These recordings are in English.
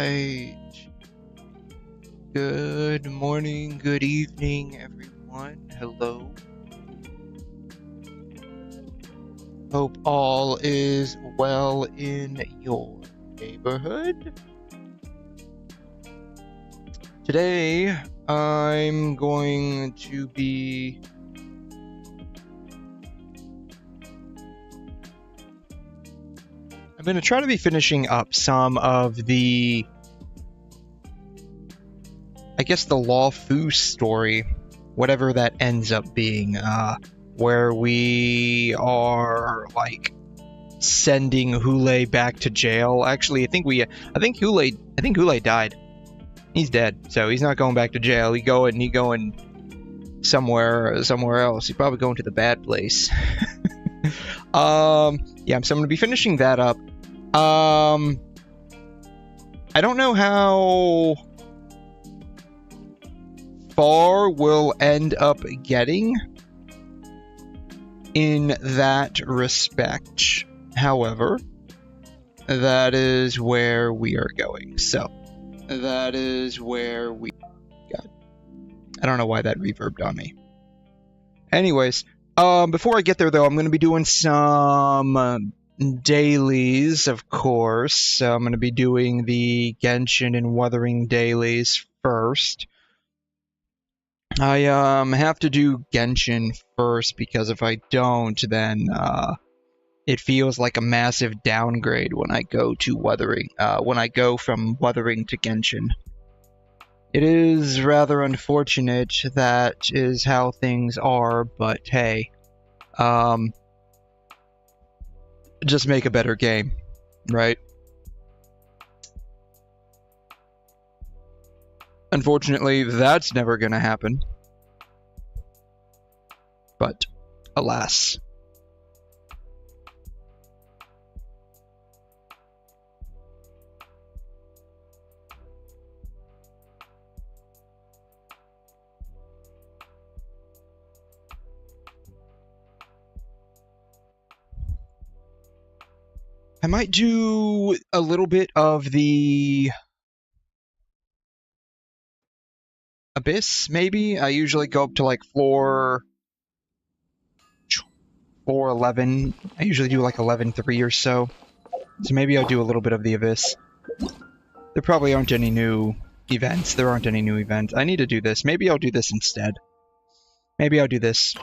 Alright. Good morning, good evening, everyone. Hello. Hope all is well in your neighborhood. Today, I'm going to be try to be finishing up some of the, I guess, the Luofu story, whatever that ends up being, where we are, like, sending 𝘬𝘬𝘦 back to jail. Actually, I think 𝘬𝘬𝘦 died. He's dead, so he's not going back to jail. He going somewhere else. He's probably going to the bad place. Yeah, so I'm gonna be finishing that up. I don't know how far we'll end up getting in that respect. However, that is where we are going. So, that is where we... God. I don't know why that reverbed on me. Anyways, before I get there, though, I'm going to be doing some dailies, of course. So I'm going to be doing the Genshin and Wuthering dailies first. I have to do Genshin first, because if I don't, then it feels like a massive downgrade when I go to Wuthering, when I go from Wuthering to Genshin. It is rather unfortunate that is how things are, but hey, just make a better game, right? Unfortunately, that's never gonna happen. But, alas. I might do a little bit of the Abyss, maybe? I usually go up to like floor 11. I usually do like 11.3 or so. So maybe I'll do a little bit of the Abyss. There probably aren't any new events. There aren't any new events. I need to do this. Maybe I'll do this instead. Maybe I'll do this.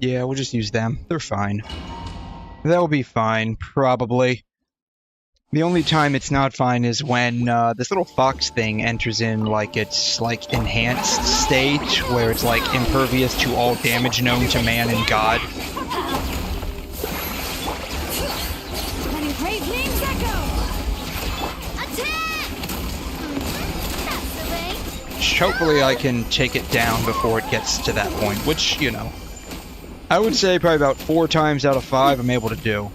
Yeah, we'll just use them. They're fine. They'll be fine, probably. The only time it's not fine is when this little fox thing enters in like its like enhanced state, where it's like impervious to all damage known to man and god. Hopefully I can take it down before it gets to that point, which, you know, I would say probably about 4 times out of 5 I'm able to do.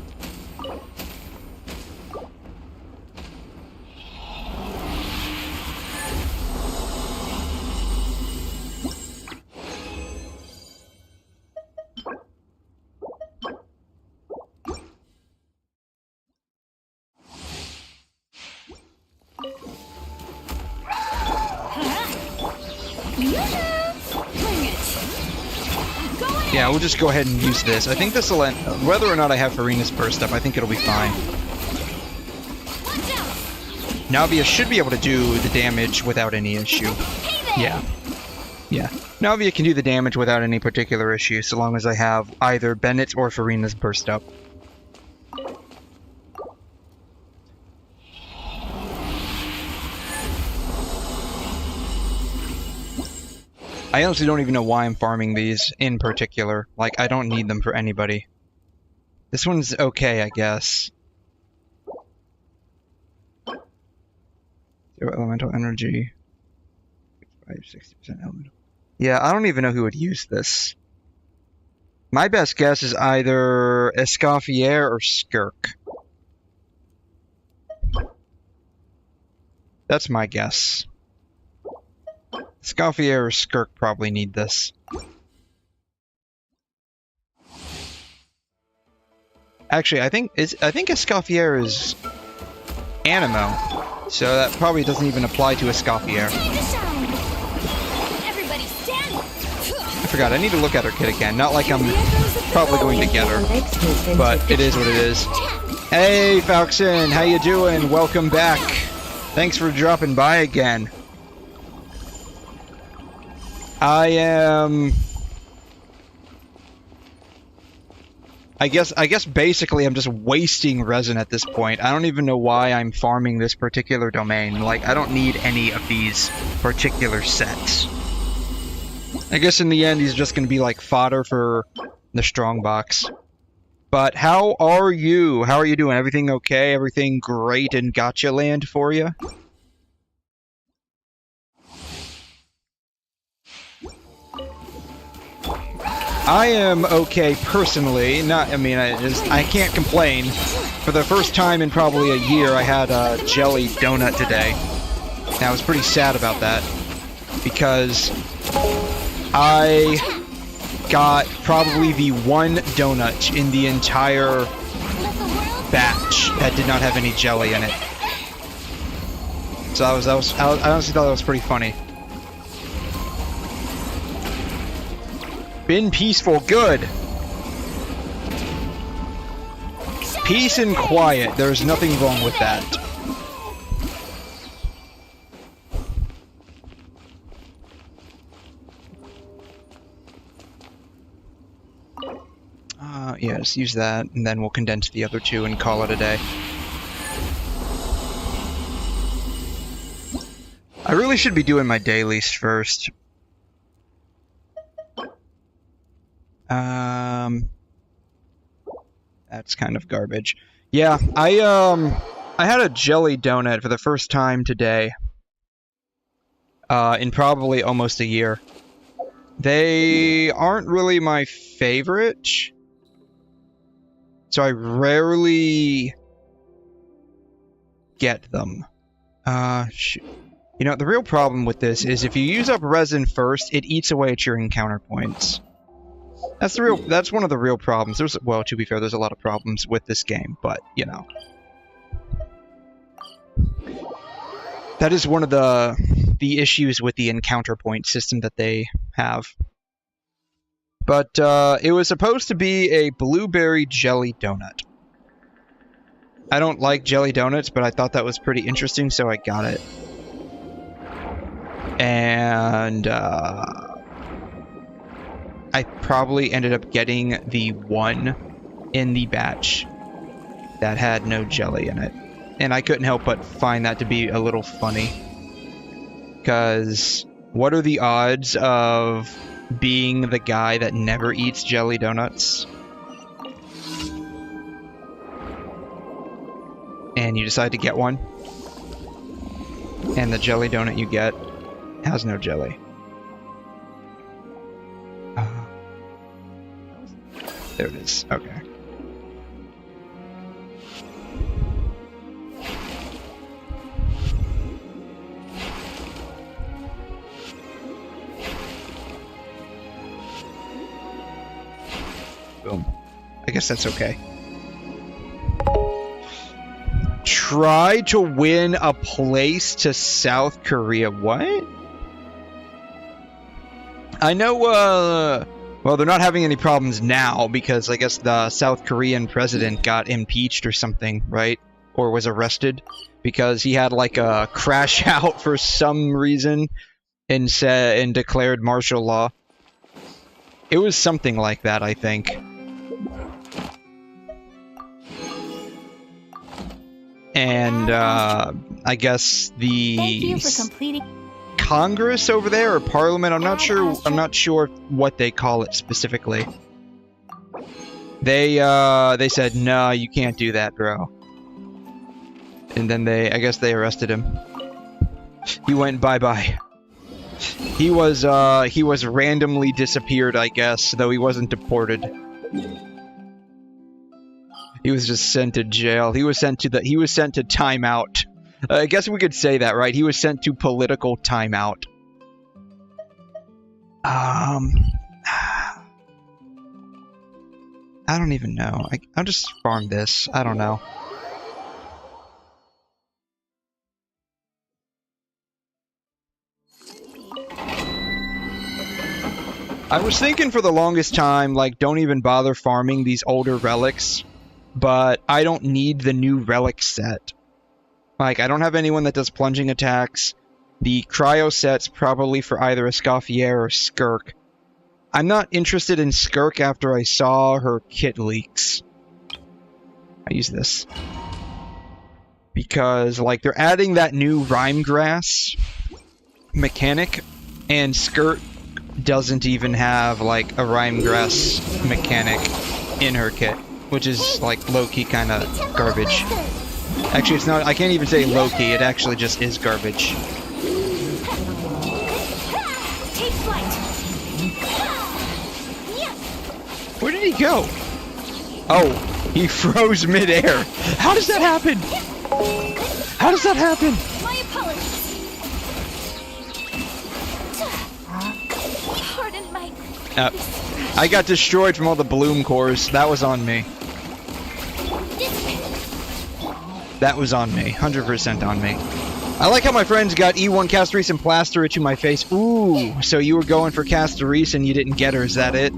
Yeah, we'll just go ahead and use this. I think this will end, whether or not I have 𝘰𝘮𝘦𝘺 burst up, I think it'll be fine. Navia should be able to do the damage without any issue. Yeah. Yeah. Navia can do the damage without any particular issue, so long as I have either Bennett's or 𝘰𝘮𝘺's burst up. I honestly don't even know why I'm farming these in particular. Like, I don't need them for anybody. This one's okay, I guess. 0 elemental energy. 60% elemental. Yeah, I don't even know who would use this. My best guess is either Escoffier or 𝘬𝘗. That's my guess. Escoffier or 𝘬𝘗 probably need this. Actually, I think Escoffier is Animo, so that probably doesn't even apply to Escoffier. I forgot, I need to look at her kit again. Not like I'm probably going to get her, but it is what it is. Hey, Falxon, how you doing? Welcome back. Thanks for dropping by again. I guess basically I'm just wasting resin at this point. I don't even know why I'm farming this particular domain. Like, I don't need any of these particular sets. I guess in the end he's just gonna be like fodder for the strongbox. But how are you? How are you doing? Everything okay? Everything great in Gotcha land for you? I am okay personally. I can't complain. For the first time in probably a year, I had a jelly donut today. And I was pretty sad about that because I got probably the one donut in the entire batch that did not have any jelly in it. So I honestly thought that was pretty funny. Been peaceful, good. Peace and quiet, there's nothing wrong with that. Yeah, just use that, and then we'll condense the other two and call it a day. I really should be doing my dailies first. That's kind of garbage. Yeah, I had a jelly donut for the first time today. In probably almost a year. They aren't really my favorite. So I rarely get them. Shoot. You know, the real problem with this is if you use up resin first, it eats away at your encounter points. That's one of the real problems. Well, to be fair, there's a lot of problems with this game, but, you know. That is one of the issues with the encounter point system that they have. But, it was supposed to be a blueberry jelly donut. I don't like jelly donuts, but I thought that was pretty interesting, so I got it. And, I probably ended up getting the one in the batch that had no jelly in it. And I couldn't help but find that to be a little funny. Because what are the odds of being the guy that never eats jelly donuts? And you decide to get one. And the jelly donut you get has no jelly. There it is. Okay. Boom. I guess that's okay. Try to win a place to South Korea. What? I know, well, they're not having any problems now because I guess the South Korean president got impeached or something, right? Or was arrested because he had like a crash out for some reason and declared martial law. It was something like that, I think. And I guess the Congress over there or Parliament, I'm not sure what they call it specifically. They said, "No, you can't do that, bro." And then I guess they arrested him. He went bye-bye. He was randomly disappeared, I guess, though he wasn't deported. He was just sent to jail. He was sent to timeout. I guess we could say that, right? He was sent to political timeout. I don't even know. I'll just farm this. I don't know. I was thinking for the longest time, like, don't even bother farming these older relics, but I don't need the new relic set. Like, I don't have anyone that does plunging attacks. The cryo set's probably for either Escoffier or 𝘬𝘮. I'm not interested in 𝘬𝘮 after I saw her kit leaks. I use this. Because, like, they're adding that new rhyme grass mechanic, and 𝘬𝘮 doesn't even have, like, a rhyme grass mechanic in her kit, which is, like, low-key kind of garbage. Actually, it's not. I can't even say low-key, it actually just is garbage. Where did he go? Oh, he froze midair. How does that happen? How does that happen? My apologies. Pardon my... I got destroyed from all the bloom cores. That was on me. That was on me. 100% on me. I like how my friends got E1 Castorise and Plaster It to my face. Ooh, so you were going for Castorise and you didn't get her, is that it?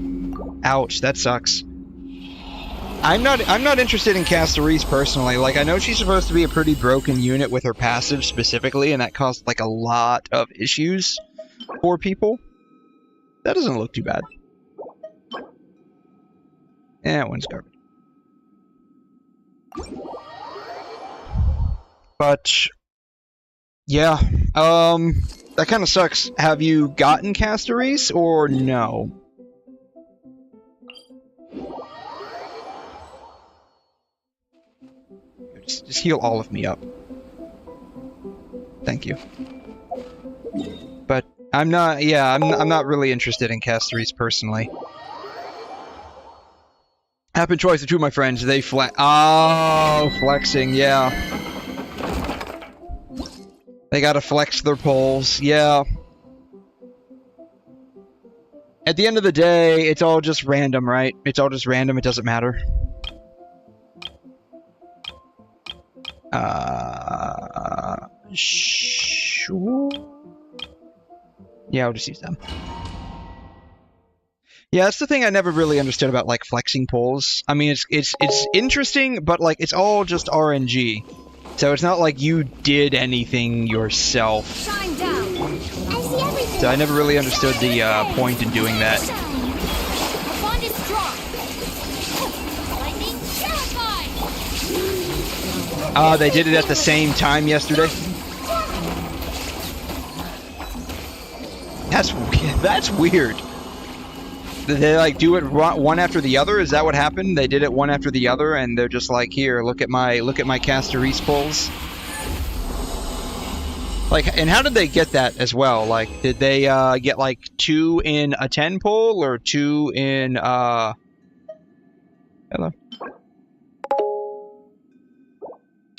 Ouch, that sucks. I'm not interested in Castorise personally. Like, I know she's supposed to be a pretty broken unit with her passive specifically, and that caused, like, a lot of issues for people. That doesn't look too bad. That one's garbage. But yeah, that kind of sucks. Have you gotten Castorise or no? Just heal all of me up. Thank you. But I'm not. Yeah, I'm not really interested in Castorise personally. Happened twice to two of my friends. They flexing. Yeah. They gotta flex their poles, yeah. At the end of the day, it's all just random, right? It's all just random, it doesn't matter. Sure. Yeah, I'll just use them. Yeah, that's the thing I never really understood about, like, flexing poles. I mean, it's interesting, but, like, it's all just RNG. So it's not like you did anything yourself. Shine down. I see everything. So I never really understood the point in doing that. The bond is strong. Lightning terrified. They did it at the same time yesterday. That's weird. Did they, like, do it one after the other? Is that what happened? They did it one after the other, and they're just like, here, look at my Castorise pulls. Like, and how did they get that as well? Like, did they get like 2 in a 10 pull or 2 in hello?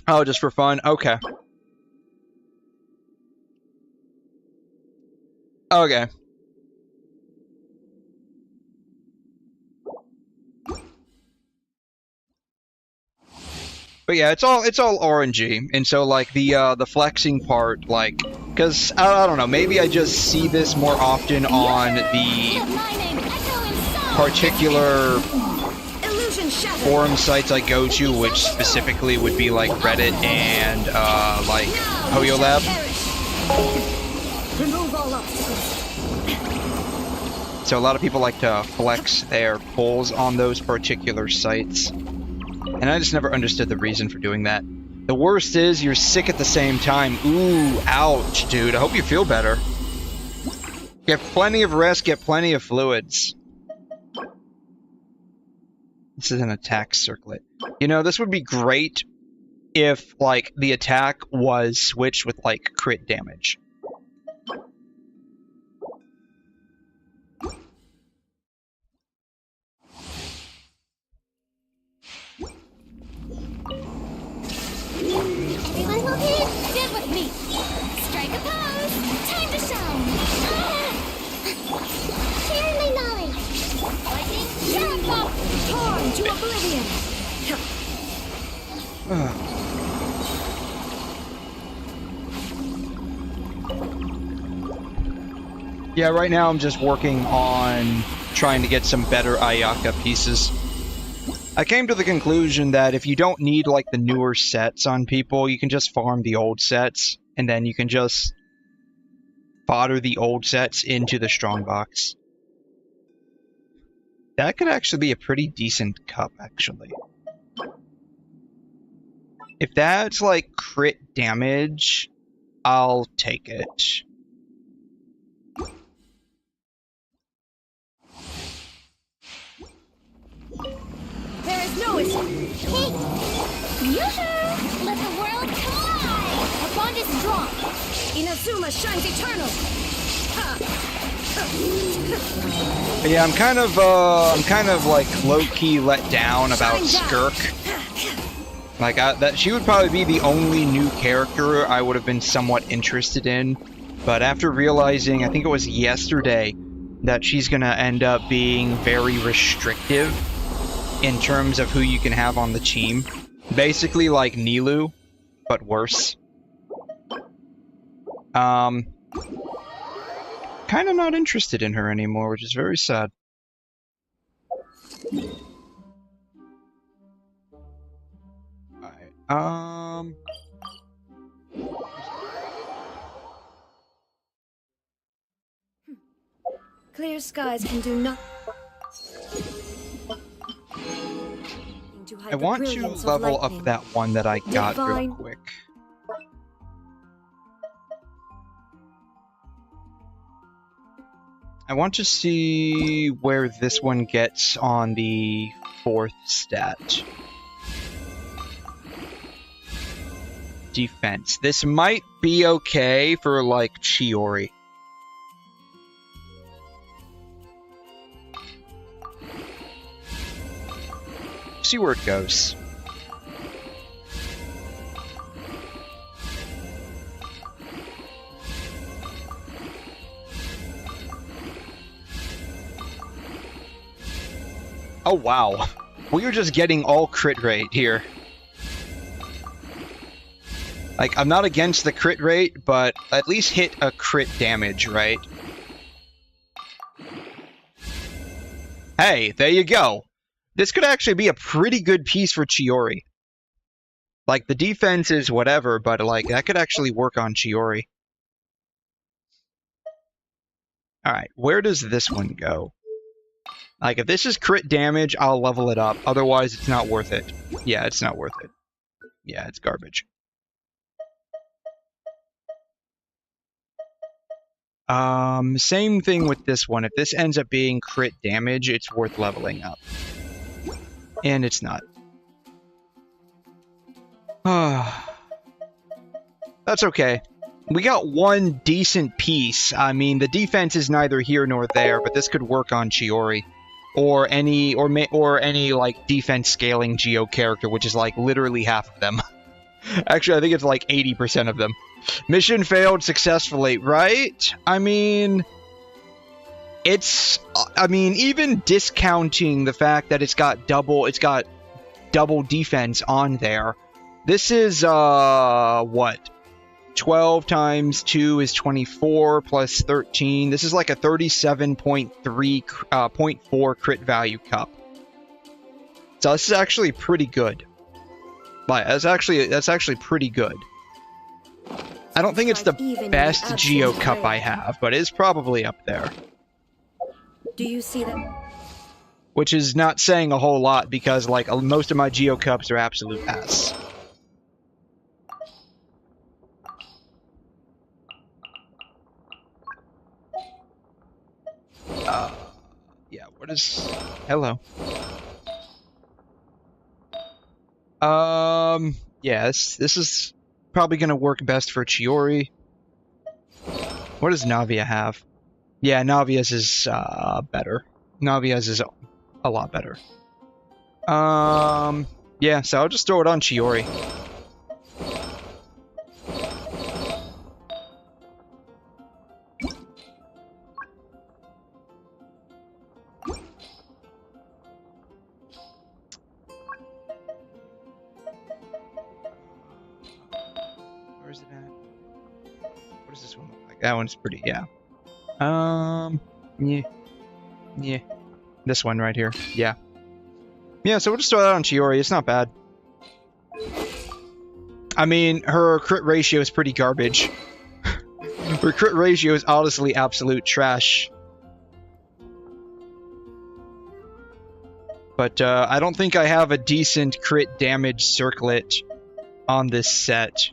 Oh, just for fun. Okay. Okay. But yeah, it's all RNG, and so like the flexing part, like, because I don't know, maybe I just see this more often on the particular forum sites I go to, which specifically would be like Reddit and like HoYoLab. So a lot of people like to flex their pulls on those particular sites. And I just never understood the reason for doing that. The worst is you're sick at the same time. Ooh, ouch, dude. I hope you feel better. Get plenty of rest, get plenty of fluids. This is an attack circlet. You know, this would be great if, like, the attack was switched with, like, crit damage. Everyone will hit. Stand with me. Strike a pose. Time to shine. Share my knowledge. Lightning. Sharon Pop. Torn to oblivion. Yeah, right now I'm just working on trying to get some better Ayaka pieces. I came to the conclusion that if you don't need, like, the newer sets on people, you can just farm the old sets, and then you can just fodder the old sets into the strongbox. That could actually be a pretty decent cup, actually. If that's, like, crit damage, I'll take it. There is no escape. Hey! Yoo-hoo! Let the world collide! The bond is strong. Inazuma shines eternal. Yeah, I'm kind of like low-key let down about Skirk. Like, that she would probably be the only new character I would have been somewhat interested in. But after realizing, I think it was yesterday, that she's gonna end up being very restrictive in terms of who you can have on the team. Basically like Nilou, but worse. Kind of not interested in her anymore, which is very sad. Alright, Clear skies can do nothing. I want to level up that one that I got real quick. I want to see where this one gets on the 4th stat. Defense. This might be okay for, like, Chiori. See where it goes. Oh wow, we are just getting all crit rate here. Like, I'm not against the crit rate, but at least hit a crit damage, right? Hey, there you go. This could actually be a pretty good piece for Chiori. Like, the defense is whatever, but, like, that could actually work on Chiori. Alright, where does this one go? Like, if this is crit damage, I'll level it up. Otherwise, it's not worth it. Yeah, it's not worth it. Yeah, it's garbage. Same thing with this one. If this ends up being crit damage, it's worth leveling up. And it's not. That's okay. We got one decent piece. I mean, the defense is neither here nor there, but this could work on Chiori. Or any like defense scaling Geo character, which is like literally half of them. Actually, I think it's like 80% of them. Mission failed successfully, right? I mean, even discounting the fact that it's got double defense on there. This is what? 12 times 2 is 24 plus 13. This is like a 37.4 crit value cup. So this is actually pretty good. But that's actually pretty good. I don't think it's the best Geo cup I have, but it's probably up there. Do you see that? Which is not saying a whole lot because like most of my Geo cups are absolute ass. Yeah, what is... Hello. Yeah, this is probably going to work best for Chiori. What does Navia have? Yeah, Navia's is better. Navia's is a lot better. Yeah, so I'll just throw it on Chiori. Where's it at? What does this one look like? That one's pretty, yeah. Yeah. This one right here, yeah. Yeah, so we'll just throw that on Chiori. It's not bad. I mean, her crit ratio is pretty garbage. Her crit ratio is honestly absolute trash. But I don't think I have a decent crit damage circlet on this set.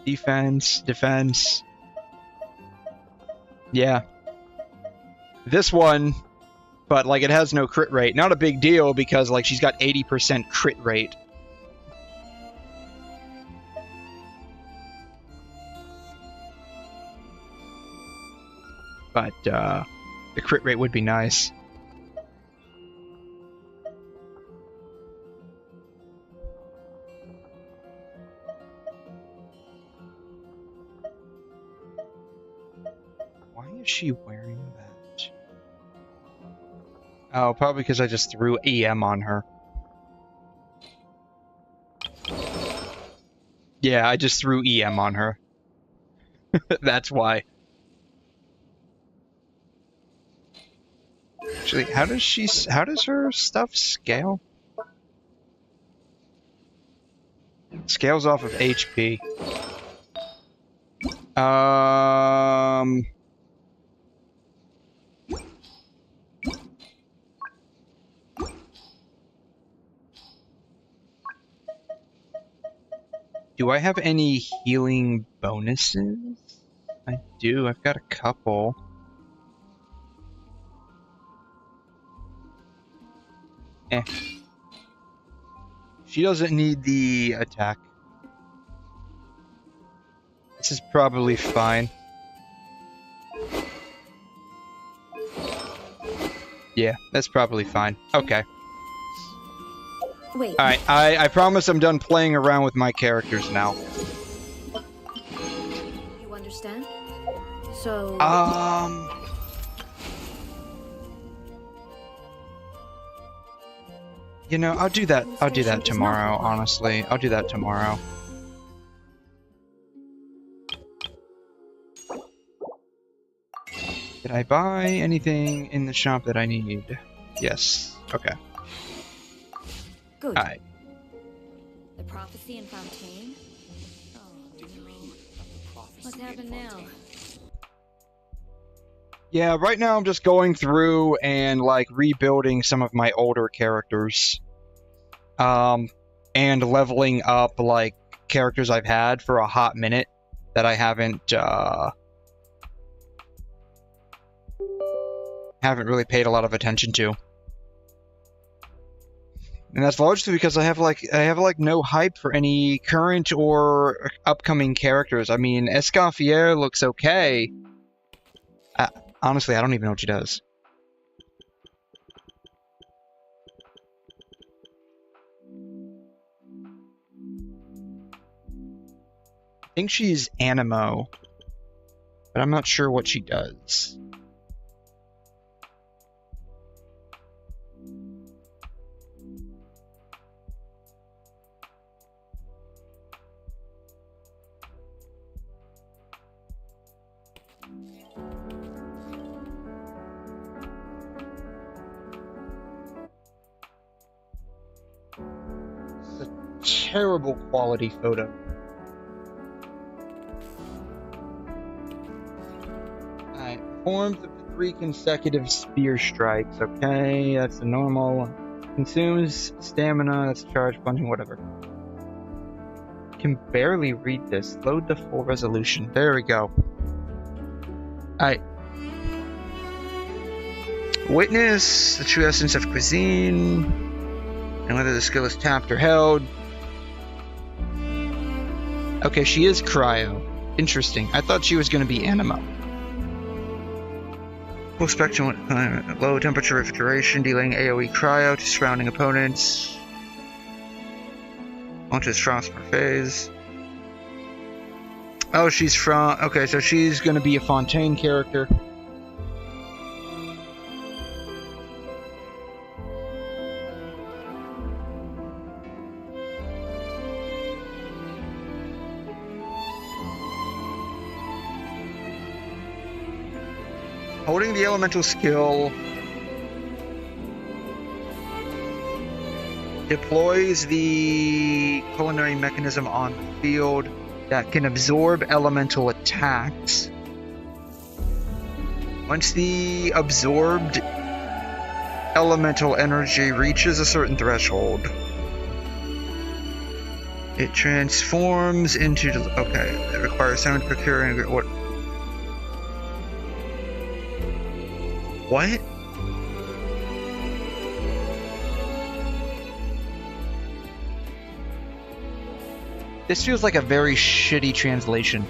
Defense. Yeah. This one, but like it has no crit rate. Not a big deal because like she's got 80% crit rate. But the crit rate would be nice. Why is she wearing that? Oh, probably because I just threw EM on her. Yeah, I just threw EM on her. That's why. Actually, how does her stuff scale? Scales off of HP. Do I have any healing bonuses? I do. I've got a couple. She doesn't need the attack. This is probably fine. Yeah, that's probably fine. Okay. Wait. Alright, I promise I'm done playing around with my characters now. You understand? So... You know, I'll do that tomorrow, honestly. I'll do that tomorrow. Did I buy anything in the shop that I need? Yes. Okay. Good. Alright. The prophecy in Fontaine? Oh, no. What's happened now? Yeah, right now I'm just going through and, like, rebuilding some of my older characters. And leveling up, like, characters I've had for a hot minute that I haven't really paid a lot of attention to. And that's largely because I have no hype for any current or upcoming characters. I mean, Escoffier looks okay. Honestly, I don't even know what she does. I think she's Animo, but I'm not sure what she does. This is a terrible quality photo. Performs up to 3 consecutive spear strikes. Okay, that's the normal. Consumes stamina, that's charge, punching, whatever. Can barely read this. Load the full resolution. There we go. Alright. Witness the true essence of cuisine, and whether the skill is tapped or held. Okay, she is cryo. Interesting. I thought she was going to be anima. Full spectrum, low temperature refrigeration, dealing AoE cryo to surrounding opponents. Launches Frostmer phase. Oh, she's from... Okay, so she's going to be a Fontaine character. Holding the elemental skill deploys the culinary mechanism on the field that can absorb elemental attacks. Once the absorbed elemental energy reaches a certain threshold, it transforms into... Okay, it requires someone to procure and... What? This feels like a very shitty translation.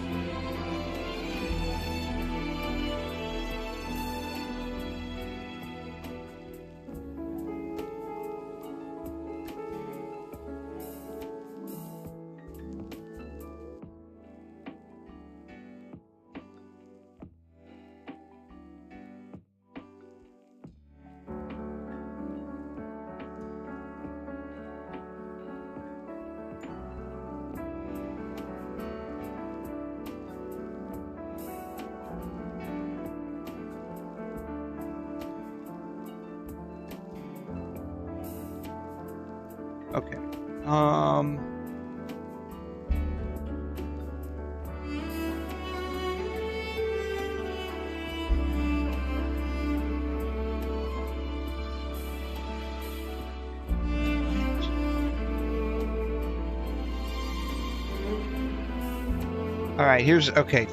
Okay. Alright, here's... Okay.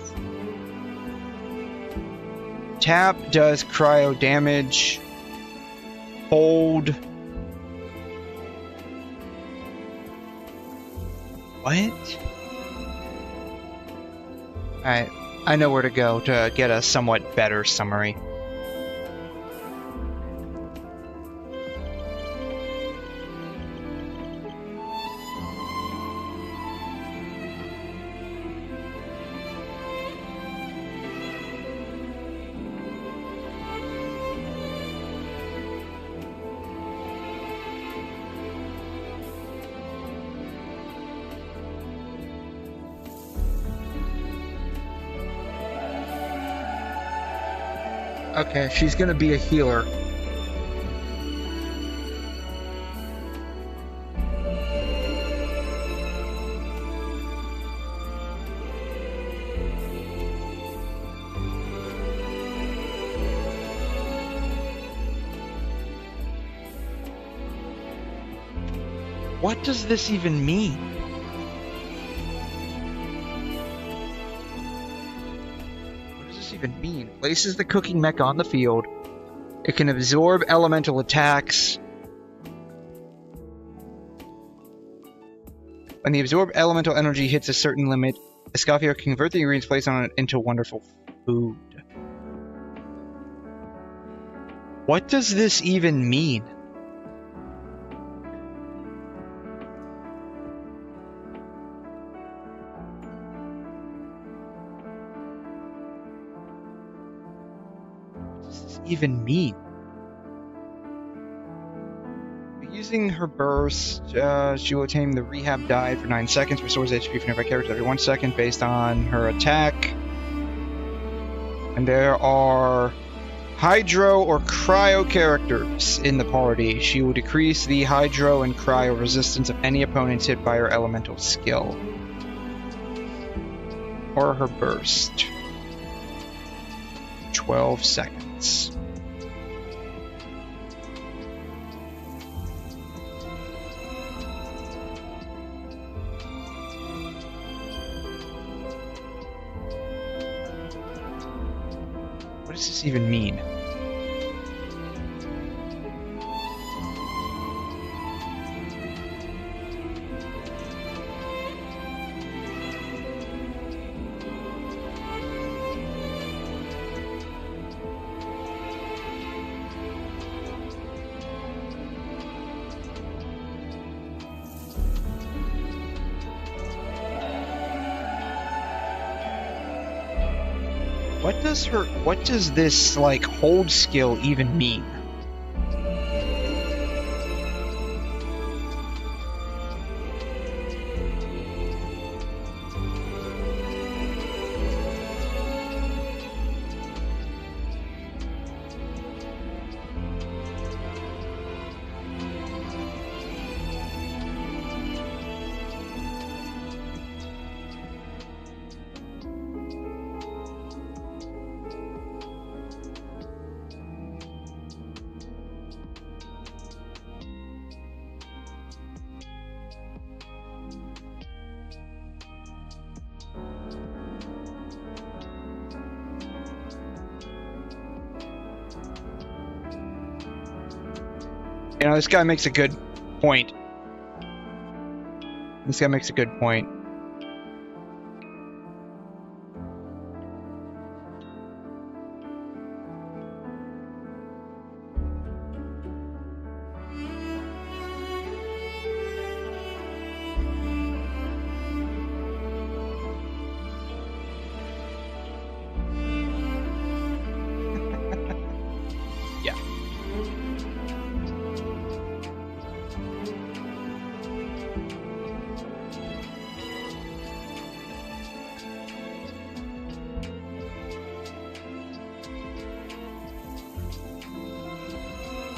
Tap does cryo damage. Hold... What? Alright, I know where to go to get a somewhat better summary. Okay, she's gonna be a healer. What does this even mean? Even mean? Places the cooking mech on the field. It can absorb elemental attacks. When the absorbed elemental energy hits a certain limit, Escoffier can convert the ingredients placed on it into wonderful food. What does this even mean? Even mean? Using her burst, she will attain the rehab diet for 9 seconds, restores HP for nearby characters every 1 second based on her attack. And there are hydro or cryo characters in the party. She will decrease the hydro and cryo resistance of any opponents hit by her elemental skill. Or her burst. 12 seconds. What does this even mean? What does this, like, hold skill even mean? You know, this guy makes a good point. This guy makes a good point. Yeah.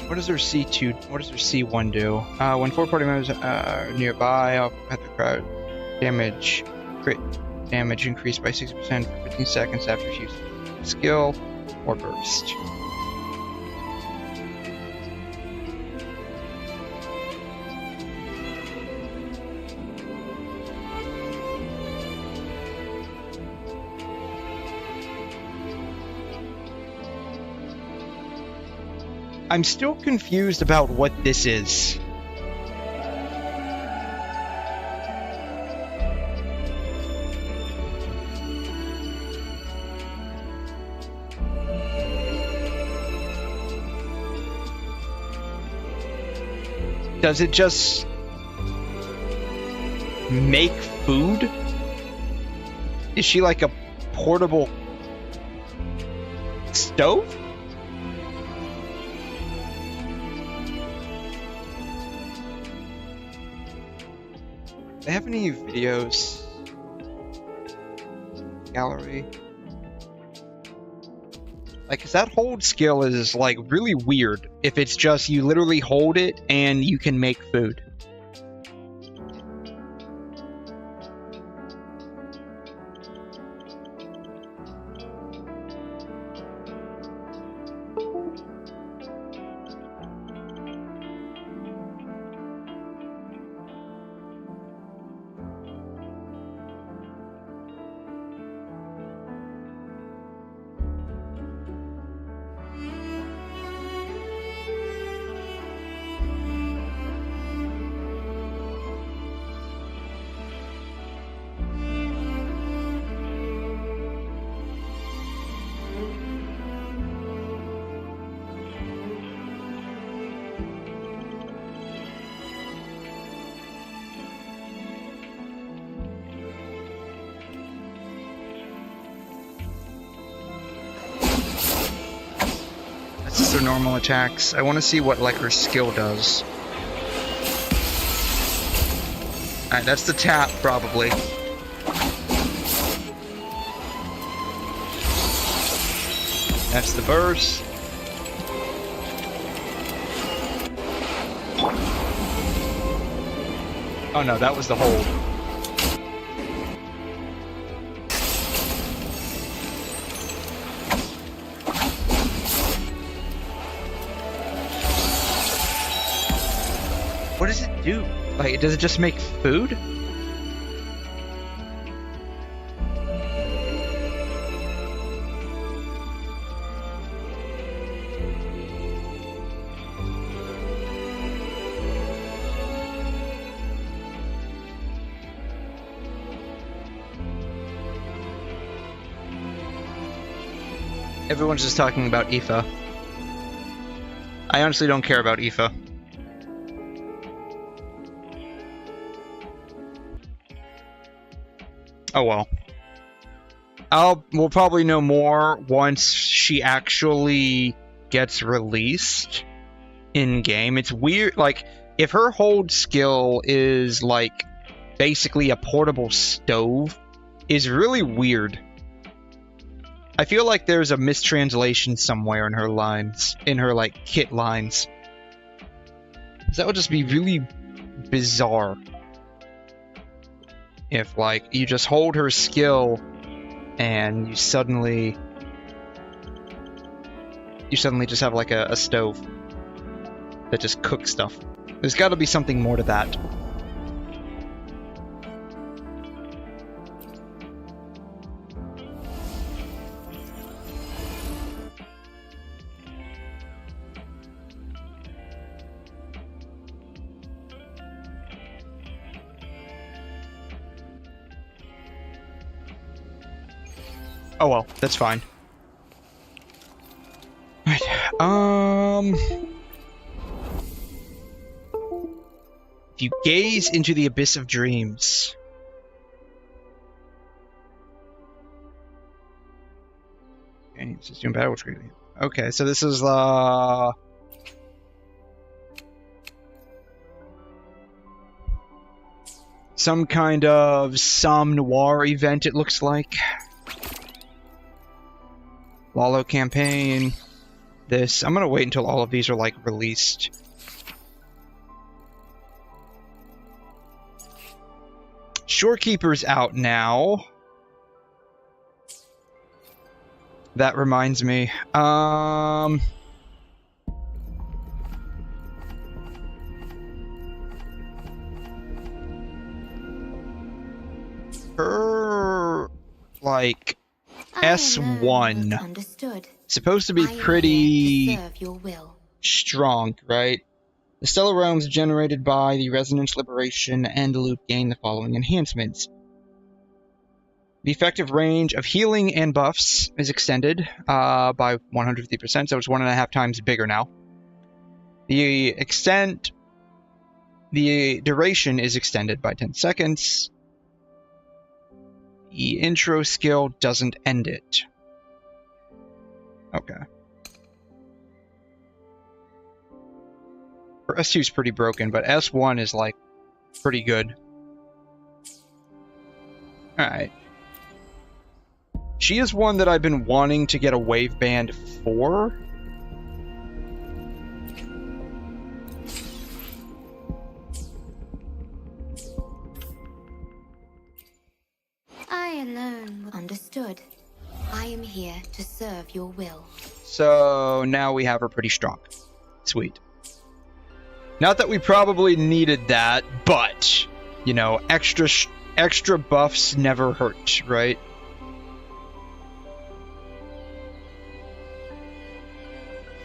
What does their C2? What does their C1 do? When 4 party members are nearby, I'll have the crowd damage, crit damage increased by 60% for 15 seconds after use skill or burst. I'm still confused about what this is. Does it just make food? Is she like a portable stove? Do they have any videos? Gallery. Like, 'cause that hold skill is like really weird if it's just you literally hold it and you can make food. Their normal attacks. I want to see what like her skill does. Alright, that's the tap probably. That's the burst. Oh no, that was the hold. What does it do? Like, does it just make food? Everyone's just talking about 𝘂. I honestly don't care about 𝘂. Oh well. we'll probably know more once she actually gets released in game. It's weird, like, if her hold skill is like basically a portable stove, is really weird. I feel like there's a mistranslation somewhere in her lines, in her like kit lines. That would just be really bizarre if like you just hold her skill and you suddenly just have like a stove that just cooks stuff. There's got to be something more to that. Oh well, that's fine. Right. If you gaze into the abyss of dreams. Okay, this is doing battle screen. Okay, so this is some kind of 𝘬𝘬𝘦𝘴 event, it looks like. Lalo campaign. This. I'm gonna wait until all of these are like released. Shorekeeper's out now. That reminds me. Her like S1 understood. Supposed to be pretty strong, right? The stellar realms generated by the Resonance Liberation and Loop gain the following enhancements. The effective range of healing and buffs is extended by 150%, so it's 1.5 times bigger now. The duration is extended by 10 seconds. The intro skill doesn't end it. Okay. Her S2 is pretty broken, but S1 is, like, pretty good. Alright. She is one that I've been wanting to get a wave band for. I alone understood. I am here to serve your will. So now we have her pretty strong. Sweet. Not that we probably needed that, but, you know, extra buffs never hurt, right?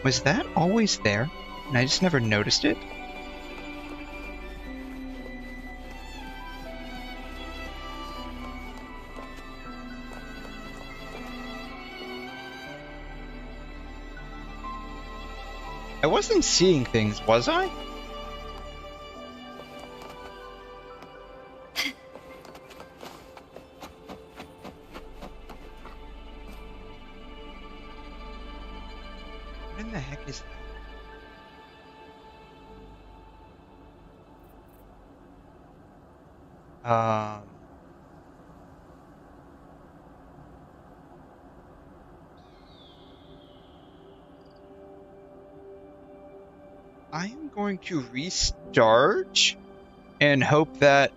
Was that always there? And I just never noticed it? I wasn't seeing things, was I? What in the heck is that? I am going to restart and hope that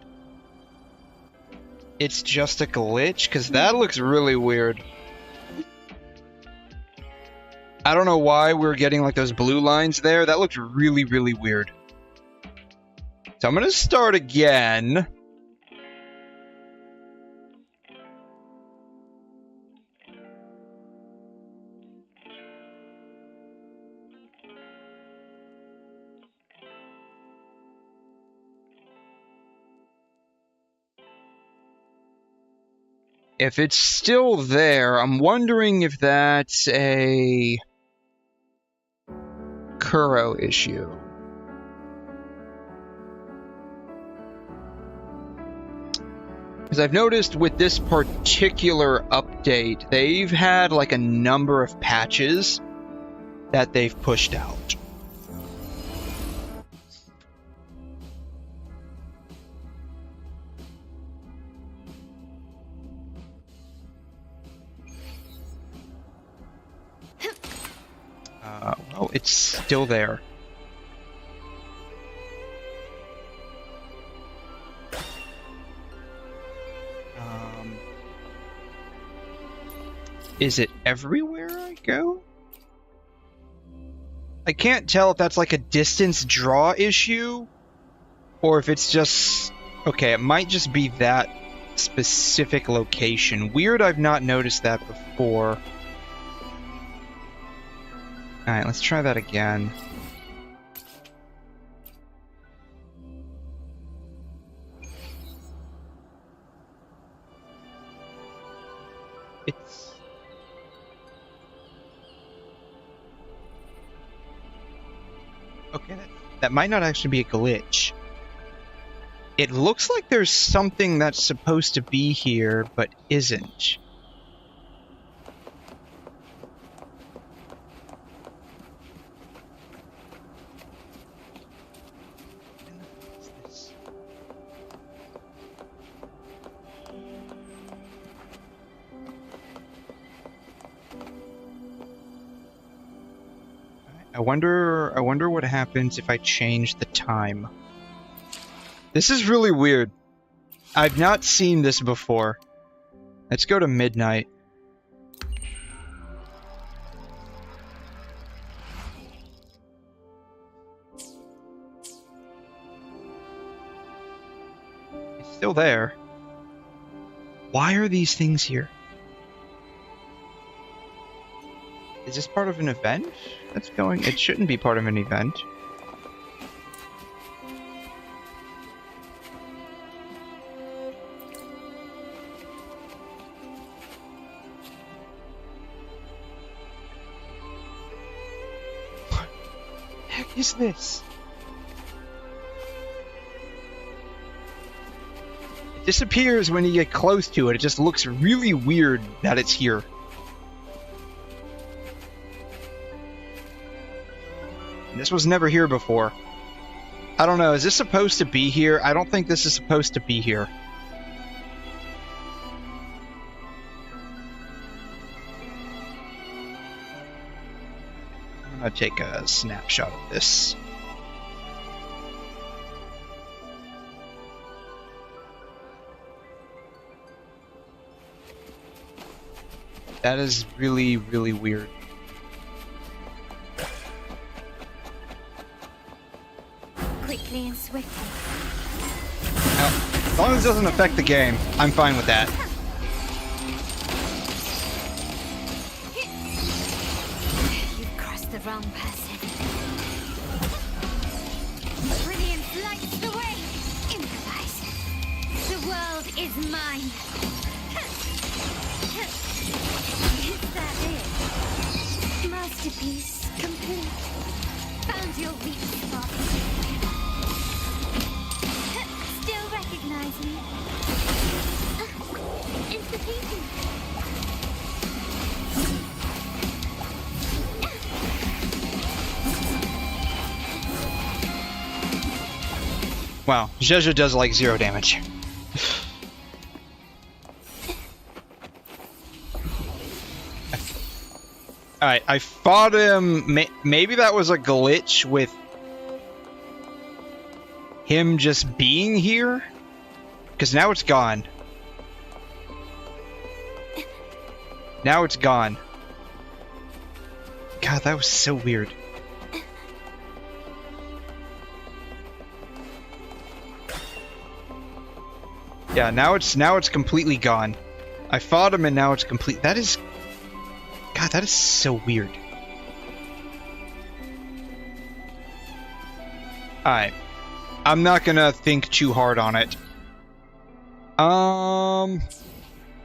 it's just a glitch, because that looks really weird. I don't know why we're getting like those blue lines there. That looks really, really weird. So I'm going to start again. If it's still there, I'm wondering if that's a 𝘬𝘮 issue. Because I've noticed with this particular update, they've had like a number of patches that they've pushed out. Well, it's still there. Is it everywhere I go? I can't tell if that's like a distance draw issue, or if it's just... Okay, it might just be that specific location. Weird, I've not noticed that before. Alright, let's try that again. It's... Okay, that might not actually be a glitch. It looks like there's something that's supposed to be here, but isn't. I wonder what happens if I change the time. This is really weird. I've not seen this before. Let's go to midnight. It's still there. Why are these things here? Is this part of an event that's going? It shouldn't be part of an event. What the heck is this? It disappears when you get close to it. It just looks really weird that it's here. This was never here before. I don't know, is this supposed to be here? I don't think this is supposed to be here. I'm gonna take a snapshot of this. That is really, really weird. Quickly and swiftly. As long as it doesn't affect the game, I'm fine with that. You've crossed the wrong person. Brilliant lights the way. Improvise. The world is mine. Is that it? Masterpiece complete. Found your weak spot. Still recognize me? It's the painting. Wow, 𝘧𝘬𝘳 does like 0 damage. Alright, I fought him. Maybe that was a glitch with him just being here? Because now it's gone. Now it's gone. God, that was so weird. Yeah, now it's completely gone. I fought him and now it's complete. That is... God, that is so weird. Alright. I'm not gonna think too hard on it.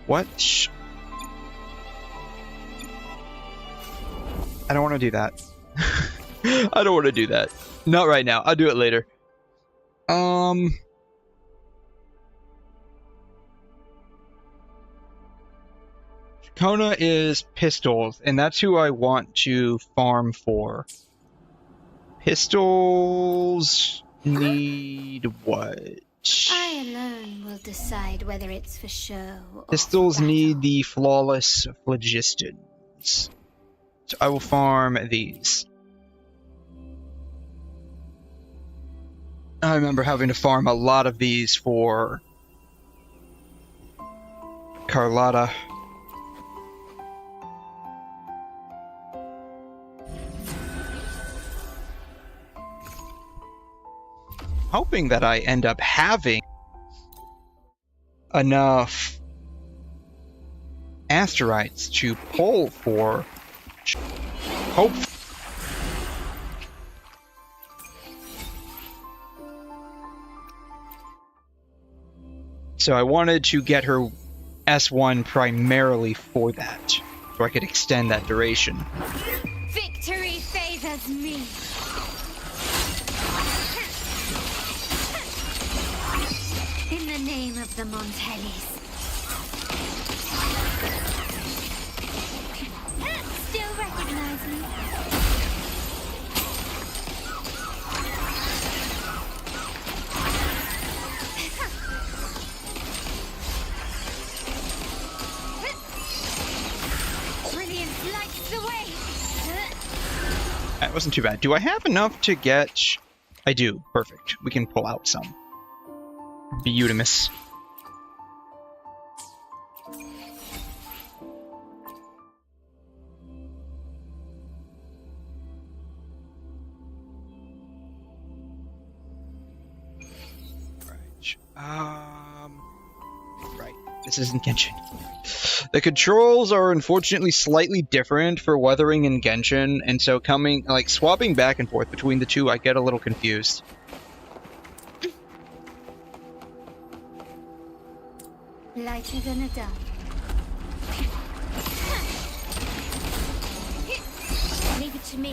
What? I don't want to do that. I don't want to do that. Not right now. I'll do it later. Kona is pistols, and that's who I want to farm for. Pistols need what? I alone will decide whether it's for show or Pistols for need battle. the flawless phlogistians. So I will farm these. I remember having to farm a lot of these for Carlotta. Hoping that I end up having enough asteroids to pull for. Hope. So I wanted to get her S1 primarily for that, so I could extend that duration. Victory favors me. In the name of the Montellis. Still recognize me? Brilliant lights the way. That wasn't too bad. Do I have enough to get... I do. Perfect. We can pull out some. Beautimus. Right. This isn't Genshin. The controls are unfortunately slightly different for weathering and Genshin, and so swapping back and forth between the two, I get a little confused. Lighter than a dove. Leave it to me.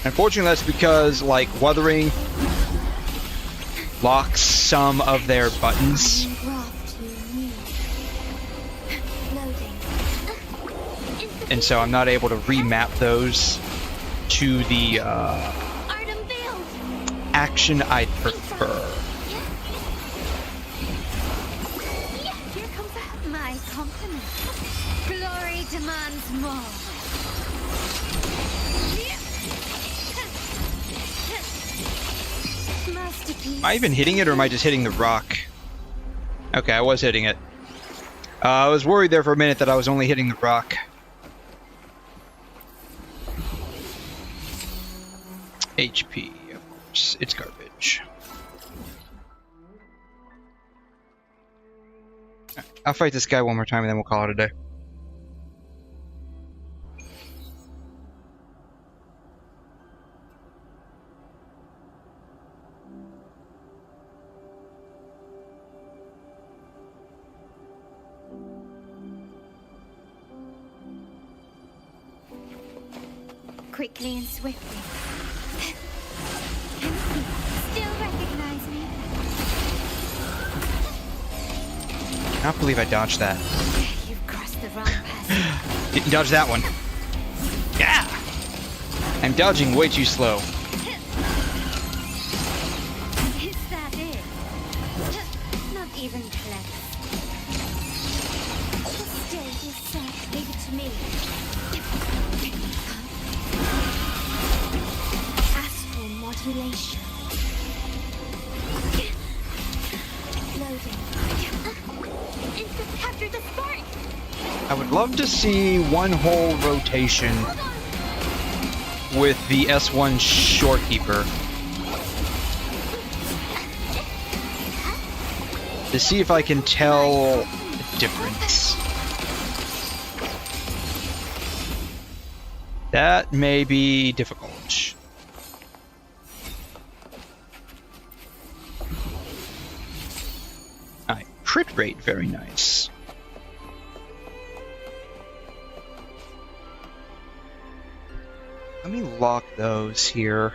Unfortunately, that's because, weathering locks some of their buttons. And so I'm not able to remap those to the action I'd prefer. Here comes my compliment. Glory demands more. Masterpiece. Am I even hitting it, or am I just hitting the rock? Okay, I was hitting it. I was worried there for a minute that I was only hitting the rock. HP, of course, it's garbage. I'll fight this guy one more time and then we'll call it a day. Quickly and swiftly. Still recognize me? I can't believe I dodged that. You've crossed the wrong path. Didn't dodge that one. Yeah! I'm dodging way too slow. Is that it? Not even close. Stay yourself. Leave it to me. Astral modulation. Loading. Instant capture the spark. I would love to see one whole rotation with the S1 Shorekeeper to see if I can tell the difference. That may be difficult. Alright, crit rate, very nice. Let me lock those here.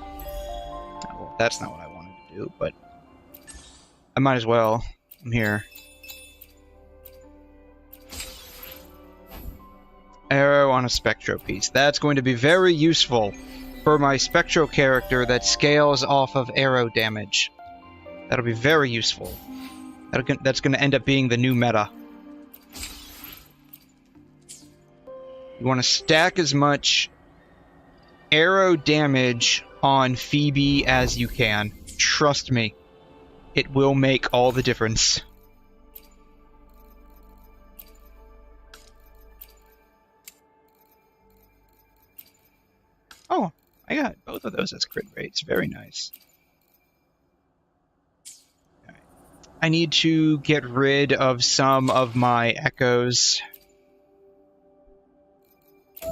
Oh, well, that's not what I wanted to do, but I might as well. Here. Arrow on a Spectro piece. That's going to be very useful for my Spectro character that scales off of arrow damage. That'll be very useful. That's going to end up being the new meta. You want to stack as much arrow damage on Phoebe as you can. Trust me. It will make all the difference. Oh, I got both of those as crit rates. Very nice. All right. I need to get rid of some of my echoes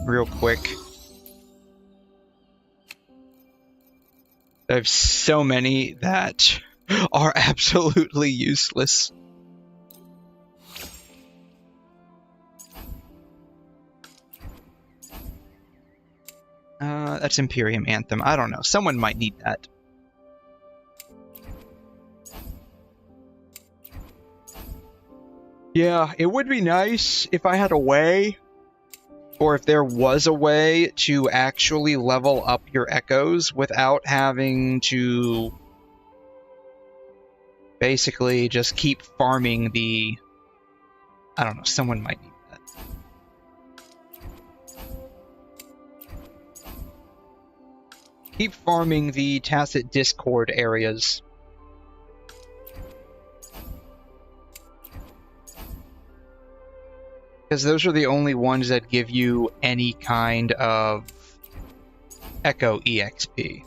real quick. I have so many that are absolutely useless. That's Imperium Anthem. I don't know. Someone might need that. Yeah, it would be nice if I had a way, or if there was a way to actually level up your echoes without having to basically just keep farming the... I don't know, someone might need that. Keep farming the tacit discord areas. Because those are the only ones that give you any kind of Echo EXP.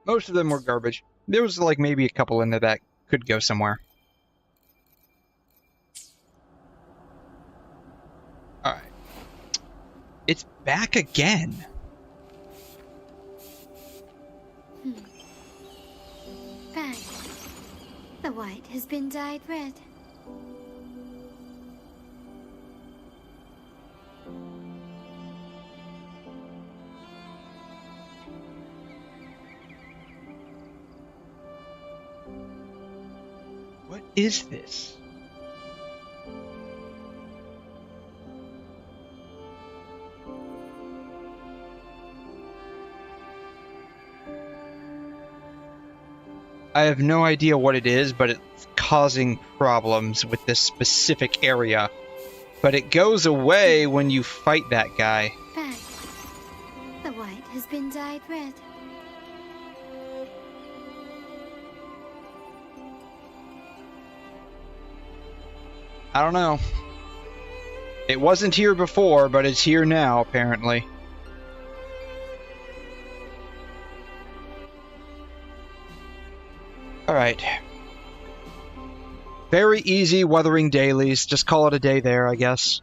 Most of them were garbage. There was like maybe a couple in there that could go somewhere. Alright. It's back again. Bang. The white has been dyed red. What is this? I have no idea what it is, but it's causing problems with this specific area. But it goes away when you fight that guy. Bang. The white has been dyed red. I don't know. It wasn't here before, but it's here now, apparently. Alright. Very easy weathering dailies. Just call it a day there, I guess.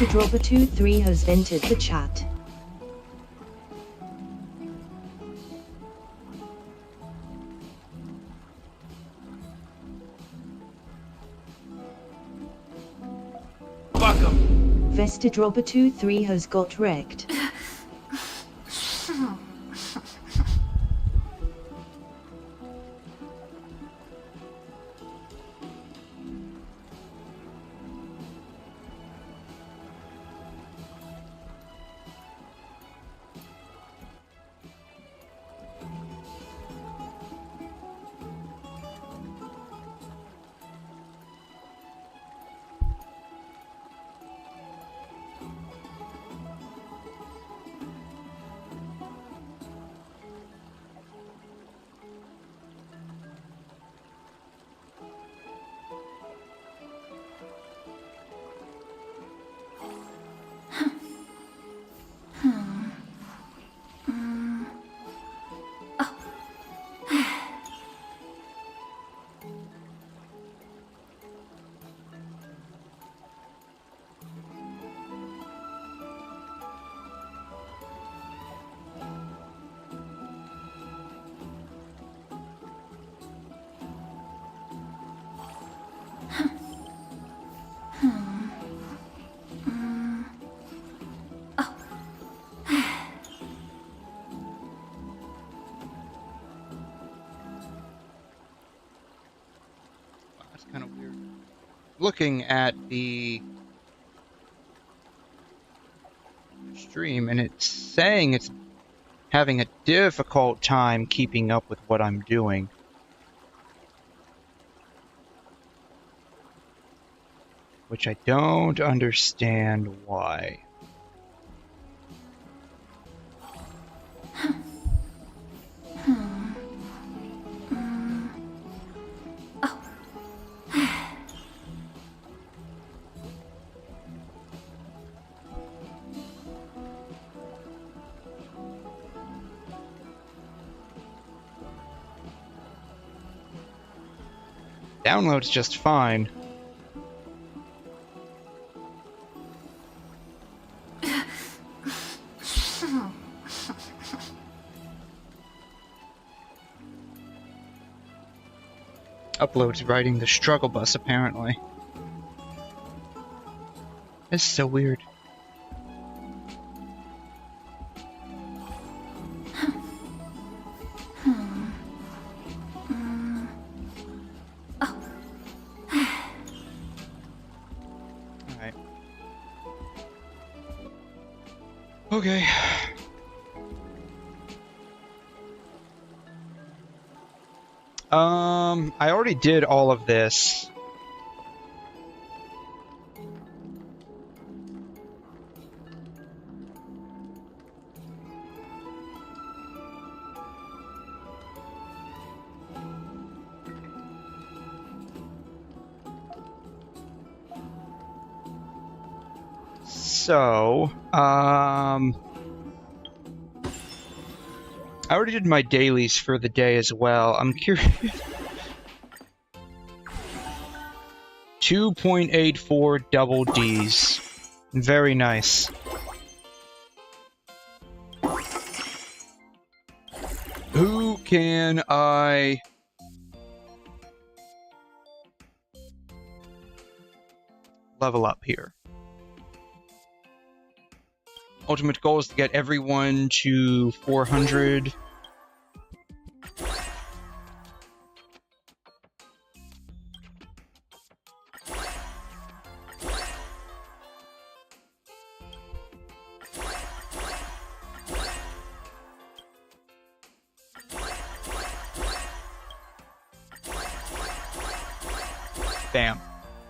𝘧𝘠𝘬𝘕 has entered the chat. Fuck him. 𝘧𝘠𝘬𝘕 has got wrecked. Kind of weird. Looking at the stream, and it's saying it's having a difficult time keeping up with what I'm doing. Which I don't understand why. Downloads just fine. Uploads riding the struggle bus, apparently. It's so weird. Okay. I already did all of this. So, I already did my dailies for the day as well. I'm curious. 2.84 double Ds. Very nice. Who can I... level up here? Ultimate goal is to get everyone to 400. Bam.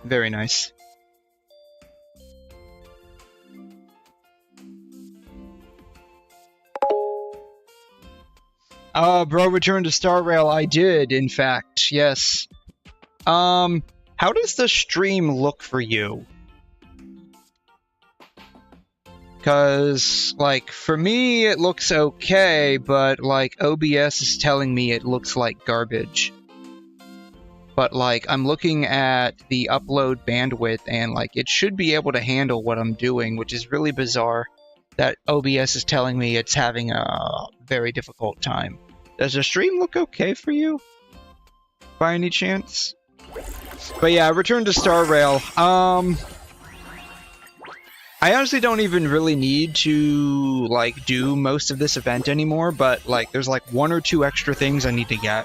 Very nice. Bro, return to Star Rail. I did, in fact, yes. How does the stream look for you? Because, like, for me, it looks okay, but, like, OBS is telling me it looks like garbage. but like I'm looking at the upload bandwidth and like it should be able to handle what I'm doing, which is really bizarre that OBS is telling me it's having a very difficult time. Does the stream look okay for you by any chance? But yeah, return to Star Rail. I honestly don't even really need to like do most of this event anymore, but like there's like 1 or 2 extra things I need to get.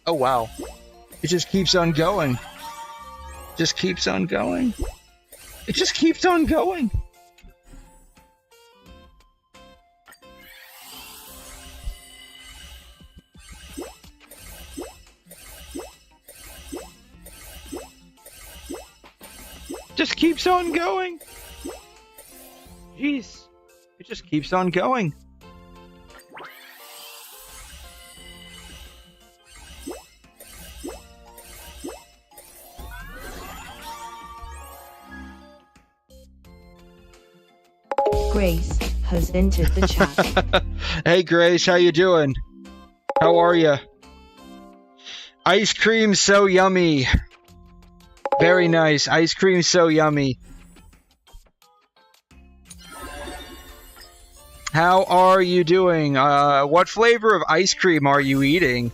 Oh wow. It just keeps on going. Just keeps on going. It just keeps on going. Just keeps on going. Jeez. It just keeps on going. Grace has entered the chat. Hey Grace, how you doing? How are you? Ice cream so yummy. Very nice. Ice cream so yummy. How are you doing? What flavor of ice cream are you eating?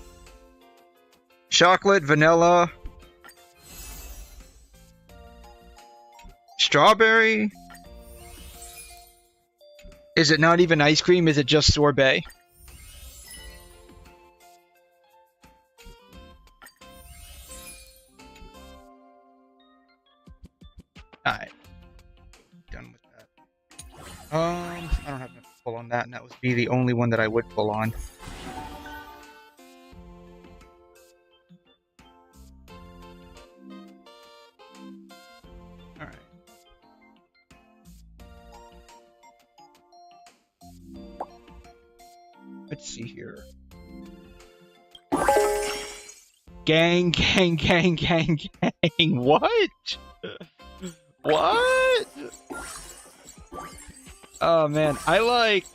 Chocolate, vanilla, strawberry? Is it not even ice cream? Is it just sorbet? Alright. Done with that. I don't have enough to pull on that, and that would be the only one that I would pull on. Alright. Let's see here. Gang, gang, gang, gang, gang. What? What? Oh man, I like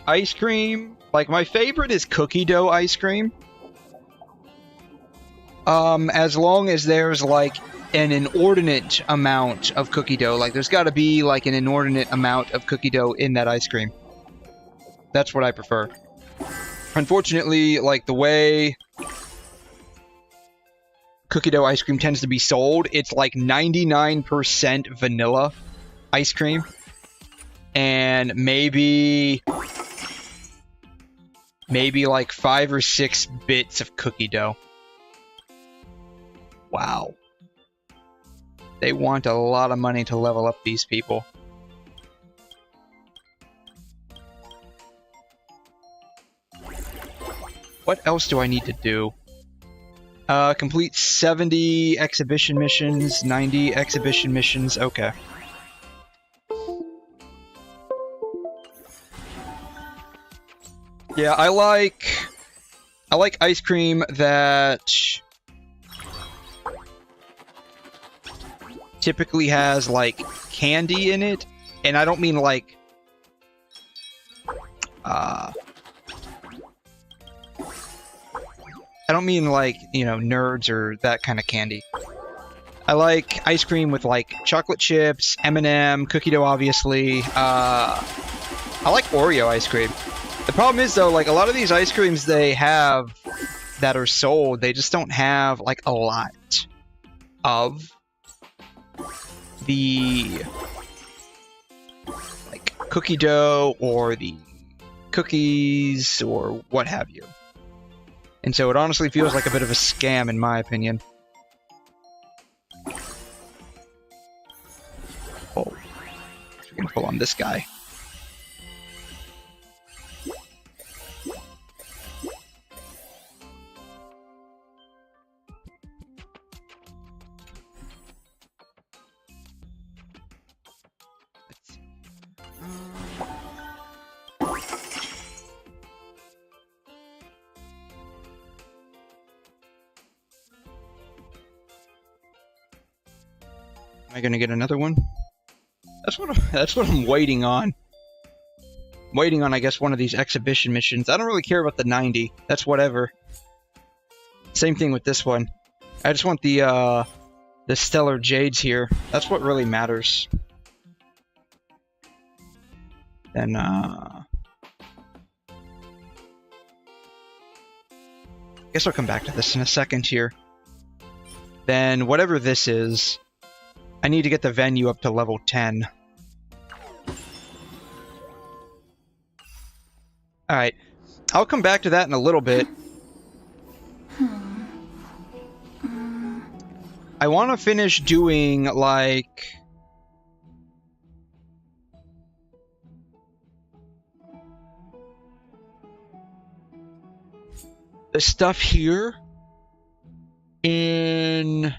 ice cream. Like my favorite is cookie dough ice cream. As long as there's like an inordinate amount of cookie dough. Like there's got to be like an inordinate amount of cookie dough in that ice cream. That's what I prefer. Unfortunately, like the way cookie dough ice cream tends to be sold, it's like 99% vanilla ice cream and maybe like 5 or 6 bits of cookie dough. Wow. They want a lot of money to level up these people. What else do I need to do? Complete 70 exhibition missions, 90 exhibition missions. Okay. Yeah, I like ice cream that typically has like candy in it, and I don't mean like I don't mean like, you know, nerds or that kind of candy. I like ice cream with like chocolate chips, M&M, cookie dough obviously. I like Oreo ice cream. The problem is though, like a lot of these ice creams they have that are sold, they just don't have like a lot of the like cookie dough or the cookies or what have you. And so it honestly feels like a bit of a scam in my opinion. Oh, so we can pull on this guy. Am I gonna get another one? That's what I'm waiting on. Waiting on, I guess, one of these exhibition missions. I don't really care about the 90. That's whatever. Same thing with this one. I just want the stellar jades here. That's what really matters. Then, I guess I'll come back to this in a second here. Then, whatever this is, I need to get the venue up to level 10. Alright, I'll come back to that in a little bit. I want to finish doing, like... the stuff here in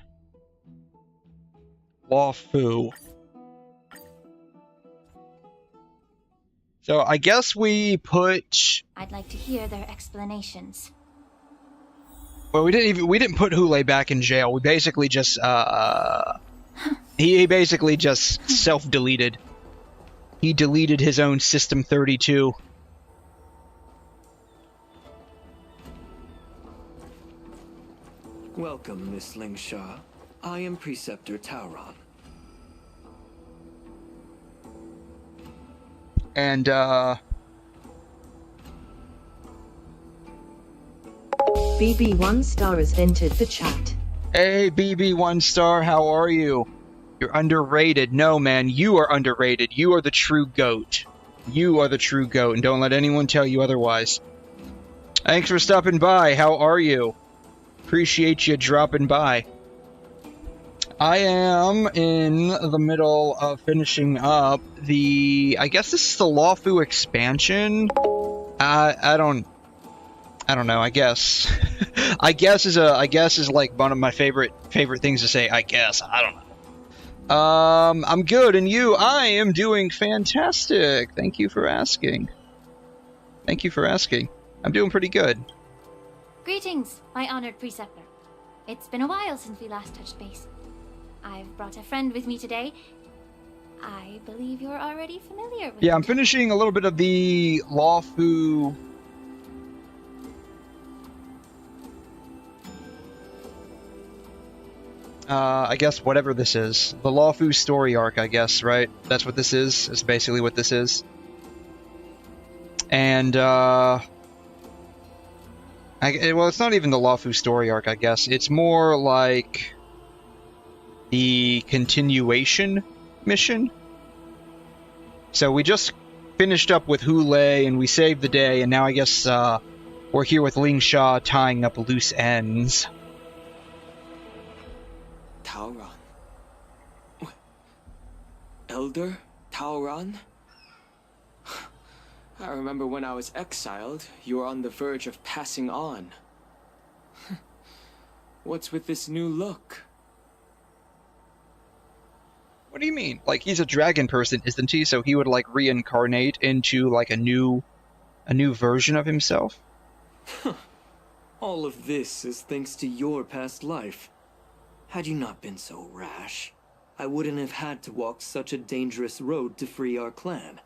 Luofu. So I guess we put... I'd like to hear their explanations. Well, we didn't put 𝘬𝘬𝘦𝘵𝑗𝑦 back in jail. We basically just he basically just self-deleted. He deleted his own System 32. Welcome, Miss 𝘰𝘰𝘕. I am Preceptor 𝘬𝘯𝘬𝘕. And 𝘵𝘩𝘦𝘺 has entered the chat. hey, 𝘵𝘩𝘦𝘺, how are you? You're underrated. No, man, you are underrated. You are the true GOAT. You are the true GOAT, and don't let anyone tell you otherwise. Thanks for stopping by. How are you? Appreciate you dropping by. I am in the middle of finishing up the... I guess this is the Luofu expansion? I don't know, I guess. I guess is like one of my favorite things to say, I guess. I don't know. I'm good, and you? I am doing fantastic. Thank you for asking. Thank you for asking. I'm doing pretty good. Greetings, my honored preceptor. It's been a while since we last touched base. I've brought a friend with me today. I believe you're already familiar with Yeah, I'm it. finishing a little bit of the Luofu... I guess whatever this is. The Luofu story arc, I guess, right? That's what this is. It's basically what this is. And, well, it's not even the Luofu story arc, I guess. It's more like the continuation mission. So we just finished up with 𝘬𝘬𝘦 and we saved the day, and now I guess we're here with 𝘰𝘰𝘕 tying up loose ends. 𝘬𝘯𝘬𝘕? Elder 𝘬𝘯𝘬? I remember when I was exiled, you were on the verge of passing on. What's with this new look? What do you mean? Like, he's a dragon person, isn't he? So he would, like, reincarnate into, like, a new version of himself? All of this is thanks to your past life. Had you not been so rash, I wouldn't have had to walk such a dangerous road to free our clan,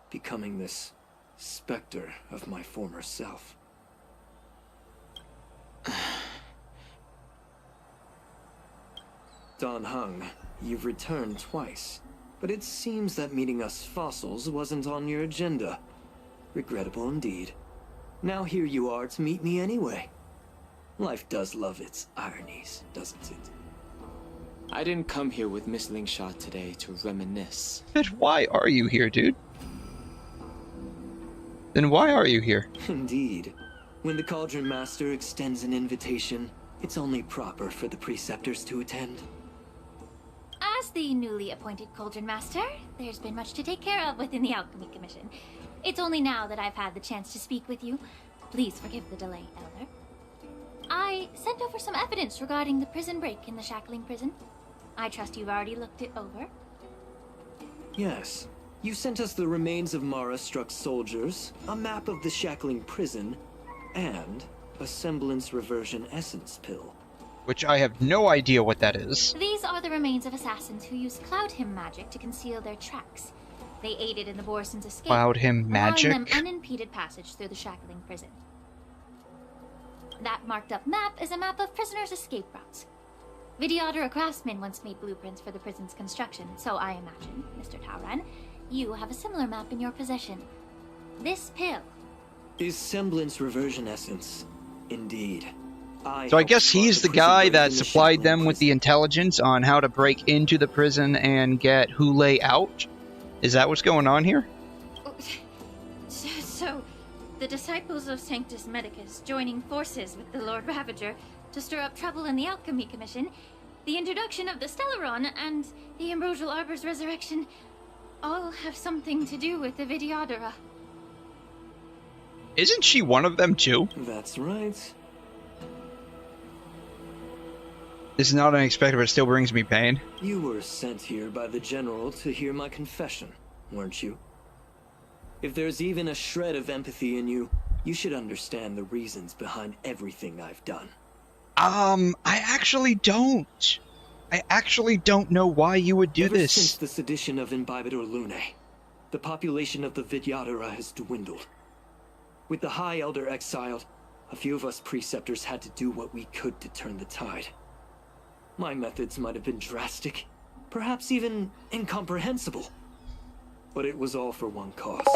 becoming this specter of my former self. Dan Heng, you've returned twice, but it seems that meeting us fossils wasn't on your agenda. Regrettable indeed. Now here you are to meet me anyway. Life does love its ironies, doesn't it? I didn't come here with Miss 𝘰𝘰𝘕 today to reminisce. Then why are you here, dude? Then why are you here? Indeed. When the Cauldron Master extends an invitation, it's only proper for the preceptors to attend. As the newly appointed Cauldron Master, there's been much to take care of within the Alchemy Commission. It's only now that I've had the chance to speak with you. Please forgive the delay, Elder. I sent over some evidence regarding the prison break in the Shackling prison. I trust you've already looked it over. Yes. You sent us the remains of Mara-struck soldiers, a map of the Shackling prison, and a semblance reversion essence pill. which I have no idea what that is. These are the remains of assassins who used 𝘬𝘁 magic to conceal their tracks. They aided in the 𝘬𝘯𝘻 escape, 𝘬𝘁 magic? allowing them unimpeded passage through the shackling prison. That marked-up map is a map of prisoners' escape routes. 𝘫𝘦𝘺, a craftsman, once made blueprints for the prison's construction, so I imagine, Mr. Tauran, you have a similar map in your possession. This pill is 𝘬𝘁 reversion essence, indeed. So I guess he's the guy that supplied them with the intelligence on how to break into the prison and get 𝘬𝘬𝘦 out? Is that what's going on here? So, the disciples of Sanctus Medicus joining forces with the Lord Ravager to stir up trouble in the Alchemy Commission, the introduction of the Stellaron, and the Ambrosial Arbor's resurrection all have something to do with the 𝘫𝘦𝘺. Isn't she one of them too? That's right. This is not unexpected, but it still brings me pain. You were sent here by the General to hear my confession, weren't you? If there's even a shred of empathy in you, you should understand the reasons behind everything I've done. I actually don't. I actually don't know why you would do Ever this. Since the sedition of 𝘬𝘠𝘠𝘦, the population of the 𝘫𝘦𝘺 has dwindled. With the High Elder exiled, a few of us preceptors had to do what we could to turn the tide. My methods might have been drastic, perhaps even incomprehensible. But it was all for one cause.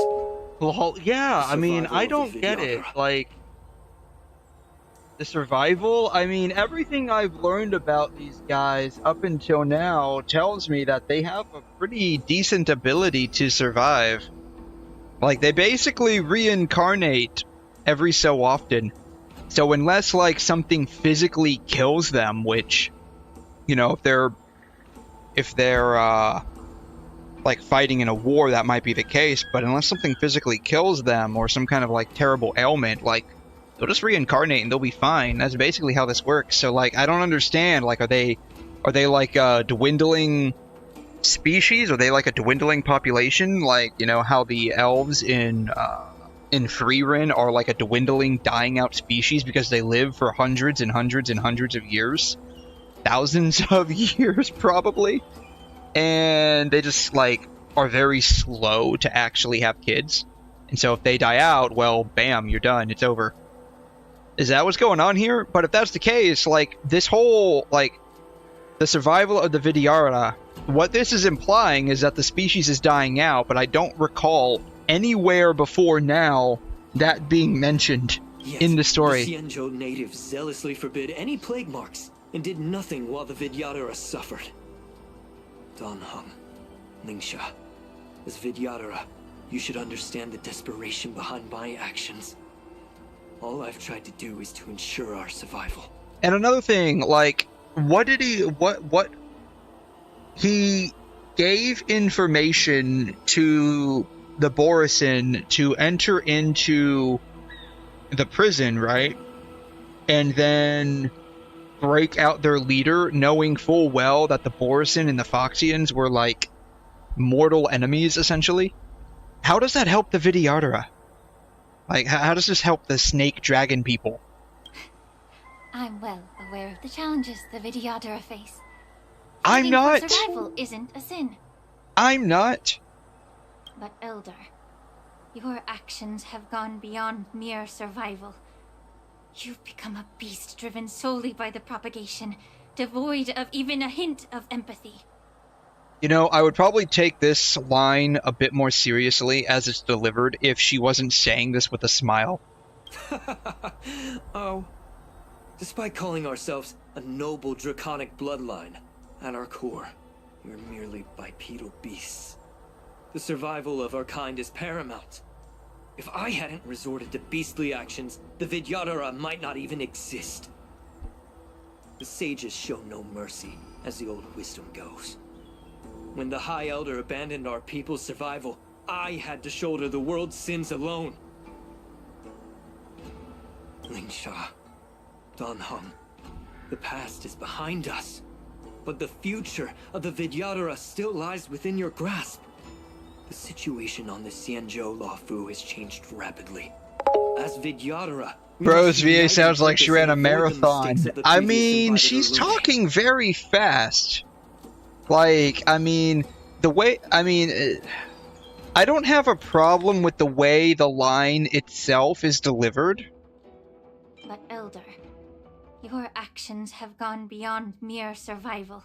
Well, yeah, I mean, I don't get it. Like, the survival? I mean, everything I've learned about these guys up until now tells me that they have a pretty decent ability to survive. Like, they basically reincarnate every so often. So unless, like, something physically kills them, which, you know, if they're like, fighting in a war, that might be the case, but unless something physically kills them, or some kind of, like, terrible ailment, like, they'll just reincarnate and they'll be fine. That's basically how this works. So, like, I don't understand, like, are they like a dwindling species? Are they like a dwindling population? Like, you know, how the elves in 𝘬𝘮 are like a dwindling, dying out species because they live for hundreds and hundreds and hundreds of years? Thousands of years, probably. And they just, like, are very slow to actually have kids. And so if they die out, well, bam, you're done. It's over. Is that what's going on here? But if that's the case, like, this whole, like, the survival of the 𝘫𝘦𝘺, what this is implying is that the species is dying out, but I don't recall anywhere before now that being mentioned in the story. The 𝘬𝘁 natives zealously forbid any plague marks and did nothing while the 𝘫𝘦𝘺 suffered. 𝘺𝘠, 𝘠𝘠𝘠, as 𝘫𝘦𝘺, you should understand the desperation behind my actions. All I've tried to do is to ensure our survival. And another thing, like, what he gave information to the 𝘬𝘮 to enter into the prison, right? And then break out their leader, knowing full well that the 𝘬𝘮 and the Foxians were, like, mortal enemies, essentially. How does that help the 𝘫𝘦𝘺? Like, how does this help the snake dragon people? I'm well aware of the challenges the 𝘫𝘦𝘺 face. I'm not. Survival isn't a sin. I'm not. But Elder, your actions have gone beyond mere survival. You've become a beast driven solely by the propagation, devoid of even a hint of empathy. You know, I would probably take this line a bit more seriously as it's delivered if she wasn't saying this with a smile. Oh. Despite calling ourselves a noble draconic bloodline, at our core, we're merely bipedal beasts. The survival of our kind is paramount. If I hadn't resorted to beastly actions, the 𝘫𝘦𝘺 might not even exist. The sages show no mercy, as the old wisdom goes. When the High Elder abandoned our people's survival, I had to shoulder the world's sins alone. 𝘠𝘠𝘠, 𝘺𝘠, the past is behind us, but the future of the 𝘫𝘦𝘺 still lies within your grasp. The situation on the 𝘬𝘁 Luofu has changed rapidly. As 𝘫𝘦𝘺, Bros, VA united sounds like purpose she ran a and avoid the marathon. mistakes of the I previous mean, invited she's Illuminae. talking very fast. Like, I mean, the way, I mean, I don't have a problem with the way the line itself is delivered. But Elder, your actions have gone beyond mere survival.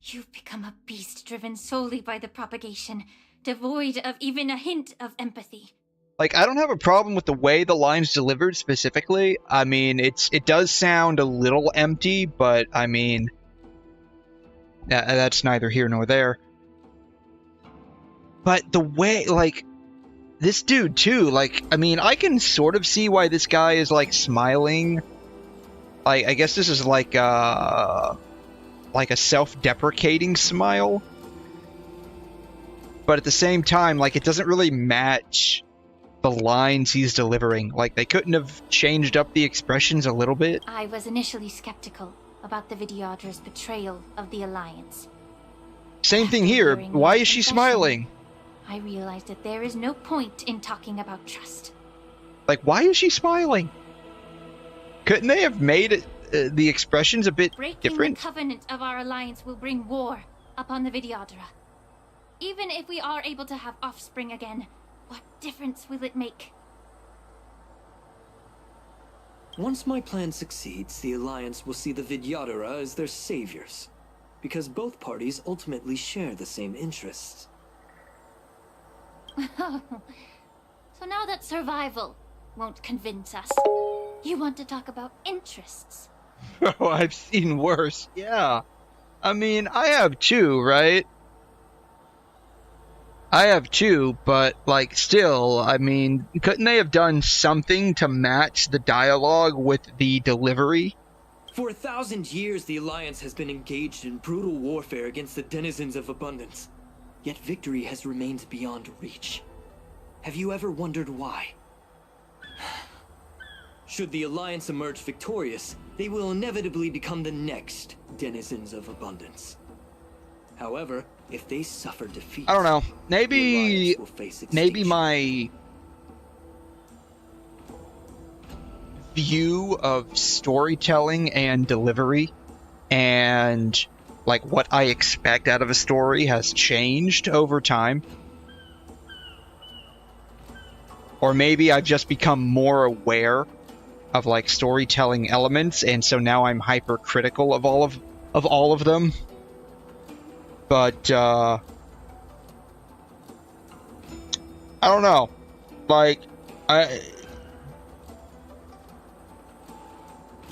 You've become a beast driven solely by the propagation, devoid of even a hint of empathy. Like, I don't have a problem with the way the line's delivered specifically. I mean, it does sound a little empty, but I mean, that's neither here nor there. But the way, like, this dude too, like, I mean, I can sort of see why this guy is, like, smiling. Like, I guess this is like a self-deprecating smile. But at the same time, like, it doesn't really match the lines he's delivering. Like, they couldn't have changed up the expressions a little bit. I was initially skeptical about the 𝘠𝘠𝘠𝘕's betrayal of the Alliance. Same thing here. Why is she smiling? I realized that there is no point in talking about trust. Like, why is she smiling? Couldn't they have made it, the expressions a bit Breaking different? the covenant of our alliance will bring war upon the 𝘠𝘠𝘠𝘠. Even if we are able to have offspring again, what difference will it make? Once my plan succeeds, the Alliance will see the 𝘠𝘠𝘠𝘠 as their saviors, because both parties ultimately share the same interests. So now that survival won't convince us, you want to talk about interests? Oh, I've seen worse. Yeah. I mean, I have too, right? I have too, but, like, still, I mean, couldn't they have done something to match the dialogue with the delivery? For 1,000 years, the Alliance has been engaged in brutal warfare against the denizens of abundance. Yet victory has remained beyond reach. Have you ever wondered why? Should the Alliance emerge victorious, they will inevitably become the next denizens of abundance. However, if they suffer defeat, I don't know. the Alliance will face Maybe extinction. my view of storytelling and delivery and, like, what I expect out of a story has changed over time. Or maybe I've just become more aware of, like, storytelling elements, and so now I'm hypercritical of all of them. But I don't know. Like,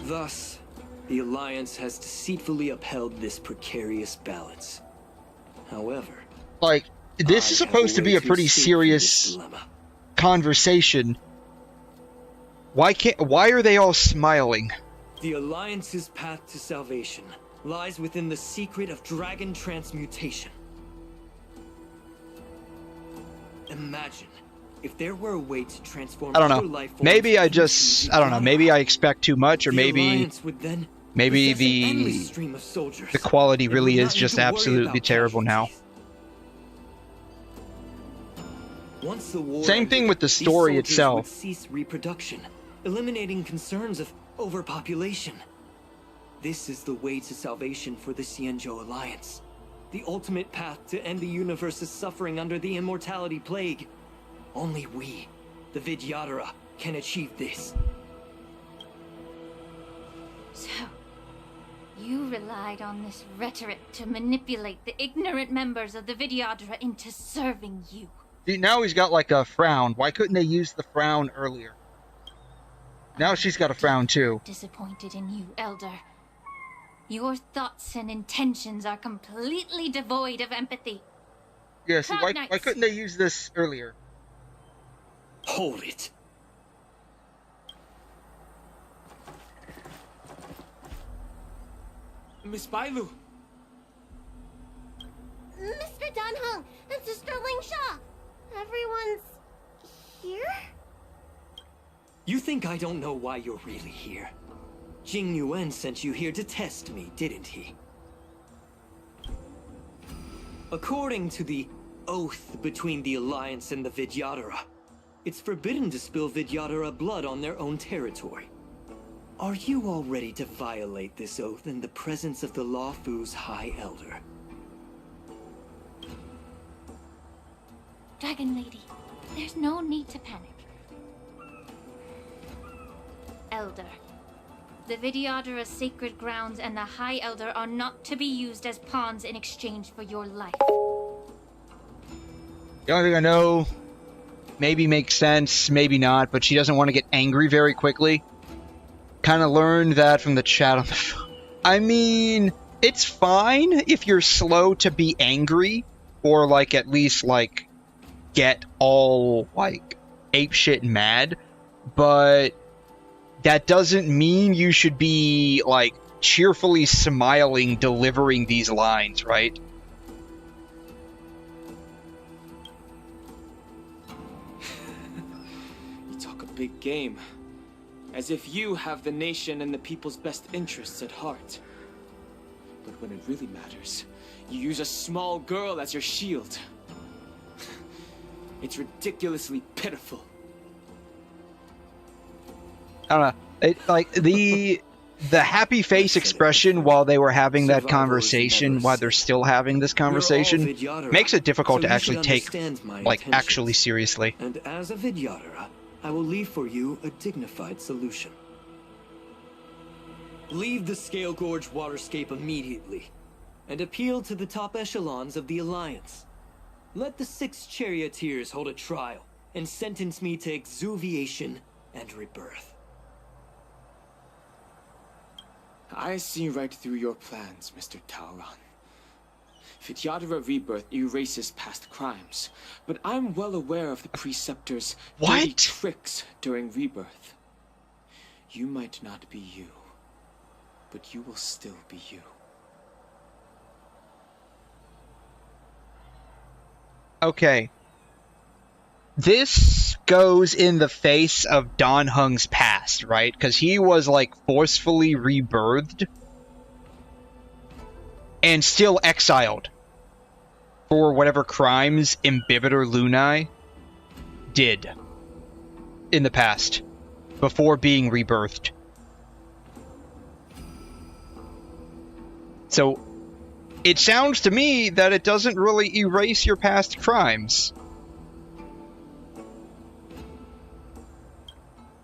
Thus, the Alliance has deceitfully upheld this precarious balance. However, like, this is I have supposed to way be a to pretty escape from this serious dilemma. conversation. Why are they all smiling? The Alliance's path to salvation lies within the secret of dragon transmutation. Imagine if there were a way to transform I don't pure know. life forms Maybe I into just, the I don't know. Maybe I expect too much, or The maybe Alliance would then maybe possess an endless stream of the soldiers. quality It really would is not need just to worry absolutely about terrible now. casualties. Once the war Same ended, thing with the these story soldiers itself. would cease reproduction, eliminating concerns of overpopulation. This is the way to salvation for the 𝘰𝘰𝘳 Alliance. The ultimate path to end the universe's suffering under the immortality plague. Only we, the 𝘠𝘠𝘠𝘠𝘠, can achieve this. So, you relied on this rhetoric to manipulate the ignorant members of the 𝘠𝘠𝘠𝘠 into serving you. See, now he's got, like, a frown. Why couldn't they use the frown earlier? Now she's got a frown too. Disappointed in you, Elder. Your thoughts and intentions are completely devoid of empathy. Yeah, see, Cloud why Knights. couldn't they use this earlier? Hold it. Miss Bailu. Mr. Dunhung and Sister Lingsha, everyone's here? You think I don't know why you're really here? Jing Yuan sent you here to test me, didn't he? According to the oath between the Alliance and the 𝘠𝘠𝘠𝘠𝘠, It's forbidden to spill 𝘬𝘠𝘬𝘺 blood on their own territory. Are you all ready to violate this oath in the presence of the Luofu's High Elder? Dragon Lady, there's no need to panic. Elder, the 𝘬𝘠𝘬𝘺 sacred grounds and the High Elder are not to be used as pawns in exchange for your life. The only thing I know, maybe makes sense, maybe not, but she doesn't want to get angry very quickly. Kind of learned that from the chat on the phone. I mean, it's fine if you're slow to be angry, or like at least like get all like apeshit mad, but that doesn't mean you should be like cheerfully smiling delivering these lines, right? You talk a big game. As if you have the nation and the people's best interests at heart. But when it really matters, you use a small girl as your shield. It's ridiculously pitiful. I don't know. Like the happy face expression while they were having that conversation, while they're still having this conversation, makes it difficult to actually take like actually seriously. And as a 𝘬𝘠𝘬𝘺, I will leave for you a dignified solution. Leave the 𝘬𝘠 waterscape immediately, and appeal to the top echelons of the Alliance. Let the 6 charioteers hold a trial, and sentence me to exuviation and rebirth. I see right through your plans, Mr. Talron. 𝘬𝘠𝘬𝘺 rebirth erases past crimes, but I'm well aware of the Preceptor's dirty tricks during rebirth. You might not be you, but you will still be you. Okay. This goes in the face of Dan Heng's past, right? Because he was like forcefully rebirthed and still exiled for whatever crimes 𝘵𝘩𝘦𝘺 did in the past before being rebirthed. So it sounds to me that it doesn't really erase your past crimes.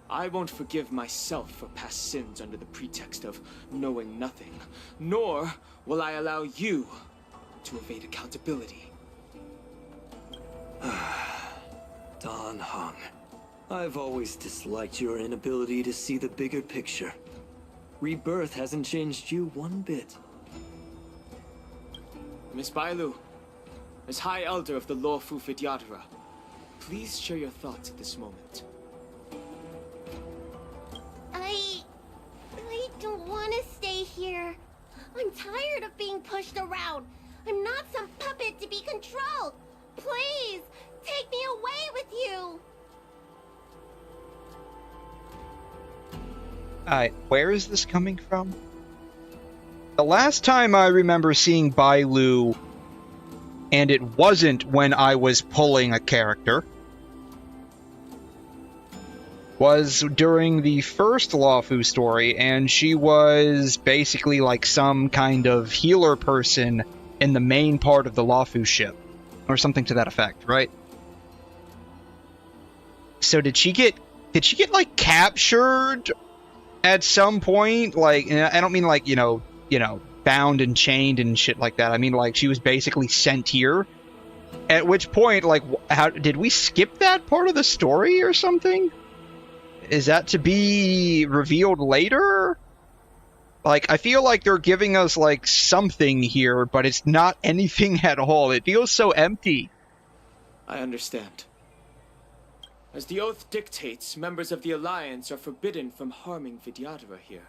I won't forgive myself for past sins under the pretext of knowing nothing, nor will I allow you to evade accountability. Dan Heng, I've always disliked your inability to see the bigger picture. Rebirth hasn't changed you one bit. Miss Bailu, as High Elder of the Luofu 𝘬𝘠𝘬𝘺, please share your thoughts at this moment. I don't want to stay here. I'm tired of being pushed around. I'm not some puppet to be controlled. Please, take me away with you. Where is this coming from? The last time I remember seeing Bailu, and it wasn't when I was pulling a character, was during the first Luofu story, and she was basically like some kind of healer person in the main part of the Luofu ship, or something to that effect, right? So did she get like captured at some point? Like, and I don't mean like, you know, bound and chained and shit like that. I mean like she was basically sent here. At which point, like, how did we skip that part of the story or something? Is that to be revealed later? Like, I feel like they're giving us, like, something here, but it's not anything at all. It feels so empty. I understand. As the oath dictates, members of the Alliance are forbidden from harming 𝘬𝘠𝘬𝘺 here.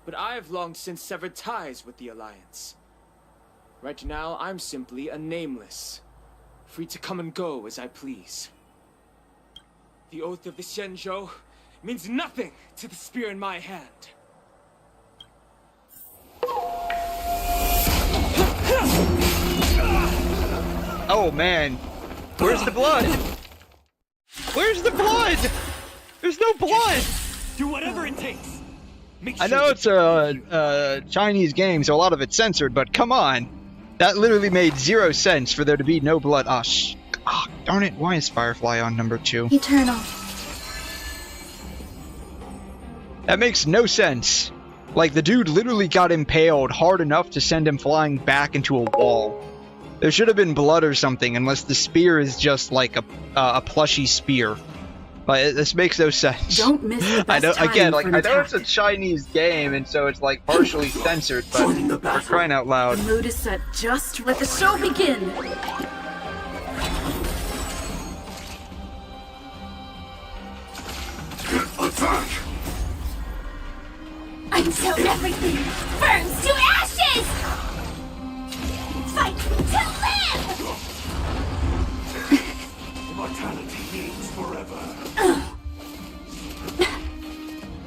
But I've long since severed ties with the Alliance. Right now, I'm simply a nameless, free to come and go as I please. The oath of the Xianzhou means nothing to the spear in my hand. Oh man, where's the blood? Where's the blood? There's no blood! Do whatever it takes. I know it's a Chinese game, so a lot of it's censored, but come on. That literally made 0 sense for there to be no blood. Darn it, why is Firefly on number 2? Eternal. That makes no sense. Like, the dude literally got impaled hard enough to send him flying back into a wall. There should have been blood or something, unless the spear is just like a plushy spear. Like, this makes no sense. Don't miss the best I know time for it's a Chinese game, and so it's like partially censored, but for crying out loud. The mood is set. Just let the show begin. Attack! Until everything burns to ashes! Fight to live! Mortality means forever.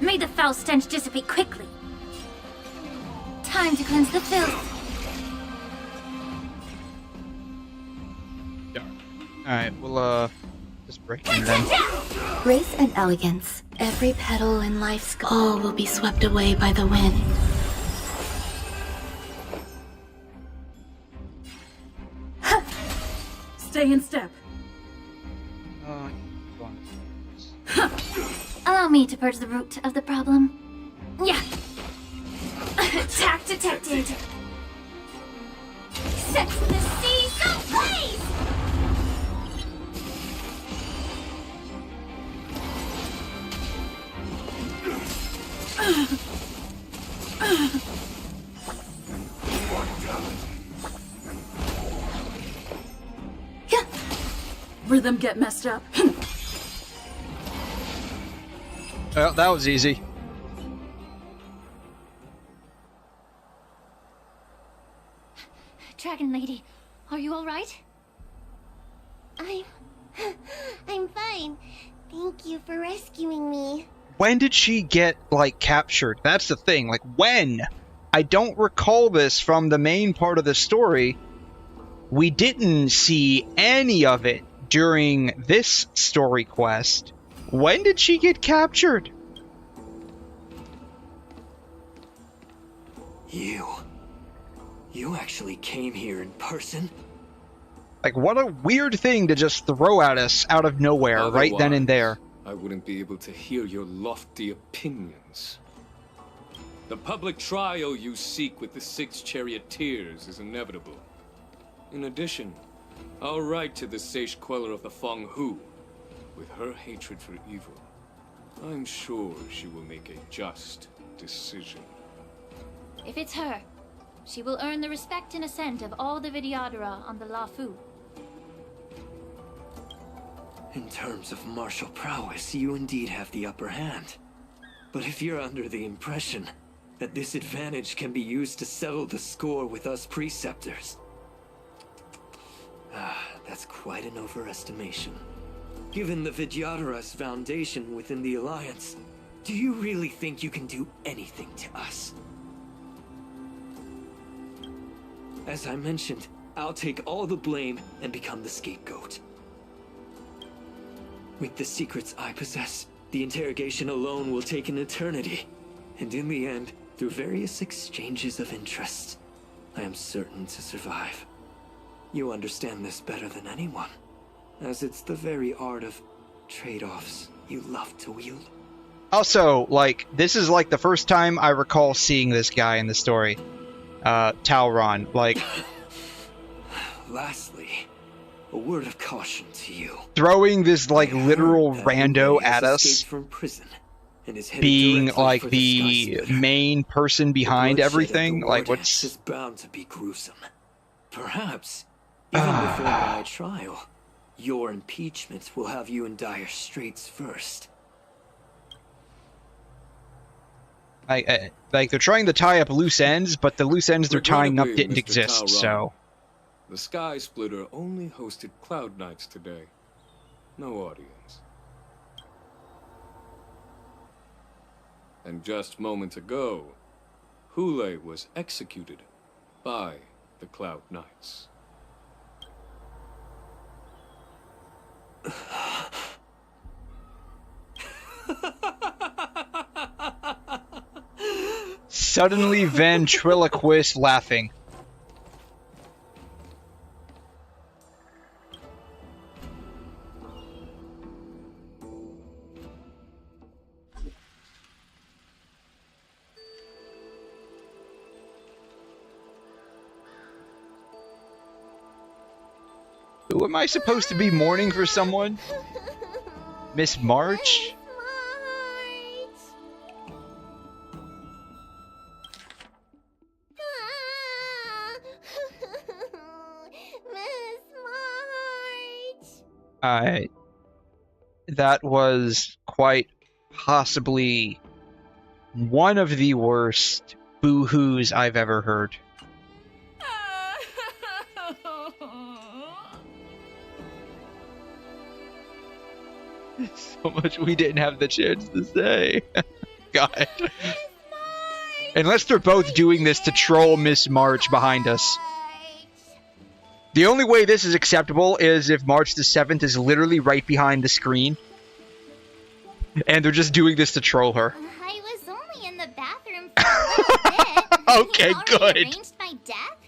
May the foul stench dissipate quickly. Time to cleanse the filth. Alright, we'll, just break in then. Grace and elegance, every petal in life's all will be swept away by the wind. Stay in step. Allow me to purge the root of the problem. Yeah. Attack detected. Set the seas ablaze! Rhythm get messed up. Well, that was easy. Dragon Lady, are you alright? I'm fine. Thank you for rescuing me. When did she get, like, captured? That's the thing. Like, when? I don't recall this from the main part of the story. We didn't see any of it during this story quest. When did she get captured? You actually came here in person? Like, what a weird thing to just throw at us out of nowhere, right then and there. I wouldn't be able to hear your lofty opinions. The public trial you seek with the 6 charioteers is inevitable. In addition, I'll write to the sage queller of the Feng Hu. With her hatred for evil, I'm sure she will make a just decision. If it's her, she will earn the respect and assent of all the Vidyadhara on the Luofu. In terms of martial prowess, you indeed have the upper hand. But if you're under the impression that this advantage can be used to settle the score with us preceptors, that's quite an overestimation. Given the Vidyadhara's foundation within the Alliance, do you really think you can do anything to us? As I mentioned, I'll take all the blame and become the scapegoat. With the secrets I possess, the interrogation alone will take an eternity. And in the end, through various exchanges of interest, I am certain to survive. You understand this better than anyone, as it's the very art of trade-offs you love to wield. Also, like, this is like the first time I recall seeing this guy in the story. Talron, like... Lastly, a word of caution to you. Throwing this, like, literal rando at us, from prison and is headed being, directly like, for the Sky Splitter. main person behind The bloodshed at everything. the Like, Ward what's... is bound to be gruesome. Perhaps, even before my trial, your impeachment will have you in dire straits first. Like, they're trying to tie up loose ends, but the loose ends they're tying up Regrettably, didn't Mr. exist, Talron, so... The Sky Splitter only hosted Cloud Knights today. No audience. And just moments ago, 𝘬𝘮 was executed by the Cloud Knights. Suddenly ventriloquist laughing. Who am I supposed to be mourning for someone? Miss March? That was quite possibly one of the worst boo-hoos I've ever heard. So much we didn't have the chance to say. God. Unless they're both doing this to troll Miss March behind us. The only way this is acceptable is if March the 7th is literally right behind the screen. And they're just doing this to troll her. I was only in the bathroom for a little bit. Okay, good. Arranged my death?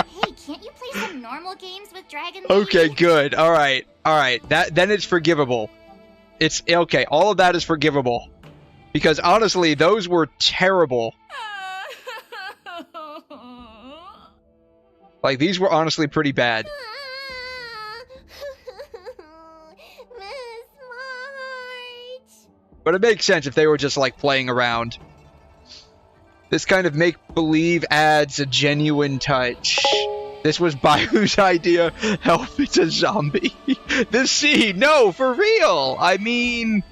Hey, can't you play some normal games with Dragon Lady? Okay, good. Alright. Alright. Then it's forgivable. It's okay. All of that is forgivable. Because honestly, those were terrible. Like, these were honestly pretty bad. Miss March. But it makes sense if they were just, like, playing around. This kind of make-believe adds a genuine touch. This was Bayu's idea. Help, it's a zombie. This scene, no, for real. I mean,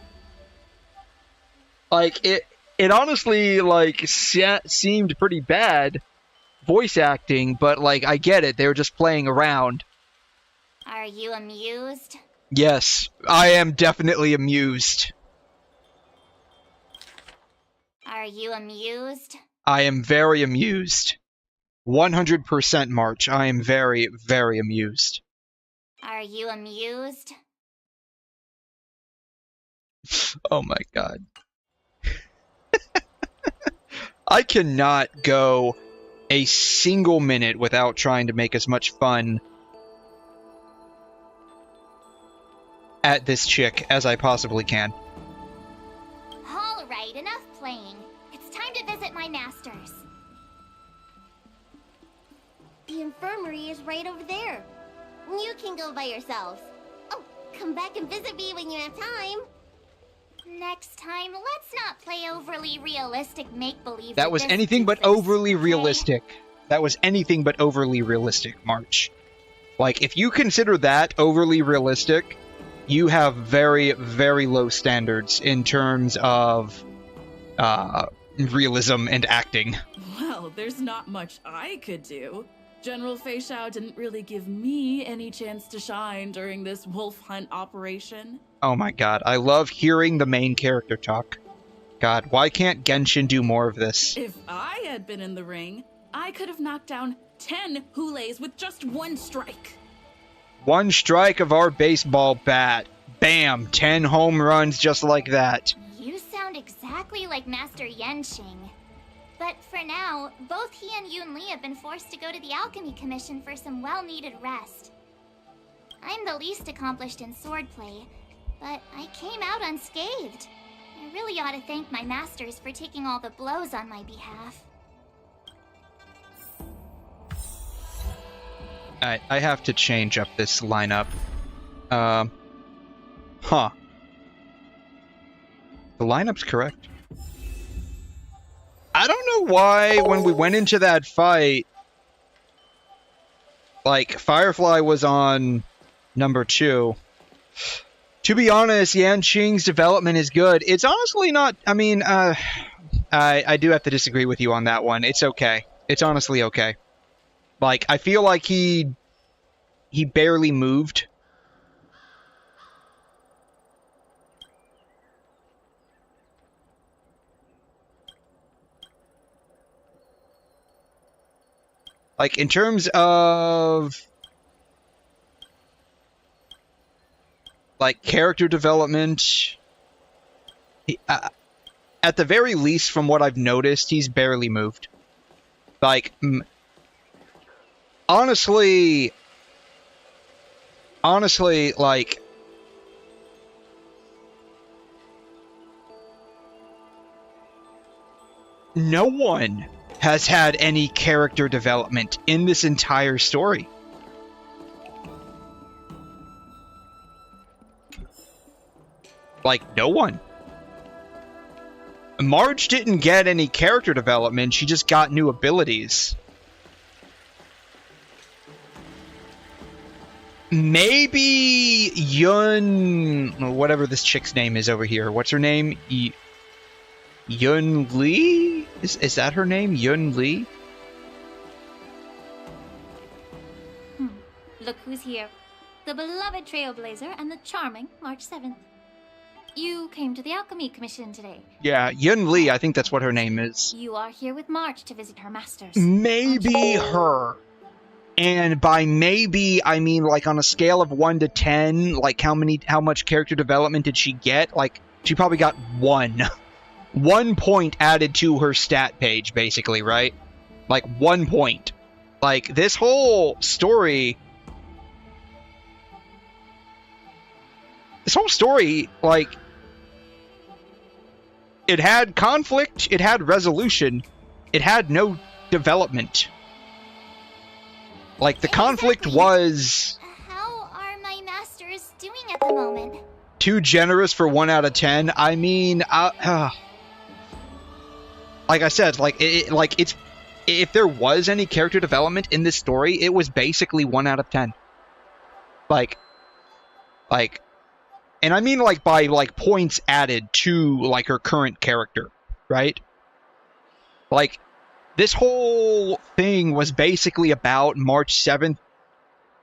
like, it honestly, like, seemed pretty bad voice acting, but, like, I get it. They were just playing around. Are you amused? Yes, I am definitely amused. Are you amused? I am very amused. 100% March. I am very, very amused. Are you amused? Oh my god. I cannot go a single minute without trying to make as much fun at this chick as I possibly can. Alright, enough playing. It's time to visit my masters. The infirmary is right over there. You can go by yourselves. Oh, come back and visit me when you have time. Next time, let's not play overly realistic make-believe. That was anything but overly realistic. That was anything but overly realistic, March. Like, if you consider that overly realistic, you have very, very low standards in terms of realism and acting. Well, there's not much I could do. General Fei Xiao didn't really give me any chance to shine during this wolf hunt operation. Oh my god, I love hearing the main character talk. God, why can't Genshin do more of this? If I had been in the ring, I could have knocked down 10 𝘬𝘬𝘦s with just one strike. One strike of our baseball bat. Bam! 10 home runs just like that. You sound exactly like Master Yenshing. But for now, both he and Yunli have been forced to go to the Alchemy Commission for some well-needed rest. I'm the least accomplished in swordplay, but I came out unscathed. I really ought to thank my masters for taking all the blows on my behalf. I have to change up this lineup. Huh. The lineup's correct. I don't know why when we went into that fight, like, Firefly was on number 2. To be honest, Yanqing's development is good. It's honestly not, I mean, I do have to disagree with you on that one. It's okay. It's honestly okay. Like, I feel like he barely moved. Like, in terms of, like, character development, at the very least, from what I've noticed, he's barely moved. Like, honestly, like, no one has had any character development in this entire story. Like, no one. Marge didn't get any character development, she just got new abilities. Maybe Yun... whatever this chick's name is over here. What's her name? Yun-Li? Is that her name? Yun-Li? Look who's here. The beloved Trailblazer and the charming March 7th. You came to the Alchemy Commission today. Yeah, Yun-Li, I think that's what her name is. You are here with March to visit her masters. Maybe her. And by maybe, I mean, like, on a scale of 1 to 10, like, how much character development did she get? Like, she probably got 1. 1 point added to her stat page, basically, right? Like, 1 point. Like, this whole story... like, it had conflict, it had resolution, it had no development. Like, the conflict was... How are my masters doing at the moment? Too generous for 1 out of 10. I mean, like I said, like, it's... If there was any character development in this story, it was basically 1 out of 10. Like... And I mean, like, by, like, points added to, like, her current character, right? Like, this whole thing was basically about March 7th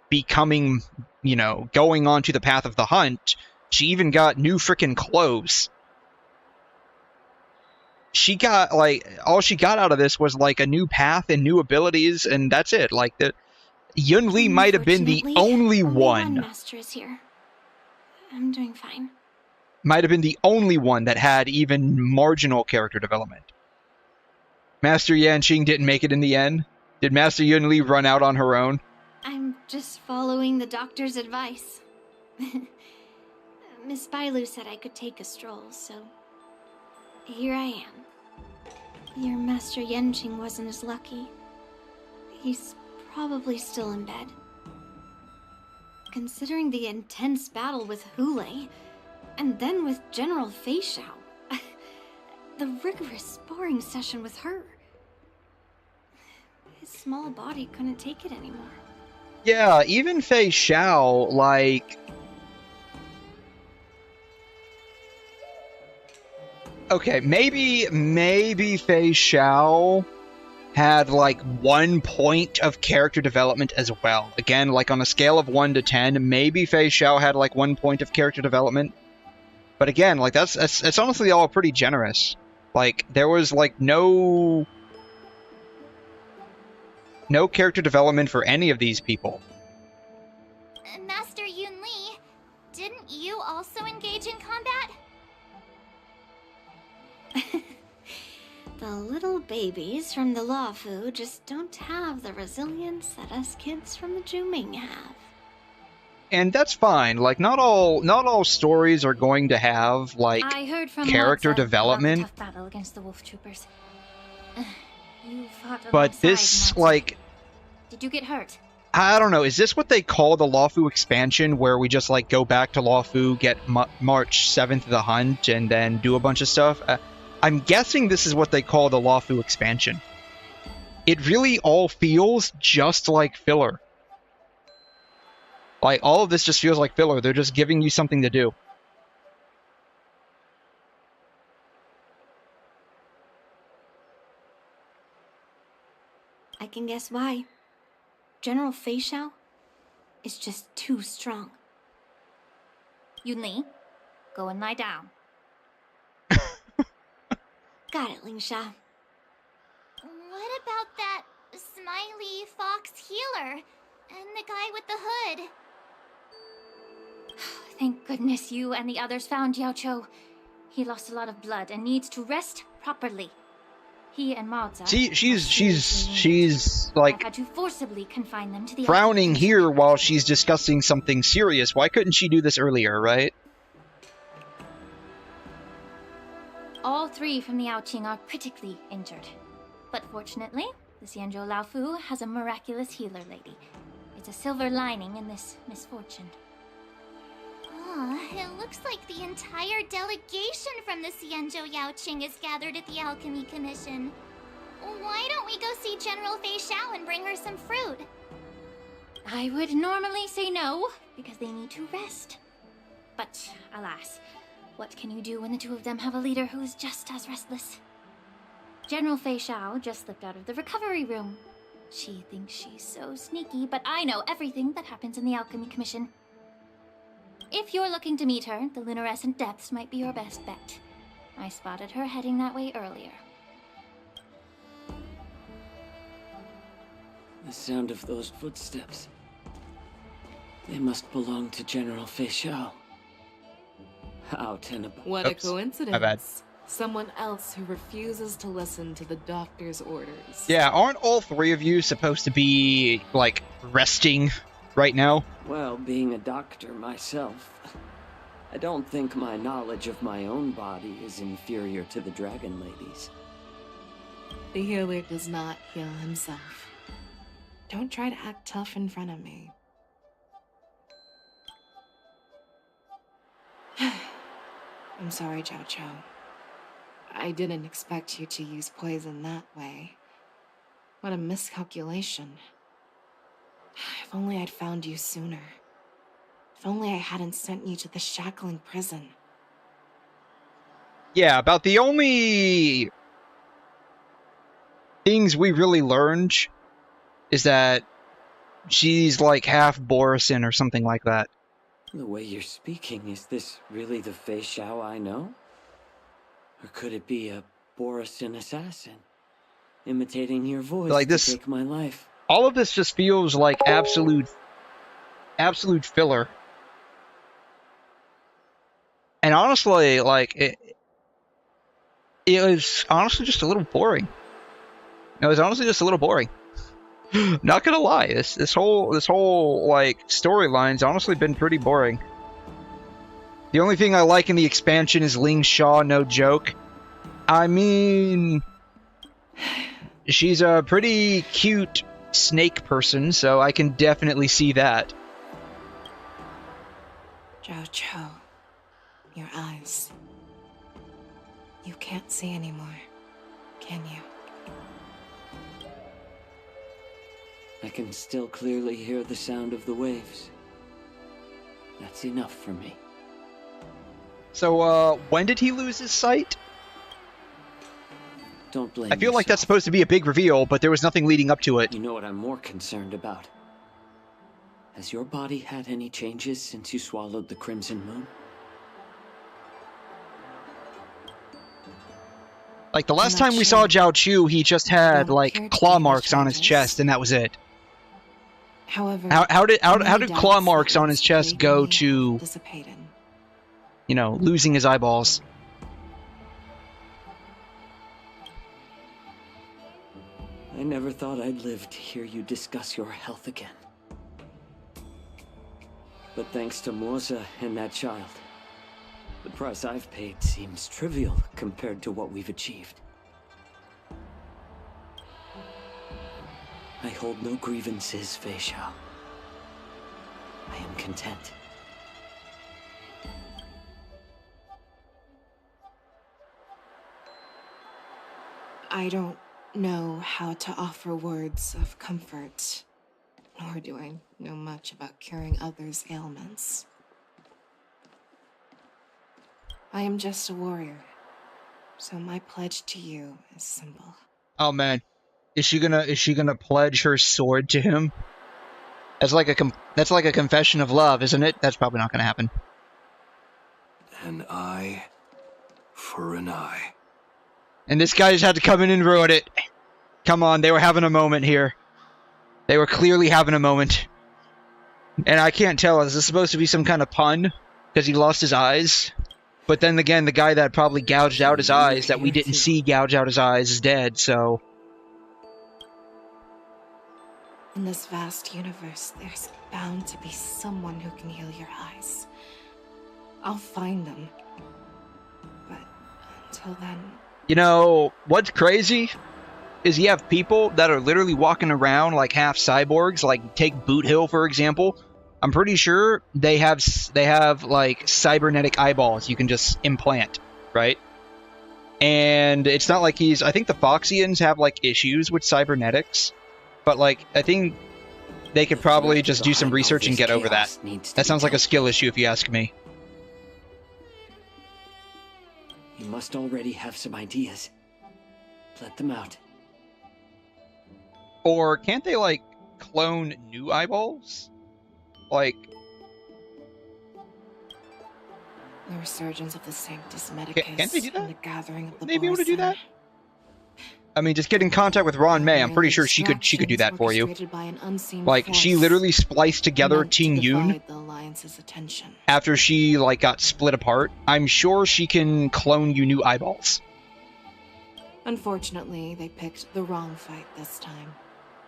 becoming, you know, going on to the path of the hunt. She even got new frickin' clothes. She got, like, all she got out of this was, like, a new path and new abilities, and that's it. Like, the Yun-Li might have been the only one. Master is here. I'm doing fine. Might have been the only one that had even marginal character development. Master Yanqing didn't make it in the end? Did Master Yun-Li run out on her own? I'm just following the doctor's advice. Miss Bailu said I could take a stroll, so here I am. Your Master Yanqing wasn't as lucky. He's probably still in bed. Considering the intense battle with Hui, and then with General Feixiao, the rigorous sparring session with her, his small body couldn't take it anymore. Yeah, even Feixiao, like... Okay, maybe Feixiao had, like, 1 point of character development as well. Again, like, on a scale of 1 to 10, maybe Feixiao had, like, 1 point of character development. But again, like, that's honestly all pretty generous. Like, there was, like, no character development for any of these people. Master Yun-Li, didn't you also engage in combat? The little babies from the Luofu just don't have the resilience that us kids from the Zhuming have. And that's fine. Like, not all stories are going to have, like, I heard from character Lotsa development. about the tough battle against the wolf troopers. You fought But alongside this, March. like... Did you get hurt? I don't know. Is this what they call the Luofu expansion, where we just, like, go back to Luofu, get March 7th the hunt, and then do a bunch of stuff? I'm guessing this is what they call the Luofu expansion. It really all feels just like filler. Like, all of this just feels like filler. They're just giving you something to do. I can guess why. General Feixiao is just too strong. Yun-Li, go and lie down. Got it, Lingsha. What about that smiley fox healer and the guy with the hood? Thank goodness you and the others found Yaoqiu. He lost a lot of blood and needs to rest properly. He and Maoza... See, she's like I've had to forcibly confine them to the frowning here while she's discussing something serious. Why couldn't she do this earlier, right? All 3 from the Yaoqing are critically injured. But fortunately, the Xianzhou Luofu has a miraculous healer lady. It's a silver lining in this misfortune. It looks like the entire delegation from the Xianzhou Yaoqing is gathered at the Alchemy Commission. Why don't we go see General 𝘕𝘗 and bring her some fruit? I would normally say no, because they need to rest. But, alas, what can you do when the 2 of them have a leader who is just as restless? General 𝘕𝘗 just slipped out of the recovery room. She thinks she's so sneaky, but I know everything that happens in the Alchemy Commission. If you're looking to meet her, the luminescent depths might be your best bet. I spotted her heading that way earlier. The sound of those footsteps. They must belong to General 𝘕𝘗. How tenable. What a My bad. coincidence. Someone else who refuses to listen to the doctor's orders. Yeah, aren't all 3 of you supposed to be, like, resting right now? Well, being a doctor myself, I don't think my knowledge of my own body is inferior to the Dragon Lady's. The healer does not heal himself. Don't try to act tough in front of me. I'm sorry, 𝘐𝘗. I didn't expect you to use poison that way. What a miscalculation. If only I'd found you sooner. If only I hadn't sent you to the shackling prison. Yeah, about the only things we really learned is that she's like half 𝘤𝘰𝘮 or something like that. The way you're speaking, is this really the 𝘕𝘗 I know? Or could it be a 𝘤𝘰𝘮 assassin, imitating your voice Like this, to take my life? all of this just feels like absolute filler. And honestly, like, it was honestly just a little boring. It was honestly just a little boring. Not gonna lie, this whole like storyline's honestly been pretty boring. The only thing I like in the expansion is Ling Shaw, no joke. I mean, she's a pretty cute snake person, so I can definitely see that. 𝘐𝘗, your eyes. You can't see anymore, can you? I can still clearly hear the sound of the waves. That's enough for me. So, when did he lose his sight? Don't blame I feel like that's yourself. supposed to be a big reveal, but there was nothing leading up to it. You know what I'm more concerned about? Has your body had any changes since you swallowed the Crimson Moon? Like, the last time we saw Zhao he just had, like, claw marks on his chest, and that was it. However, How did any claw doubts marks that on his chest vaguely go to, dissipated. you know, losing his eyeballs? I never thought I'd live to hear you discuss your health again. But thanks to Maoza and that child, the price I've paid seems trivial compared to what we've achieved. I hold no grievances, 𝘕𝘗. I am content. I don't know how to offer words of comfort, nor do I know much about curing others' ailments. I am just a warrior, so my pledge to you is simple. Oh man, is she gonna pledge her sword to him? That's like a confession of love, isn't it? That's probably not gonna happen. An eye for an eye. And this guy just had to come in and ruin it. Come on, they were having a moment here. They were clearly having a moment. And I can't tell, is this supposed to be some kind of pun? Because he lost his eyes? But then again, the guy that probably gouged out his eyes, that we didn't see gouge out his eyes, is dead, so... In this vast universe, there's bound to be someone who can heal your eyes. I'll find them. But until then... You know, what's crazy is you have people that are literally walking around like half cyborgs, like take Boot Hill, for example. I'm pretty sure they have like cybernetic eyeballs you can just implant, right? And it's not like I think the Foxians have like issues with cybernetics, but like I think they could probably just do some research and get over that. That sounds like a skill issue if you ask me. You must already have some ideas. Let them out. Or can't they like clone new eyeballs? Like, the resurgence of the Sanctus Medicus can't they do that? and the gathering of the Maybe able to do Borsen. that? I mean, just get in contact with Ron May. I'm pretty sure she could do that for you. Orchestrated by an unseen Like, she force literally spliced together meant to Ting Yun divide the Alliance's attention. after she like got split apart. I'm sure she can clone you new eyeballs. Unfortunately, they picked the wrong fight this time.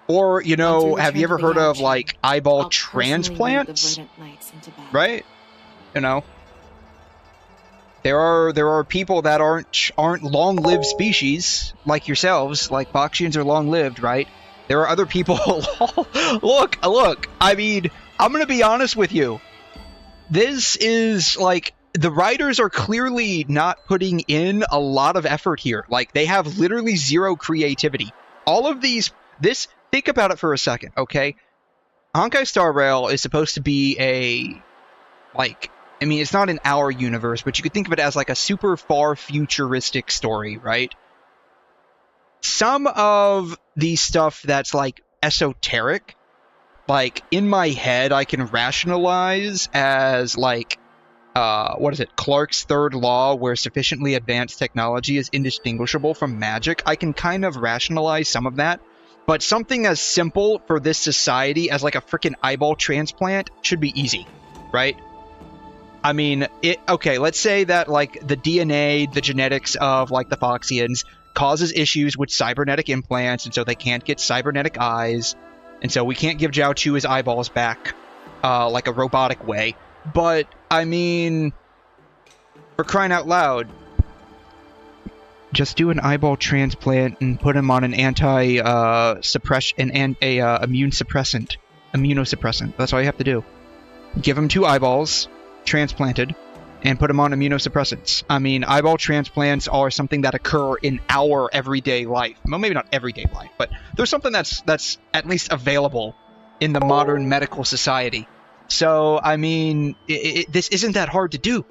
Or, you know, have you ever return to heard the of like eyeball I'll personally lead the transplants? Verdant Knights into battle. Right? You know, there are people that aren't long-lived species like yourselves. Like Foxians are long-lived, right? There are other people. Look. I mean, I'm gonna be honest with you. This is like the writers are clearly not putting in a lot of effort here. Like they have literally zero creativity. All of these. Think about it for a second, okay? Honkai Star Rail is supposed to be a, like, I mean, it's not in our universe, but you could think of it as like a super far futuristic story, right? Some of the stuff that's like esoteric, like in my head, I can rationalize as like, what is it? Clarke's third law, where sufficiently advanced technology is indistinguishable from magic. I can kind of rationalize some of that. But something as simple for this society as like a freaking eyeball transplant should be easy, right? I mean, okay, let's say that like the DNA, the genetics of like the Foxians causes issues with cybernetic implants, and so they can't get cybernetic eyes, and so we can't give Zhao his eyeballs back like a robotic way. But, I mean, for crying out loud, just do an eyeball transplant and put him on an immunosuppressant. That's all you have to do. Give him 2 eyeballs, transplanted, and put him on immunosuppressants. I mean, eyeball transplants are something that occur in our everyday life. Well, maybe not everyday life, but there's something that's at least available in the modern medical society. So, I mean, this isn't that hard to do.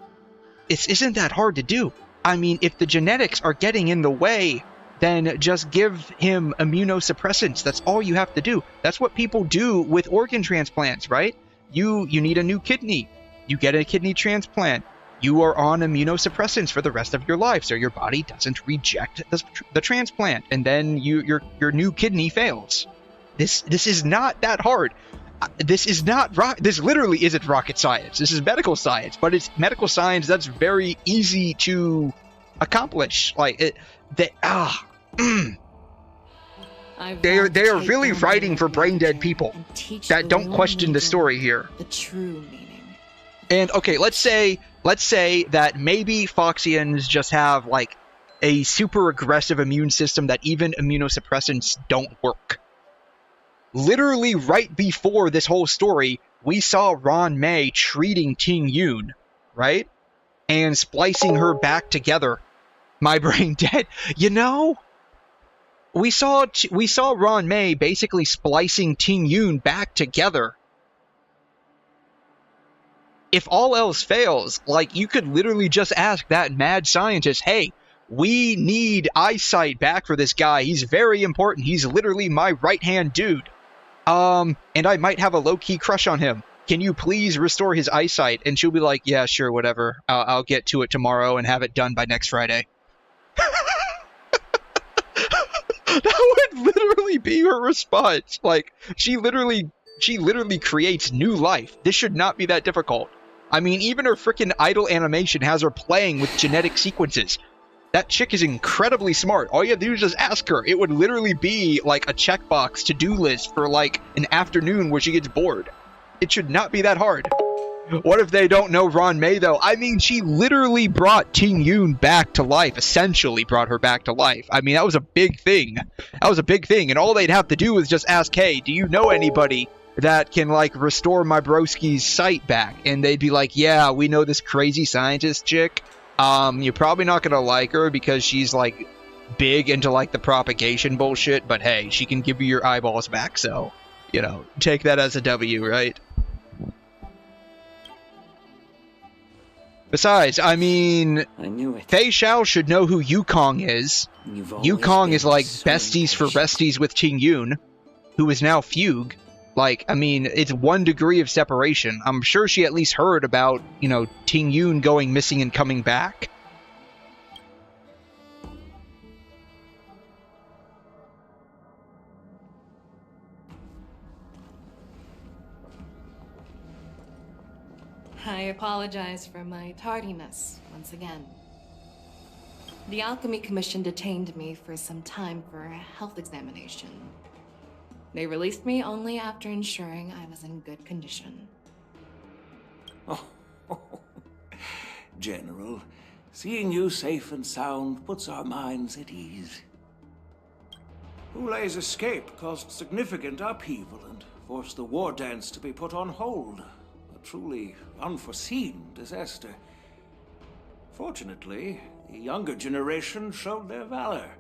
It isn't that hard to do. I mean, if the genetics are getting in the way, then just give him immunosuppressants. That's all you have to do. That's what people do with organ transplants, right? You need a new kidney. You get a kidney transplant. You are on immunosuppressants for the rest of your life, so your body doesn't reject the transplant, and then your new kidney fails. This is not that hard. This literally isn't rocket science. This is medical science, but it's medical science that's very easy to accomplish. Like they are really writing for brain dead people that don't question the story here. The true meaning. And okay, let's say that maybe Foxians just have like a super aggressive immune system that even immunosuppressants don't work. Literally right before this whole story, we saw Ron May treating Ting Yun, right? And splicing her back together. My brain dead. You know? We saw Ron May basically splicing Ting Yun back together. If all else fails, like, you could literally just ask that mad scientist, hey, we need eyesight back for this guy. He's very important. He's literally my right-hand dude. And I might have a low-key crush on him. Can you please restore his eyesight? And she'll be like, yeah, sure, whatever. I'll get to it tomorrow and have it done by next Friday. That would literally be her response. Like, she literally creates new life. This should not be that difficult. I mean, even her freaking idle animation has her playing with genetic sequences. That chick is incredibly smart. All you have to do is just ask her. It would literally be like a checkbox to-do list for like an afternoon where she gets bored. It should not be that hard. What if they don't know Ron May, though? I mean, she literally brought Ting-Yun back to life. Essentially brought her back to life. I mean, that was a big thing. That was a big thing. And all they'd have to do is just ask, hey, do you know anybody that can, like, restore my broski's sight back? And they'd be like, yeah, we know this crazy scientist chick. You're probably not going to like her because she's, like, big into, like, the propagation bullshit. But, hey, she can give you your eyeballs back. So, you know, take that as a W, right? Besides, I mean, Fei Xiao should know who Yukong is. Yukong is like besties for besties with Ting-Yun, who is now Fugue. Like, I mean, it's 1 degree of separation. I'm sure she at least heard about, you know, Ting-Yun going missing and coming back. I apologize for my tardiness once again. The Alchemy Commission detained me for some time for a health examination. They released me only after ensuring I was in good condition. Oh, General, seeing you safe and sound puts our minds at ease. Hu-Lei's escape caused significant upheaval and forced the war dance to be put on hold. A truly unforeseen disaster. Fortunately, the younger generation showed their valor.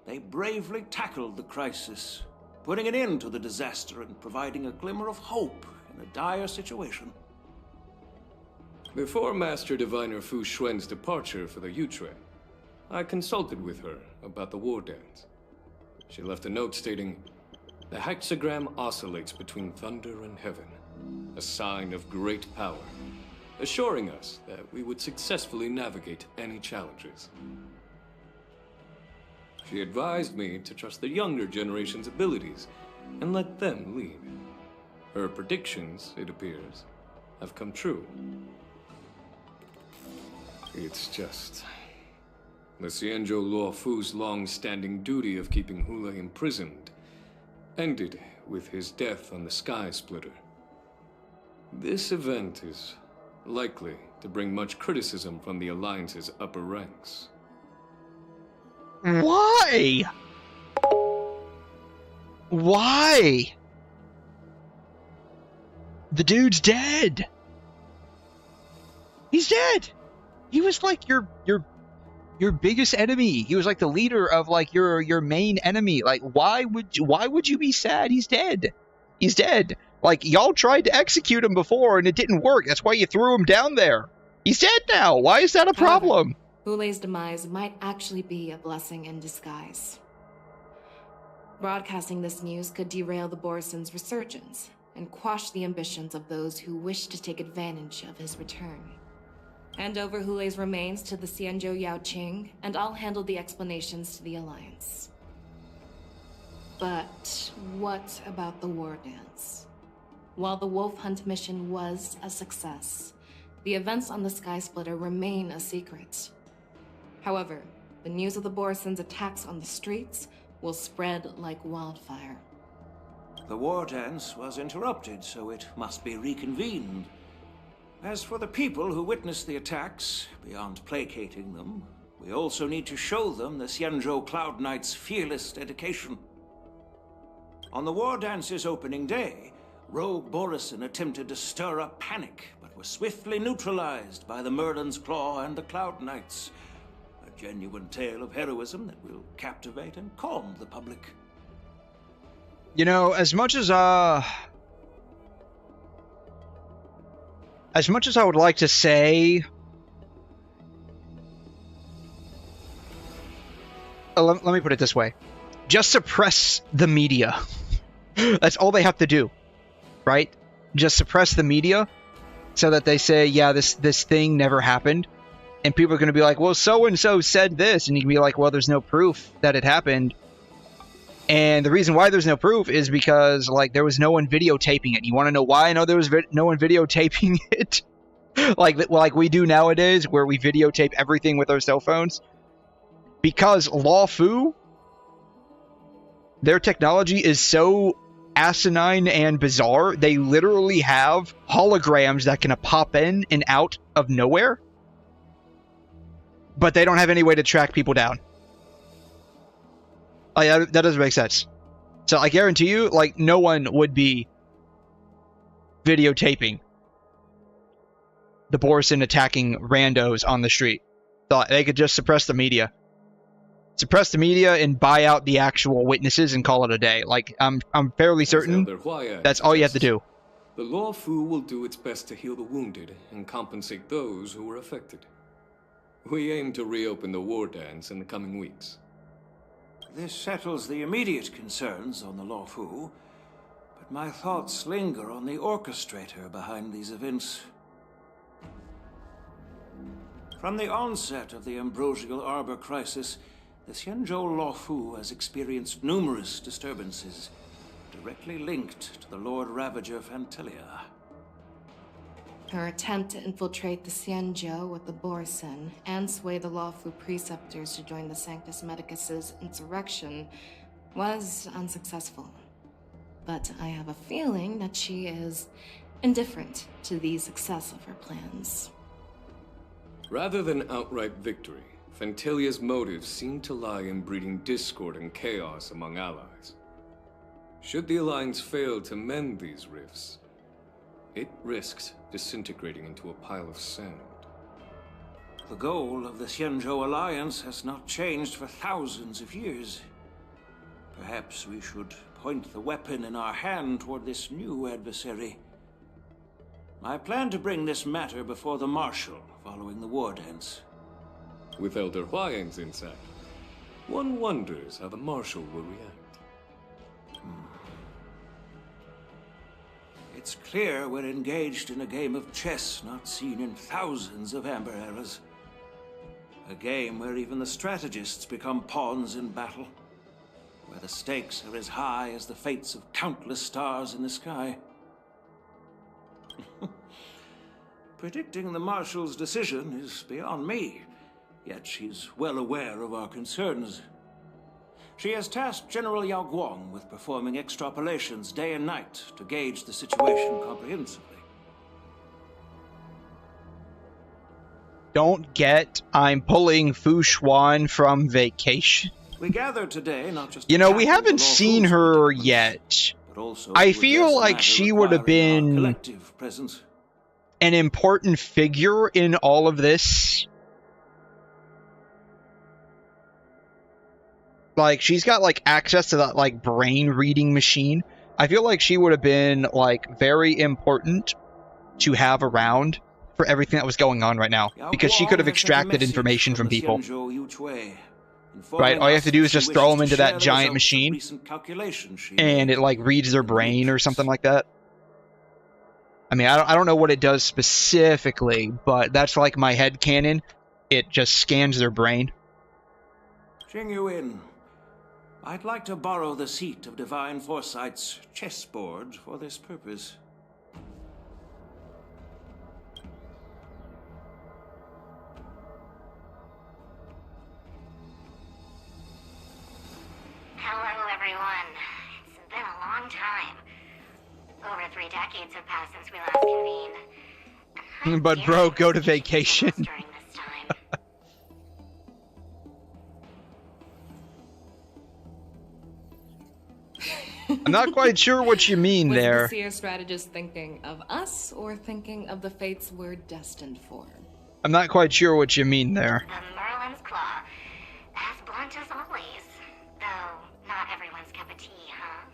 They bravely tackled the crisis, putting an end to the disaster and providing a glimmer of hope in a dire situation. Before Master Diviner Fu Xuan's departure for the 𝘬𝘁, I consulted with her about the war dance. She left a note stating, "The hexagram oscillates between thunder and heaven, a sign of great power, assuring us that we would successfully navigate any challenges." She advised me to trust the younger generation's abilities and let them lead. Her predictions, it appears, have come true. It's just the Xianzhou Luofu's long-standing duty of keeping Hu-Lei imprisoned ended with his death on the Sky Splitter. This event is likely to bring much criticism from the Alliance's upper ranks. Why? Why? The dude's dead. He's dead. He was like your biggest enemy. He was like the leader of like your main enemy. Like why would you be sad? He's dead. He's dead. Like y'all tried to execute him before and it didn't work. That's why you threw him down there. He's dead now. Why is that a problem? Hu-Lei's demise might actually be a blessing in disguise. Broadcasting this news could derail the Borison's resurgence and quash the ambitions of those who wish to take advantage of his return. Hand over Hu-Lei's remains to the Xianzhou Yaoqing, and I'll handle the explanations to the Alliance. But what about the war dance? While the Wolf Hunt mission was a success, the events on the Sky Splitter remain a secret. However, the news of the Borison's attacks on the streets will spread like wildfire. The war dance was interrupted, so it must be reconvened. As for the people who witnessed the attacks, beyond placating them, we also need to show them the Xianzhou Cloud Knight's fearless dedication. On the war dance's opening day, Rogue Borison attempted to stir up panic, but was swiftly neutralized by the Merlin's Claw and the Cloud Knights. A genuine tale of heroism that will captivate and calm the public. You know, as much as I would like to say, let me put it this way. Just suppress the media. That's all they have to do, right? Just suppress the media so that they say, yeah, this thing never happened. And people are going to be like, well, so-and-so said this. And you can be like, well, there's no proof that it happened. And the reason why there's no proof is because, like, there was no one videotaping it. You want to know why I know there was no one videotaping it? like we do nowadays, where we videotape everything with our cell phones. Because Luofu, their technology is so asinine and bizarre, they literally have holograms that can pop in and out of nowhere, but they don't have any way to track people down. That doesn't make sense. So I guarantee you, like, no one would be videotaping the Borson attacking randos on the street. So they could just suppress the media. Suppress the media and buy out the actual witnesses and call it a day. Like, I'm fairly certain that's all you have to do. The Luofu will do its best to heal the wounded and compensate those who were affected. We aim to reopen the war dance in the coming weeks. This settles the immediate concerns on the Luofu, but my thoughts linger on the orchestrator behind these events. From the onset of the Ambrosial Arbor crisis, the 𝘧𝘰 Luofu has experienced numerous disturbances, directly linked to the Lord Ravager Phantelia. Her attempt to infiltrate the 𝘧𝘰 with the Borson and sway the Luofu preceptors to join the Sanctus Medicus's insurrection was unsuccessful. But I have a feeling that she is indifferent to the success of her plans. Rather than outright victory, Phantelia's motives seem to lie in breeding discord and chaos among allies. Should the Alliance fail to mend these rifts, it risks disintegrating into a pile of sand. The goal of the 𝘧𝘰 Alliance has not changed for thousands of years. Perhaps we should point the weapon in our hand toward this new adversary. I plan to bring this matter before the Marshal following the war dance. With 𝘬𝘠𝘬𝘺's insight, one wonders how the Marshal will react. It's clear we're engaged in a game of chess not seen in thousands of Amber eras. A game where even the strategists become pawns in battle, where the stakes are as high as the fates of countless stars in the sky. Predicting the Marshal's decision is beyond me, yet she's well aware of our concerns. She has tasked General Yao Guang with performing extrapolations day and night to gauge the situation comprehensively. Don't get I'm pulling Fu Xuan from vacation. We gathered today not just you know, we haven't seen her yet. I feel like she would have been an important figure in all of this. Like, she's got, like, access to that, like, brain-reading machine. I feel like she would have been, like, very important to have around for everything that was going on right now. Because she could have extracted information from people. Right? All you have to do is just throw them into that giant machine, and it, like, reads their brain or something like that. I mean, I don't know what it does specifically, but that's, like, my headcanon. It just scans their brain. Qiangyuan, I'd like to borrow the seat of Divine Foresight's chessboard for this purpose. Hello, everyone. It's been a long time. Over 3 decades have passed since we last convened. But bro, go to vacation. During this time. I'm not quite sure what you mean there. Was the seer strategist thinking of us or thinking of the fates we're destined for? I'm not quite sure what you mean there. The Merlin's claw. As blunt as always. Though, not everyone's cup of tea, huh?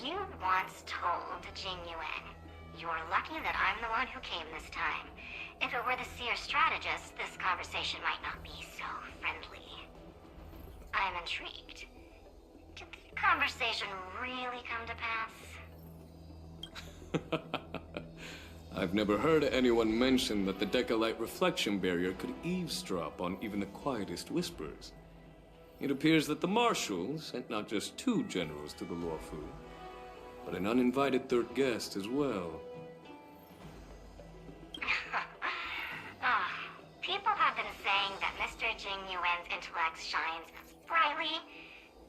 You once told Qiangyuan, "You're lucky that I'm the one who came this time. If it were the seer strategist, this conversation might not be so friendly." I'm intrigued. Did the conversation really come to pass? I've never heard anyone mention that the Decalite reflection barrier could eavesdrop on even the quietest whispers. It appears that the Marshal sent not just 2 generals to the Luofu, but an uninvited 3rd guest as well. intellect shines as brightly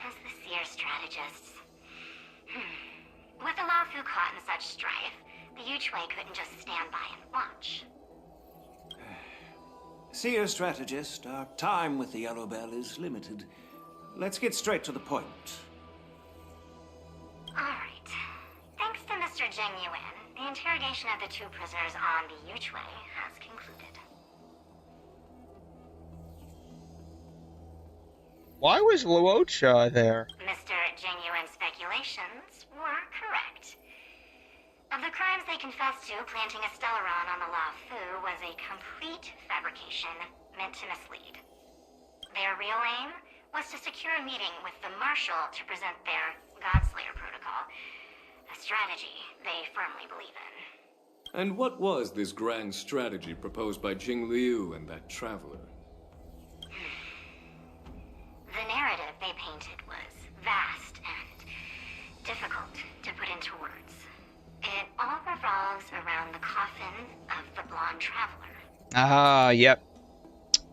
as the seer strategists. With the Luofu caught in such strife, the 𝘬𝘓𝘬𝘦 couldn't just stand by and watch. Seer strategist, our time with the Yellow Bell is limited. Let's get straight to the point. Alright. Thanks to Mr. 𝘰𝘬𝘕, the interrogation of the two prisoners on the 𝘬𝘓𝘬 has concluded. Why was Luofu there? Mr. 𝘰𝘬𝘕's speculations were correct. Of the crimes they confessed to, planting a 𝘧𝘪𝘯𝘕 on the Luofu was a complete fabrication meant to mislead. Their real aim was to secure a meeting with the Marshal to present their Godslayer protocol, a strategy they firmly believe in. And what was this grand strategy proposed by Jingliu and that traveler? The narrative they painted was vast and difficult to put into words. It all revolves around the coffin of the blonde traveler. Ah, yep.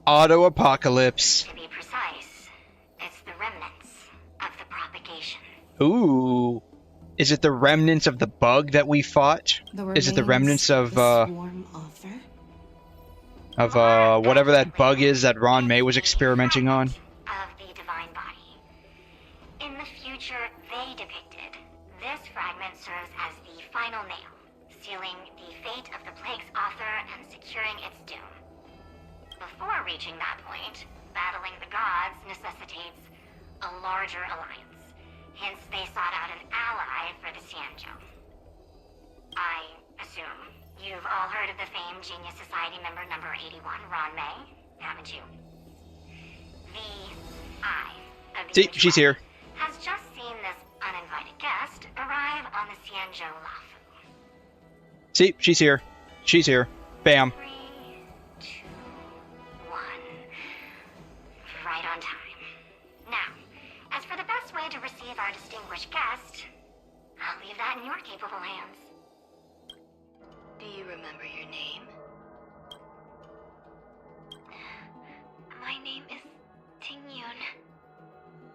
Auto-apocalypse. To be precise, it's the remnants of the propagation. Ooh. Is it the remnants of the bug that we fought? Is it the remnants of, Swarm author? whatever that bug is that 𝘰𝘂𝘕 was experimenting on? Of the divine body. In the future they depicted, this fragment serves as the final nail, sealing the fate of the plague's author and securing its doom. Before reaching that point, battling the gods necessitates a larger alliance. Hence, they sought out an ally for the 𝘧𝘢𝘬𝘳. I assume you've all heard of the famed Genius Society member number 81, 𝘰𝘂𝘕, haven't you? The eye of the See, she's here. has just seen this uninvited guest arrive on the 𝘧𝘧𝘬𝘳 Luofu. See, she's here. She's here. Bam. 3, 2, 1. Right on time. Now, as for the best way to receive our distinguished guest, I'll leave that in your capable hands. Do you remember your name? My name is Tinghyun.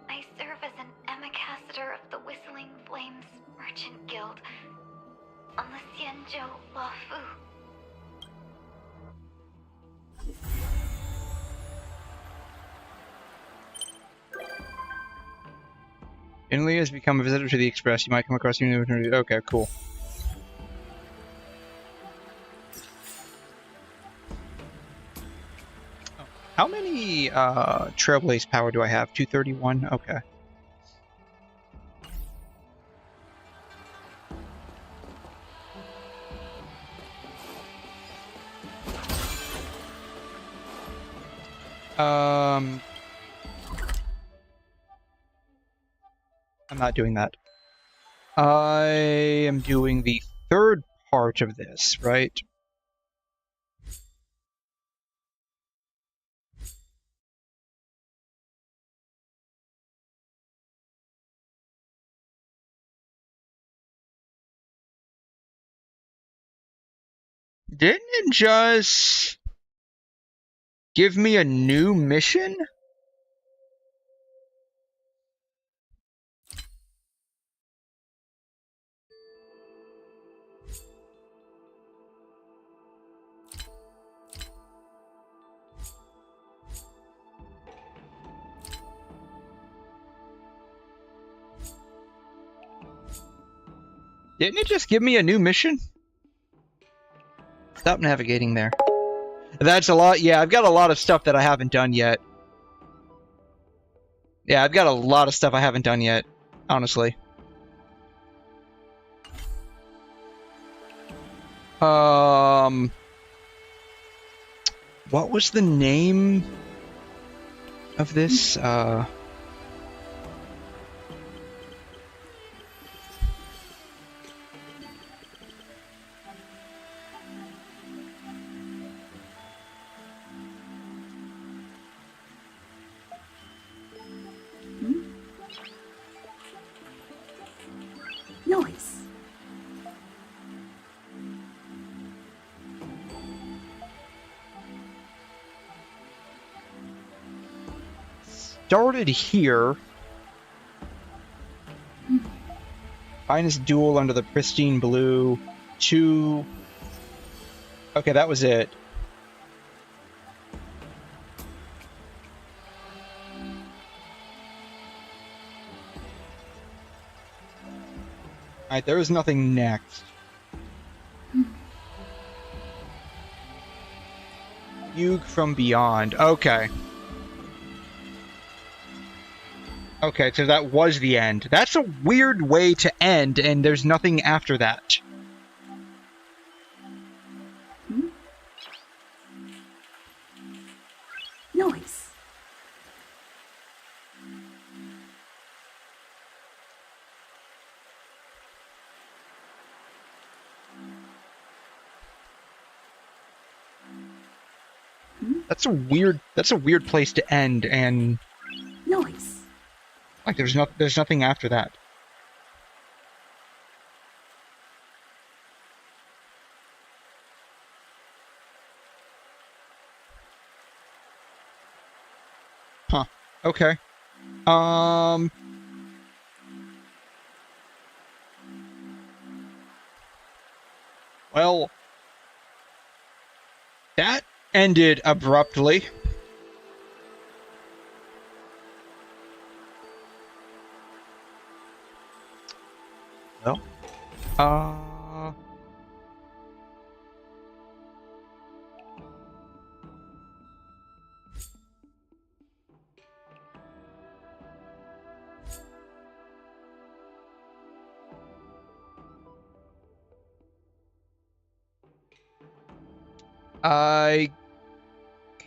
I serve as an ambassador of the Whistling Flames Merchant Guild on the 𝘧𝘧𝘬𝘳 Luofu. Italy has become a visitor to the Express. You might come across new opportunities. Okay, cool. How many Trailblaze power do I have? 231? Okay. I'm not doing that. I am doing the third part of this, right? Didn't it just give me a new mission? Didn't it just give me a new mission? Stop navigating there. That's a lot. Yeah, I've got a lot of stuff that I haven't done yet. Yeah, I've got a lot of stuff I haven't done yet, honestly. What was the name of this? Noise. started here. Finest duel under the pristine blue. 2. Okay, that was it. Alright, there is nothing next. Fugue from Beyond. Okay. Okay, so that was the end. That's a weird way to end, and there's nothing after that. Nice. That's a weird place to end, and Nice. like there's nothing after that. Huh. Okay. Well, that ended abruptly. Well, I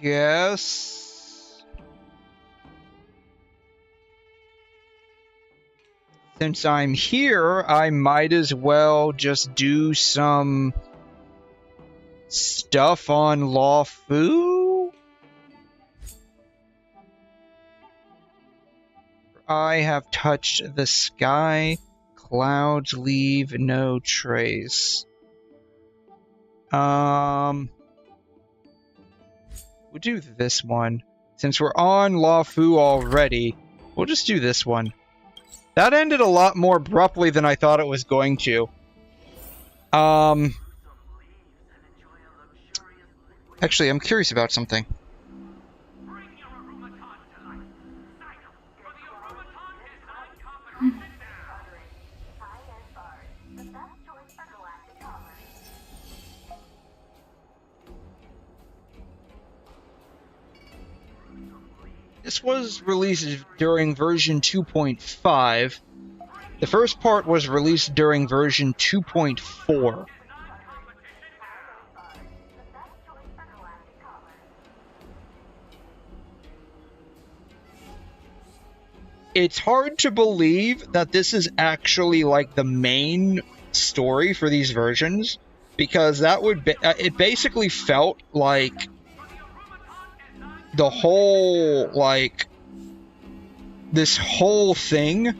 guess since I'm here, I might as well just do some stuff on Luofu. I have touched the sky, clouds leave no trace. We'll do this one. Since we're on Luofu already, we'll just do this one. That ended a lot more abruptly than I thought it was going to. Actually, I'm curious about something. This was released during version 2.5. The first part was released during version 2.4. It's hard to believe that this is actually like the main story for these versions, because that would be, it basically felt like the whole, like, this whole thing,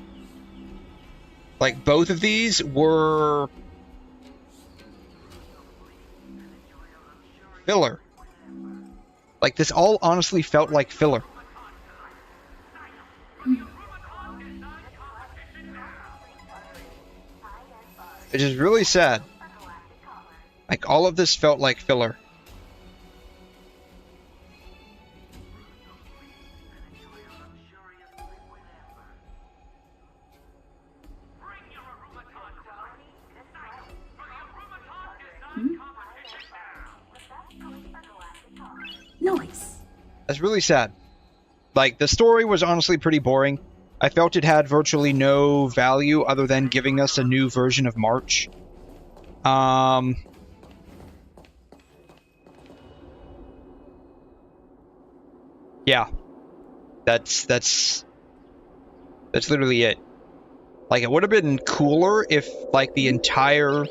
like, both of these were filler. Like, this all honestly felt like filler. Which is really sad. Like, all of this felt like filler. Nice. That's really sad. Like, the story was honestly pretty boring. I felt it had virtually no value other than giving us a new version of March. Yeah. That's literally it. Like, it would have been cooler if, like, the entire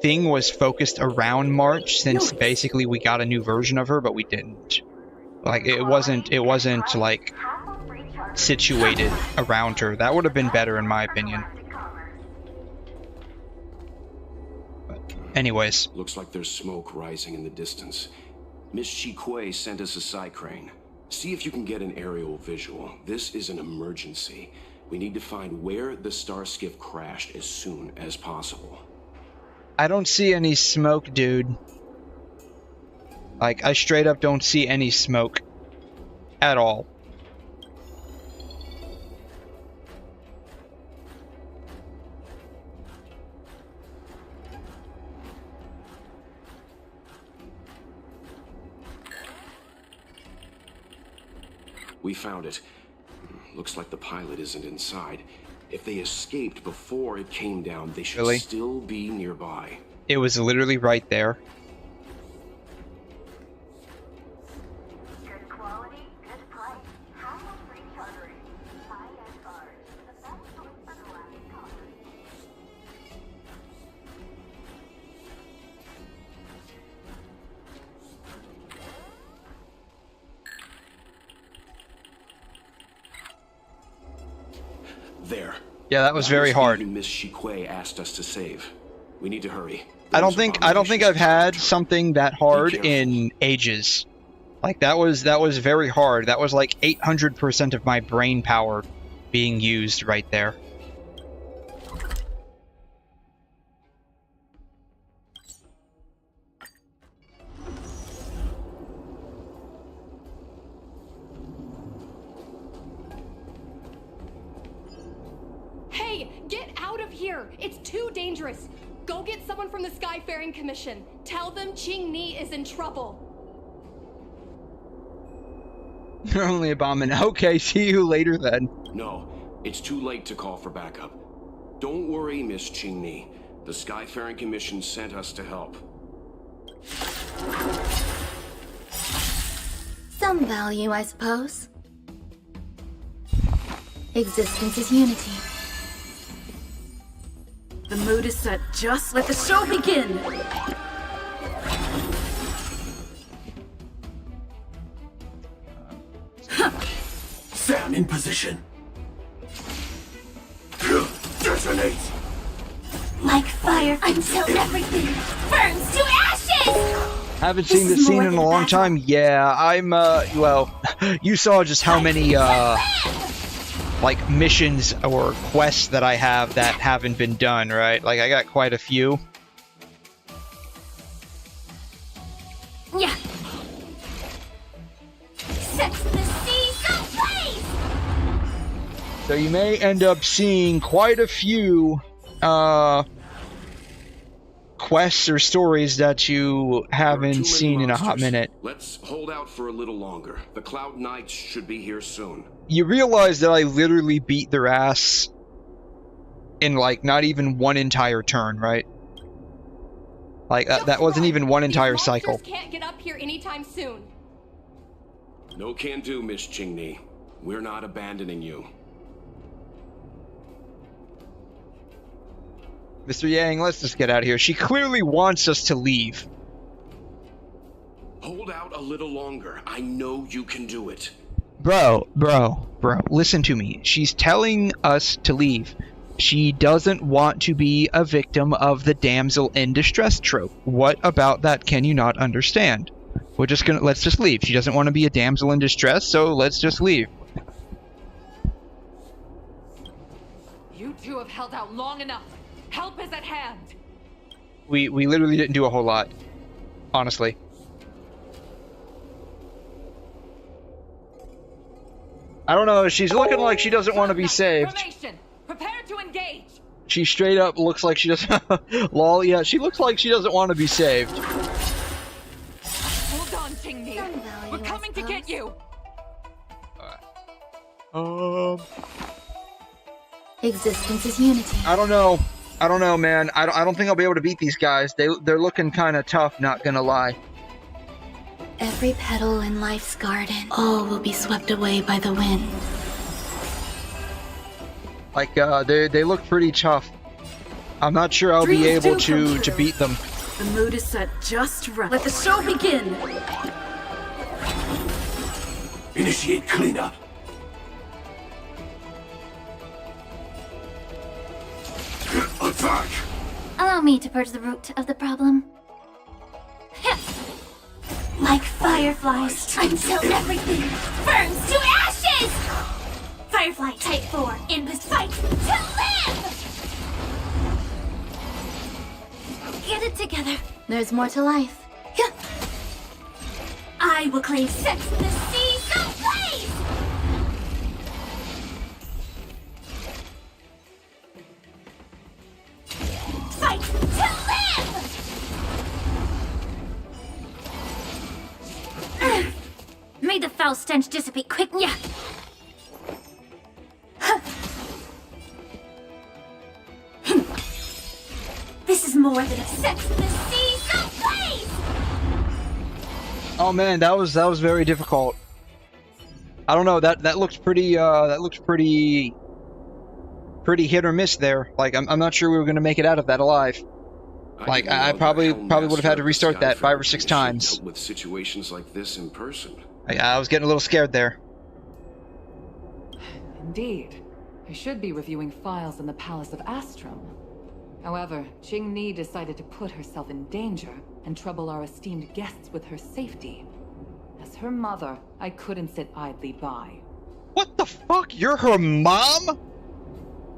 thing was focused around March, since basically we got a new version of her, but we didn't. Like, it wasn't like situated around her. That would have been better in my opinion. But anyways. Looks like there's smoke rising in the distance. Miss 𝘕𝘂 sent us a psy crane. See if you can get an aerial visual. This is an emergency. We need to find where the star skiff crashed as soon as possible. I don't see any smoke, dude. Like, I straight up don't see any smoke. At all. We found it. Looks like the pilot isn't inside. If they escaped before it came down, they should Really? still be nearby. It was literally right there. Good quality, good price. Hassle-free chartering. HSR, the best choice for galactic commerce. There. Yeah, that was very hard. Miss 𝘕𝘂 asked us to save. We need to hurry. I don't think I've had something that hard in ages. Like that was very hard. That was like 800% of my brain power being used right there. Hey, get out of here! It's too dangerous! Go get someone from the Skyfaring Commission. Tell them 𝘵𝘰 is in trouble. You're only a bombing. Okay, see you later then. No, it's too late to call for backup. Don't worry, Miss 𝘵𝘰. The Skyfaring Commission sent us to help. Some value, I suppose. Existence is unity. The mood is set. Just let the show begin! Sam in position. Detonate! Like fire until everything burns to ashes! Haven't seen this scene in a long time. Yeah, I'm, well, you saw just how many, like, missions or quests that I have that haven't been done, right? Like, I got quite a few. Yeah. Sets the seas ablaze! So you may end up seeing quite a few, quests or stories that you haven't seen in a hot minute. Let's hold out for a little longer. The Cloud Knights should be here soon. You realize that I literally beat their ass in, like, not even one entire turn, right? Like, that wasn't even one entire cycle. Can't get up here anytime soon. No can do, Miss 𝘵𝘰. We're not abandoning you. Mr. Yang, let's just get out of here. She clearly wants us to leave. Hold out a little longer. I know you can do it. Bro, listen to me. She's telling us to leave. She doesn't want to be a victim of the damsel in distress trope. What about that can you not understand? Let's just leave. She doesn't want to be a damsel in distress, so let's just leave. You two have held out long enough. Help is at hand. We literally didn't do a whole lot. Honestly. I don't know, she's looking like she doesn't want to be saved. Formation. Prepare to engage. She straight up looks like she doesn't... Lol, yeah, she looks like she doesn't want to be saved. Hold on, 𝘵𝘰. We're coming to get you. Existence is unity. I don't know, man. I don't think I'll be able to beat these guys. They're looking kind of tough, not gonna lie. Every petal in life's garden, all will be swept away by the wind. Like, they look pretty tough. I'm not sure I'll be able to beat them. The mood is set just right. Let the show begin! Initiate cleanup. Attack! Allow me to purge the root of the problem. Like fireflies, until everything burns to ashes! Firefly Type 4, in this fight to live! Get it together. There's more to life. I will claim sex in the sea, so please! Fight to live! May the foul stench dissipate quick, yeah. This is more than a sex in the sea, so please! Oh man, that was very difficult. I don't know, that looks pretty hit or miss there. Like I'm not sure we were gonna make it out of that alive. Like I probably would have had to restart that 5 or 6 times. With situations like this in person. I was getting a little scared there. Indeed. I should be reviewing files in the Palace of Astrum. However, Qing-Ni decided to put herself in danger and trouble our esteemed guests with her safety. As her mother, I couldn't sit idly by. What the fuck? You're her mom?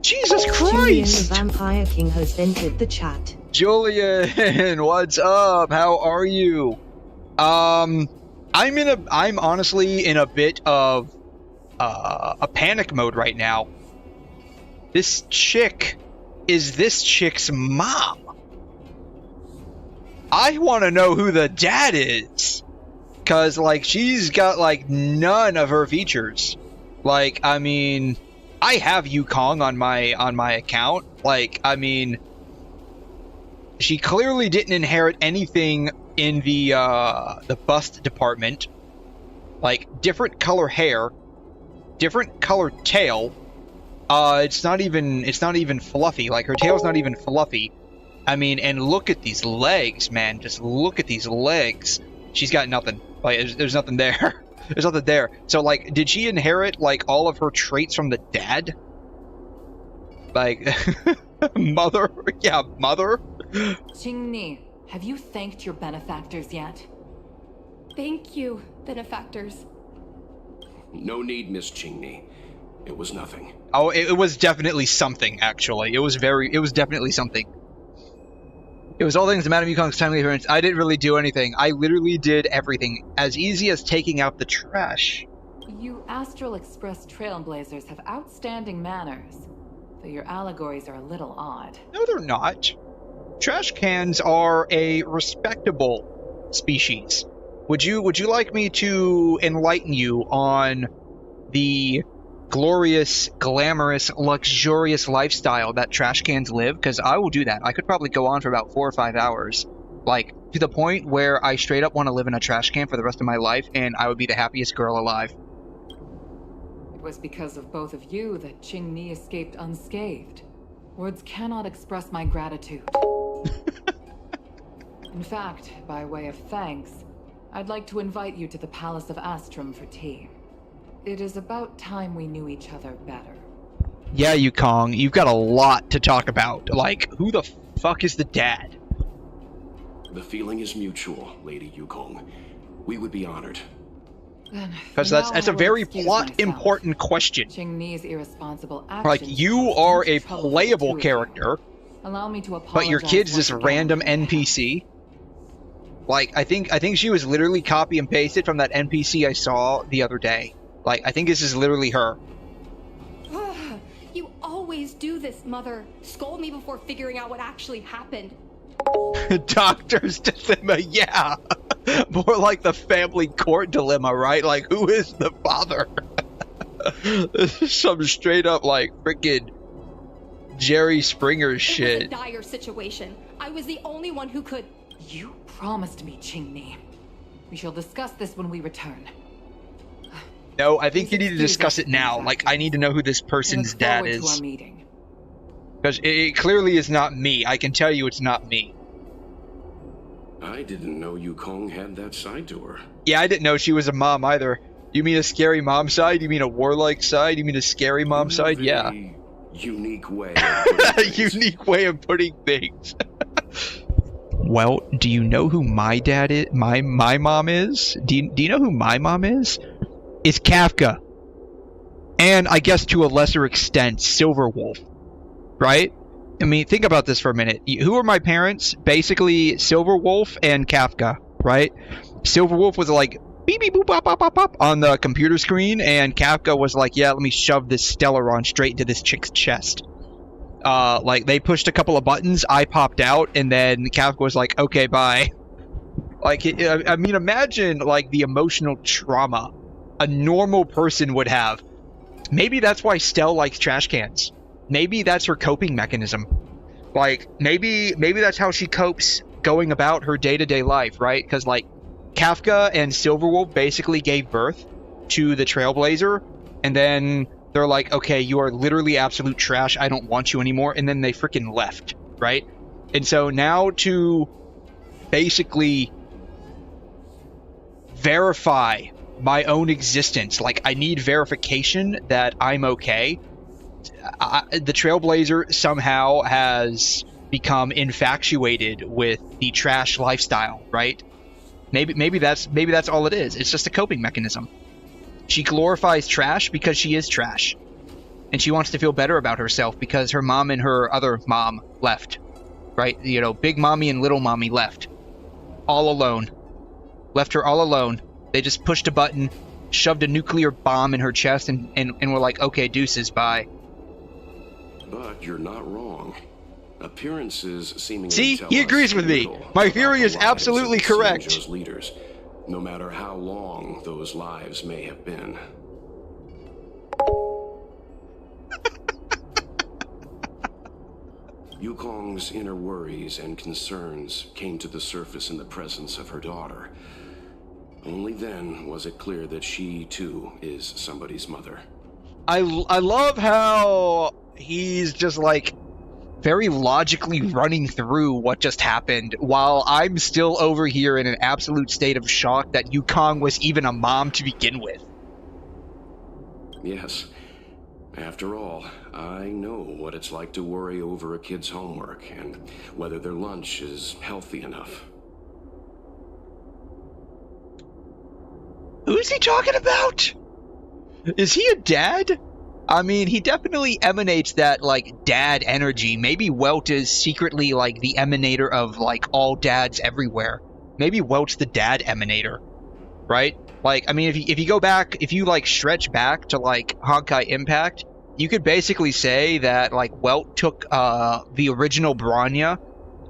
Jesus Christ! Julian the Vampire King has entered the chat. Julian, what's up? How are you? I'm honestly in a bit of a panic mode right now. This chick is this chick's mom. I want to know who the dad is, cause like she's got like none of her features. Like I mean, I have Yukong on my account. Like I mean, she clearly didn't inherit anything in the bust department. Like different color hair, different color tail. It's not even fluffy. Like her tail's not even fluffy. I mean, and look at these legs, man. Just look at these legs. She's got nothing. Like there's nothing there. There's nothing there. So like, did she inherit like all of her traits from the dad? Like, mother? Yeah, mother. Qing-Ni, have you thanked your benefactors yet? Thank you, benefactors. No need, Miss Qing-Ni. It was nothing. Oh, it was definitely something, actually. It was definitely something. It was all things to Madame Yukong's timely appearance. I didn't really do anything. I literally did everything. As easy as taking out the trash. You Astral Express Trailblazers have outstanding manners, though your allegories are a little odd. No, they're not. Trash cans are a respectable species. Would you like me to enlighten you on the glorious, glamorous, luxurious lifestyle that trash cans live? Because I will do that. I could probably go on for about 4 or 5 hours. Like, to the point where I straight up want to live in a trash can for the rest of my life, and I would be the happiest girl alive. It was because of both of you that Qing-Ni escaped unscathed. Words cannot express my gratitude. In fact, by way of thanks, I'd like to invite you to the Palace of Astrum for tea. It is about time we knew each other better. Yeah, Yukong, you've got a lot to talk about. Like, who the fuck is the dad? The feeling is mutual, Lady Yukong. We would be honored. Because that's a very plot-important question. Qing-Ni's irresponsible actions. Like, you are a playable character, Allow me to but your kid's this random NPC. Like, I think she was literally copy and pasted from that NPC I saw the other day. Like, I think this is literally her. You always do this, Mother. Scold me before figuring out what actually happened. Doctor's dilemma, yeah. More like the family court dilemma, right? Like, who is the father? This is some straight up, like, freaking Jerry Springer shit. It was a dire situation. I was the only one who could... You promised me, Qing-Ni. We shall discuss this when we return. No, I think you need to discuss it now. Like, I need to know who this person's dad is. Because it clearly is not me. I can tell you it's not me. I didn't know Yukong had that side to her. Yeah, I didn't know she was a mom either. You mean a scary mom side? You mean a warlike side? You mean a scary mom side? Yeah. Unique way. Unique way of putting things. Well, do you know who my dad is? My mom is? Do you know who my mom is? It's Kafka. And I guess to a lesser extent, Silverwolf. Right? I mean, think about this for a minute. Who are my parents? Basically, Silverwolf and Kafka, right? Silverwolf was like, beep beep boop bop bop bop bop on the computer screen, and Kafka was like, yeah, let me shove this Stellaron straight into this chick's chest. Like, they pushed a couple of buttons, I popped out, and then Kafka was like, okay, bye. Like, I mean, imagine, like, the emotional trauma a normal person would have. Maybe that's why Stell likes trash cans. Maybe that's her coping mechanism. Like, maybe that's how she copes going about her day-to-day life, right? Because, like, Kafka and Silverwolf basically gave birth to the Trailblazer, and then they're like, okay, you are literally absolute trash, I don't want you anymore, and then they freaking left, right? And so now to basically verify my own existence, like, I need verification that I'm okay, the Trailblazer somehow has become infatuated with the trash lifestyle, right? Maybe that's all it is. It's just a coping mechanism. She glorifies trash because she is trash. And she wants to feel better about herself because her mom and her other mom left. Right? You know, Big Mommy and Little Mommy left. All alone. Left her all alone. They just pushed a button, shoved a nuclear bomb in her chest, and were like, okay, deuces, bye. But you're not wrong. Appearances seemingly See, tell he agrees us with me. little My about theory the is lives absolutely of the correct. Xianzhou's leaders, no matter how long those lives may have been. Yukong's inner worries and concerns came to the surface in the presence of her daughter. Only then was it clear that she, too, is somebody's mother. I love how he's just, like, very logically running through what just happened, while I'm still over here in an absolute state of shock that Yukong was even a mom to begin with. Yes. After all, I know what it's like to worry over a kid's homework and whether their lunch is healthy enough. Who's he talking about? Is he a dad? I mean, he definitely emanates that, like, dad energy. Maybe Welt is secretly, like, the emanator of, like, all dads everywhere. Maybe Welt's the dad emanator, right? Like, I mean, if you go back, if you, like, stretch back to, like, Honkai Impact, you could basically say that, like, Welt took the original Bronya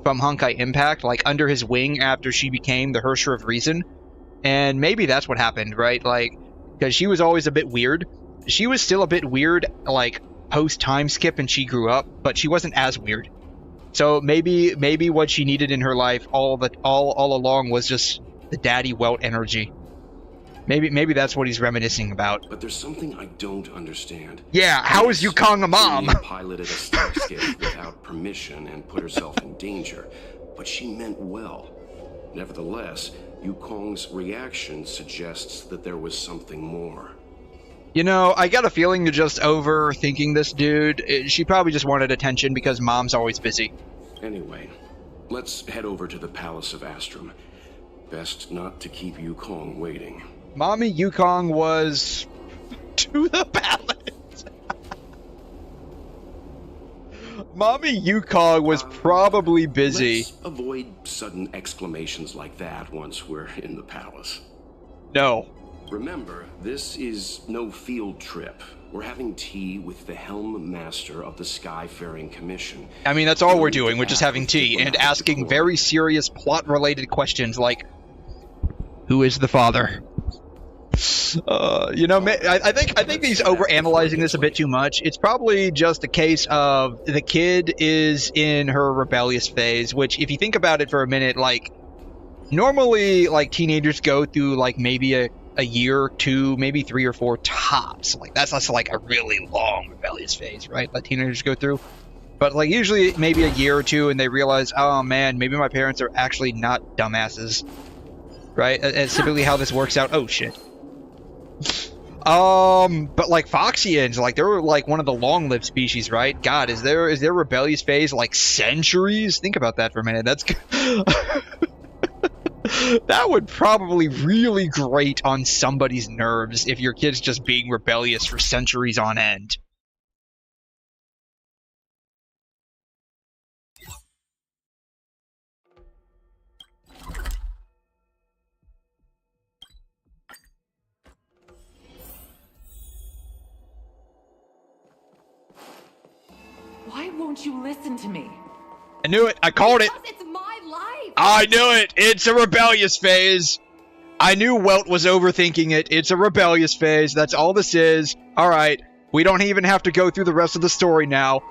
from Honkai Impact, like, under his wing after she became the Herrscher of Reason. And maybe that's what happened, right? Like, because she was always a bit weird. She was still a bit weird, like, post-time skip and she grew up, but she wasn't as weird. So maybe what she needed in her life all along was just the daddy Welt energy. Maybe that's what he's reminiscing about. But there's something I don't understand. Yeah, how is Yukong a mom? She piloted a starship without permission and put herself in danger, but she meant well. Nevertheless, Yukong's reaction suggests that there was something more. You know, I got a feeling you're just overthinking this, dude. She probably just wanted attention because mom's always busy. Anyway, let's head over to the Palace of Astrum. Best not to keep Yukong waiting. Mommy Yukong was to the palace. Mommy Yukong was probably busy. Let's avoid sudden exclamations like that once we're in the palace. No. Remember, this is no field trip. We're having tea with the Helm Master of the Skyfaring Commission. I mean, that's all we're doing. We're just having tea and asking very serious plot-related questions like, who is the father? You know, I think he's overanalyzing this a bit too much. It's probably just a case of the kid is in her rebellious phase, which, if you think about it for a minute, like, normally, like, teenagers go through, like, maybe a year or two, maybe 3 or 4 tops. Like, that's like a really long rebellious phase, right? That teenagers go through. But, like, usually maybe a year or two, and they realize, oh, man, maybe my parents are actually not dumbasses. Right? That's typically how this works out. Oh, shit. But like Foxians, like they're like one of the long-lived species, right? God, is their rebellious phase like centuries? Think about that for a minute. That's that would probably really grate on somebody's nerves if your kid's just being rebellious for centuries on end. Why won't you listen to me? I knew it. I called it. It's my life. I knew it. It's a rebellious phase. I knew Welt was overthinking it. It's a rebellious phase. That's all this is. All right. We don't even have to go through the rest of the story now.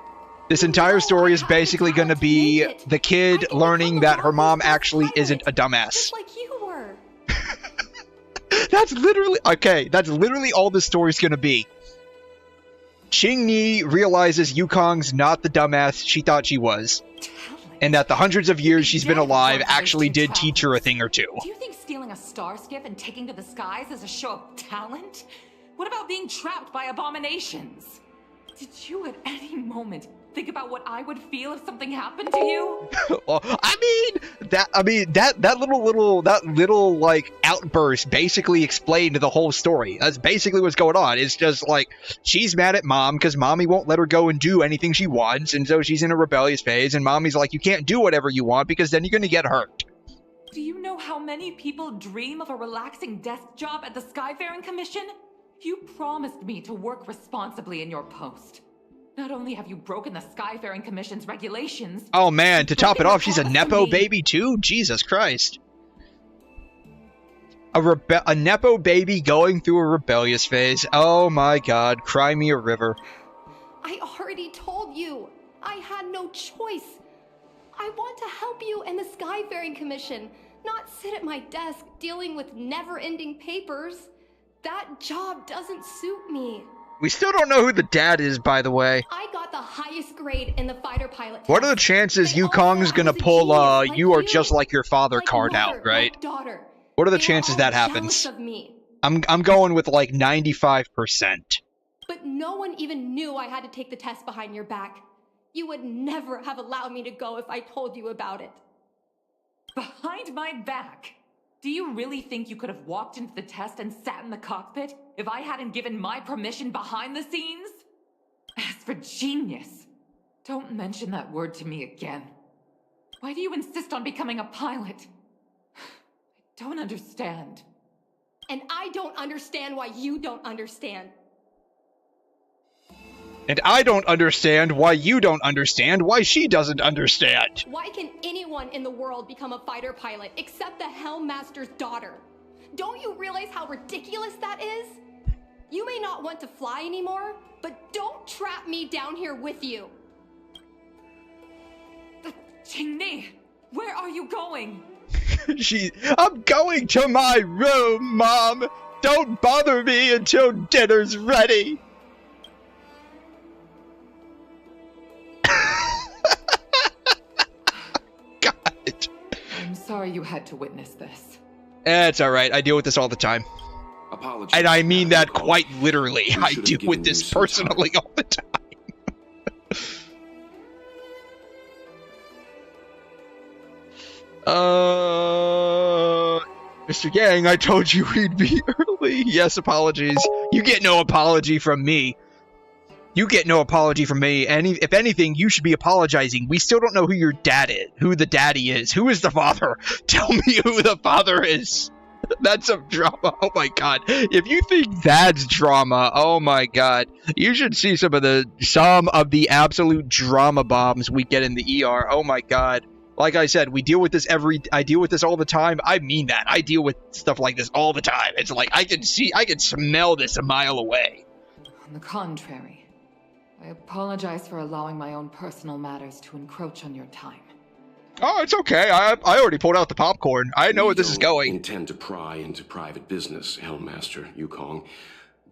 This entire story is basically going to be the kid learning that her mom actually isn't a dumbass. Just like you were. That's literally... Okay, that's literally all this story's going to be. Qing-Ni realizes Yukong's not the dumbass she thought she was. And that the hundreds of years she's been alive actually did teach her a thing or two. Do you think stealing a star skiff and taking to the skies is a show of talent? What about being trapped by abominations? Did you at any moment think about what I would feel if something happened to you? Well, that little like outburst basically explained the whole story. That's basically what's going on. It's just like she's mad at mom because mommy won't let her go and do anything she wants, and so she's in a rebellious phase, and mommy's like, you can't do whatever you want because then you're gonna get hurt. Do you know how many people dream of a relaxing desk job at the Skyfaring Commission? You promised me to work responsibly in your post. Not only have you broken the Skyfaring Commission's regulations... Oh man, to top it off, she's a Nepo baby too? Jesus Christ. A Nepo baby going through a rebellious phase. Oh my god, cry me a river. I already told you. I had no choice. I want to help you and the Skyfaring Commission, not sit at my desk dealing with never-ending papers. That job doesn't suit me. We still don't know who the dad is, by the way. I got the highest grade in the fighter pilot test. What are the chances Yukong's gonna pull you are just like your father card out, right? What are the chances that happens? I'm going with like 95%. But no one even knew I had to take the test behind your back. You would never have allowed me to go if I told you about it. Behind my back? Do you really think you could have walked into the test and sat in the cockpit if I hadn't given my permission behind the scenes? As for genius, don't mention that word to me again. Why do you insist on becoming a pilot? I don't understand. And I don't understand why you don't understand. And I don't understand why you don't understand why she doesn't understand. Why can anyone in the world become a fighter pilot except the Helmmaster's daughter? Don't you realize how ridiculous that is? You may not want to fly anymore, but don't trap me down here with you. Qing-Ni, where are you going? I'm going to my room, Mom. Don't bother me until dinner's ready. God. I'm sorry you had to witness this. It's alright. I deal with this all the time. Apologies. And I mean that quite literally. I deal with this personally all the time. Mr. Yang, I told you we'd be early. Yes, apologies. You get no apology from me. You get no apology from me. And if anything, you should be apologizing. We still don't know who your dad is, who the daddy is. Who is the father? Tell me who the father is. That's some drama. Oh my god. If you think that's drama, oh my god. You should see some of the absolute drama bombs we get in the ER. Oh my god. Like I said, I deal with this all the time. I mean that. I deal with stuff like this all the time. It's like I can smell this a mile away. On the contrary, I apologize for allowing my own personal matters to encroach on your time. Oh, it's okay. I already pulled out the popcorn. I know where this is going. I don't intend to pry into private business, Helmmaster Yukong.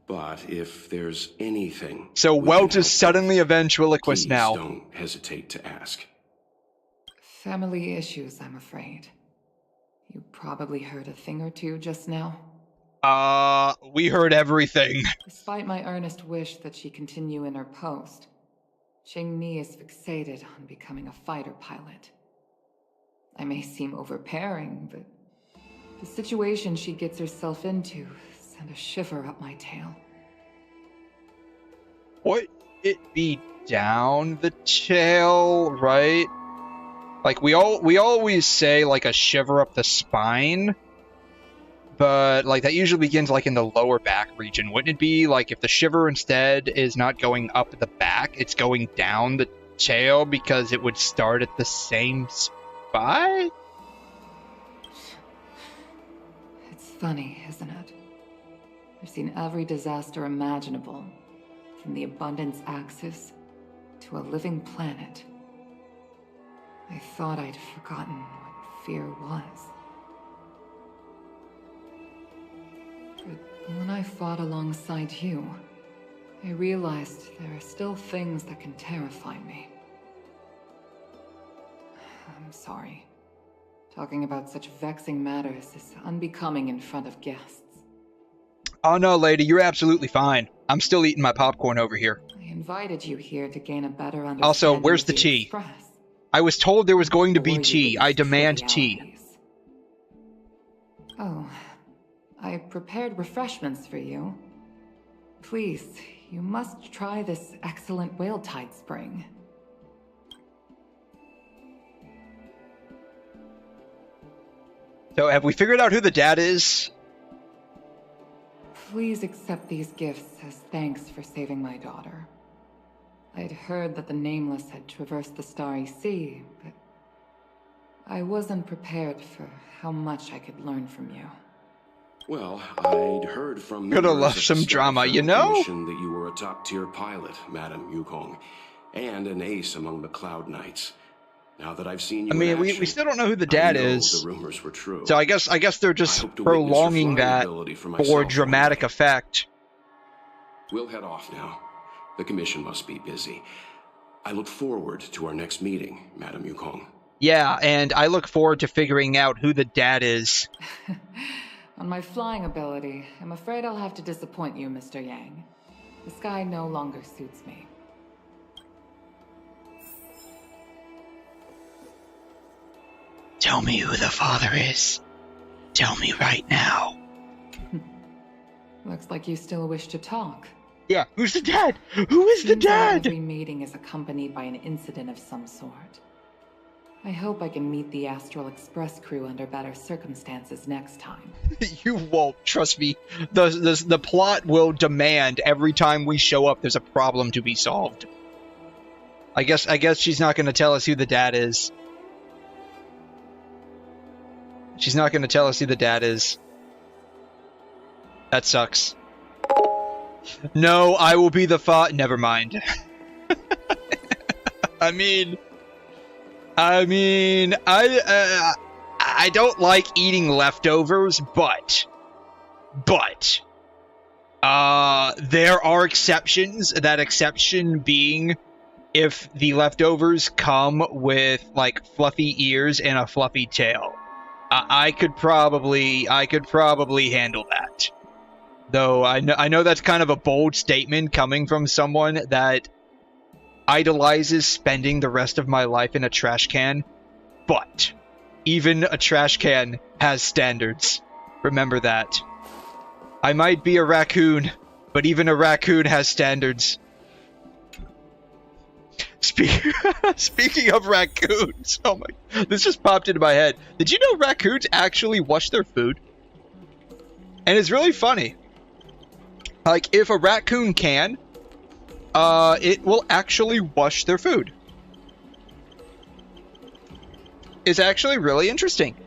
But if there's anything... So Welt is suddenly a ventriloquist now. Don't hesitate to ask. Family issues, I'm afraid. You probably heard a thing or two just now. We heard everything. Despite my earnest wish that she continue in her post, Qingni is fixated on becoming a fighter pilot. I may seem overbearing, but the situation she gets herself into sent a shiver up my tail. Would it be down the tail, right? Like, we always say, like, a shiver up the spine, but, like, that usually begins, like, in the lower back region. Wouldn't it be, like, if the shiver instead is not going up the back, it's going down the tail because it would start at the same spot? It's funny, isn't it? I've seen every disaster imaginable, from the abundance axis to a living planet. I thought I'd forgotten what fear was. But when I fought alongside you, I realized there are still things that can terrify me. I'm sorry. Talking about such vexing matters is unbecoming in front of guests. Oh no, lady, you're absolutely fine. I'm still eating my popcorn over here. I invited you here to gain a better understanding. Also, where's the tea? I was told there was going to be tea. I demand tea. Oh, I prepared refreshments for you. Please, you must try this excellent whale tide spring. So, have we figured out who the dad is? Please accept these gifts as thanks for saving my daughter. I'd heard that the Nameless had traversed the Starry Sea, but I wasn't prepared for how much I could learn from you. Well, I'd heard from Gonna love some drama, you know? That you were a top-tier pilot, Madam Yukong, and an ace among the Cloud Knights. Now that I've seen you, I mean, we still don't know who the dad is. The rumors were true. So I guess they're just prolonging that for dramatic effect. We'll head off now. The commission must be busy. I look forward to our next meeting, Madam Yukong. Yeah, and I look forward to figuring out who the dad is. On my flying ability, I'm afraid I'll have to disappoint you, Mr. Yang. The sky no longer suits me. Tell me who the father is. Tell me right now. Looks like you still wish to talk. Yeah, who's the dad? Who is the dad? Every meeting is accompanied by an incident of some sort. I hope I can meet the Astral Express crew under better circumstances next time. You won't, trust me. The plot will demand every time we show up there's a problem to be solved. I guess she's not going to tell us who the dad is. She's not going to tell us who the dad is. That sucks. No, I will be the never mind. I mean, I don't like eating leftovers, but there are exceptions. That exception being if the leftovers come with like fluffy ears and a fluffy tail. I could probably handle that. Though I know that's kind of a bold statement coming from someone that idolizes spending the rest of my life in a trash can, but even a trash can has standards. Remember that. I might be a raccoon, but even a raccoon has standards. Speaking of raccoons, oh my, this just popped into my head. Did you know raccoons actually wash their food? And it's really funny. Like, if a raccoon can, it will actually wash their food. It's actually really interesting.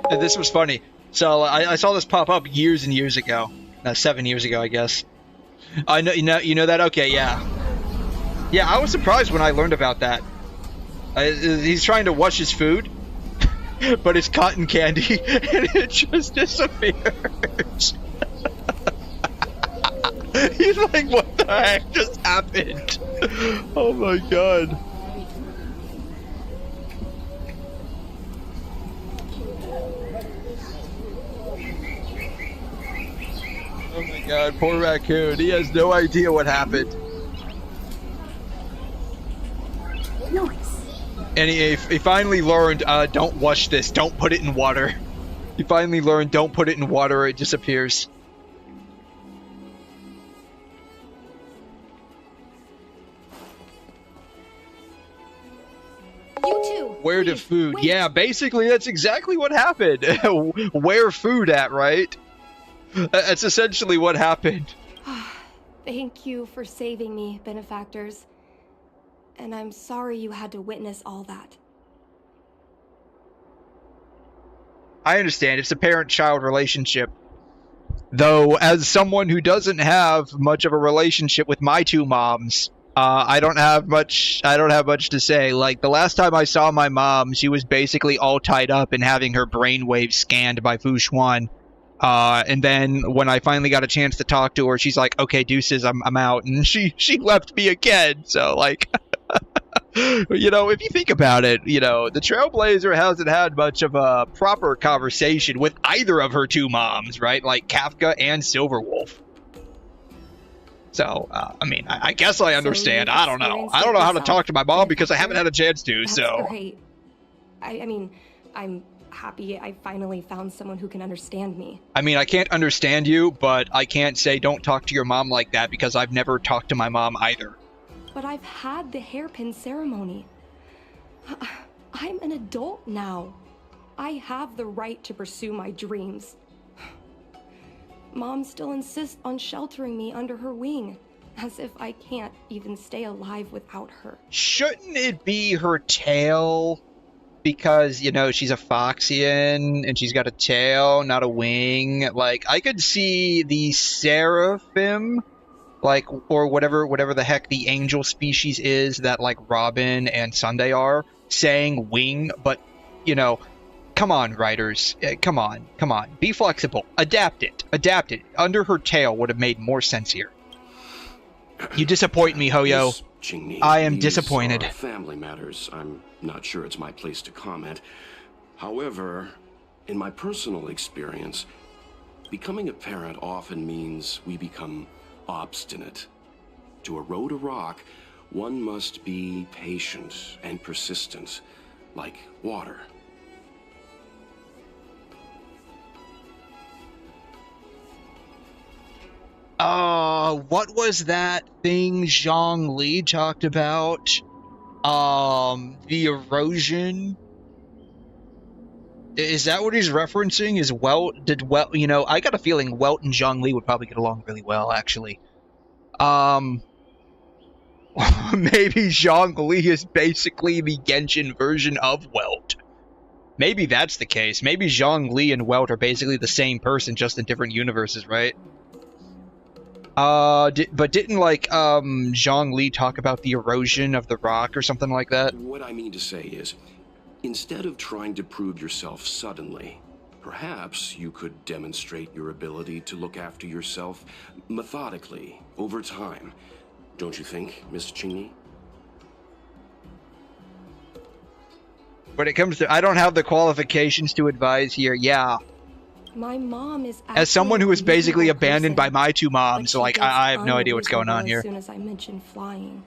This was funny. So I saw this pop up years and years ago. 7 years ago, I guess. I know you know that. Okay, yeah. Yeah, I was surprised when I learned about that. He's trying to wash his food. but it's cotton candy, and it just disappears. He's like, what the heck just happened? Oh my god. Oh my god, poor raccoon. He has no idea what happened. Noise. And he finally learned, don't wash this, don't put it in water. He finally learned, don't put it in water or it disappears. You too. Where to food? Wait. Yeah, basically that's exactly what happened. Where food at, right? That's essentially what happened. Thank you for saving me, benefactors. And I'm sorry you had to witness all that. I understand, it's a parent-child relationship. Though, as someone who doesn't have much of a relationship with my two moms, I don't have much to say. Like, the last time I saw my mom, she was basically all tied up and having her brainwaves scanned by Fu Xuan. And then when I finally got a chance to talk to her, she's like, okay, deuces, I'm out. And she left me again. So, like, you know, if you think about it, you know, the Trailblazer hasn't had much of a proper conversation with either of her two moms, right? Like Kafka and Silverwolf. So, I mean, I guess I understand. I don't know. I don't know how to talk to my mom because I haven't had a chance to, That's so. Great. I mean, I'm happy I finally found someone who can understand me. I mean, I can't understand you, but I can't say don't talk to your mom like that because I've never talked to my mom either. But I've had the hairpin ceremony. I'm an adult now. I have the right to pursue my dreams. Mom still insists on sheltering me under her wing, as if I can't even stay alive without her. Shouldn't it be her tail? Because, you know, she's a Foxian, and she's got a tail, not a wing. Like, I could see the Seraphim, like, or whatever the heck the angel species is that, like, Robin and Sunday are, saying wing, but, you know, come on, writers. Come on. Be flexible. Adapt it. Under her tail would have made more sense here. You disappoint me, Hoyo. Qingshan, I am disappointed. These are family matters. I'm not sure it's my place to comment. However, in my personal experience, becoming a parent often means we become obstinate. To erode a rock, one must be patient and persistent, like water. What was that thing Zhongli talked about? The erosion? Is that what he's referencing? Is you know, I got a feeling Welt and Zhongli would probably get along really well, actually. Maybe Zhongli is basically the Genshin version of Welt. Maybe that's the case. Maybe Zhongli and Welt are basically the same person, just in different universes, right? But didn't, like, Zhongli talk about the erosion of the rock or something like that? What I mean to say is, instead of trying to prove yourself suddenly, perhaps you could demonstrate your ability to look after yourself methodically, over time. Don't you think, Miss Qingshan? When it comes to, I don't have the qualifications to advise here, yeah. My mom is as someone who was basically abandoned by my two moms, so like I have no idea what's going on here. As soon as I mentioned flying.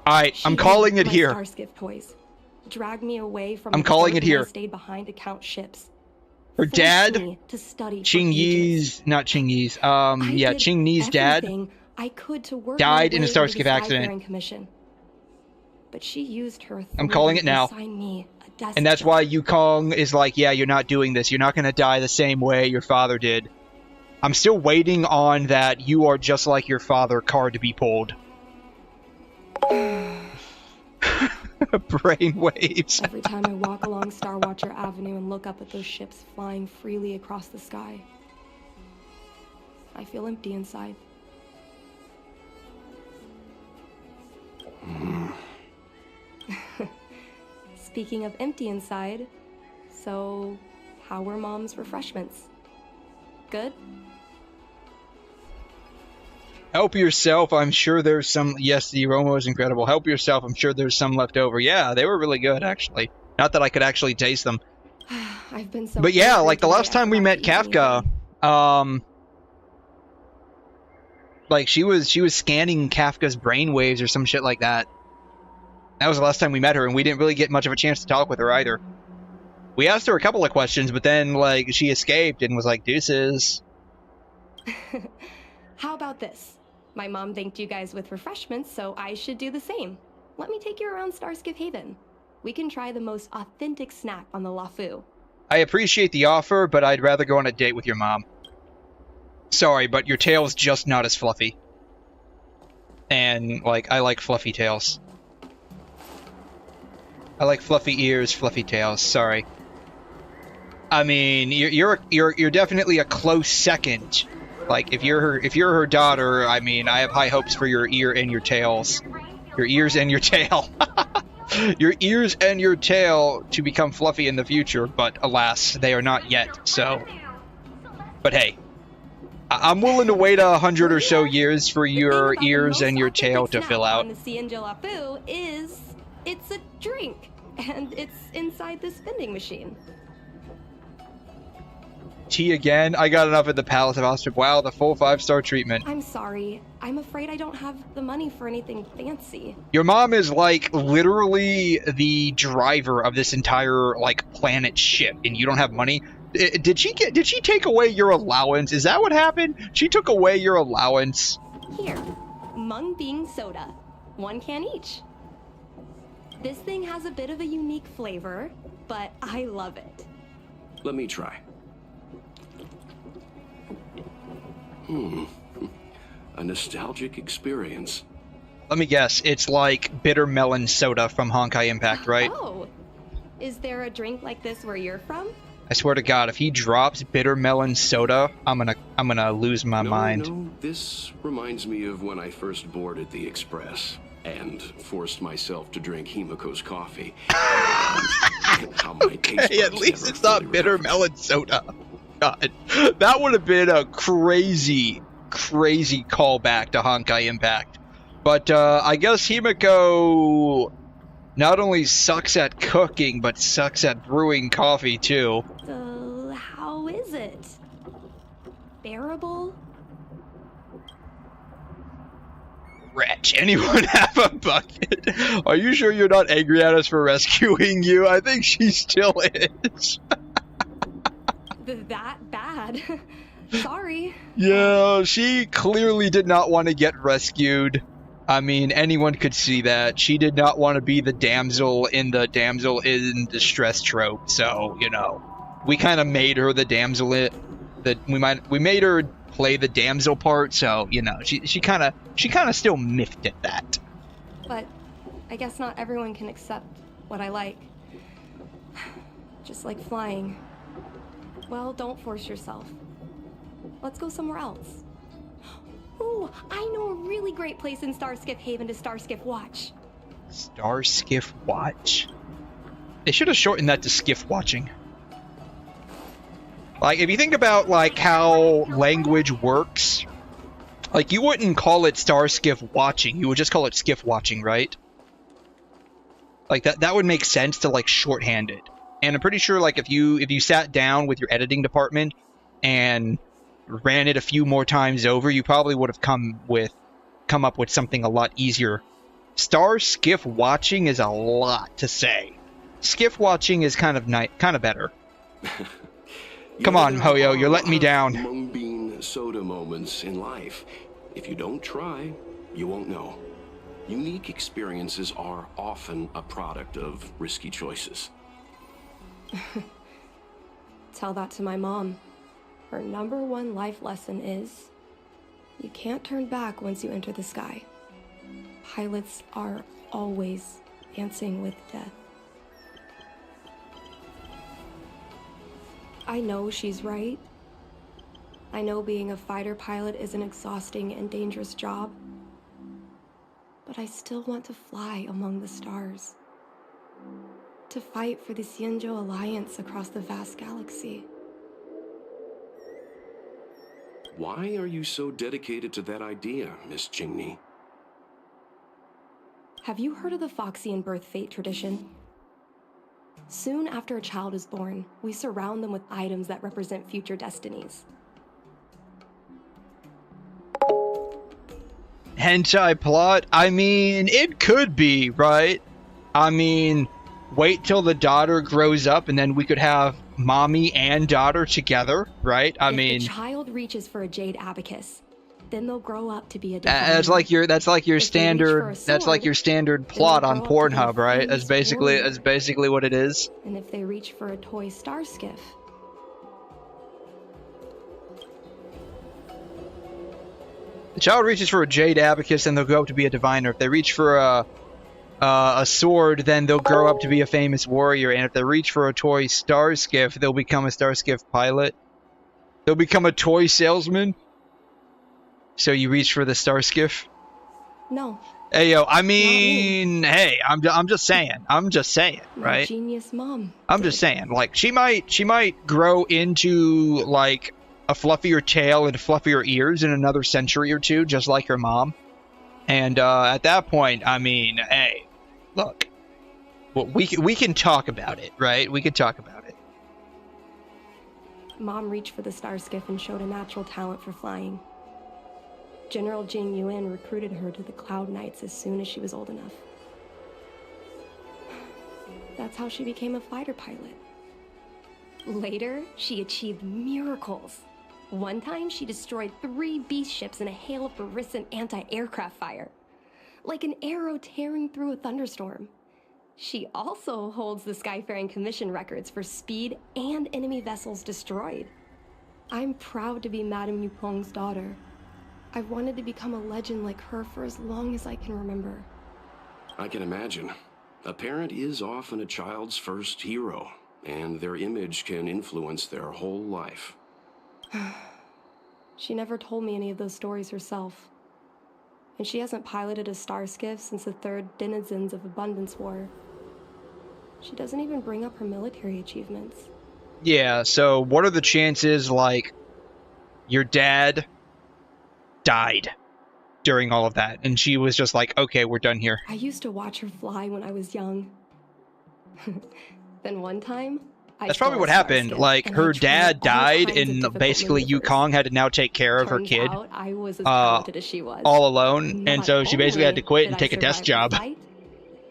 Alright, I'm calling it here. Starskiff toys. Drag me away from I'm calling it here. I stayed behind to count ships. Her dad, Qingyi's, not Qingyi's, yeah, Qingyi's dad I could to work died in a Starskiff accident. Commission. But she used her I'm calling it now. And that's why Yukong is like, yeah, you're not doing this. You're not going to die the same way your father did. I'm still waiting on that you are just like your father card to be pulled. Brainwaves. Every time I walk along Starwatcher Avenue and look up at those ships flying freely across the sky, I feel empty inside. Speaking of empty inside, so how were Mom's refreshments? Good? Help yourself, I'm sure there's some. Yes, the aroma is incredible. Help yourself, I'm sure there's some left over. Yeah, they were really good, actually. Not that I could actually taste them. I've been so. But yeah, like the last time we met Kafka, like she was scanning Kafka's brainwaves or some shit like that. That was the last time we met her, and we didn't really get much of a chance to talk with her either. We asked her a couple of questions, but then like she escaped and was like, deuces. How about this? My mom thanked you guys with refreshments, so I should do the same. Let me take you around 𝘧𝘬𝘕 Haven. We can try the most authentic snack on the Luofu. I appreciate the offer, but I'd rather go on a date with your mom. Sorry, but your tail's just not as fluffy. And, like, I like fluffy tails. I like fluffy ears, fluffy tails. Sorry. I mean, you're definitely a close second. Like, if you're her daughter, I mean, I have high hopes for your ear and your tails. Your ears and your tail. Your ears and your tail to become fluffy in the future, but alas, they are not yet, so... But hey, I'm willing to wait 100 or so years for your ears and your tail to fill out. The 𝘬𝘮 Luofu is... it's a drink, and it's inside this vending machine. Tea again? I got enough at the Palace of Ostrip. Wow, the full 5-star treatment. I'm sorry. I'm afraid I don't have the money for anything fancy. Your mom is, like, literally the driver of this entire, like, planet ship, and you don't have money? Did she take away your allowance? Is that what happened? She took away your allowance? Here. Mung Bean soda. 1 can each. This thing has a bit of a unique flavor, but I love it. Let me try. A nostalgic experience. Let me guess, it's like bitter melon soda from Honkai Impact, right? Oh, is there a drink like this where you're from? I swear to God, if he drops bitter melon soda, I'm gonna lose my mind. No, this reminds me of when I first boarded the Express and forced myself to drink Himiko's coffee. How my taste buds at least never it's not fully bitter melon soda. God, that would have been a crazy callback to Honkai Impact. But I guess Himiko not only sucks at cooking, but sucks at brewing coffee too. So, how is it? Bearable? Wretch, anyone have a bucket? Are you sure you're not angry at us for rescuing you? I think she still is. That bad? Sorry. Yeah, she clearly did not want to get rescued. I mean, anyone could see that. She did not want to be the damsel in the damsel in distress trope, so, you know. We kind of made her the damsel we made her play the damsel part, so, you know, she kind of still miffed at that. But I guess not everyone can accept what I like. Just like flying. Well, don't force yourself. Let's go somewhere else. Ooh, I know a really great place in 𝘧𝘬𝘕 Haven to 𝘧𝘬𝘕 watch. 𝘧𝘬𝘕 watch? They should have shortened that to skiff watching. Like, if you think about, like, how language works, like, you wouldn't call it 𝘧𝘬𝘕 watching, you would just call it skiff watching, right? Like, that would make sense to, like, shorthand it. And I'm pretty sure, like, if you sat down with your editing department and ran it a few more times over, you probably would have come up with something a lot easier. 𝘧𝘬𝘕 watching is a lot to say. Skiff watching is kind of better. Come on, Hoyo, you're letting me down. Mung bean soda moments in life. If you don't try, you won't know. Unique experiences are often a product of risky choices. Tell that to my mom. Her #1 life lesson is, you can't turn back once you enter the sky. Pilots are always dancing with death. I know she's right. I know being a fighter pilot is an exhausting and dangerous job. But I still want to fly among the stars. to fight for the 𝘧𝘢𝘬𝘕 alliance across the vast galaxy. Why are you so dedicated to that idea, Miss Qingshney? Have you heard of the Foxian birth fate tradition? Soon after a child is born, we surround them with items that represent future destinies. Hentai plot? I mean, it could be, right? I mean, wait till the daughter grows up and then we could have mommy and daughter together, right? I mean, if the child reaches for a jade abacus, then they'll grow up to be a divine. that's like your standard plot on Pornhub, right? That's basically what it is. And if they reach for a toy star skiff, the child reaches for a jade abacus and they'll grow up to be a diviner. If they reach for a sword, then they'll grow up to be a famous warrior. And if they reach for a toy star skiff, they'll become a star skiff pilot. They'll become a toy salesman. So you reach for the star skiff? No. Hey yo, I mean, hey, I'm just saying, right? My genius mom. I'm just saying, like she might grow into like a fluffier tail and fluffier ears in another century or two, just like her mom. And at that point, I mean, hey, look, well, we can talk about it, right? We can talk about it. Mom reached for the star skiff and showed a natural talent for flying. General Jing Yuan recruited her to the Cloud Knights as soon as she was old enough. That's how she became a fighter pilot. Later, she achieved miracles. One time, she destroyed 3 beast ships in a hail of Barissan anti-aircraft fire, like an arrow tearing through a thunderstorm. She also holds the Skyfaring Commission records for speed and enemy vessels destroyed. I'm proud to be Madame Yukong's daughter. I've wanted to become a legend like her for as long as I can remember. I can imagine. A parent is often a child's first hero, and their image can influence their whole life. She never told me any of those stories herself. And she hasn't piloted a star skiff since the 3rd Denizens of Abundance War. She doesn't even bring up her military achievements. Yeah, so what are the chances, like, your dad died during all of that, and she was just like, okay, we're done here? I used to watch her fly when I was young. Then one time, that's probably what happened. Like, her dad died, and basically Yukong had to now take care of her kid I was as talented as she was. all alone, and so she basically had to quit and take a desk job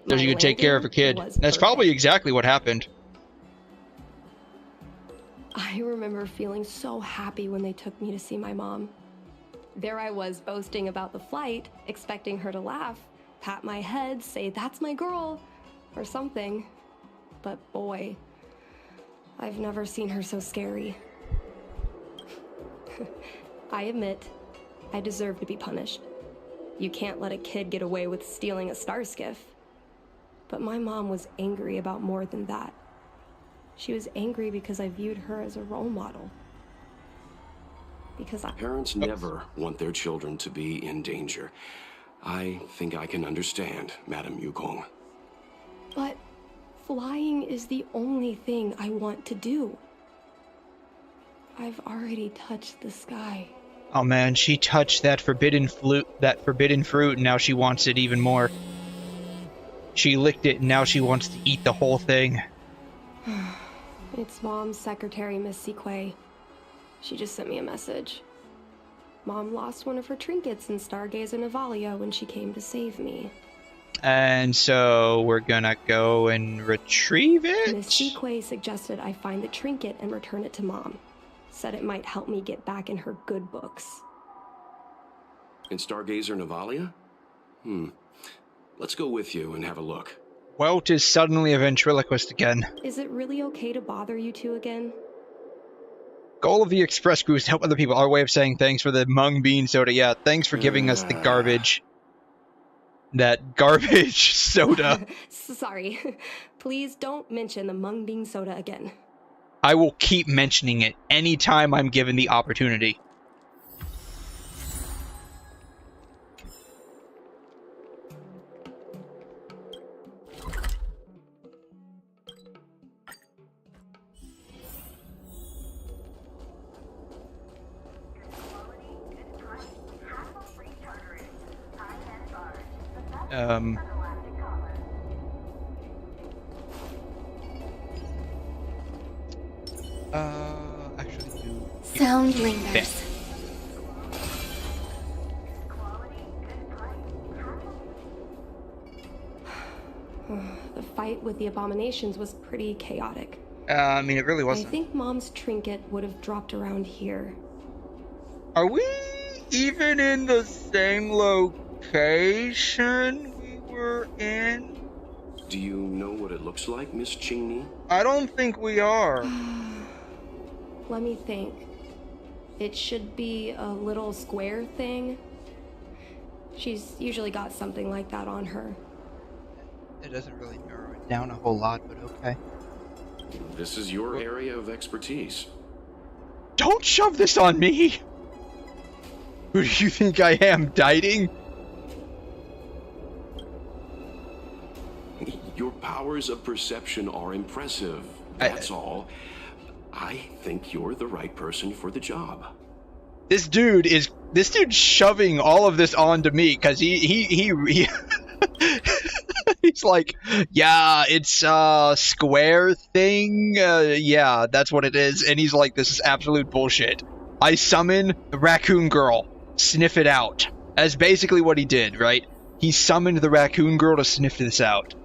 so she could take care of her kid. That's probably exactly what happened. I remember feeling so happy when they took me to see my mom. There I was boasting about the flight, expecting her to laugh, pat my head, say, "That's my girl," or something. But boy, I've never seen her so scary. I admit, I deserve to be punished. You can't let a kid get away with stealing a star skiff. But my mom was angry about more than that. She was angry because I viewed her as a role model. Because Parents never want their children to be in danger. I think I can understand, Madame Yukong. But flying is the only thing I want to do. I've already touched the sky. Oh man, she touched that forbidden fruit, and now she wants it even more. She licked it, and now she wants to eat the whole thing. It's Mom's secretary, Miss 𝘬𝘬𝘕. She just sent me a message. Mom lost one of her trinkets in 𝘧𝘢𝘬𝘕 𝘧𝘬𝘕 when she came to save me. And so we're gonna go and retrieve it? Miss 𝘬𝘬𝘕 suggested I find the trinket and return it to Mom. Said it might help me get back in her good books. In 𝘧𝘬𝘕 𝘧𝘬𝘕? Let's go with you and have a look. Welt is suddenly a ventriloquist again. Is it really okay to bother you two again? Goal of the Express Crew is to help other people. Our way of saying thanks for the mung bean soda. Yeah, thanks for giving us the garbage. That garbage soda. Sorry. Please don't mention the mung bean soda again. I will keep mentioning it anytime I'm given the opportunity. Actually, you. Sound lingers. There. The fight with the abominations was pretty chaotic. I mean, it really I wasn't. think Mom's trinket would have dropped around here. Are we even in the same location we were in? Do you know what it looks like, Miss 𝘵𝘵? I don't think we are. Let me think. It should be a little square thing. She's usually got something like that on her. It doesn't really narrow it down a whole lot, but okay. This is your area of expertise. Don't shove this on me! Who do you think I am, dieting? Your powers of perception are impressive, that's all. I think you're the right person for the job. This dude's shoving all of this onto me, because he he's like, yeah, it's a square thing, yeah, that's what it is, and he's like, this is absolute bullshit. I summon the raccoon girl, sniff it out. That's basically what he did, right? He summoned the raccoon girl to sniff this out.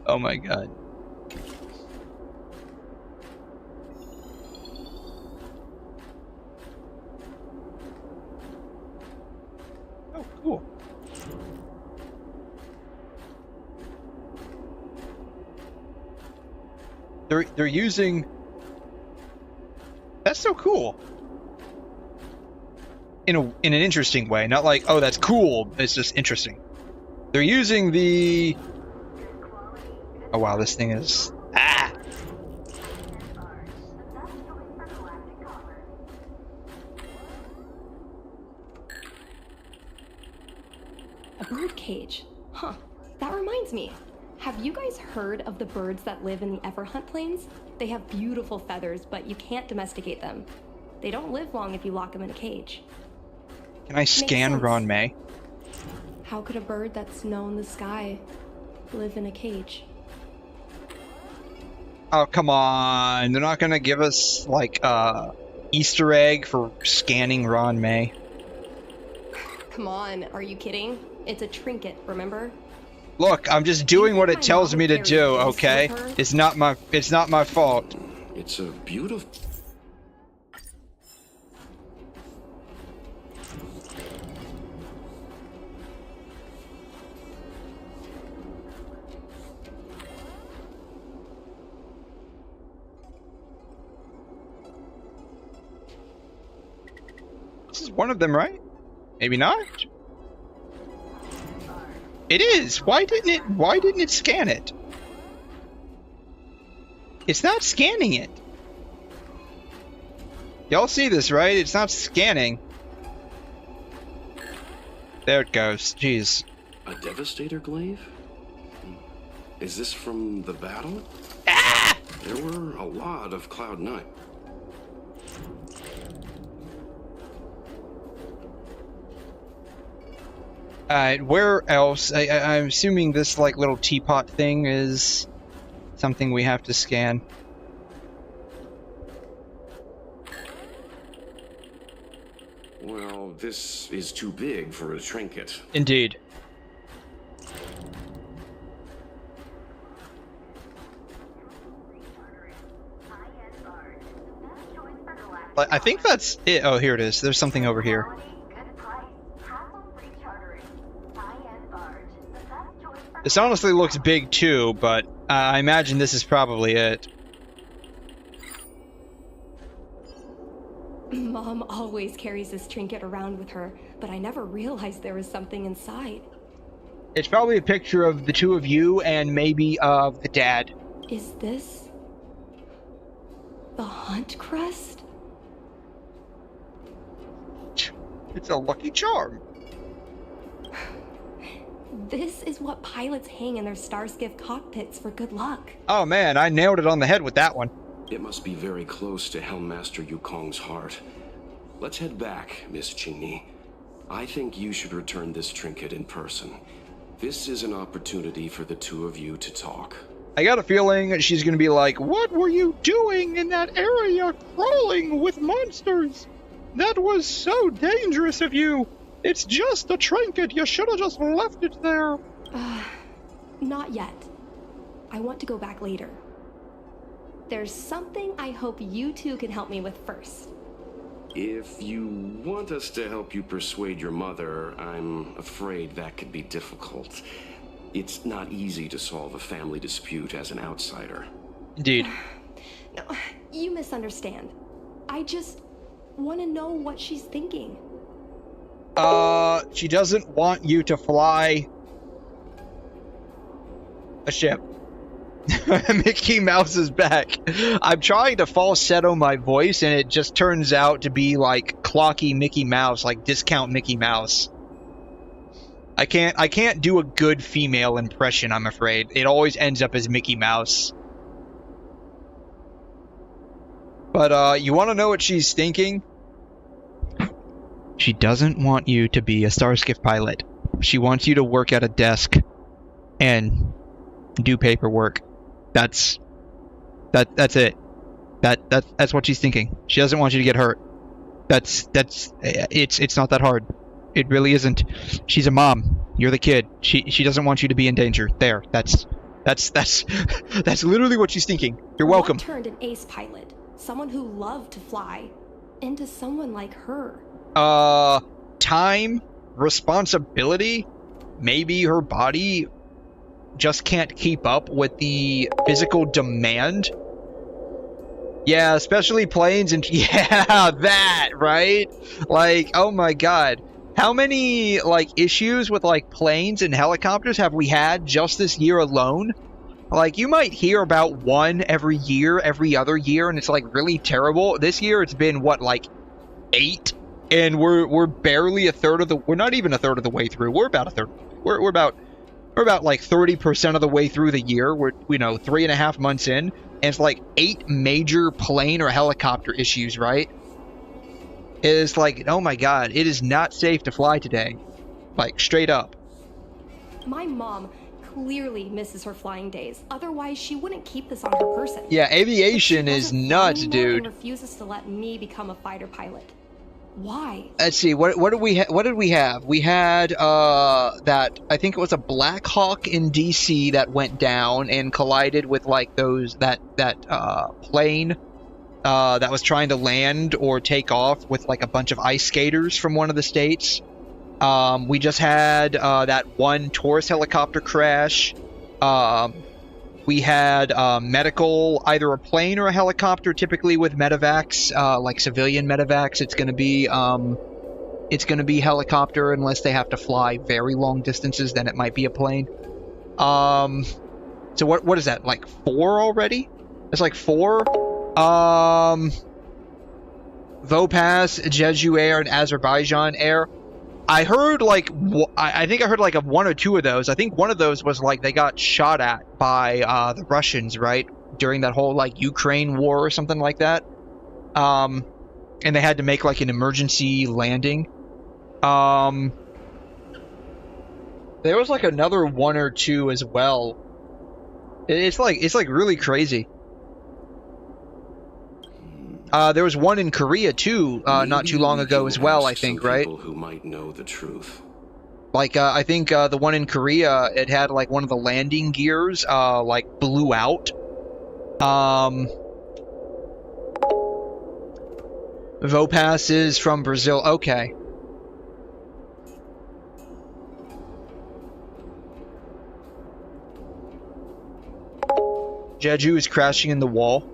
Oh my god. Oh, cool. They're using... That's so cool. In an interesting way, not like, oh, that's cool, it's just interesting. They're using the... Oh wow, this thing is... Ah! A bird cage. Huh. That reminds me. Have you guys heard of the birds that live in the Everhunt Plains? They have beautiful feathers, but you can't domesticate them. They don't live long if you lock them in a cage. Can I scan 𝘰𝘮? How could a bird that's known the sky live in a cage? Oh, come on. They're not gonna give us, like, Easter egg for scanning 𝘰𝘮. Come on, are you kidding? It's a trinket, remember? Look, I'm just doing what it tells me to do, okay? It's not my fault. It's a beautiful... This is one of them, right? Maybe not? It is! Why didn't it scan it? It's not scanning it. Y'all see this, right? It's not scanning. There it goes. Jeez. A devastator glaive? Is this from the battle? Ah! There were a lot of Cloud9. Where else? I'm assuming this, like, little teapot thing is something we have to scan. Well, this is too big for a trinket. Indeed. I think that's it. Oh, here it is. There's something over here. This honestly looks big too, but I imagine this is probably it. Mom always carries this trinket around with her, but I never realized there was something inside. It's probably a picture of the two of you and maybe of the dad. Is this the hunt crest? It's a lucky charm. This is what pilots hang in their Starskiff cockpits for good luck. Oh man, I nailed it on the head with that one. It must be very close to Helmmaster Yukong's heart. Let's head back, Miss 𝘵𝘵. I think you should return this trinket in person. This is an opportunity for the two of you to talk. I got a feeling she's gonna be like, "What were you doing in that area crawling with monsters? That was so dangerous of you. It's just a trinket. You should have just left it there." Not yet. I want to go back later. There's something I hope you two can help me with first. If you want us to help you persuade your mother, I'm afraid that could be difficult. It's not easy to solve a family dispute as an outsider. Indeed. No, you misunderstand. I just want to know what she's thinking. She doesn't want you to fly a ship. Mickey Mouse is back. I'm trying to falsetto my voice, and it just turns out to be like clocky Mickey Mouse, like discount Mickey Mouse. I can't do a good female impression, I'm afraid. It always ends up as Mickey Mouse. But you want to know what she's thinking? She doesn't want you to be a Starskiff pilot. She wants you to work at a desk and do paperwork. That's it. That's what she's thinking. She doesn't want you to get hurt. It's not that hard. It really isn't. She's a mom. You're the kid. She doesn't want you to be in danger. There. That's literally what she's thinking. You're welcome. What turned an ace pilot, someone who loved to fly, into someone like her? Time, responsibility, maybe her body just can't keep up with the physical demand. Yeah, especially planes and yeah, that, right? Like, oh my god. How many, like, issues with, like, planes and helicopters have we had just this year alone? Like, you might hear about one every year, every other year, and it's, like, really terrible. This year, it's been, what, like, 8? And we're barely a third of the... We're not even a third of the way through. We're about a third. We're about, like, 30% of the way through the year. We're, 3.5 months in. And it's, like, 8 major plane or helicopter issues, right? It's like, oh my god, it is not safe to fly today. Like, straight up. My mom clearly misses her flying days. Otherwise, she wouldn't keep this on her person. Yeah, aviation is nuts, dude. And refuses to let me become a fighter pilot. Why? Let's see, what did we have? We had that, I think it was a Black Hawk in DC that went down and collided with like that plane that was trying to land or take off with like a bunch of ice skaters from one of the states. We just had that one tourist helicopter crash. We had medical, either a plane or a helicopter, typically with medevacs, like civilian medevacs. It's gonna be helicopter unless they have to fly very long distances, then it might be a plane. So what is that, like 4 already? It's like 4. Vopaz, Jeju Air, and Azerbaijan Air. I heard like I think I heard like of 1 or 2 of those. I think one of those was like they got shot at by the Russians, right, during that whole like Ukraine war or something like that. And they had to make like an emergency landing. There was like another 1 or 2 as well. It's like really crazy. There was one in Korea too, not too long ago as well, I think, right? People who might know the truth. Like, I think the one in Korea, it had like one of the landing gears, like blew out. Vopaz is from Brazil. Okay. Jeju is crashing in the wall.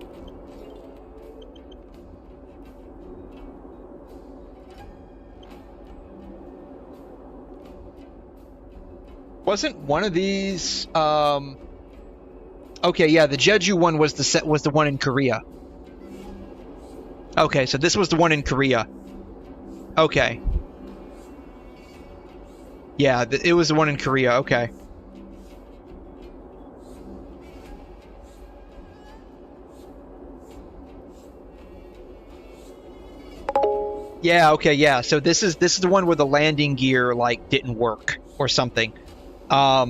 Wasn't one of these okay, yeah, the Jeju one was the one in Korea. Okay, so this was the one in Korea. Okay. Yeah, it was the one in Korea. Okay. Yeah, okay, yeah. So this is the one where the landing gear like didn't work or something. Yeah,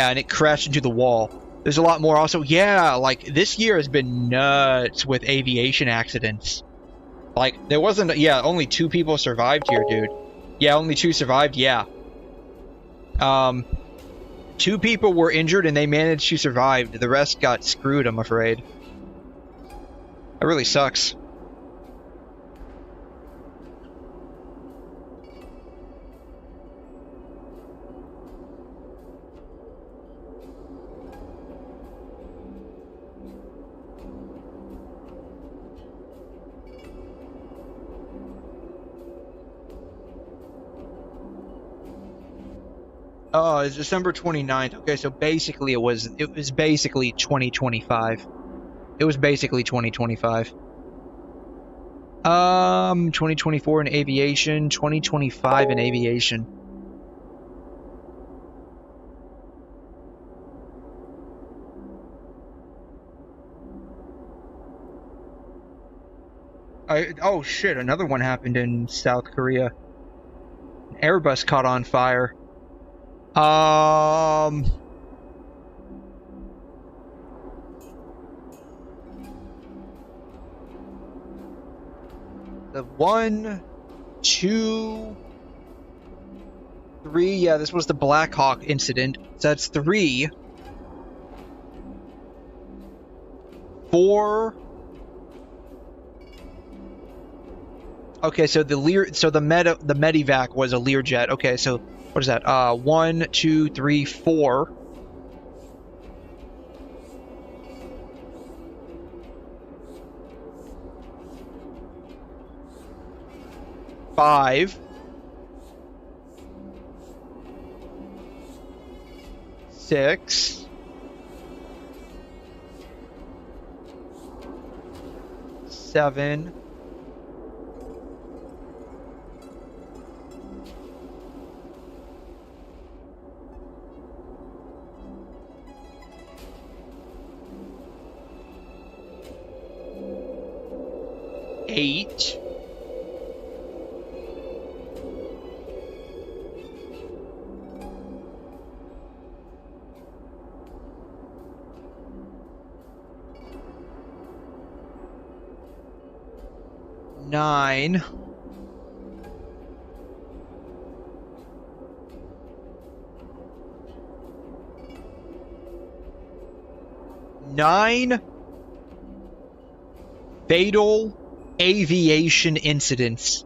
and it crashed into the wall. There's a lot more also. Yeah, like, this year has been nuts with aviation accidents. Like, there wasn't... Yeah, only 2 people survived here, dude. Yeah, only 2 survived, yeah. 2 people were injured and they managed to survive. The rest got screwed, I'm afraid. That really sucks. Oh, it's December 29th. Okay, so basically it was basically 2025. It was basically 2025. 2024 in aviation, 2025 in aviation. Oh shit, another one happened in South Korea. An Airbus caught on fire. The 1, 2, 3, yeah, this was the Black Hawk incident. So that's 3, 4. Okay, so the Medivac was a Learjet. Okay, so what is that? 1, 2, 3, 4. Five. 6. 7. 8. 9. 9 fatal aviation incidents,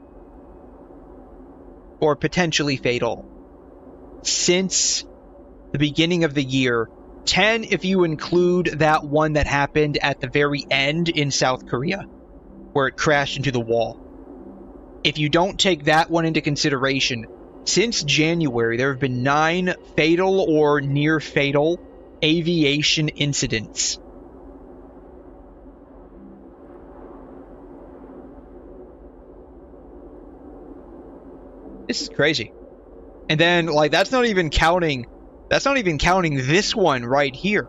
or potentially fatal, since the beginning of the year. 10 if you include that one that happened at the very end in South Korea, where it crashed into the wall. If you don't take that one into consideration, since January there have been 9 fatal or near fatal aviation incidents. This is crazy. And then, like, that's not even counting this one right here.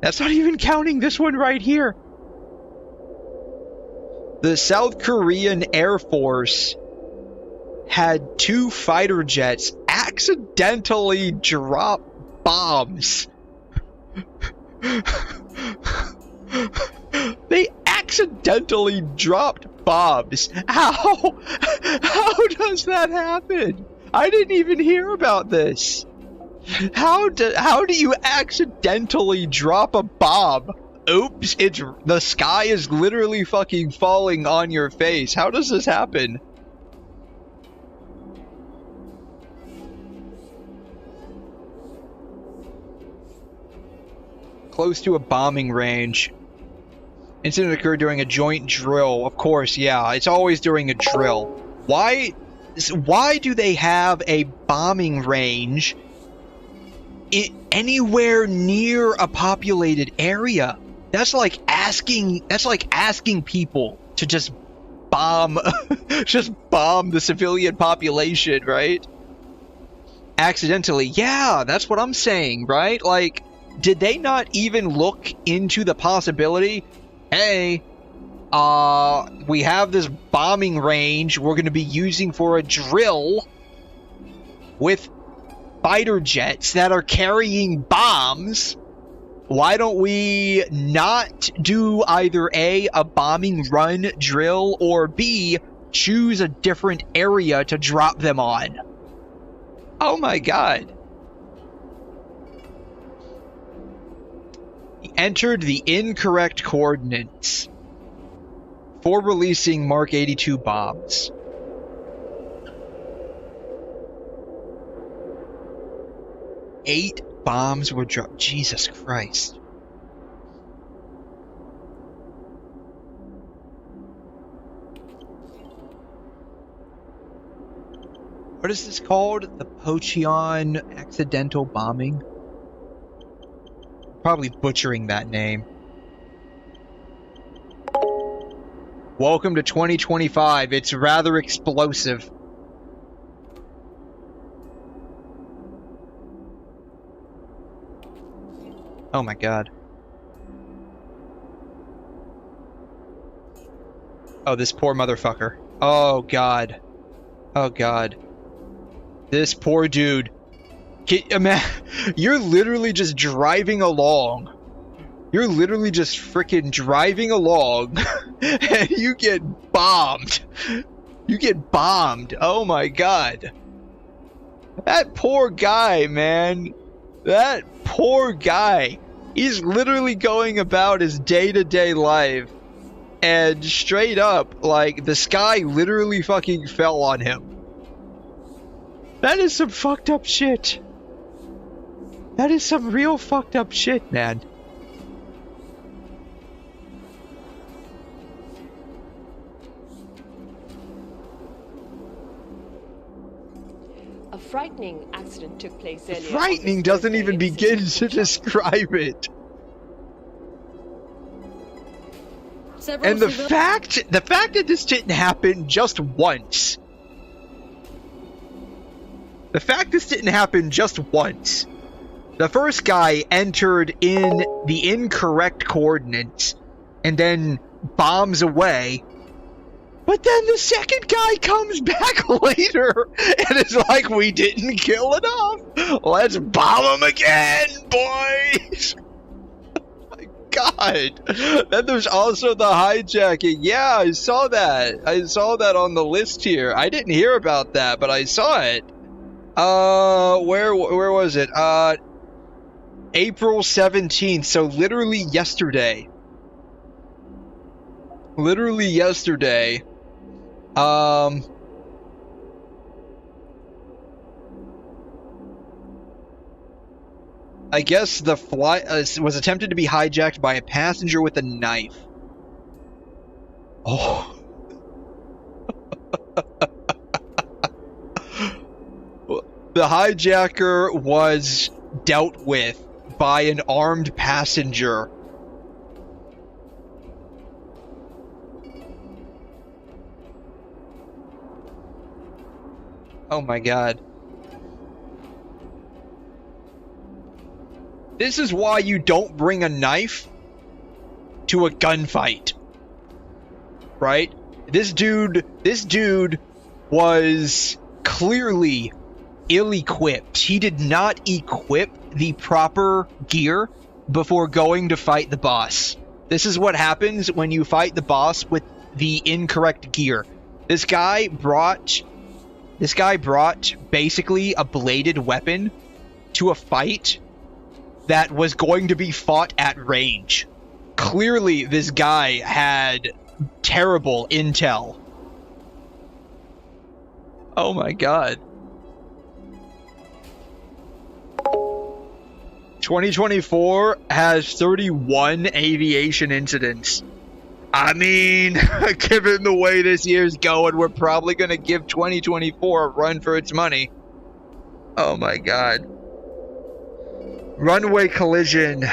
That's not even counting this one right here. The South Korean Air Force had 2 fighter jets accidentally drop bombs. They accidentally dropped bombs. How does that happen? I didn't even hear about this. How do you accidentally drop a bomb? Oops, the sky is literally fucking falling on your face. How does this happen? Close to a bombing range. Incident occurred during a joint drill. Of course, yeah, it's always during a drill. Why do they have a bombing range anywhere near a populated area? That's like asking people to just bomb the civilian population, right? Accidentally. Yeah, that's what I'm saying, right? Like, did they not even look into the possibility, hey, we have this bombing range we're going to be using for a drill. with fighter jets that are carrying bombs, why don't we not do either A, a bombing run drill, or B, choose a different area to drop them on? Oh my god. He entered the incorrect coordinates for releasing Mark 82 bombs. Eight bombs were dropped. Jesus Christ. What is this called? The Pocheon accidental bombing? Probably butchering that name. Welcome to 2025. It's rather explosive. Oh my god. Oh, this poor motherfucker. Oh god. Oh god. This poor dude. You're literally just driving along. You're literally just freaking driving along and you get bombed. You get bombed. Oh my god. That poor guy, man. That poor guy. He's literally going about his day-to-day life and straight up, like, the sky literally fucking fell on him. That is some fucked up shit. That is some real fucked up shit, man. A frightening accident took place earlier. Frightening doesn't even begin to describe it. And the fact that this didn't happen just once. The fact this didn't happen just once. The first guy entered in the incorrect coordinates and then bombs away. But then the second guy comes back later and is like, we didn't kill enough. Let's bomb him again, boys. Oh my god. Then there's also the hijacking. Yeah, I saw that. I saw that on the list here. I didn't hear about that, but I saw it. Where was it? April 17th, so literally yesterday. Literally yesterday. I guess the flight was attempted to be hijacked by a passenger with a knife. Oh. The hijacker was dealt with by an armed passenger. Oh my god. This is why you don't bring a knife to a gunfight. Right? This dude was clearly ill-equipped. He did not equip the proper gear before going to fight the boss. This is what happens when you fight the boss with the incorrect gear. This guy brought basically a bladed weapon to a fight that was going to be fought at range. Clearly, this guy had terrible intel. Oh my god. 2024 has 31 aviation incidents. I mean, given the way this year's going, we're probably going to give 2024 a run for its money. Oh my god. Runway collision.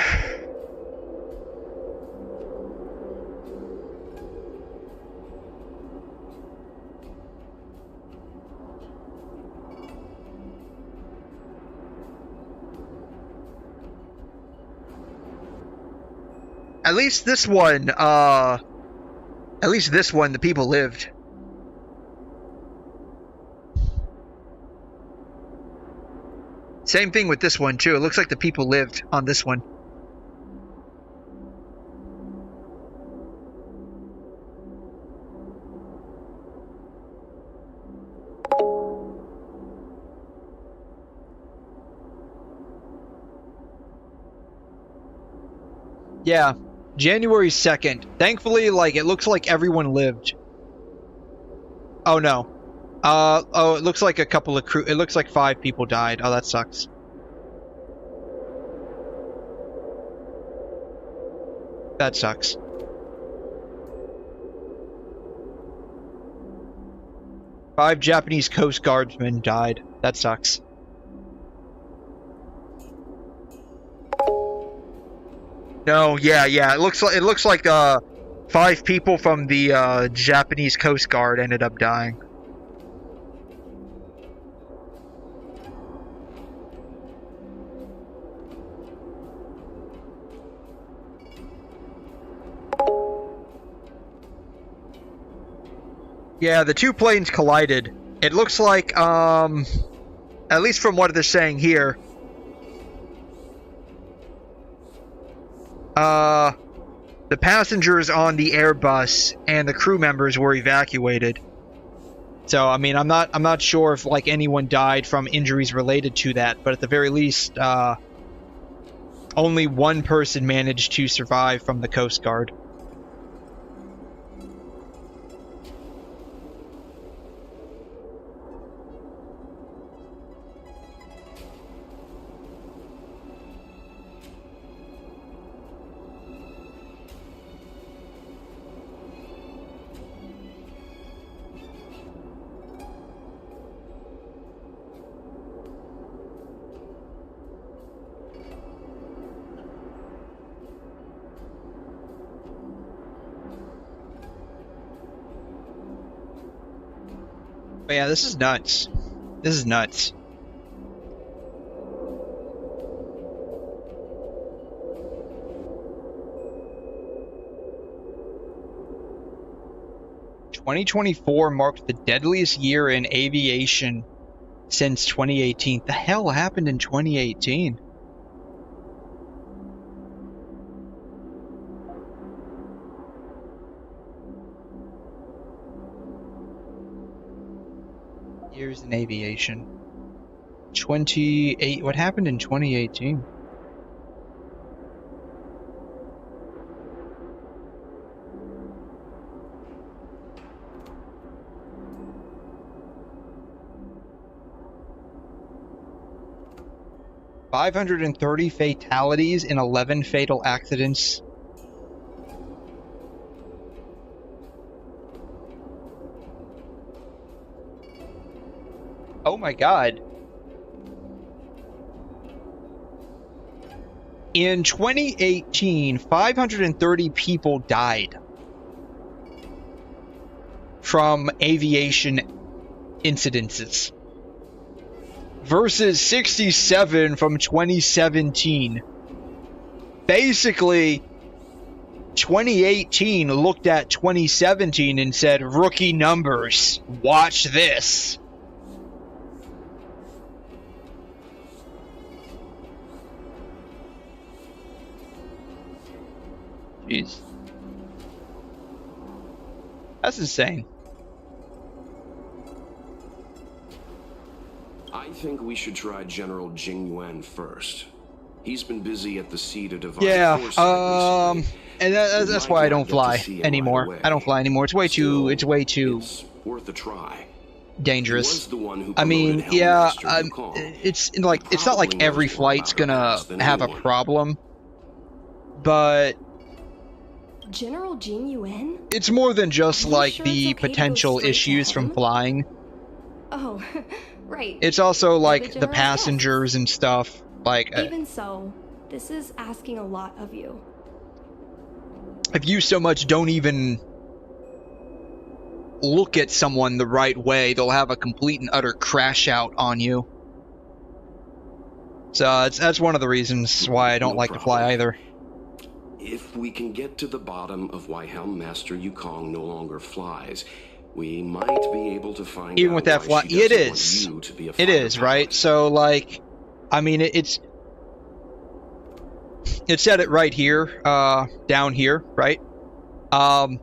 At least this one, the people lived. Same thing with this one, too. It looks like the people lived on this one. Yeah, January 2nd. Thankfully, like, it looks like everyone lived. Oh, no. Oh, it looks like a couple of crew. It looks like 5 people died. Oh, that sucks. That sucks. Five Japanese Coast Guardsmen died. That sucks. No, yeah. It looks like 5 people from the Japanese Coast Guard ended up dying. Yeah, the 2 planes collided. It looks like, at least from what they're saying here, the passengers on the Airbus and the crew members were evacuated. So, I mean, I'm not sure if, like, anyone died from injuries related to that, but at the very least, only 1 person managed to survive from the Coast Guard. But yeah, this is nuts. This is nuts. "2024 marked the deadliest year in aviation since 2018. The hell happened in 2018? Years in aviation. 28. What happened in 2018? "530 fatalities in 11 fatal accidents." Oh my god. In 2018, 530 people died from aviation incidences versus 67 from 2017. Basically, 2018 looked at 2017 and said, "Rookie numbers, watch this." Jeez. That's insane. I think we should try General Jing-Yuan first. He's been busy at the seat of divine Yeah, foresight and that's why I don't fly anymore. right away. I don't fly anymore. It's way too worth a try. dangerous. The one who I mean, promoted yeah, Helm Master it's like it's not like every flight's gonna have a problem, but General Jing-Yuan? it's more than just like sure the it's okay to go potential straight to issues from him? flying. Oh, right. It's also like the generous passengers and stuff. Like, Even so, this is asking a lot of you. if you so much don't even look at someone the right way, they'll have a complete and utter crash out on you. So that's one of the reasons why I don't like to fly either. If we can get to the bottom of why Helm Master Wukong no longer flies, we might be able to find Even out with that why fly, she it doesn't is. want you to be a It fighter is, right? So, like, I mean, it said it right here, down here, right? I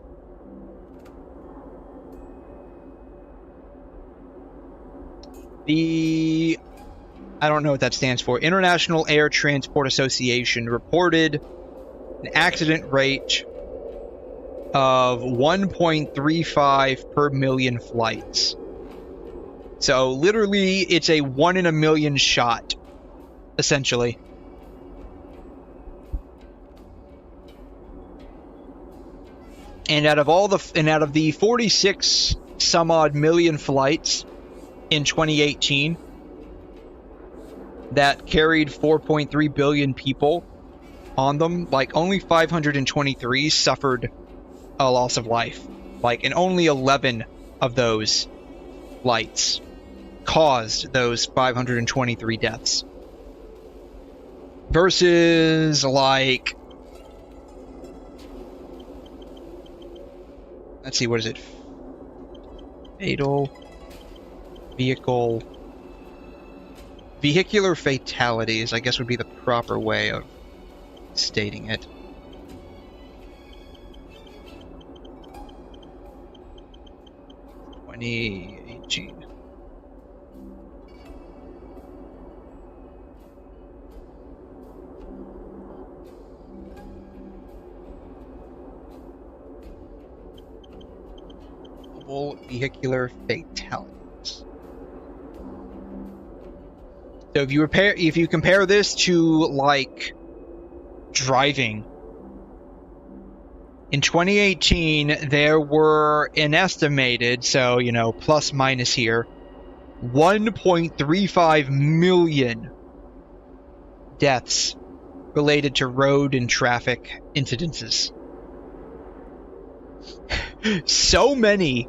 don't know what that stands for. International Air Transport Association reported an accident rate of 1.35 per million flights. So literally, it's a 1 in a million shot, essentially. And out of the 46 some odd million flights in 2018 that carried 4.3 billion people on them, like only 523 suffered a loss of life. Like, and only 11 of those flights caused those 523 deaths. Versus, like, let's see, what is it? Vehicular fatalities, I guess, would be the proper way of stating it. (2018). Vehicular fatalities. So if you compare this to, like, driving, in 2018 there were an estimated, so, you know, plus minus here, 1.35 million deaths related to road and traffic incidences. So many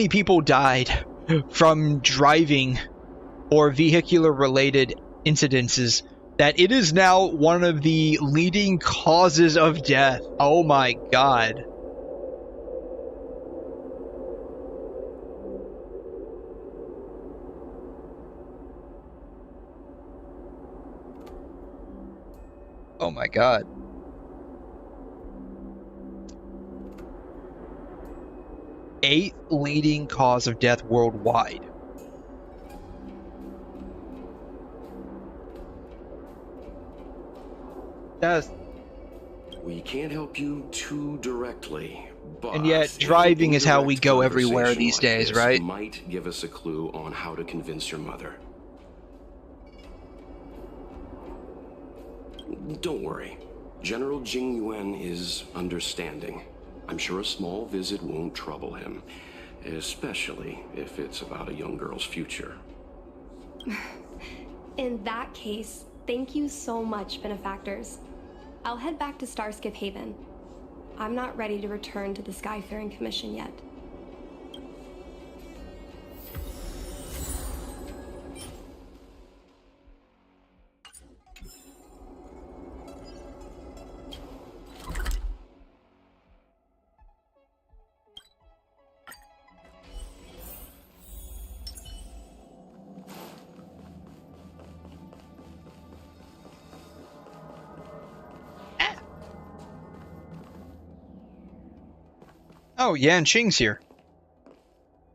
people died from driving or vehicular related incidences that it is now one of the leading causes of death. Oh my god. Oh my god. Eighth leading cause of death worldwide. We can't help you too directly, but and yet driving is how we go everywhere these days, right? Might give us a clue on how to convince your mother. Don't worry. General Jing-Yuan is understanding. I'm sure a small visit won't trouble him, especially if it's about a young girl's future. In that case, thank you so much, benefactors. I'll head back to Starskip Haven. I'm not ready to return to the Skyfaring Commission yet. Oh, Yanqing's here.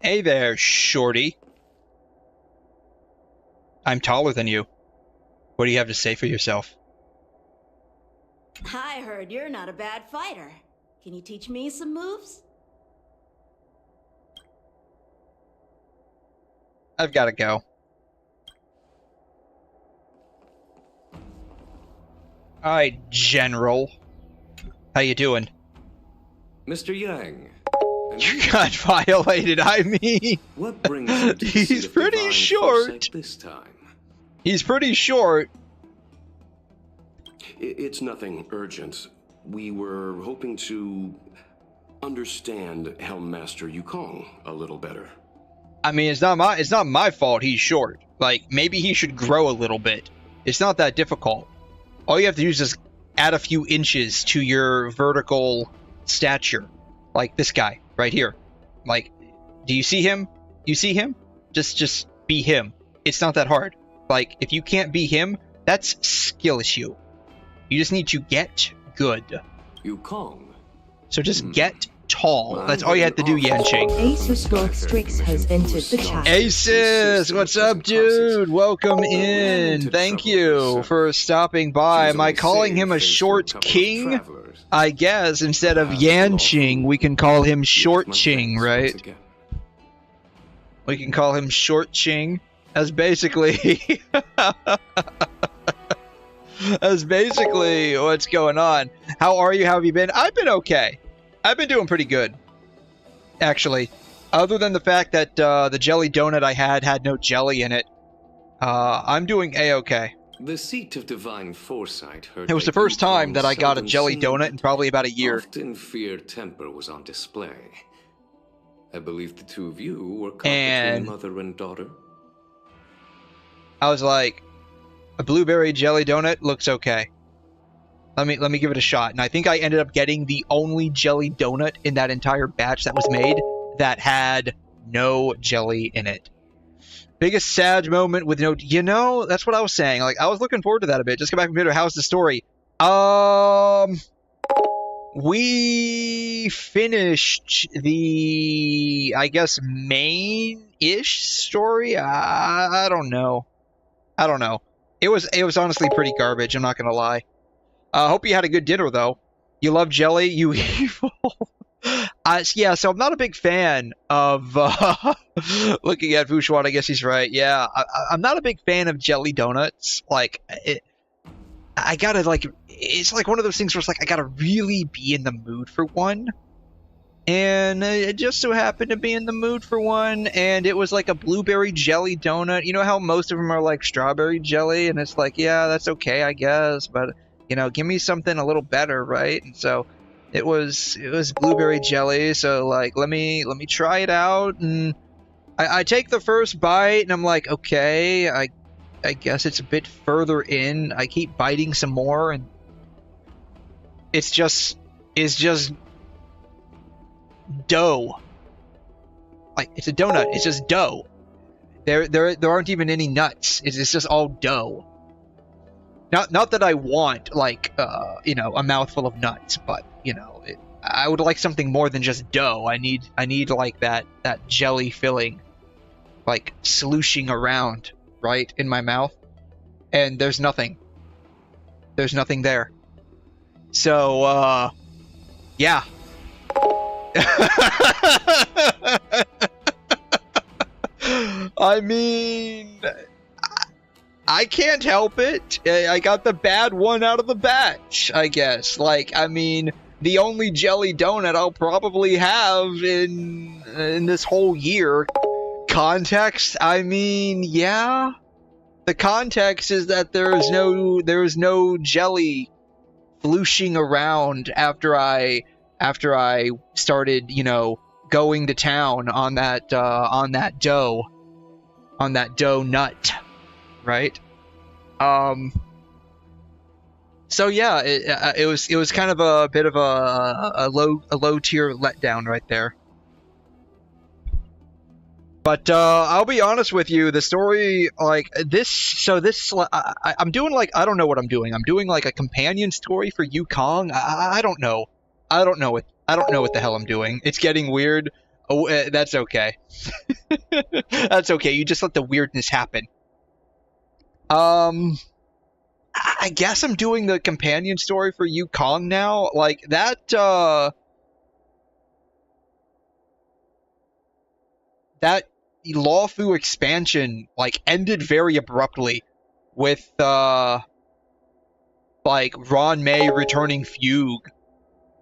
Hey there, shorty. I'm taller than you. What do you have to say for yourself? I heard you're not a bad fighter. Can you teach me some moves? I've got to go. Alright, General. How you doing? Mr. Yang. You got violated, I mean. What brings you to he's pretty short. This time? He's pretty short. It's nothing urgent. We were hoping to understand Helm Master Yukong a little better. I mean, it's not my fault he's short. Like, maybe he should grow a little bit. It's not that difficult. All you have to do is just add a few inches to your vertical stature. Like this guy right here. Like, do you see him? You see him? Just be him. It's not that hard. Like, if you can't be him, that's skill issue. You just need to get good. Wukong. So just get tall. That's all you have to do, Yanqing. 𝘧𝘠 has entered the chat. Asus, what's up, dude? Welcome in. Thank you for stopping by. Am I calling him a short king? I guess instead of Yanqing, we can call him Short Ching, right? We can call him Short Ching. That's basically that's basically what's going on. How are you? How have you been? I've been okay. I've been doing pretty good, actually. Other than the fact that the jelly donut I had no jelly in it, I'm doing a-okay. The seat of divine foresight heard it was the first time that I got a jelly donut in probably about a year. Often feared temper was on display. I believe the two of you were caught between mother and daughter. I was like, a blueberry jelly donut looks okay. Let me give it a shot. And I think I ended up getting the only jelly donut in that entire batch that was made that had no jelly in it. Biggest sad moment with no... You know, that's what I was saying. Like, I was looking forward to that a bit. Just come back from computer. How's the story? We finished the, I guess, main-ish story? I don't know. I don't know. It was honestly pretty garbage, I'm not gonna lie. Hope you had a good dinner, though. You love jelly? You evil. Yeah, so I'm not a big fan of... looking at Fushuan, I guess he's right. Yeah, I'm not a big fan of jelly donuts. Like, I gotta, like... It's like one of those things where it's like, I gotta really be in the mood for one. And it just so happened to be in the mood for one, and it was like a blueberry jelly donut. You know how most of them are like strawberry jelly? And it's like, yeah, that's okay, I guess, but... You know, give me something a little better, right? And so it was blueberry jelly. So like, let me try it out. And I take the first bite, and I'm like, okay, I guess it's a bit further in. I keep biting some more, and it's just dough. Like, it's a donut. It's just dough. There aren't even any nuts. It's just all dough. Not that I want, like, you know, a mouthful of nuts, but, you know, I would like something more than just dough. I need like that jelly filling, like, slooshing around, right, in my mouth. And there's nothing. There's nothing there. So, yeah. I mean... I can't help it. I got the bad one out of the batch, I guess. Like, I mean, the only jelly donut I'll probably have in this whole year. Context? I mean, yeah. The context is that there is no jelly flooshing around after I started, you know, going to town on that dough nut. Right. So yeah, it was kind of a bit of a low tier letdown right there. But I'll be honest with you, the story like this. So this I'm doing like, I don't know what I'm doing. I'm doing like a companion story for Wukong. I don't know. I don't know what the hell I'm doing. It's getting weird. Oh, that's okay. That's okay. You just let the weirdness happen. I guess I'm doing the companion story for Wukong now. Like, that Luofu expansion, like, ended very abruptly with, like, Ron May returning Fugue.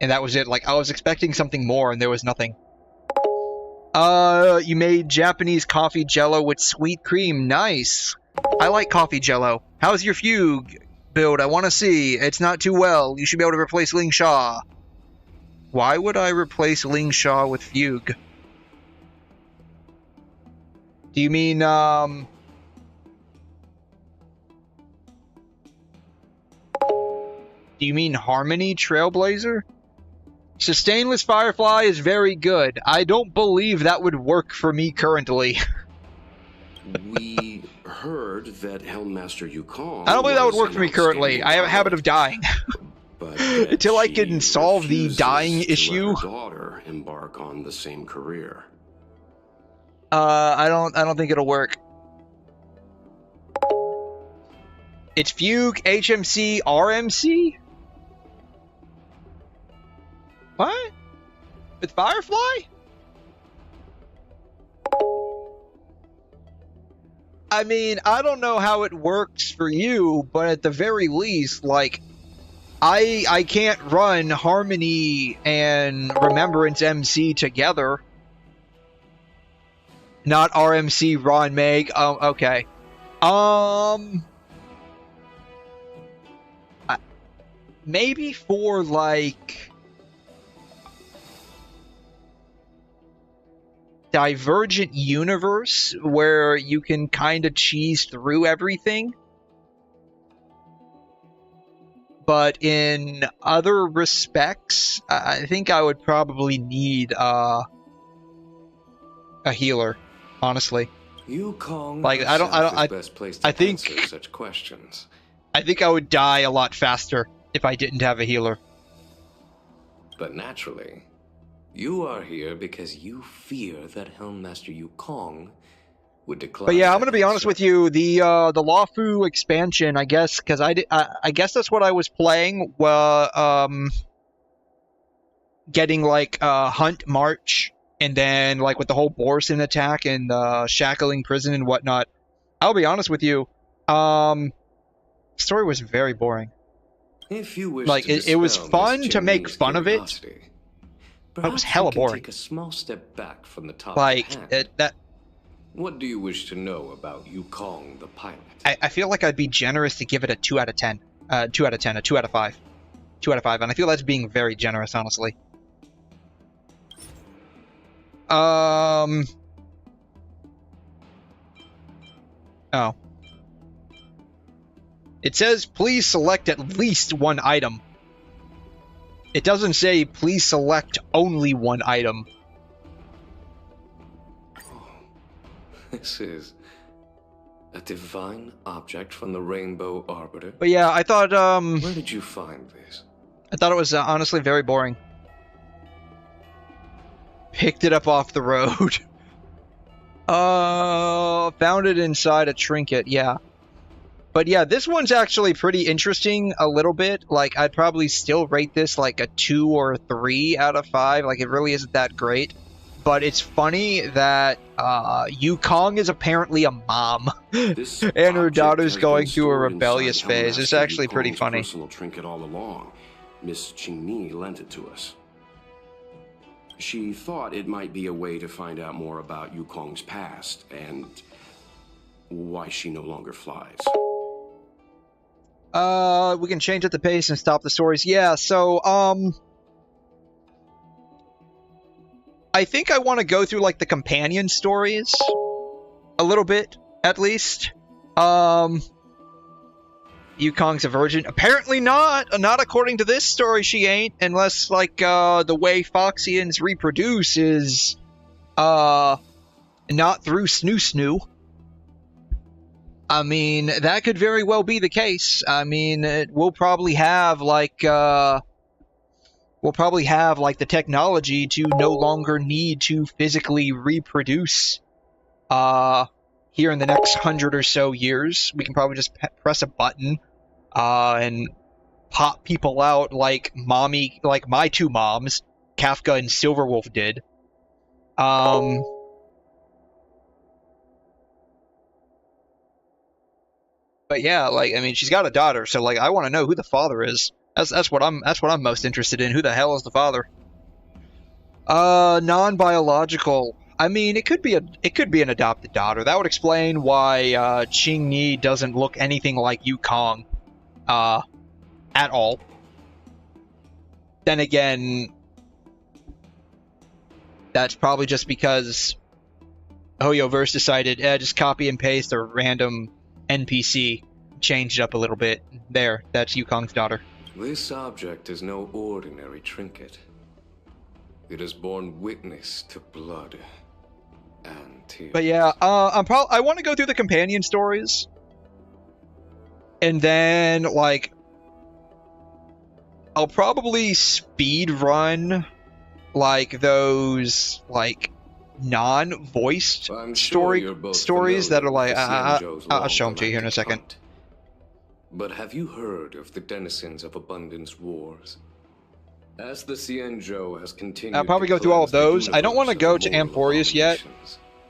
And that was it. Like, I was expecting something more, and there was nothing. You made Japanese coffee jello with sweet cream. Nice. I like coffee jello. How's your Fugue build? I want to see. It's not too well. You should be able to replace 𝘠𝘠𝘠. Why would I replace 𝘠𝘠𝘠 with Fugue? Do you mean, Do you mean Harmony Trailblazer? Sustainless Firefly is very good. I don't believe that would work for me currently. We heard that Helmmaster Yu-Kong I don't believe that would was work an for me currently. outstanding I have a habit of dying. but Until I can solve the refuses dying to issue. let her daughter embark on the same career. I don't think it'll work. It's Fugue, HMC, RMC? What? With Firefly? I mean, I don't know how it works for you, but at the very least, like, I can't run Harmony and Remembrance MC together. Not RMC, Ron Meg. Okay. Maybe for, like, Divergent Universe, where you can kind of cheese through everything. But in other respects, I think I would probably need a healer, honestly. Yu-Kong Like, I best place to think answer such questions. I think I would die a lot faster if I didn't have a healer. But naturally, you are here because you fear that Helmmaster Yu-Kong would decline. But yeah, I'm gonna be honest with you. The Luofu expansion, I guess, because I guess that's what I was playing. Getting like Hunt March, and then like with the whole Borson attack and shackling prison and whatnot. I'll be honest with you. Story was very boring. If you wish like to it was dispel fun Miss to make Cheney's fun of it, curiosity, but it was perhaps hella you can boring. Take a small step back from the top. Like that. What do you wish to know about Yu-Kong the pilot? I feel like I'd be generous to give it a 2 out of 10. 2 out of 10, a 2 out of 5. 2 out of 5, and I feel that's being very generous, honestly. Oh. It says, please select at least one item. It doesn't say, please select only one item. This is a divine object from the Rainbow Arbiter. But yeah, I thought, Where did you find this? I thought it was honestly very boring. Picked it up off the road. Found it inside a trinket, yeah. But yeah, this one's actually pretty interesting a little bit. Like, I'd probably still rate this like a 2 or a 3 out of 5. Like, it really isn't that great. But it's funny that Yu-Kong is apparently a mom. And her daughter's going through a rebellious phase. It's actually pretty funny. Personal trinket all along. Miss Qingni lent it to us. She thought it might be a way to find out more about Yu-Kong's past and why she no longer flies. We can change up the pace and stop the stories. Yeah, so, I think I want to go through, like, the companion stories a little bit, at least. Yu-Kong's a virgin. Apparently not. Not according to this story, she ain't. Unless, like, the way Foxians reproduce is, not through snoo-snoo. I mean, that could very well be the case. I mean, we'll probably have, like, the technology to no longer need to physically reproduce, here in the next 100 or so years. We can probably just press a button, and pop people out like my two moms, Kafka and Silverwolf did. But yeah, like, I mean, she's got a daughter, so like, I want to know who the father is. That's what I'm most interested in. Who the hell is the father? Non-biological. I mean, it could be an adopted daughter. That would explain why Qingni doesn't look anything like Yu-Kong, at all. Then again, that's probably just because HoYoverse decided, just copy and paste a random NPC, change it up a little bit. There, that's Yu-Kong's daughter. This object is no ordinary trinket. It has borne witness to blood and tears. But yeah, I want to go through the companion stories. And then, like, I'll probably speed run, like, those, like, non-voiced stories that are like, I'll show them to you here in a second. But have you heard of the denizens of Abundance Wars? As the 𝘧𝘰𝘳𝘳 has continued, I'll probably go through all of those. I don't want to go to Amphorius yet,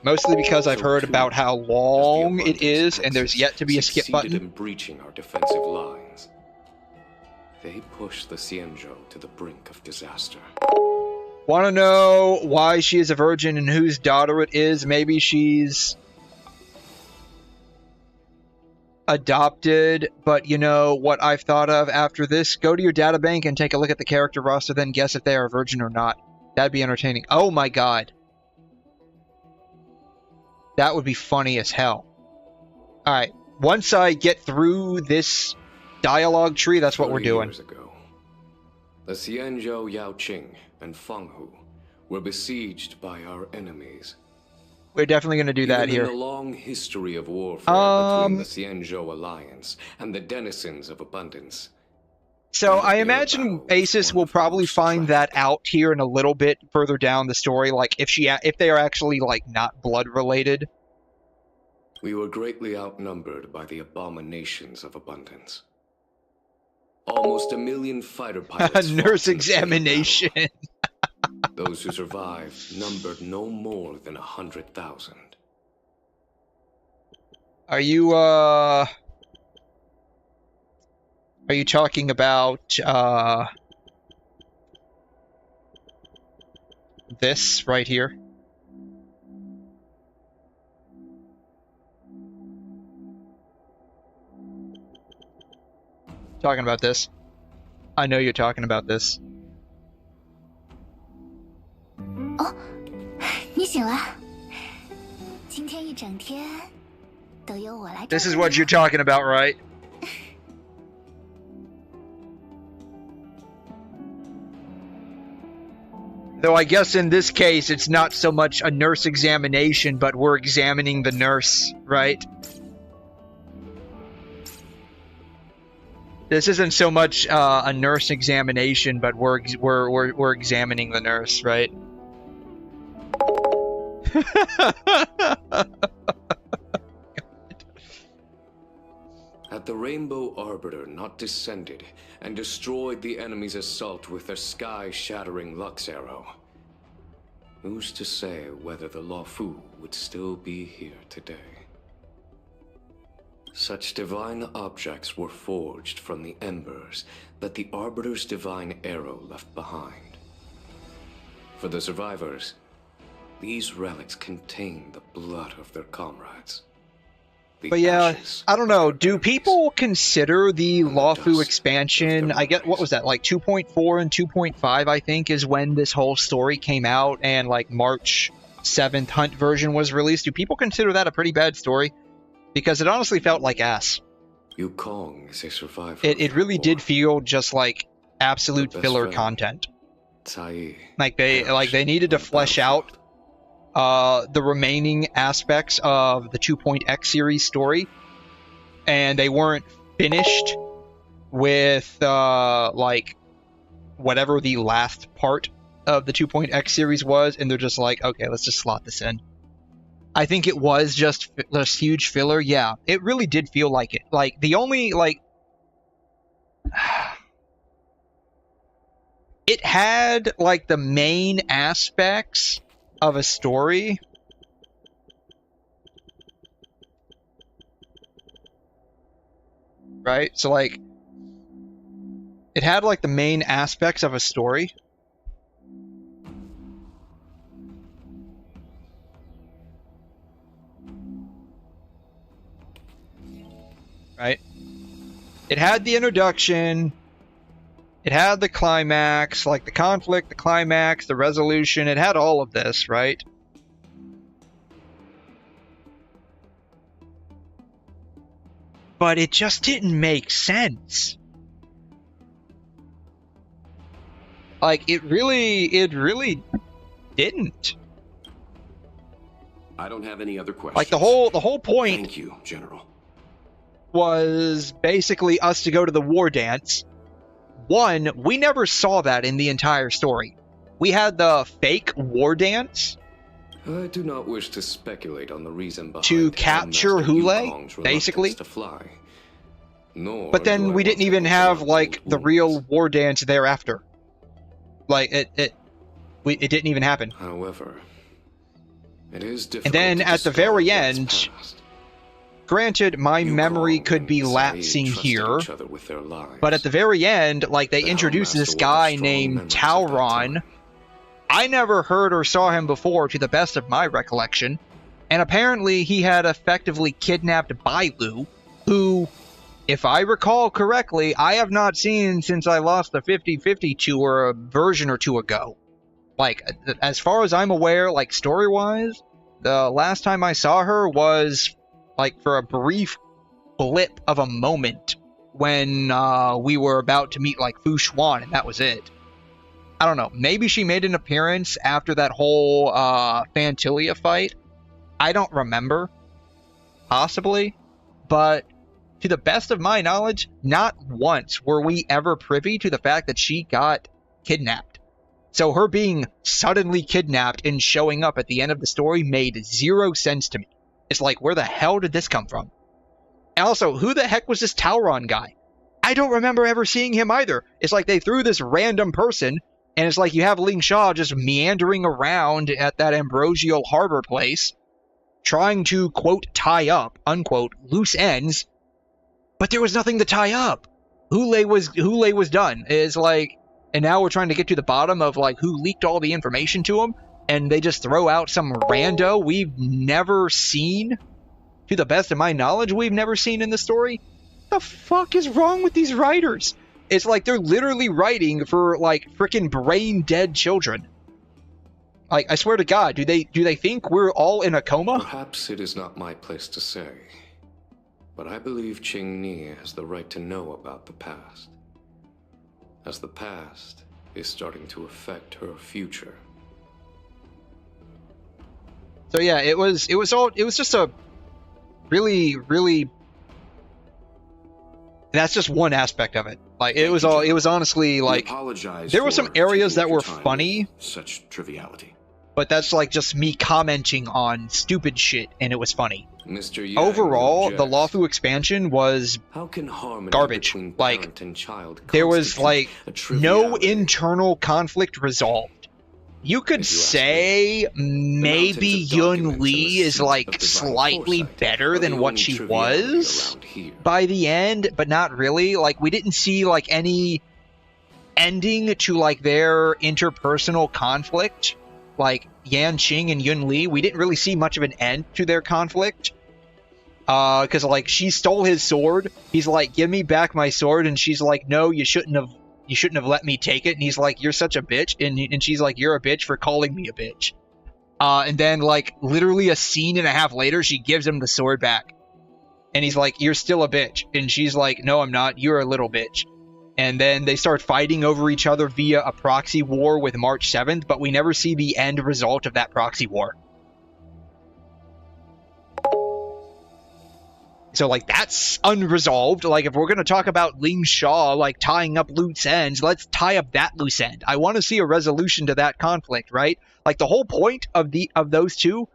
mostly because I've heard about how long it is, and there's yet to be a skip button. In breaching our defensive lines. They push the 𝘧𝘰𝘳𝘳 to the brink of disaster. Want to know why she is a virgin and whose daughter it is? Maybe she's adopted, but you know what I've thought of after this? Go to your databank and take a look at the character roster, then guess if they are a virgin or not. That'd be entertaining. Oh my god. That would be funny as hell. Alright, once I get through this dialogue tree, that's what we're doing. Years ago, the 𝘧𝘰𝘳𝘳 Yaoqing and Fenghu were besieged by our enemies. We're definitely going to do that here. In the long history of warfare between the 𝘧𝘰𝘳𝘳 Alliance and the denizens of Abundance. So I imagine Asus will probably find that out here in a little bit further down the story, like if they are actually like not blood related. We were greatly outnumbered by the abominations of Abundance. Almost 1 million fighter pilots. Nurse examination. Those who survived numbered no more than 100,000. Are you talking about this right here? Talking about this? I know you're talking about this. Oh, 你醒了。今天一整天都由我来。 This is what you're talking about, right? Though I guess in this case, it's not so much a nurse examination, but we're examining the nurse, right? This isn't so much a nurse examination, but we're examining the nurse, right? Had the Rainbow Arbiter not descended and destroyed the enemy's assault with their sky-shattering Lux Arrow, who's to say whether the Luofu would still be here today? Such divine objects were forged from the embers that the Arbiter's divine arrow left behind. For the survivors, these relics contain the blood of their comrades. But yeah, I don't know. Do people consider the Luofu expansion? I get, what was that, like 2.4 and 2.5, I think, is when this whole story came out, and like March 7th Hunt version was released. Do people consider that a pretty bad story? Because it honestly felt like ass. Wukong is a survivor. It really did feel just like absolute filler content. Like they needed to flesh out the remaining aspects of the 2.X series story, and they weren't finished with like whatever the last part of the 2.X series was, and they're just like, okay, let's just slot this in. I think it was just this huge filler. Yeah, it really did feel like it. Like the only like it had like the main aspects of a story, right? So like it had like the main aspects of a story, right? It had the introduction, it had the climax, like the conflict, the climax, the resolution. It had all of this, right? But it just didn't make sense. Like it really didn't. I don't have any other questions. Like the whole point. Thank you, General. was basically us to go to the war dance. One, we never saw that in the entire story. We had the fake war dance. I do not wish to speculate on the reason behind to capture 𝘬𝘬𝘦, basically. To fly. Nor but then we didn't even have, like, the real war dance thereafter. Like, it didn't even happen. However, it is difficult. And then at the very end, granted, my memory could be lapsing here, but at the very end, like, they introduced this guy named 𝘬𝘯𝘀. I never heard or saw him before, to the best of my recollection, and apparently he had effectively kidnapped Bailu, who, if I recall correctly, I have not seen since I lost the 50/50 tour a version or two ago. Like, as far as I'm aware, like, story-wise, the last time I saw her was, like, for a brief blip of a moment when we were about to meet, like, Fu Xuan, and that was it. I don't know. Maybe she made an appearance after that whole Phantilia fight. I don't remember. Possibly. But to the best of my knowledge, not once were we ever privy to the fact that she got kidnapped. So her being suddenly kidnapped and showing up at the end of the story made zero sense to me. It's like, where the hell did this come from? And also, who the heck was this 𝘬𝘯𝘀 guy? I don't remember ever seeing him either. It's like they threw this random person, and it's like you have Ling Shaw just meandering around at that ambrosial harbor place, trying to, quote, tie up, unquote, loose ends, but there was nothing to tie up. 𝘬𝘬𝘦 was done. It's like, and now we're trying to get to the bottom of, like, who leaked all the information to him, and they just throw out some rando we've never seen. To the best of my knowledge, we've never seen in the story. What the fuck is wrong with these writers? It's like they're literally writing for, like, frickin' brain-dead children. Like, I swear to God, do they think we're all in a coma? Perhaps it is not my place to say, but I believe Qingni has the right to know about the past, as the past is starting to affect her future. So yeah, it was just a really, really. That's just one aspect of it. Like, it was honestly, like, there were some areas that were funny. Such triviality. But that's, like, just me commenting on stupid shit, and it was funny. Mr. Yang overall, objects. the Luofu expansion was garbage. Like, there was, like, no internal conflict resolved. You could say maybe Yunli is, like, slightly better than what she was by the end, but not really. Like, we didn't see, like, any ending to, like, their interpersonal conflict. Like, Yanqing and Yunli, we didn't really see much of an end to their conflict. Because, like, she stole his sword. He's like, give me back my sword. And she's like, no, you shouldn't have let me take it. And he's like, you're such a bitch. And she's like, you're a bitch for calling me a bitch. And then, like, literally a scene and a half later, she gives him the sword back. And he's like, you're still a bitch. And she's like, no, I'm not. You're a little bitch. And then they start fighting over each other via a proxy war with March 7th, but we never see the end result of that proxy war. So, like, that's unresolved. Like, if we're going to talk about Ling Shaw, like, tying up loose ends, let's tie up that loose end. I want to see a resolution to that conflict, right? Like, the whole point of those two,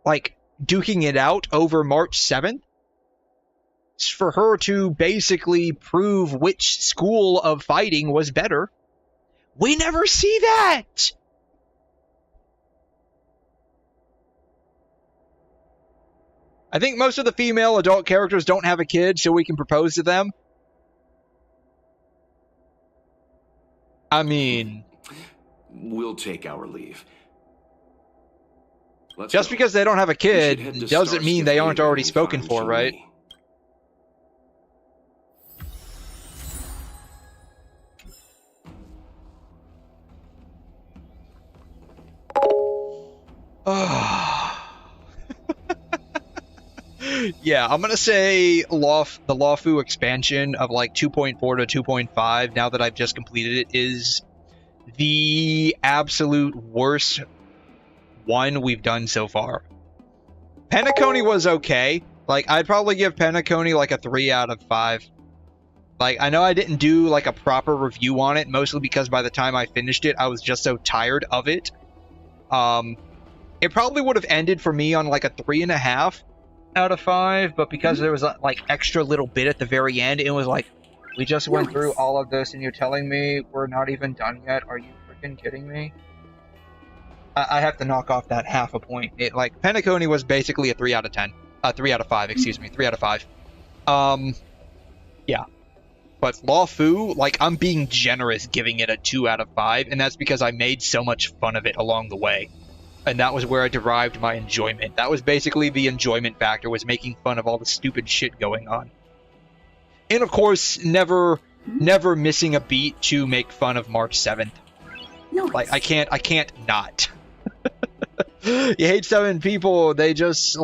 like, duking it out over March 7th, is for her to basically prove which school of fighting was better. We never see that! I think most of the female adult characters don't have a kid, so we can propose to them. I mean, we'll take our leave. Just because they don't have a kid doesn't mean they aren't already spoken for, right? Yeah, I'm gonna say the Luofu expansion of like 2.4 to 2.5, now that I've just completed it, is the absolute worst one we've done so far. Penacony was okay. Like, I'd probably give Pen-a-Kony like a 3 out of 5. Like, I know I didn't do like a proper review on it, mostly because by the time I finished it, I was just so tired of it. It probably would have ended for me on like a 3.5 out of 5, but because there was a, like extra little bit at the very end, it was like, we just went through all of this and you're telling me we're not even done yet? Are you freaking kidding me? I have to knock off that half a point. It, like, Pen-a-Kony was basically a 3 out of 10. 3 out of 5, excuse me. 3 out of 5. Yeah. But Luofu, like, I'm being generous giving it a 2 out of 5, and that's because I made so much fun of it along the way. And that was where I derived my enjoyment. That was basically the enjoyment factor, was making fun of all the stupid shit going on. And of course, never missing a beat to make fun of March 7th. Nice. Like, I can't not. You hate 7 people, they just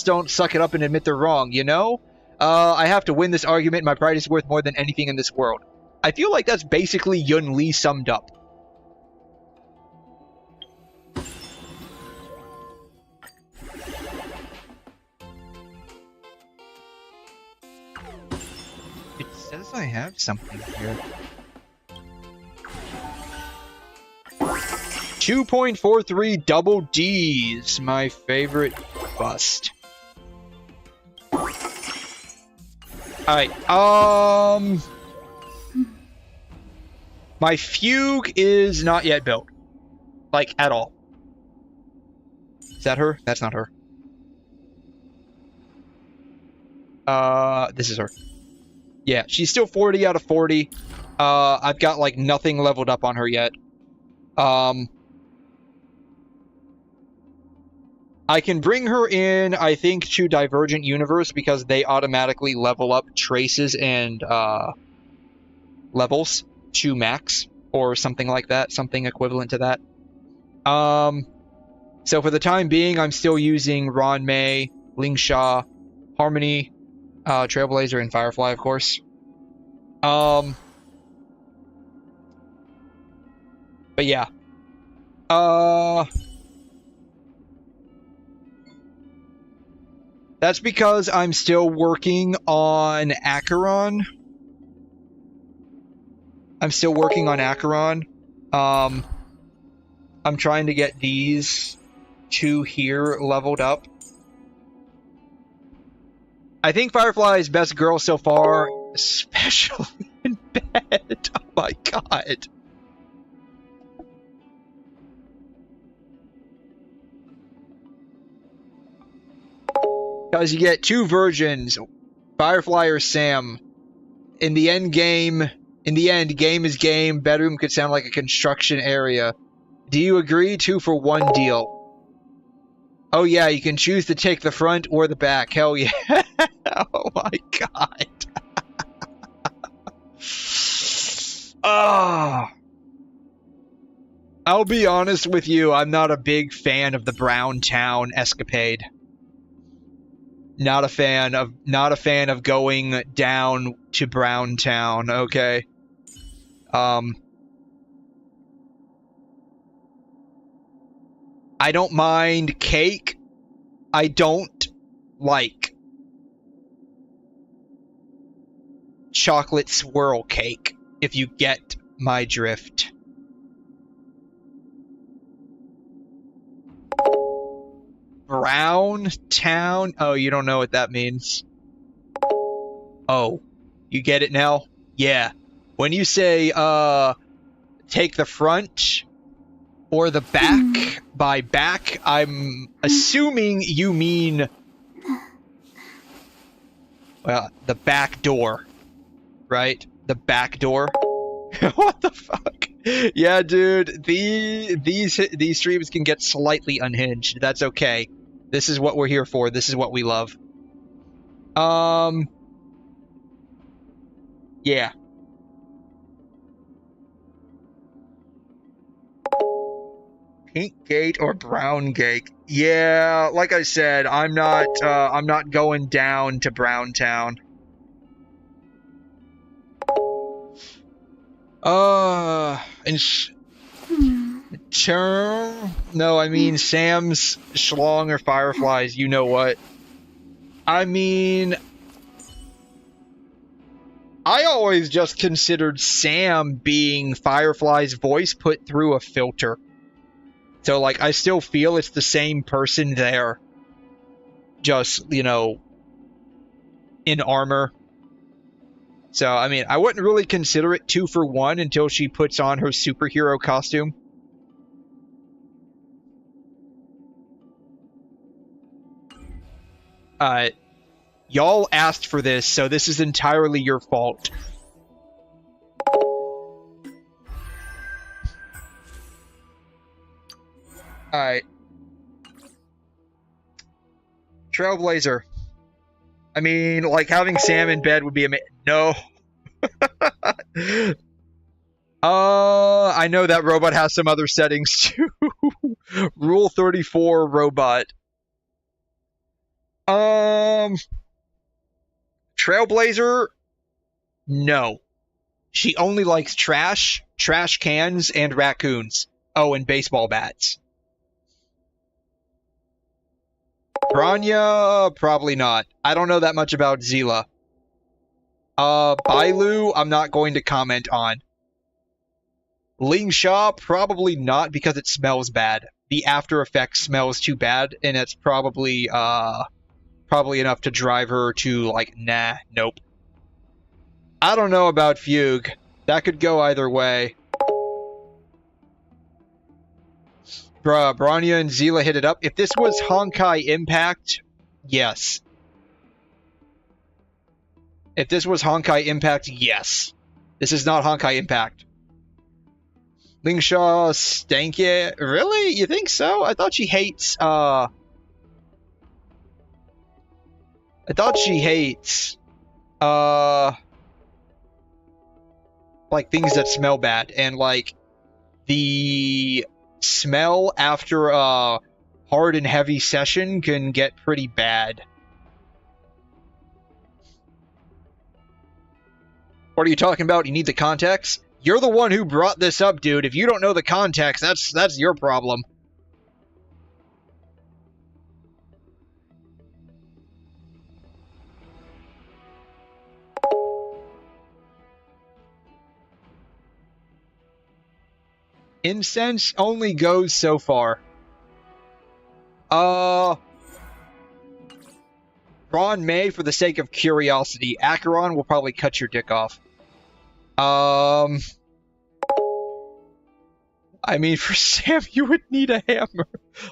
don't suck it up and admit they're wrong, you know? I have to win this argument, my pride is worth more than anything in this world. I feel like that's basically Yun Li summed up. It says I have something here. 2.43 double D's, my favorite bust. Alright, my fugue is not yet built. Like, at all. Is that her? That's not her. This is her. Yeah, she's still 40 out of 40. I've got, like, nothing leveled up on her yet. I can bring her in, I think, to Divergent Universe because they automatically level up traces and levels to max or something like that, something equivalent to that. So for the time being, I'm still using Ranmei, Lingsha, Harmony, Trailblazer, and Firefly, of course. But yeah. That's because I'm still working on Acheron. I'm trying to get these 2 here leveled up. I think Firefly's best girl so far, especially in bed. Oh my god. Because you get 2 virgins, Firefly or Sam. In the end, game is game. Bedroom could sound like a construction area. Do you agree? 2 for 1 deal. Oh yeah, you can choose to take the front or the back. Hell yeah. Oh my god. Oh. I'll be honest with you, I'm not a big fan of the Brown Town escapade. Not a fan of going down to Brown Town, okay? I don't mind cake. I don't like chocolate swirl cake, if you get my drift. Brown Town? Oh, you don't know what that means. Oh, you get it now? Yeah. When you say, take the front or the back, by back, I'm assuming you mean, well, the back door, right? The back door? What the fuck? Yeah, dude, these streams can get slightly unhinged. That's okay. This is what we're here for. This is what we love. Yeah. Pink gate or brown gate? Yeah, like I said, I'm not going down to Brown Town. And no, I mean Sam's, Schlong, or Fireflies, you know what. I mean, I always just considered Sam being Firefly's voice put through a filter. So, like, I still feel it's the same person there. Just, you know, in armor. So, I mean, I wouldn't really consider it 2 for 1 until she puts on her superhero costume. Y'all asked for this, so this is entirely your fault. Alright. Trailblazer. I mean, like, having Sam in bed would be amazing. No. I know that robot has some other settings, too. Rule 34 robot. Trailblazer? No. She only likes trash, trash cans, and raccoons. Oh, and baseball bats. Bronya? Probably not. I don't know that much about 𝘰𝘬. Bailu? I'm not going to comment on. Lingsha? Probably not, because it smells bad. The after effects smells too bad, and it's probably enough to drive her to, like, nah, nope. I don't know about Fugue. That could go either way. Bruh, Bronya and 𝘰𝘬 hit it up. If this was Honkai Impact, yes. If this was Honkai Impact, yes. This is not Honkai Impact. Lingsha Stanky? Really? You think so? I thought she hates, like, things that smell bad. And, like, the smell after a hard and heavy session can get pretty bad. What are you talking about? You need the context? You're the one who brought this up, dude. If you don't know the context, that's your problem. Incense only goes so far. Ron may, for the sake of curiosity. Acheron will probably cut your dick off. I mean, for Sam, you would need a hammer.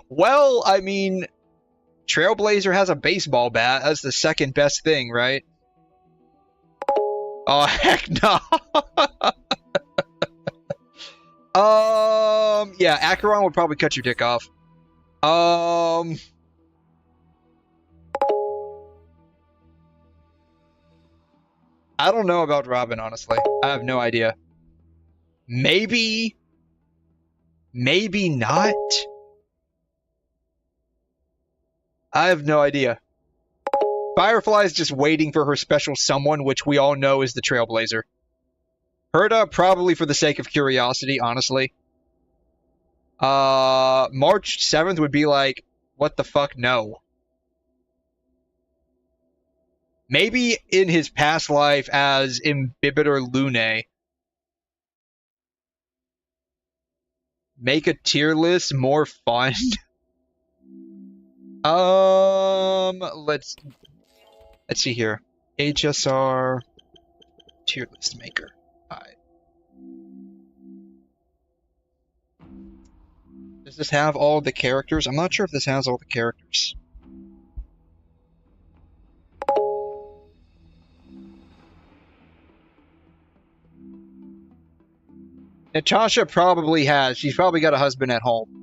Well, I mean, Trailblazer has a baseball bat. That's the second best thing, right? Oh, heck no. Yeah, Acheron would probably cut your dick off. I don't know about Robin, honestly. I have no idea. Maybe. Maybe not. I have no idea. Firefly is just waiting for her special someone, which we all know is the Trailblazer. Herta, probably for the sake of curiosity, honestly. March 7th would be like, what the fuck, no. Maybe in his past life as 𝘵𝘮𝘕𝘐𝘮. Make a tier list more fun. Let's see here. HSR tier list maker. Alright. Does this have all the characters? I'm not sure if this has all the characters. Natasha probably has. She's probably got a husband at home.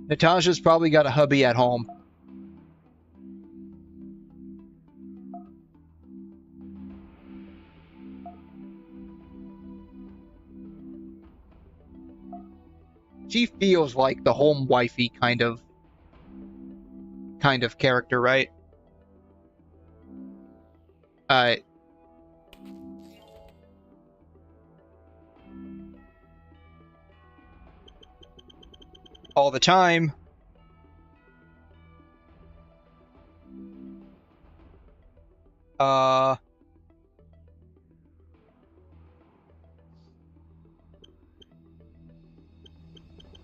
Natasha's probably got a hubby at home. She feels like the home wifey kind of character, right? All the time.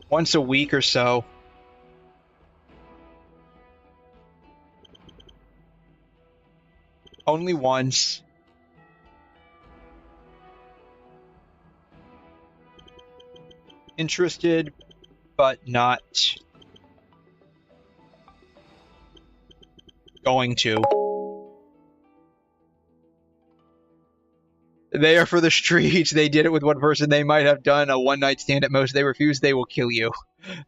Once a week or so. Only once. Interested, but not going to. They are for the streets. They did it with one person. They might have done a one-night stand at most. They refuse. They will kill you.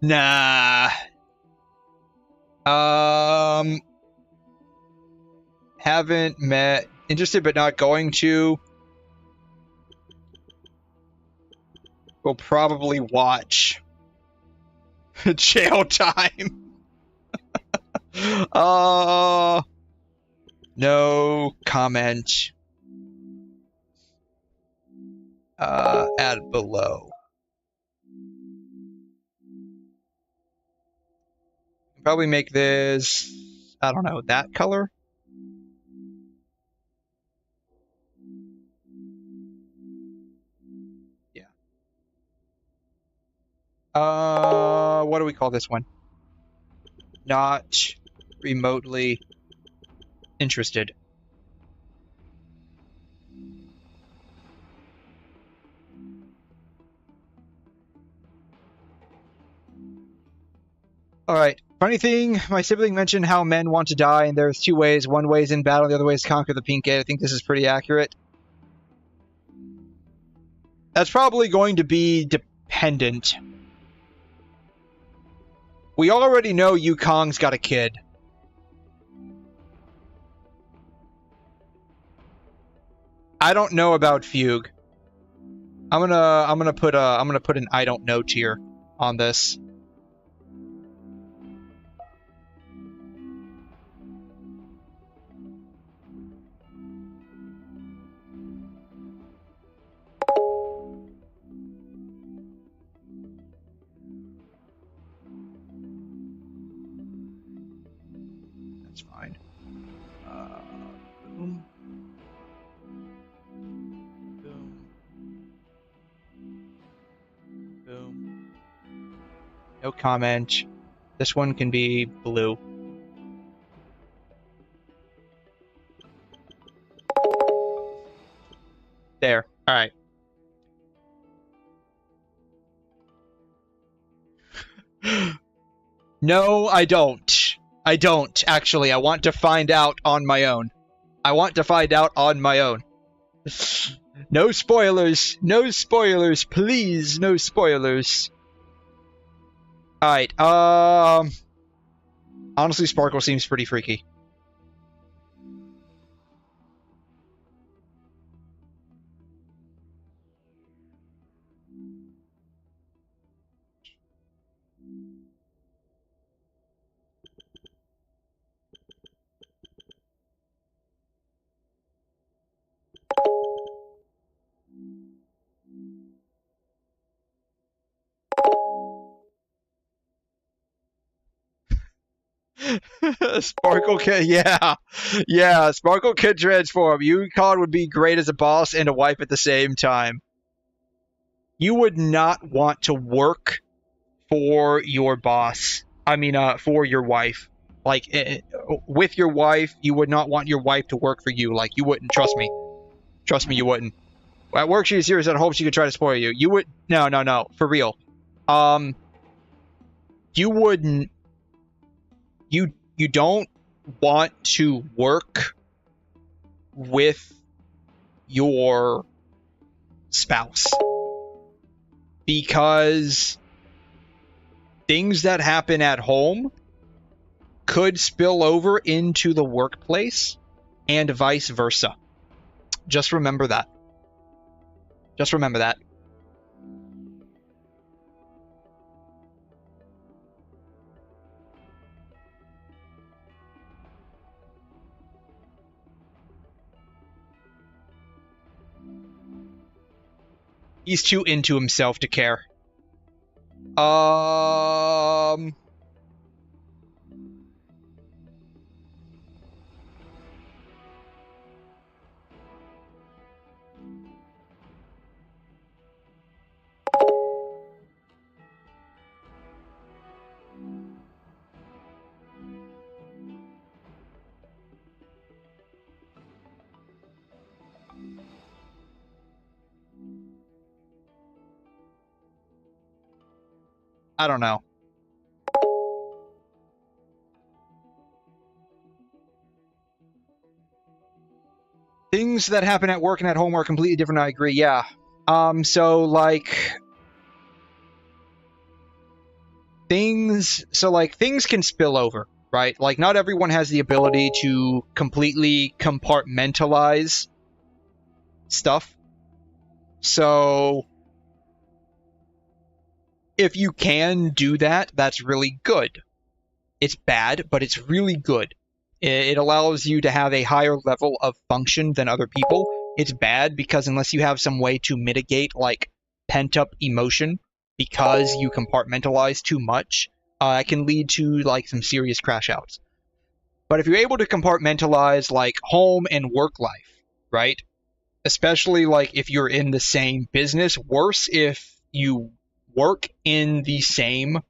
Nah. Haven't met. Interested, but not going to. Will probably watch. Jail time. No comment. Add below. Probably make this, I don't know, that color? Yeah. What do we call this one? Not remotely interested. Alright. Funny thing, my sibling mentioned how men want to die, and there's two ways. One way is in battle, the other way is to conquer the pink gate. I think this is pretty accurate. That's probably going to be dependent. We already know Wukong's got a kid. I don't know about Fugue. I'm gonna put an I don't know tier on this. That's fine. Boom. Boom. Boom. No comment. This one can be blue. There. All right. No, I don't. I don't, actually. I want to find out on my own. I want to find out on my own. No spoilers. No spoilers, please. No spoilers. Alright, honestly, Sparkle seems pretty freaky. Sparkle can, yeah, Sparkle can transform. 𝘰𝘮 would be great as a boss and a wife at the same time. You would not want to work for your boss. I mean, for your wife. Like, with your wife, you would not want your wife to work for you. Like, you wouldn't. Trust me. Trust me, you wouldn't. At work, she's serious. At home, she could try to spoil you. You would. No. For real. You wouldn't. You don't want to work with your spouse, because things that happen at home could spill over into the workplace and vice versa. Just remember that. Just remember that. He's too into himself to care. I don't know. Things that happen at work and at home are completely different, I agree, yeah. So, like... things can spill over, right? Like, not everyone has the ability to completely compartmentalize stuff. So, if you can do that, that's really good. It's bad, but it's really good. It allows you to have a higher level of function than other people. It's bad because unless you have some way to mitigate, like, pent-up emotion because you compartmentalize too much, it can lead to, like, some serious crash outs. But if you're able to compartmentalize, like, home and work life, right? Especially, like, if you're in the same business. Worse if you work in the same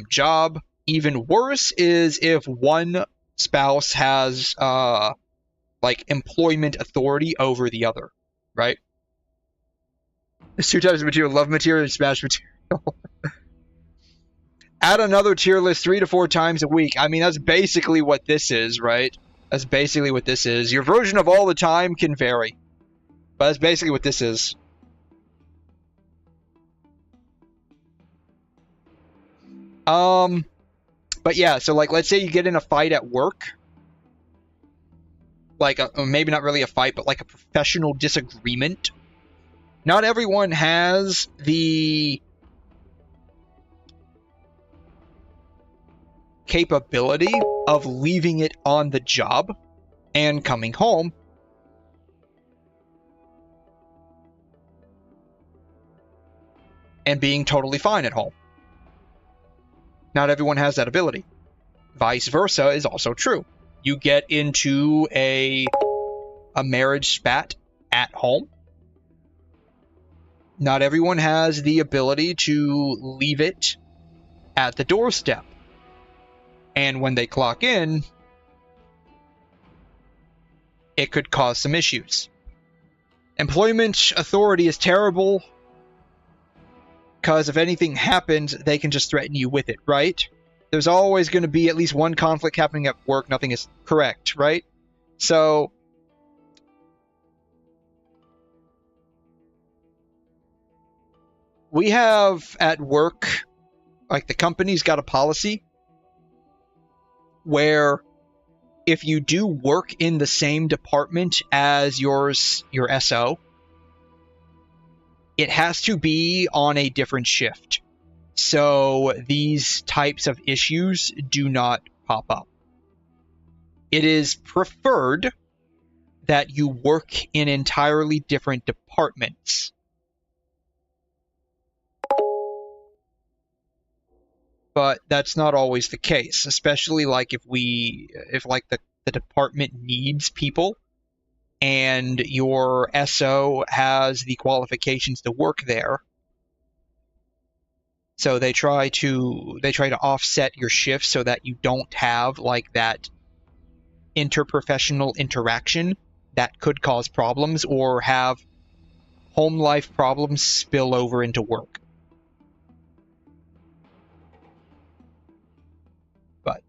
job. Even worse is if one spouse has, like, employment authority over the other, right? There's two types of material: love material and smash material. Add another tier list 3 to 4 times a week. I mean, that's basically what this is, right? That's basically what this is. Your version of all the time can vary, but that's basically what this is. But yeah, so, like, let's say you get in a fight at work. Like, maybe not really a fight, but like a professional disagreement. Not everyone has the capability of leaving it on the job and coming home and being totally fine at home. Not everyone has that ability. Vice versa is also true. You get into a marriage spat at home. Not everyone has the ability to leave it at the doorstep. And when they clock in, it could cause some issues. Employment authority is terrible, because if anything happens, they can just threaten you with it, right? There's always going to be at least one conflict happening at work. Nothing is correct, right? So, we have at work, like, the company's got a policy where if you do work in the same department as your SO, it has to be on a different shift. So these types of issues do not pop up. It is preferred that you work in entirely different departments. But that's not always the case, especially like if the department needs people and your SO has the qualifications to work there. So they try to offset your shifts so that you don't have, like, that interprofessional interaction that could cause problems or have home life problems spill over into work. But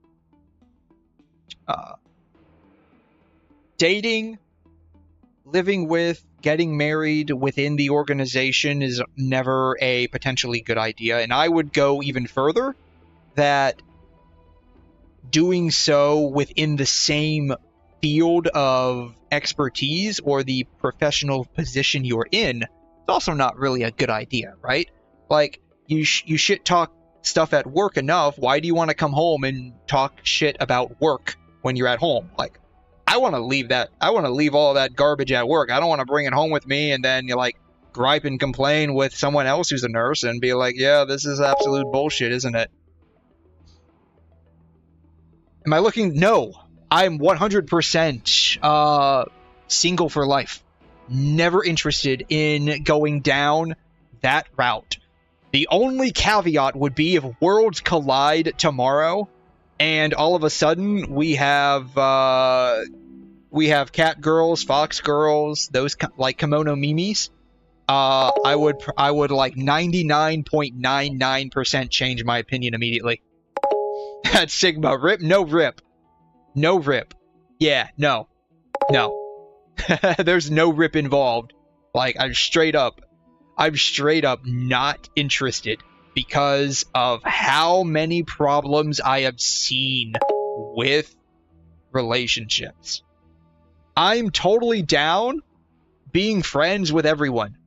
dating, living with, getting married within the organization is never a potentially good idea. And I would go even further, that doing so within the same field of expertise or the professional position you're in is also not really a good idea, right? Like, you shit talk stuff at work enough. Why do you want to come home and talk shit about work when you're at home? Like, I want to leave that. I want to leave all that garbage at work. I don't want to bring it home with me and then, you like, gripe and complain with someone else who's a nurse and be like, yeah, this is absolute bullshit, isn't it? Am I looking? No. I'm 100% single for life. Never interested in going down that route. The only caveat would be if worlds collide tomorrow and all of a sudden we have cat girls, fox girls, those like kimono mimis, I would like 99.99% change my opinion immediately. That's Sigma. Rip, no rip. No rip. Yeah, no. No. There's no rip involved. Like, I'm straight up not interested because of how many problems I have seen with relationships. I'm totally down being friends with everyone.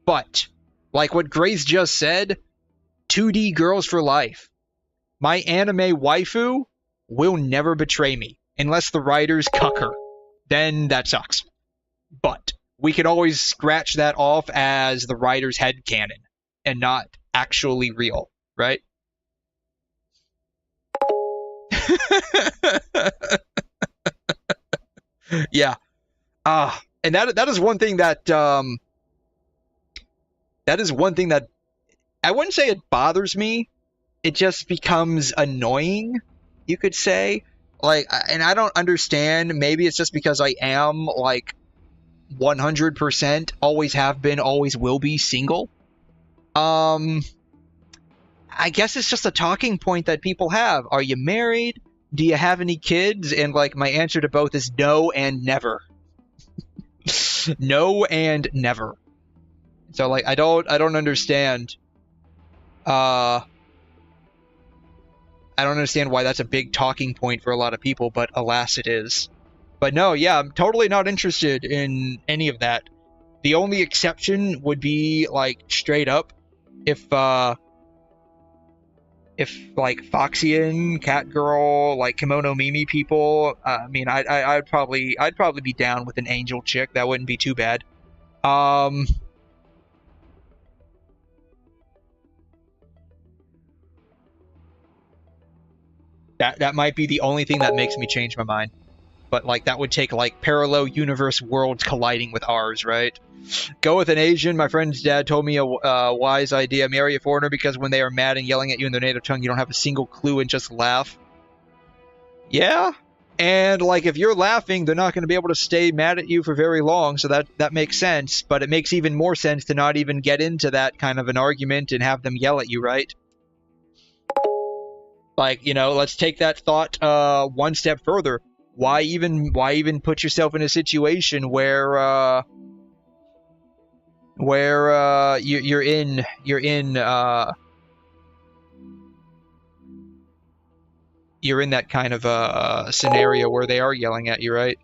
But, like what Grace just said, 2D girls for life. My anime waifu will never betray me unless the writers cuck her. Then that sucks. But we can always scratch that off as the writer's headcanon and not actually real, right? Yeah. And that is one thing that I wouldn't say it bothers me. It just becomes annoying, you could say. Like, and I don't understand. Maybe it's just because I am like 100% always have been, always will be single. I guess it's just a talking point that people have. Are you married? Do you have any kids? And like my answer to both is no and never. No and never. So like I don't understand. I don't understand why that's a big talking point for a lot of people, but alas it is. But no, yeah, I'm totally not interested in any of that. The only exception would be like straight up if like Foxian, Catgirl, like Kimono Mimi people, I mean I'd probably be down with an angel chick. That wouldn't be too bad. That might be the only thing that makes me change my mind. But like that would take like parallel universe worlds colliding with ours, right? Go with an Asian. My friend's dad told me a wise idea. Marry a foreigner because when they are mad and yelling at you in their native tongue, you don't have a single clue and just laugh. Yeah. And like if you're laughing, they're not going to be able to stay mad at you for very long, so that makes sense. But it makes even more sense to not even get into that kind of an argument and have them yell at you, right? Like, you know, let's take that thought one step further. Why even put yourself in a situation where you're in that kind of scenario where they are yelling at you, right?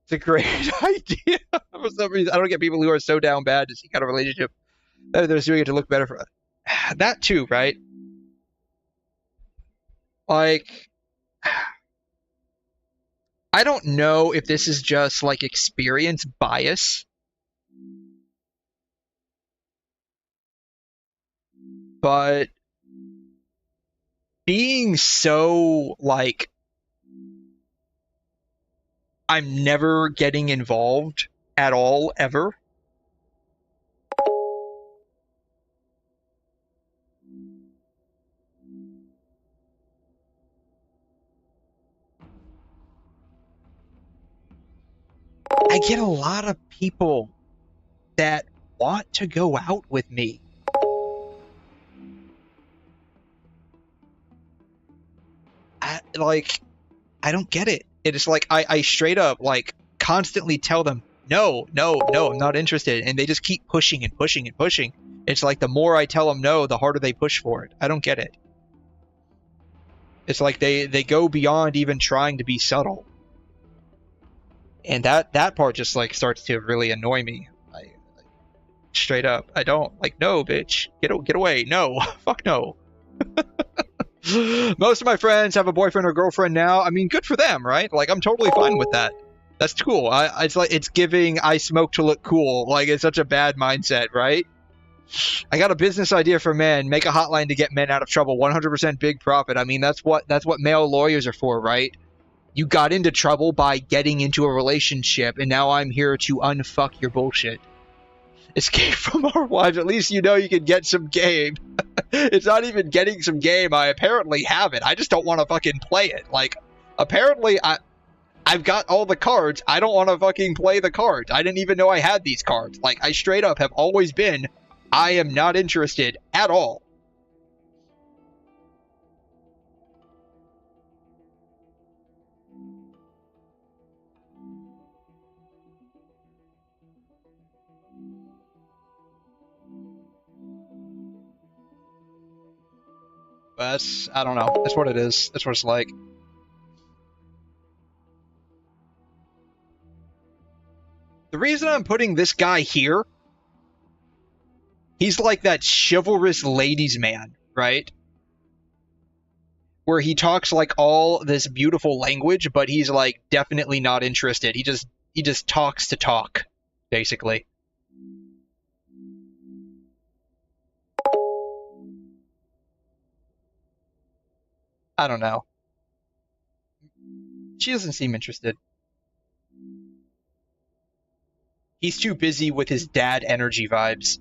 It's a great idea. For some reason, I don't get people who are so down bad to seek out a relationship that they're doing it to look better for that too, right? Like, I don't know if this is just like experience bias, but being so like I'm never getting involved at all, ever. I get a lot of people that want to go out with me. I don't get it. It is like I straight up like constantly tell them no, I'm not interested, and they just keep pushing and pushing and pushing. It's like the more I tell them no, the harder they push for it. I don't get it. It's like they go beyond even trying to be subtle, and that part just like starts to really annoy me. Straight up, I don't like. No, bitch, get away. No, fuck no. Most of my friends have a boyfriend or girlfriend now. I mean, good for them, right? Like, I'm totally fine with that. That's cool. It's like, it's giving I smoke to look cool. Like, it's such a bad mindset, right? I got a business idea for men. Make a hotline to get men out of trouble. 100% big profit. I mean, that's what male lawyers are for, right? You got into trouble by getting into a relationship, and now I'm here to unfuck your bullshit. Escape from our wives. At least you know you can get some game. It's not even getting some game. I apparently have it. I just don't want to fucking play it. Like, apparently I've got all the cards. I don't want to fucking play the cards. I didn't even know I had these cards. Like, I straight up have always been, I am not interested at all. But I don't know. That's what it is. That's what it's like. The reason I'm putting this guy here, he's like that chivalrous ladies man, right? Where he talks like all this beautiful language, but he's like definitely not interested. He just talks to talk, basically. I don't know. She doesn't seem interested. He's too busy with his dad energy vibes.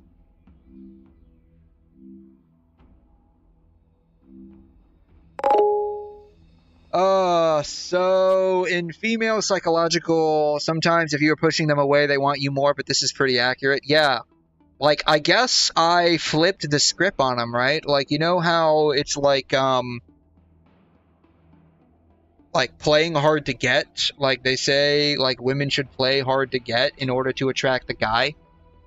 So in female psychological, sometimes if you're pushing them away, they want you more, but this is pretty accurate. Yeah. Like, I guess I flipped the script on him, right? Like, you know how it's like playing hard to get, like they say, like women should play hard to get in order to attract the guy,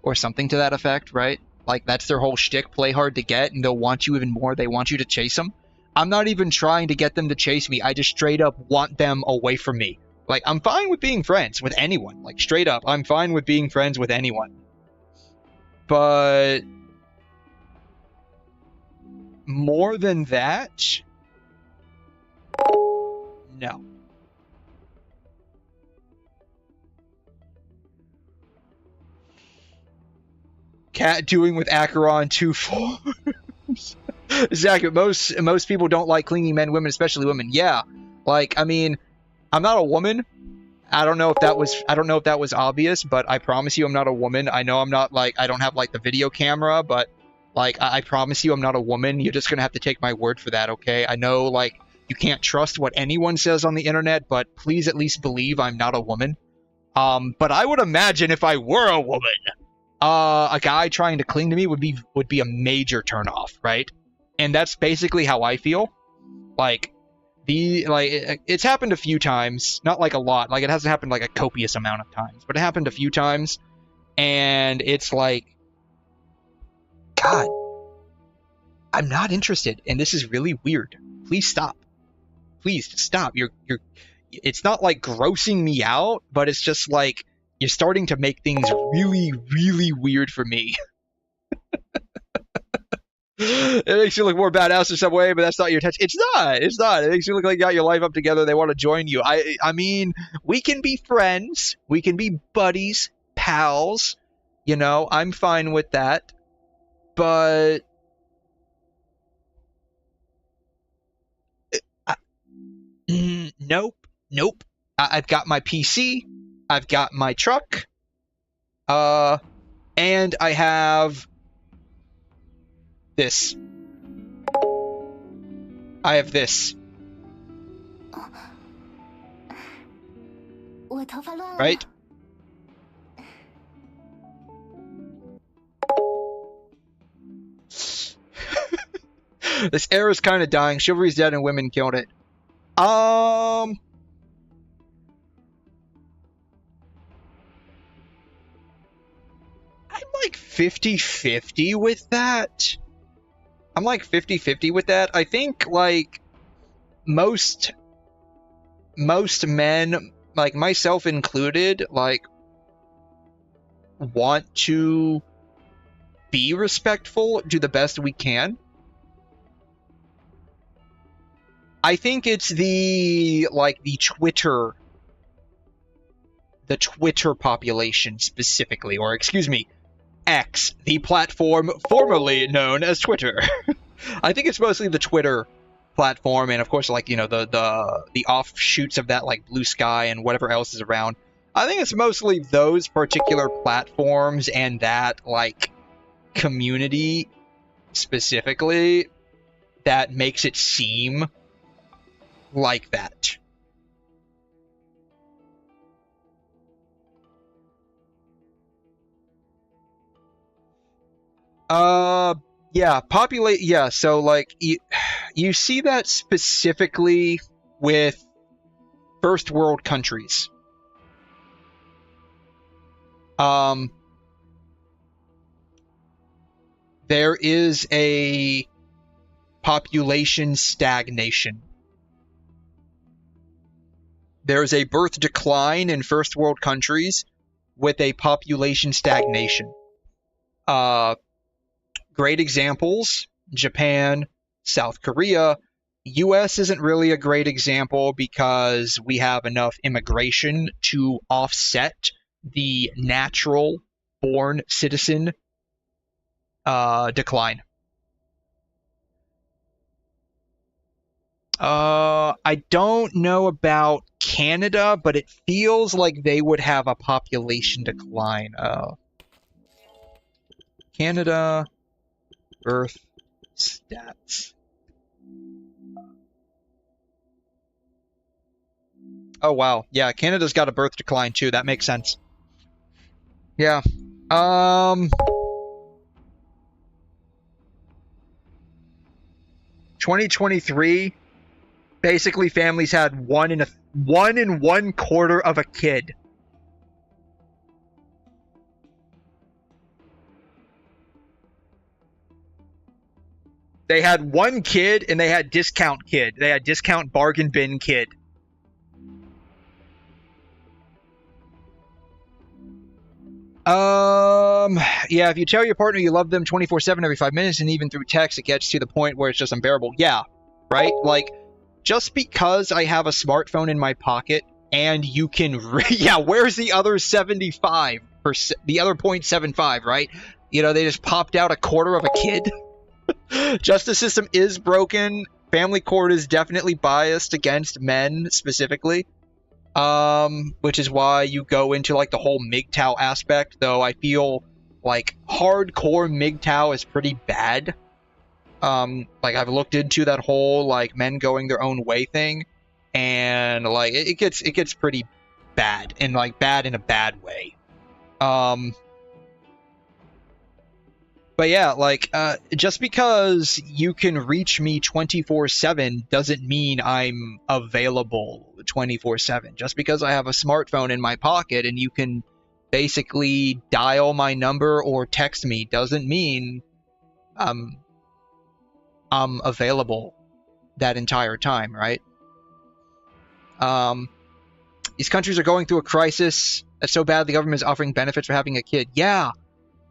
or something to that effect, right? Like that's their whole shtick, play hard to get, and they'll want you even more. They want you to chase them. I'm not even trying to get them to chase me. I just straight up want them away from me. Like, I'm fine with being friends with anyone. Like, straight up, I'm fine with being friends with anyone. But more than that, no. Cat doing with Acheron 2 forms. Exactly. Most people don't like clingy men, women, especially women. Yeah. Like, I mean, I'm not a woman. I don't know if that was obvious, but I promise you I'm not a woman. I know I'm not, like, I don't have like the video camera, but like I promise you I'm not a woman. You're just going to have to take my word for that, okay? I know, like, you can't trust what anyone says on the internet, but please at least believe I'm not a woman. But I would imagine if I were a woman, a guy trying to cling to me would be a major turnoff, right? And that's basically how I feel. Like, it's happened a few times, not like a lot. Like, it hasn't happened like a copious amount of times, but it happened a few times, and it's like, God, I'm not interested, and this is really weird. Please stop. Please stop. It's not like grossing me out, but it's just like you're starting to make things really, really weird for me. It makes you look more badass in some way, but that's not your intention. It's not. It makes you look like you got your life up together. They want to join you. I mean, we can be friends. We can be buddies, pals. You know, I'm fine with that. But nope. I've got my PC. I've got my truck. And I have this. I have this. Right? This era is kind of dying. Chivalry's dead and women killed it. I'm like 50-50 with that. I'm like 50-50 with that. I think, like, most men, like myself included, like, want to be respectful, do the best we can. I think it's the Twitter population specifically, or excuse me, X, the platform formerly known as Twitter. I think it's mostly the Twitter platform, and of course, like, you know, the offshoots of that, like Blue Sky and whatever else is around. I think it's mostly those particular platforms and that, like, community specifically that makes it seem like that. Yeah, so, like, you see that specifically with first world countries. There is a population stagnation. There's a birth decline in first world countries with a population stagnation. Great examples, Japan, South Korea. US isn't really a great example because we have enough immigration to offset the natural born citizen decline. I don't know about Canada, but it feels like they would have a population decline. Canada birth stats. Oh wow, yeah, Canada's got a birth decline too. That makes sense. Yeah. 2023, basically families had 1 and 1/4 of a kid. They had 1 kid and they had discount kid. They had discount bargain bin kid. Yeah, if you tell your partner you love them 24/7 every 5 minutes and even through text, it gets to the point where it's just unbearable. Yeah, right? Like, just because I have a smartphone in my pocket and you can... yeah, where's the other 75%? The other 0.75, right? You know, they just popped out 1/4 of a kid. Justice system is broken. Family court is definitely biased against men specifically. Which is why you go into, like, the whole MGTOW aspect, though I feel like hardcore MGTOW is pretty bad. Like, I've looked into that whole, like, men going their own way thing, and, like, it gets pretty bad, and, like, bad in a bad way. But yeah, like, just because you can reach me 24/7 doesn't mean I'm available 24/7. Just because I have a smartphone in my pocket and you can basically dial my number or text me doesn't mean I'm available that entire time, right? These countries are going through a crisis. It's so bad the government is offering benefits for having a kid. Yeah.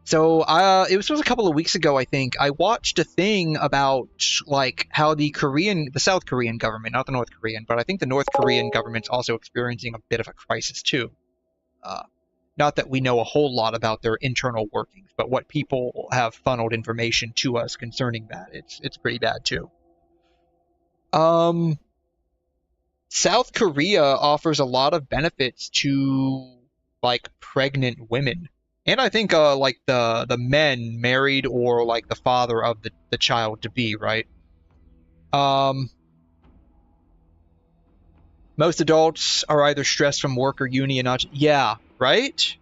So, it was a couple of weeks ago, I think, I watched a thing about, like, how the South Korean government, not the North Korean, but I think the North Korean government's also experiencing a bit of a crisis, too. Not that we know a whole lot about their internal workings, but what people have funneled information to us concerning that, it's pretty bad, too. South Korea offers a lot of benefits to, like, pregnant women. And I think, like, the men married or, like, the father of the child to be, right? Most adults are either stressed from work or uni and not... Yeah, right?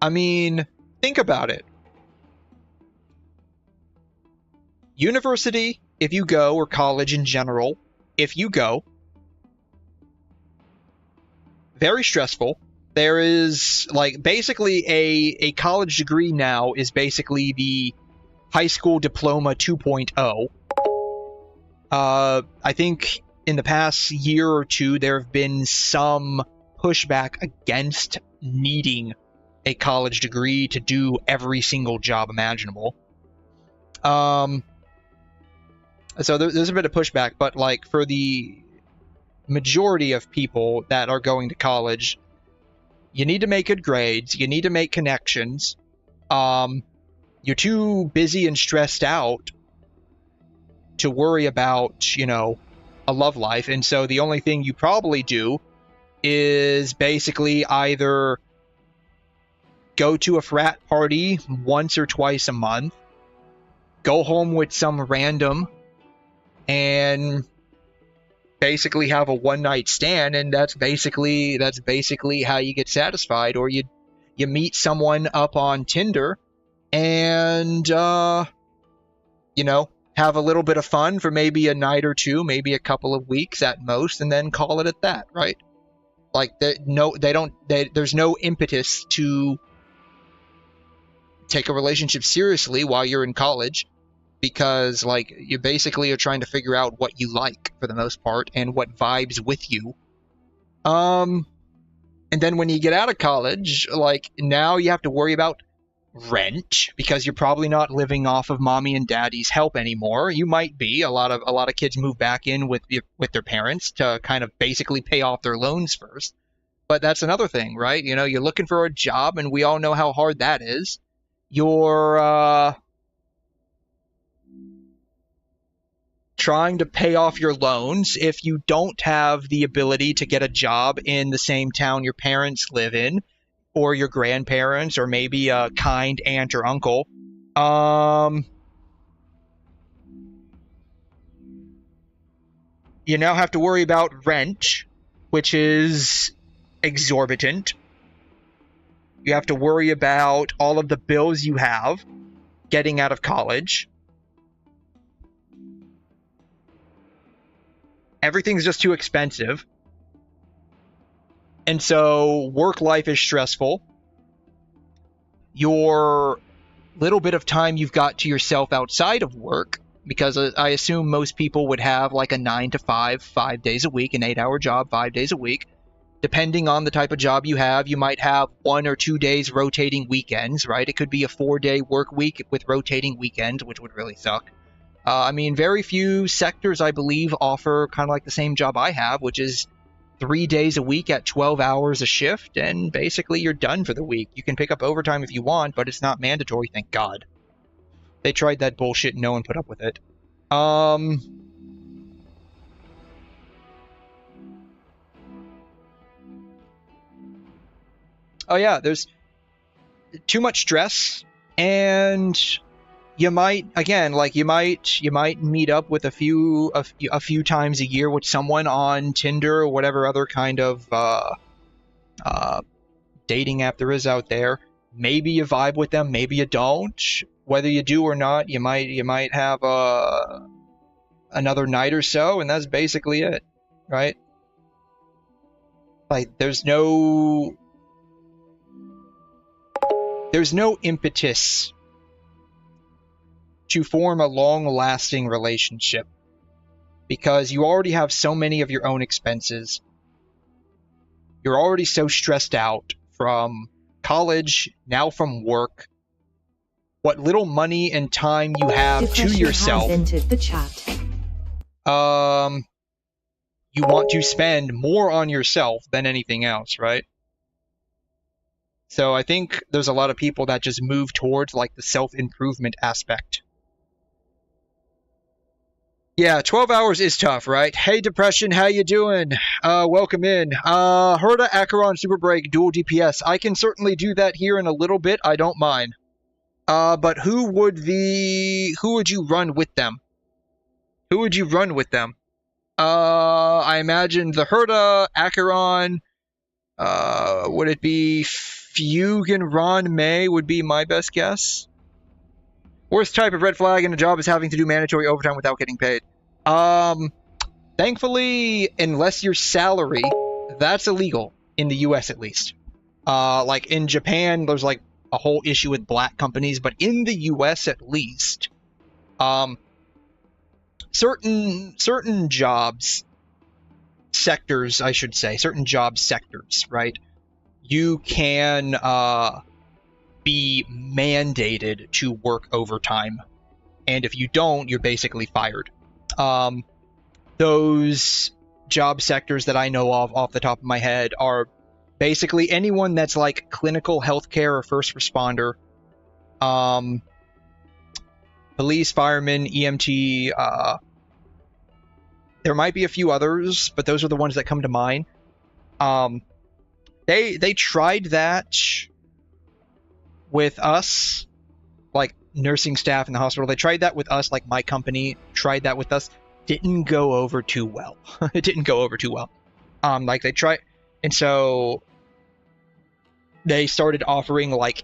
I mean, think about it. University, if you go, or college in general, if you go, very stressful. There is, like, basically a college degree now is basically the high school diploma 2.0. I think in the past year or two, there have been some pushback against needing a college degree to do every single job imaginable. So there's a bit of pushback, but, like, for the majority of people that are going to college, you need to make good grades. You need to make connections. You're too busy and stressed out to worry about, you know, a love life. And so the only thing you probably do is basically either go to a frat party once or twice a month, go home with some random, and basically have a one-night stand, and that's basically how you get satisfied. Or you meet someone up on Tinder and you know, have a little bit of fun for maybe a night or two, maybe a couple of weeks at most, and then call it at that, right? Like, there's no impetus to take a relationship seriously while you're in college, because, like, you basically are trying to figure out what you like for the most part and what vibes with you. And then when you get out of college, like, now you have to worry about rent, because you're probably not living off of mommy and daddy's help anymore. You might be. A lot of kids move back in with their parents to kind of basically pay off their loans first. But that's another thing, right? You know, you're looking for a job, and we all know how hard that is. You're trying to pay off your loans. If you don't have the ability to get a job in the same town your parents live in, or your grandparents, or maybe a kind aunt or uncle, you now have to worry about rent, which is exorbitant. You have to worry about all of the bills you have getting out of college. Everything's just too expensive. And so work life is stressful. Your little bit of time you've got to yourself outside of work, because I assume most people would have like a 9 to 5, 5 days a week, an 8-hour job, 5 days a week. Depending on the type of job you have, you might have 1 or 2 days rotating weekends, right? It could be a 4-day work week with rotating weekends, which would really suck. I mean, very few sectors, I believe, offer kind of like the same job I have, which is 3 days a week at 12 hours a shift, and basically you're done for the week. You can pick up overtime if you want, but it's not mandatory, thank God. They tried that bullshit and no one put up with it. Oh yeah, there's too much stress, and you might, again, like, you might meet up with a few times a year with someone on Tinder or whatever other kind of dating app there is out there. Maybe you vibe with them, maybe you don't. Whether you do or not, you might have another night or so, and that's basically it, right? Like, there's no impetus to form a long-lasting relationship, because you already have so many of your own expenses. You're already so stressed out from college, now from work. What little money and time you have to yourself, has entered the chat. You want to spend more on yourself than anything else, right? So I think there's a lot of people that just move towards, like, the self-improvement aspect. Yeah, 12 hours is tough, right? Hey, Depression, how you doing? Welcome in. Herda Acheron Super Break Dual DPS. I can certainly do that here in a little bit. I don't mind. But who would you run with them? Who would you run with them? I imagine the Herda Acheron. Would it be 𝘬𝘮 would be my best guess. Worst type of red flag in a job is having to do mandatory overtime without getting paid. Thankfully, unless your salary, that's illegal in the US at least. Like in Japan, there's like a whole issue with black companies, but in the US at least, certain jobs, sectors, I should say, certain job sectors, right? You can be mandated to work overtime, and if you don't, you're basically fired. Those job sectors that I know of off the top of my head are basically anyone that's like clinical healthcare or first responder, police, firemen, EMT. There might be a few others, but those are the ones that come to mind. They tried that with us, like nursing staff in the hospital. They tried that with us, like my company tried that with us. Didn't go over too well. It didn't go over too well. Like they tried, and so they started offering like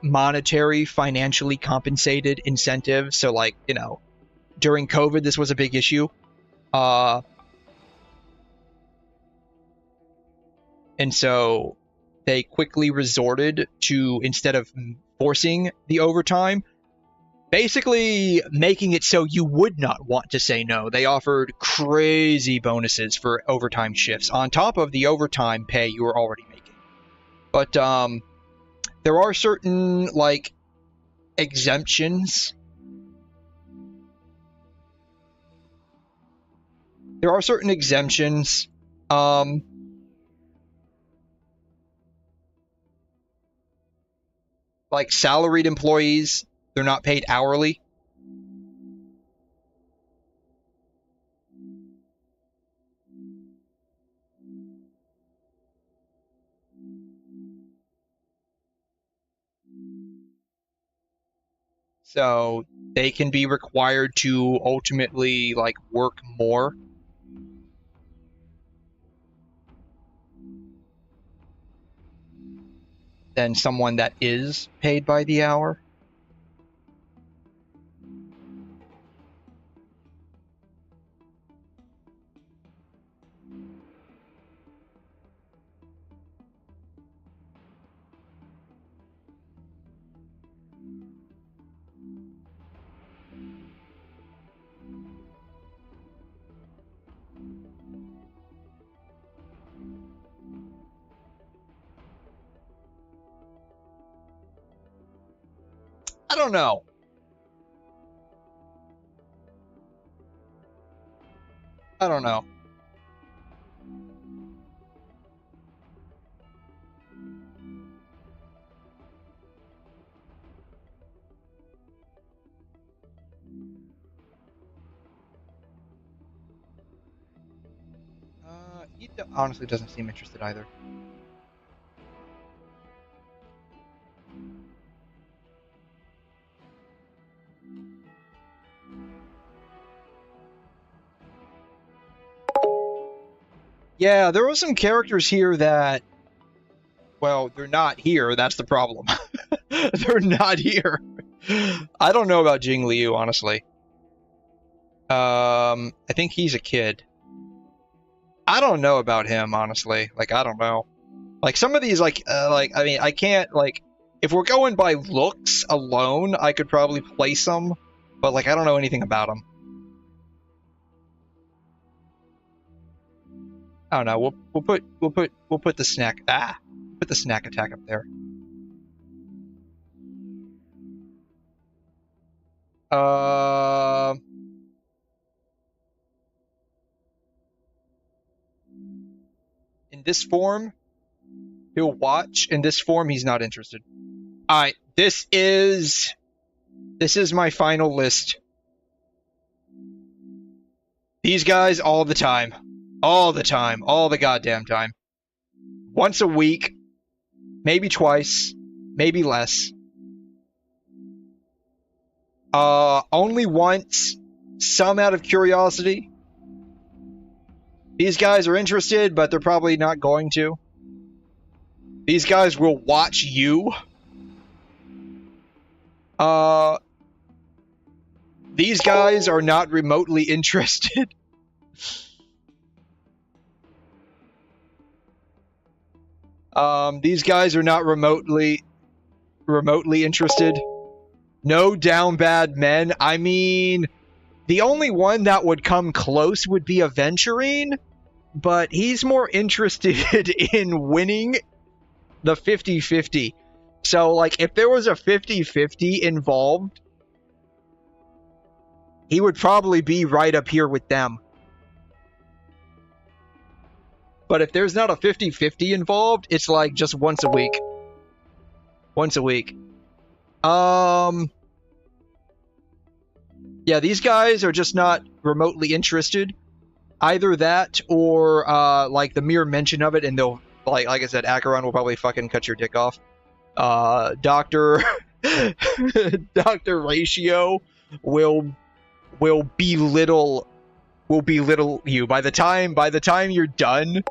monetary, financially compensated incentives. So like, you know, during COVID, this was a big issue. And so they quickly resorted to, instead of forcing the overtime, basically making it so you would not want to say no. They offered crazy bonuses for overtime shifts on top of the overtime pay you were already making. But there are certain, like, exemptions. There are certain exemptions. Like salaried employees, they're not paid hourly. So they can be required to ultimately like work more. Than someone that is paid by the hour. I don't know. I don't know. He honestly doesn't seem interested either. Yeah, there were some characters here that, well, they're not here. That's the problem. They're not here. I don't know about Jing Liu, honestly. I think he's a kid. I don't know about him, honestly. Like, I don't know. Like, some of these, I mean, I can't, like, if we're going by looks alone, I could probably place them, but, like, I don't know anything about them. I don't know. We'll put the snack. Put the snack attack up there. In this form, he'll watch. In this form, he's not interested. All right, this is my final list. These guys all the time. All the time. All the goddamn time. Once a week. Maybe twice. Maybe less. Only once. Some out of curiosity. These guys are interested, but they're probably not going to. These guys will watch you. These guys are not remotely interested. These guys are not remotely interested. No down bad men. I mean, the only one that would come close would be Aventurine, but he's more interested in winning the 50-50. So, like, if there was a 50-50 involved, he would probably be right up here with them. But if there's not a 50-50 involved, it's like just once a week. Once a week. Yeah, these guys are just not remotely interested. Either that or like the mere mention of it, and they'll like I said, 𝘐𝘮 will probably fucking cut your dick off. Dr. Dr. Ratio will belittle you by the time you're done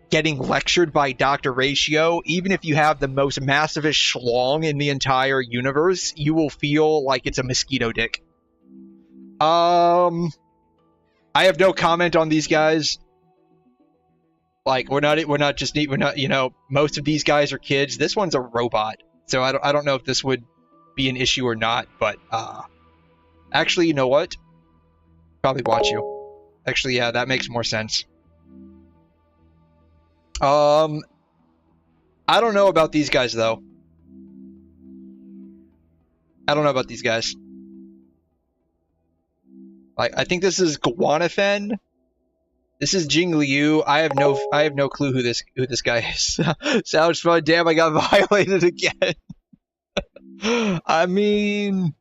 getting lectured by Dr. Ratio. Even if you have the most massivest schlong in the entire universe, you will feel like it's a mosquito dick. I have no comment on these guys. Like, we're not, you know, most of these guys are kids. This one's a robot. So I don't know if this would be an issue or not, but, actually, you know what? Probably watch you. Actually, yeah, that makes more sense. I don't know about these guys, though. I don't know about these guys. Like, I think this is 𝘬𝘮. This is Jing Liu. I have no clue who this guy is. Sounds fun. Damn, I got violated again. I mean,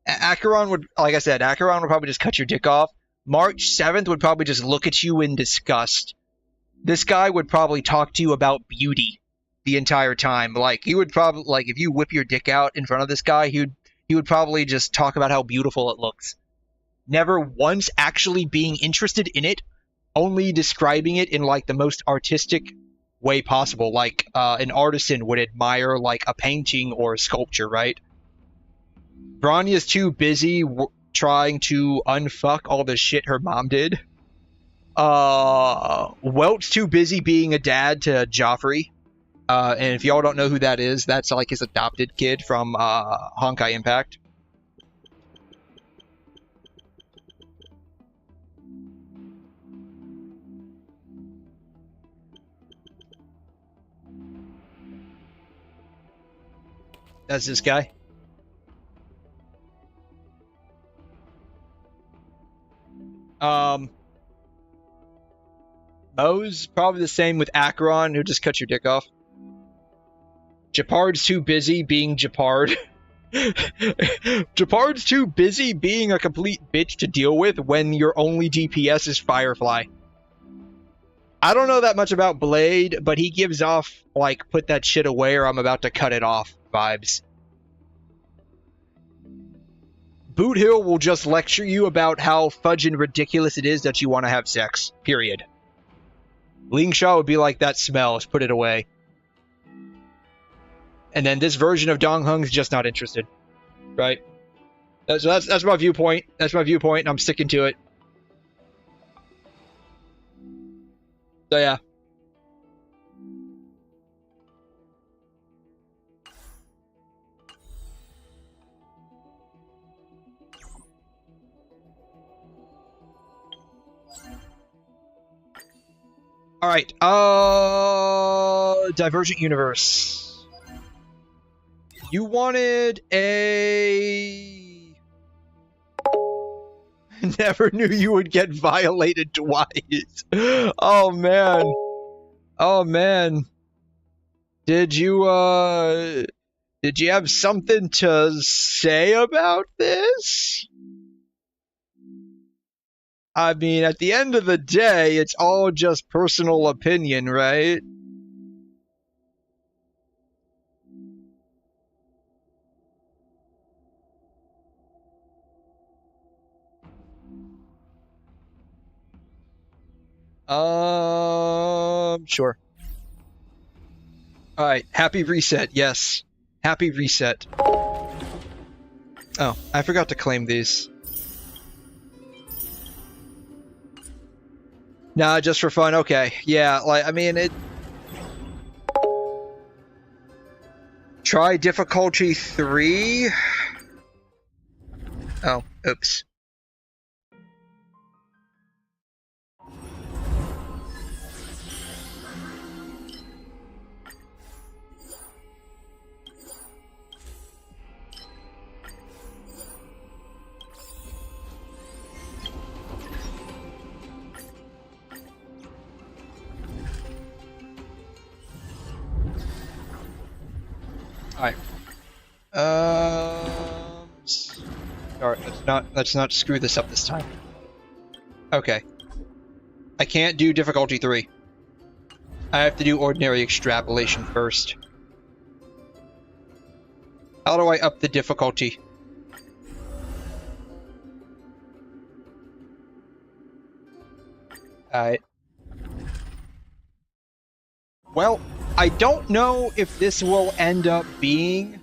𝘐𝘮 would, like I said, 𝘐𝘮 would probably just cut your dick off. March 7th would probably just look at you in disgust. This guy would probably talk to you about beauty the entire time. Like, he would probably, like, if you whip your dick out in front of this guy, he would probably just talk about how beautiful it looks. Never once actually being interested in it, only describing it in, like, the most artistic way possible. Like, an artisan would admire, like, a painting or a sculpture, right? Bronya's too busy trying to unfuck all the shit her mom did. 𝘬𝘗's too busy being a dad to Joffrey. And if y'all don't know who that is, that's like his adopted kid from Honkai Impact. That's this guy. Mo's probably the same with 𝘐𝘮, who just cut your dick off. Gepard's too busy being Gepard. Gepard's too busy being a complete bitch to deal with when your only DPS is Firefly. I don't know that much about Blade, but he gives off, like, put that shit away or I'm about to cut it off vibes. Boot Hill will just lecture you about how fudging ridiculous it is that you want to have sex. Period. Lingsha would be like, that smells, put it away. And then this version of Dongheng's just not interested. Right? That's my viewpoint. That's my viewpoint, and I'm sticking to it. So yeah. Alright, Divergent Universe. You wanted a... Never knew you would get violated twice. Oh, man. Oh, man. Did you have something to say about this? I mean, at the end of the day, it's all just personal opinion, right? Sure. Alright, happy reset, yes. Happy reset. Oh, I forgot to claim these. Nah, just for fun, okay. Yeah, like, I mean, it... Try difficulty 3? Oh, oops. Alright. Alright, let's not screw this up this time. Okay. I can't do difficulty 3. I have to do ordinary extrapolation first. How do I up the difficulty? Alright. Well, I don't know if this will end up being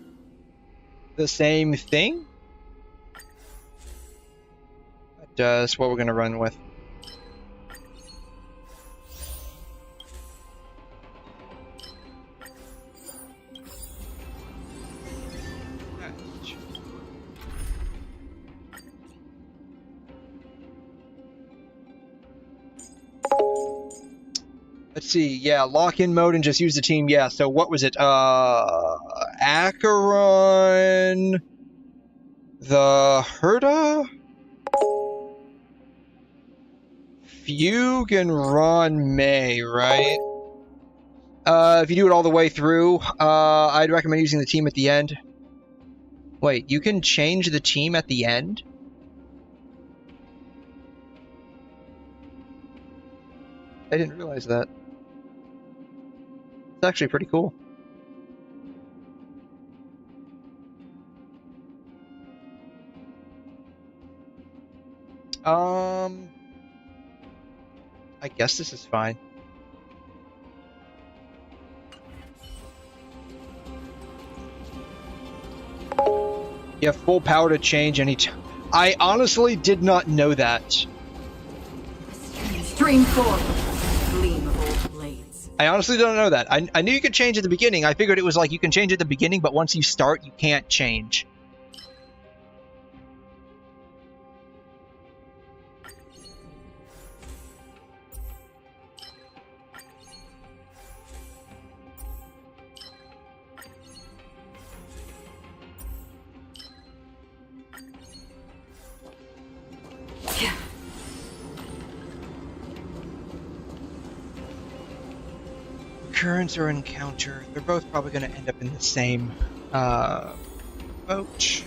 the same thing. But that's what we're going to run with. Let's see, yeah, lock-in mode and just use the team, yeah, so what was it, Acheron, the 𝘠𝘠𝘠, Fugue, and Ron May, right? If you do it all the way through, I'd recommend using the team at the end. Wait, you can change the team at the end? I didn't realize that. It's actually pretty cool. I guess this is fine. You have full power to change any time. I honestly did not know that. Stream forward. Gleam of old blades. I honestly don't know that. I knew you could change at the beginning. I figured it was like you can change at the beginning, but once you start, you can't change. Occurrence or encounter. They're both probably going to end up in the same boat.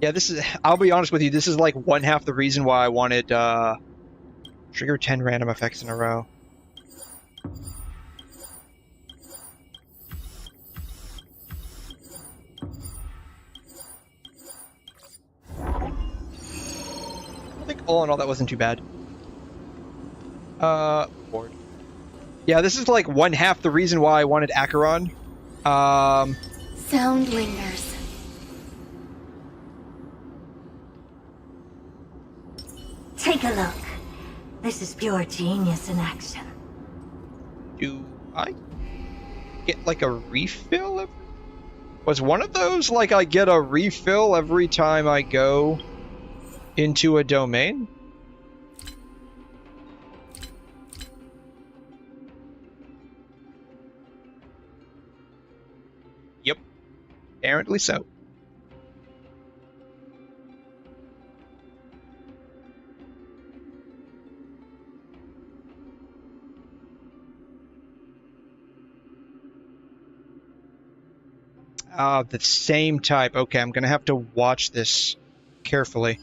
Yeah, this is, I'll be honest with you, this is like one half the reason why I wanted trigger 10 random effects in a row. All in all, that wasn't too bad. Board. Yeah, this is like one half the reason why I wanted Acheron. Sound lingers. Take a look. This is pure genius in action. Do I get like a refill? Was one of those like I get a refill every time I go into a domain? Yep. Apparently so. The same type. Okay, I'm gonna have to watch this carefully.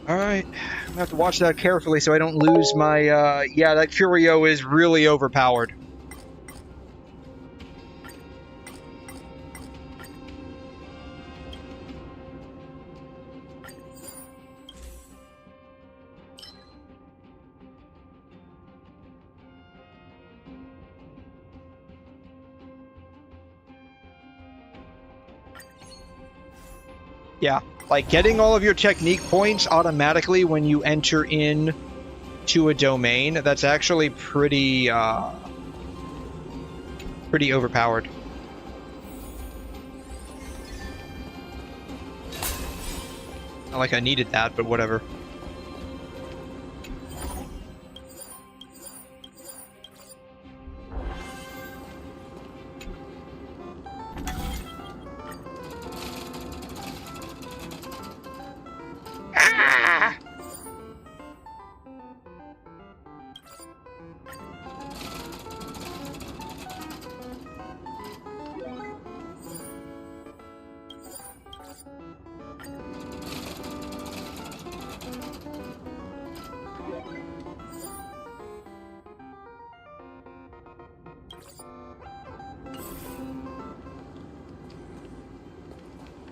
Alright, I'm gonna have to watch that carefully so I don't lose my, yeah, that 𝘠𝘠𝘠 is really overpowered. Yeah. Like, getting all of your technique points automatically when you enter in to a domain, that's actually pretty, pretty overpowered. Not like I needed that, but whatever.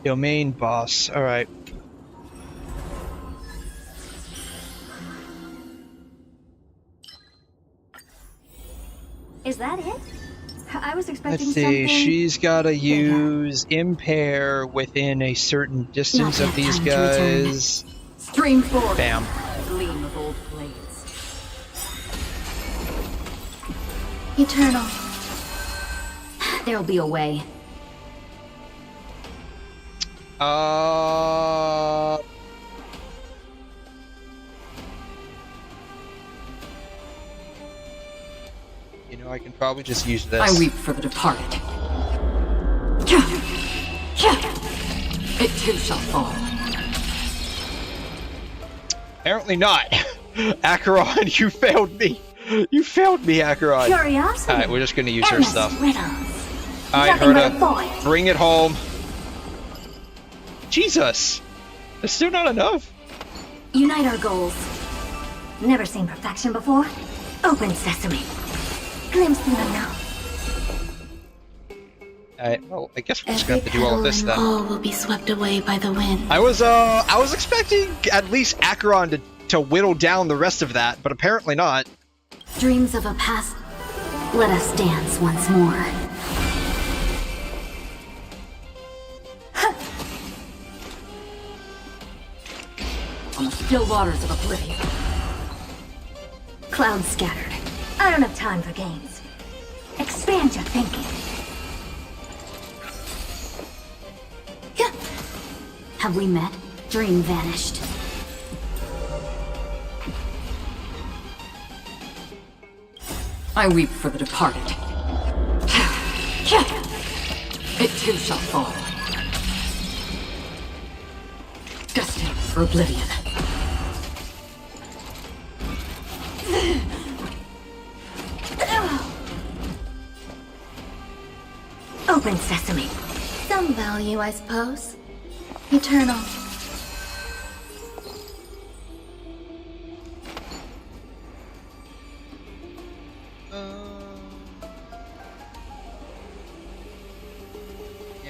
Domain boss. All right. Is that it? I was expecting Let's see. something. She's got to use impair within a certain distance of these guys. Stream forward. Bam. Gleam of old blades. Eternal. There'll be a way. You know, I can probably just use this. I weep for the departed. It too shall fall. Apparently not. Acheron, you failed me. You failed me, Acheron. Curiosity. Alright, we're just gonna use her Endless stuff. riddles. Alright, Nothing but a Herta. void. Bring it home. Jesus. That's still not enough. Unite our goals. Never seen perfection before. Open sesame. Glimpse the unknown. Alright, well, I guess we're just gonna have to do all of this then. All will be swept away by the wind. I was expecting at least Acheron to whittle down the rest of that, but apparently not. Dreams of a past. Let us dance once more. On the still waters of oblivion. Clouds scattered. I don't have time for games. Expand your thinking. Have we met? Dream vanished. I weep for the departed. It too shall fall. Destined for oblivion. Open sesame. Some value, I suppose. Eternal.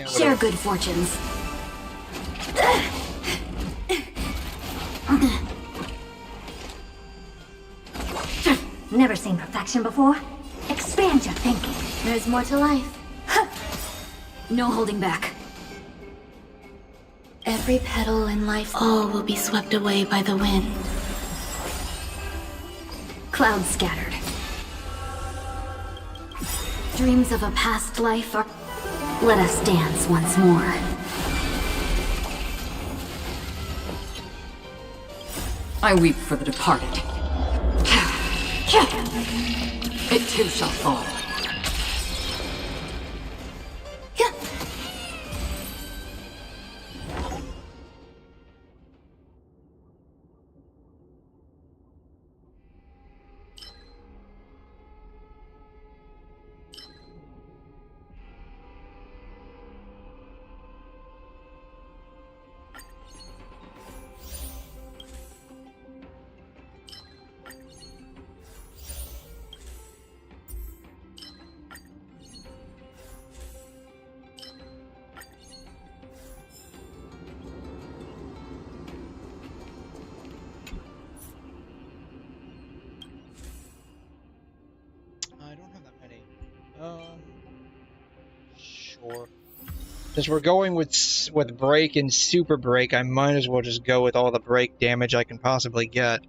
Share good fortunes. Never seen perfection before? Expand your thinking. There's more to life. No holding back. Every petal in life, all will be swept away by the wind. Clouds scattered. Dreams of a past life are... Let us dance once more. I weep for the departed. It too shall fall. Sure. Since we're going with break and super break, I might as well just go with all the break damage I can possibly get.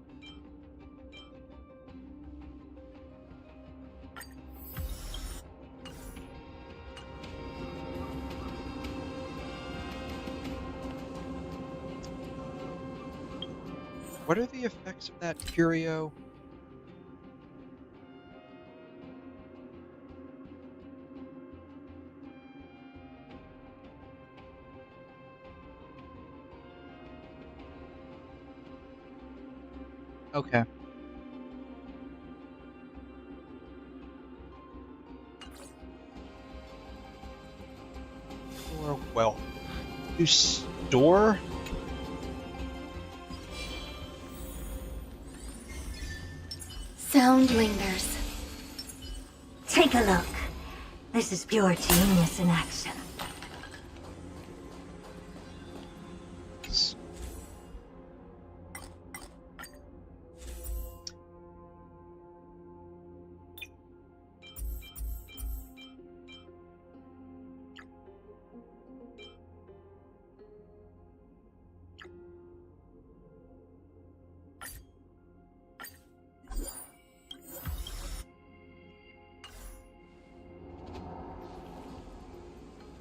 What are the effects of that curio? Okay. Or, well, door? Sound lingers. Take a look. This is pure genius in action.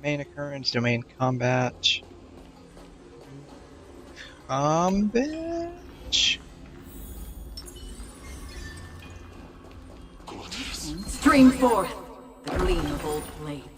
Domain occurrence, domain combat. Combat? Stream forth the gleam of old blades.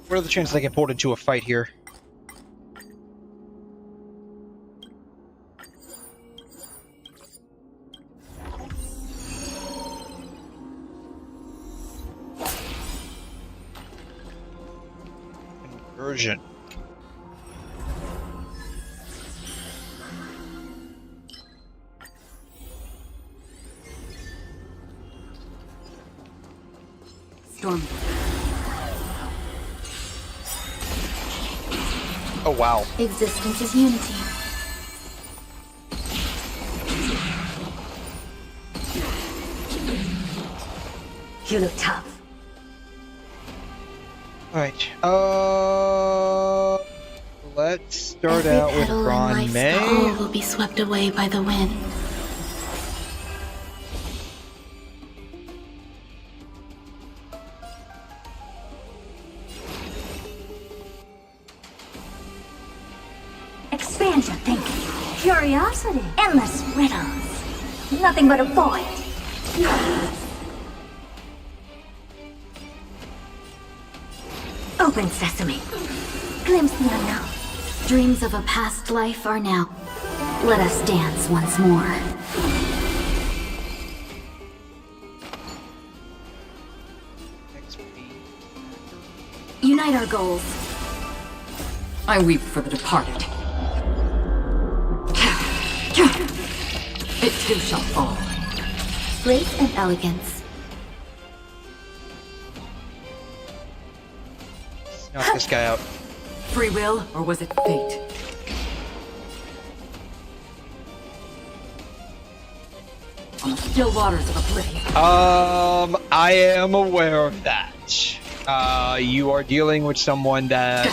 What are the chances I get pulled into a fight here? Conversion. Storm. Oh wow. Existence is unity. You look tough. Alright, let's start out with Ron May. All will be swept away by the wind. Expand your thinking, curiosity, endless riddles. Nothing but a void. Open sesame. Glimpse the unknown. Dreams of a past life are now. Let us dance once more. Unite our goals. I weep for the departed. It too shall fall. Grace and elegance. Knock this guy out. Free will, or was it fate? On the still waters of oblivion. I am aware of that. You are dealing with someone that...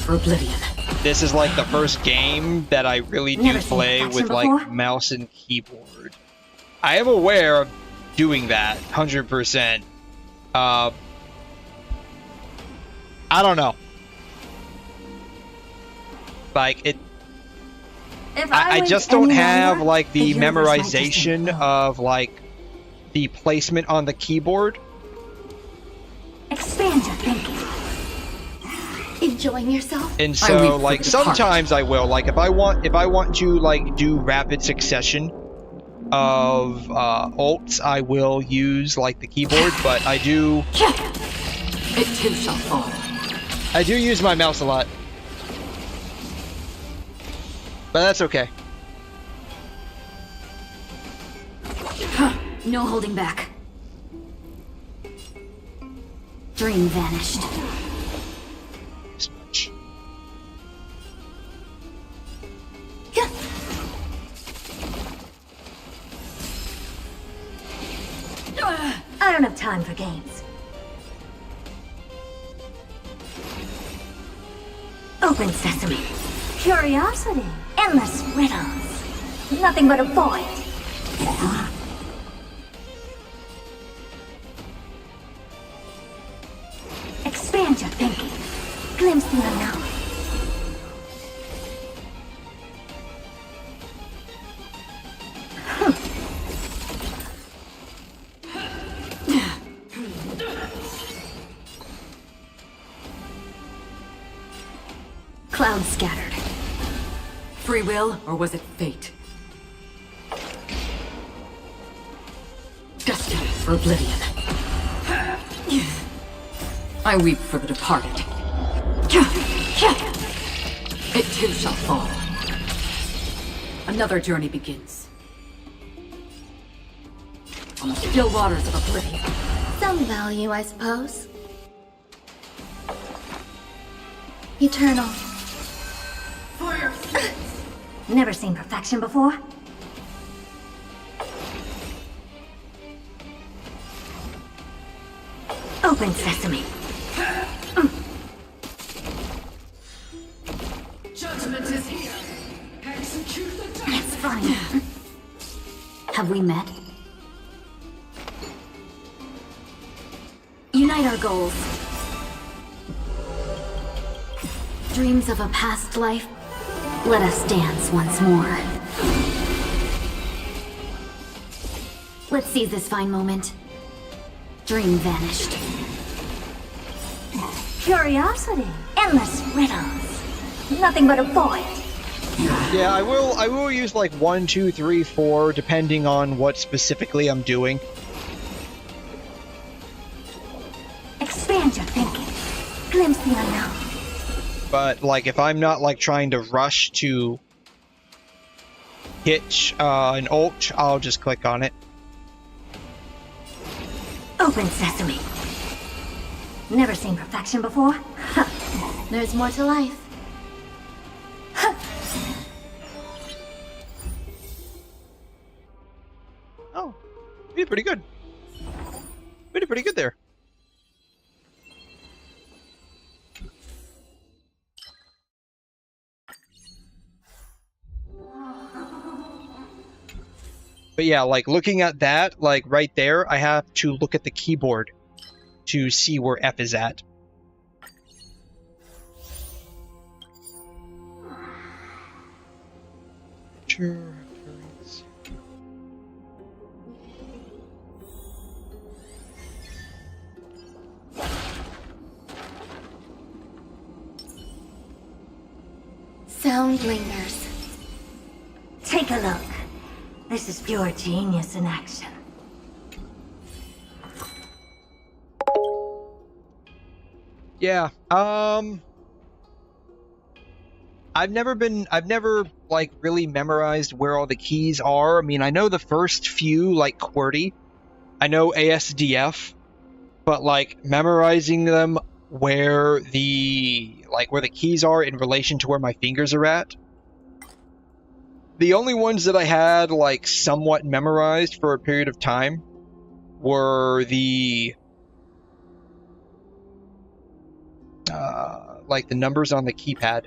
For oblivion. This is like the first game that I really do play with like mouse and keyboard. I am aware of doing that, 100%. I don't know. Like it. I just don't have like the memorization of like the placement on the keyboard. Expand your thinking. Enjoying yourself? And so like sometimes I will, like if I want to like do rapid succession of ults, I will use like the keyboard, but I do It too shall fall. I do use my mouse a lot. But that's okay. No holding back. Dream vanished. I don't have time for games. Open sesame. Curiosity. Endless riddles. Nothing but a void. Expand your thinking. Glimpse the unknown. Sound scattered. Free will, or was it fate? Destiny for oblivion. I weep for the departed. It too shall fall. Another journey begins. On the still waters of oblivion. Some value, I suppose. Eternal. For your sins. Never seen perfection before. Open sesame. Judgment is here. Execute the death. It's fine. Have we met? Unite our goals. Dreams of a past life. Let us dance once more. Let's seize this fine moment. Dream vanished. Curiosity. Endless riddles. Nothing but a void. Yeah, I will use like 1, 2, 3, 4, depending on what specifically I'm doing. Expand your thinking. Glimpse the unknown. But like if I'm not like trying to rush to hit an ult, I'll just click on it. Open sesame. Never seen perfection before? Huh. There's more to life. Huh. Oh, you did pretty good. We did pretty good there. But yeah, like looking at that, like right there, I have to look at the keyboard to see where F is at. Sure. Sound lingers. Take a look. This is pure genius in action. Yeah, I've never like really memorized where all the keys are. I mean, I know the first few, like QWERTY. I know ASDF, but like memorizing them where the keys are in relation to where my fingers are at. The only ones that I had like somewhat memorized for a period of time were the like the numbers on the keypad.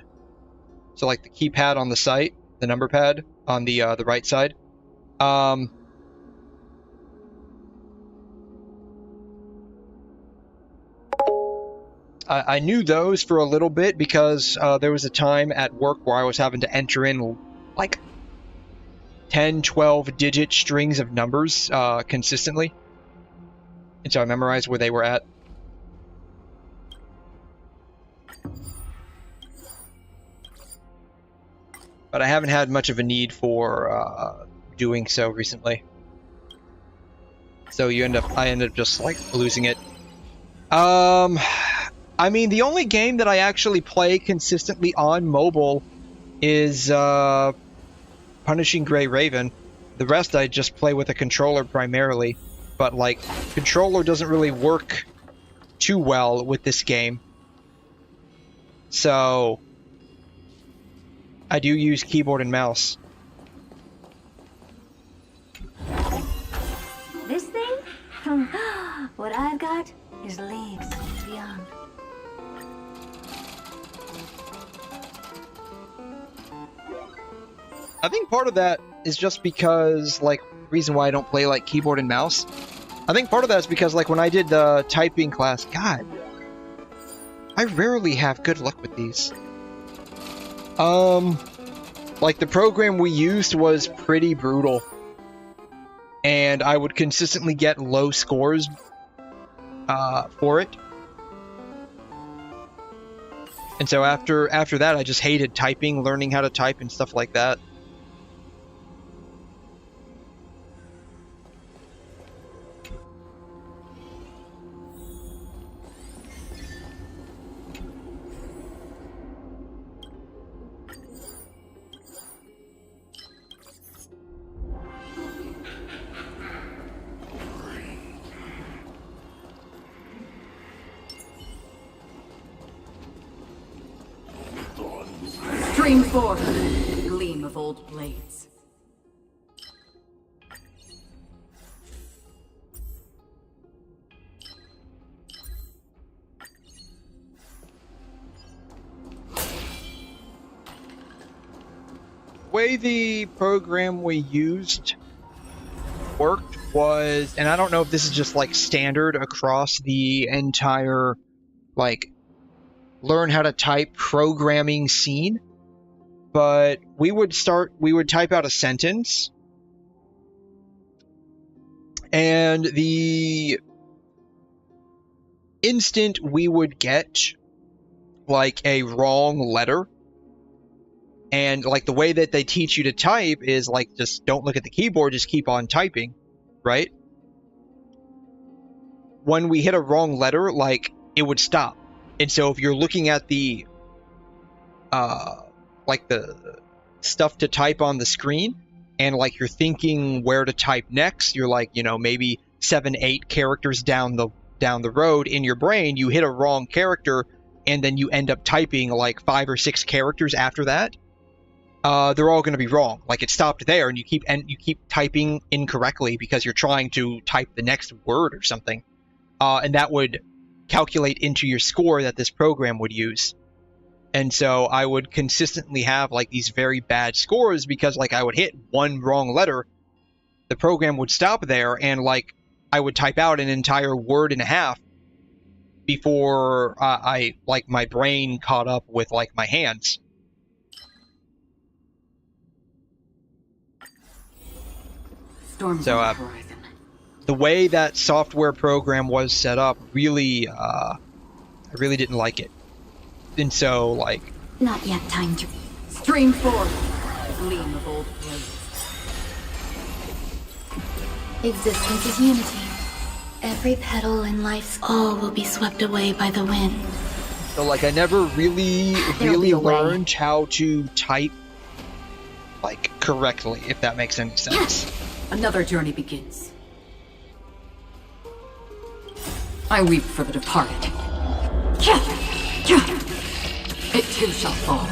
So like the keypad on the site, the number pad on the right side. I knew those for a little bit because there was a time at work where I was having to enter in like 10, 12 digit strings of numbers consistently. And so I memorized where they were at. But I haven't had much of a need for doing so recently. So I ended up just like losing it. I mean, the only game that I actually play consistently on mobile is Punishing Gray Raven. The rest I just play with a controller primarily. But like, controller doesn't really work too well with this game. So I do use keyboard and mouse. This thing? What I've got is leagues beyond. I think part of that is just because, like, reason why I don't play, like, keyboard and mouse. I think part of that is because, like, when I did the typing class, God, I rarely have good luck with these. Like, the program we used was pretty brutal. And I would consistently get low scores for it. And so after that, I just hated typing, learning how to type and stuff like that. Stream 4, Gleam of Old Blades. The way the program we used worked was, and I don't know if this is just like standard across the entire like learn how to type programming scene, but we would type out a sentence, and the instant we would get like a wrong letter, and like the way that they teach you to type is like just don't look at the keyboard, just keep on typing, right? When we hit a wrong letter, like it would stop. And so if you're looking at the like the stuff to type on the screen, and like you're thinking where to type next, you're like, you know, maybe 7-8 characters down the road in your brain, you hit a wrong character, and then you end up typing like 5 or 6 characters after that. They're all going to be wrong. Like it stopped there, and you keep typing incorrectly because you're trying to type the next word or something, and that would calculate into your score that this program would use. And so I would consistently have like these very bad scores because like I would hit one wrong letter, the program would stop there, and like I would type out an entire word and a half before I like my brain caught up with like my hands. So the way that software program was set up really I really didn't like it. And so like Not yet time to Stream 4, Gleam of Old Blades. Existence is unity. Every petal in life's all will be swept away by the wind. So like I never really learned how to type like correctly, if that makes any sense. Another journey begins. I weep for the departed. It too shall fall.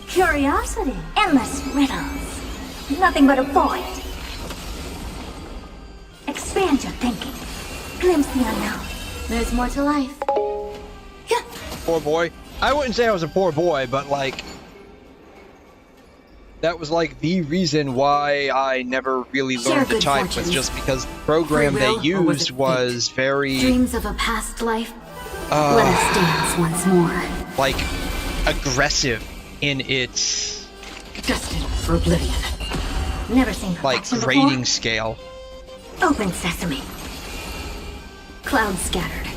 Curiosity, endless riddles, nothing but a void. Expand your thinking, glimpse the unknown. There's more to life. Poor boy. I wouldn't say I was a poor boy, but like that was like the reason why I never really learned to type, was just because the program they used was very Dreams of a past life. Let us dance once more. Like aggressive in its destined for oblivion. Never seen like grading scale. Open sesame. Clouds scattered.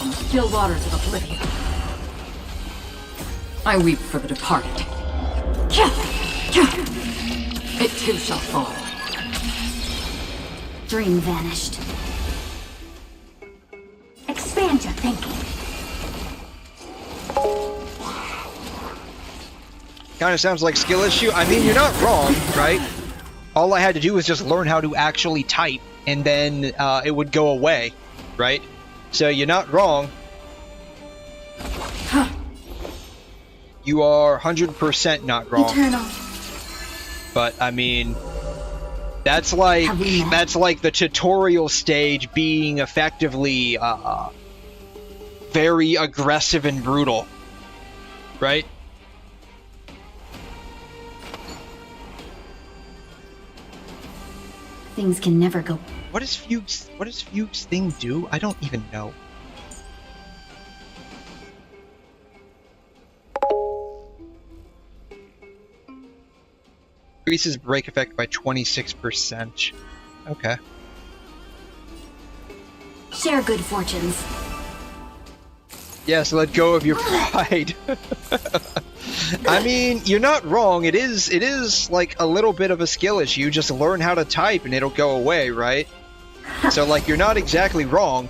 Still waters of oblivion. I weep for the departed. It too shall fall. Dream vanished. Expand your thinking. Kind of sounds like skill issue. I mean, you're not wrong, right? All I had to do was just learn how to actually type, and then it would go away, right? So you're not wrong. You are 100% not wrong. Eternal. But I mean, that's like the tutorial stage being effectively very aggressive and brutal, right? Things can never go. What does Fuchs thing do? I don't even know. Increases break effect by 26%. Okay. Share good fortunes. Yes, let go of your pride. I mean, you're not wrong. It is like a little bit of a skill issue. Just learn how to type and it'll go away, right? So like you're not exactly wrong,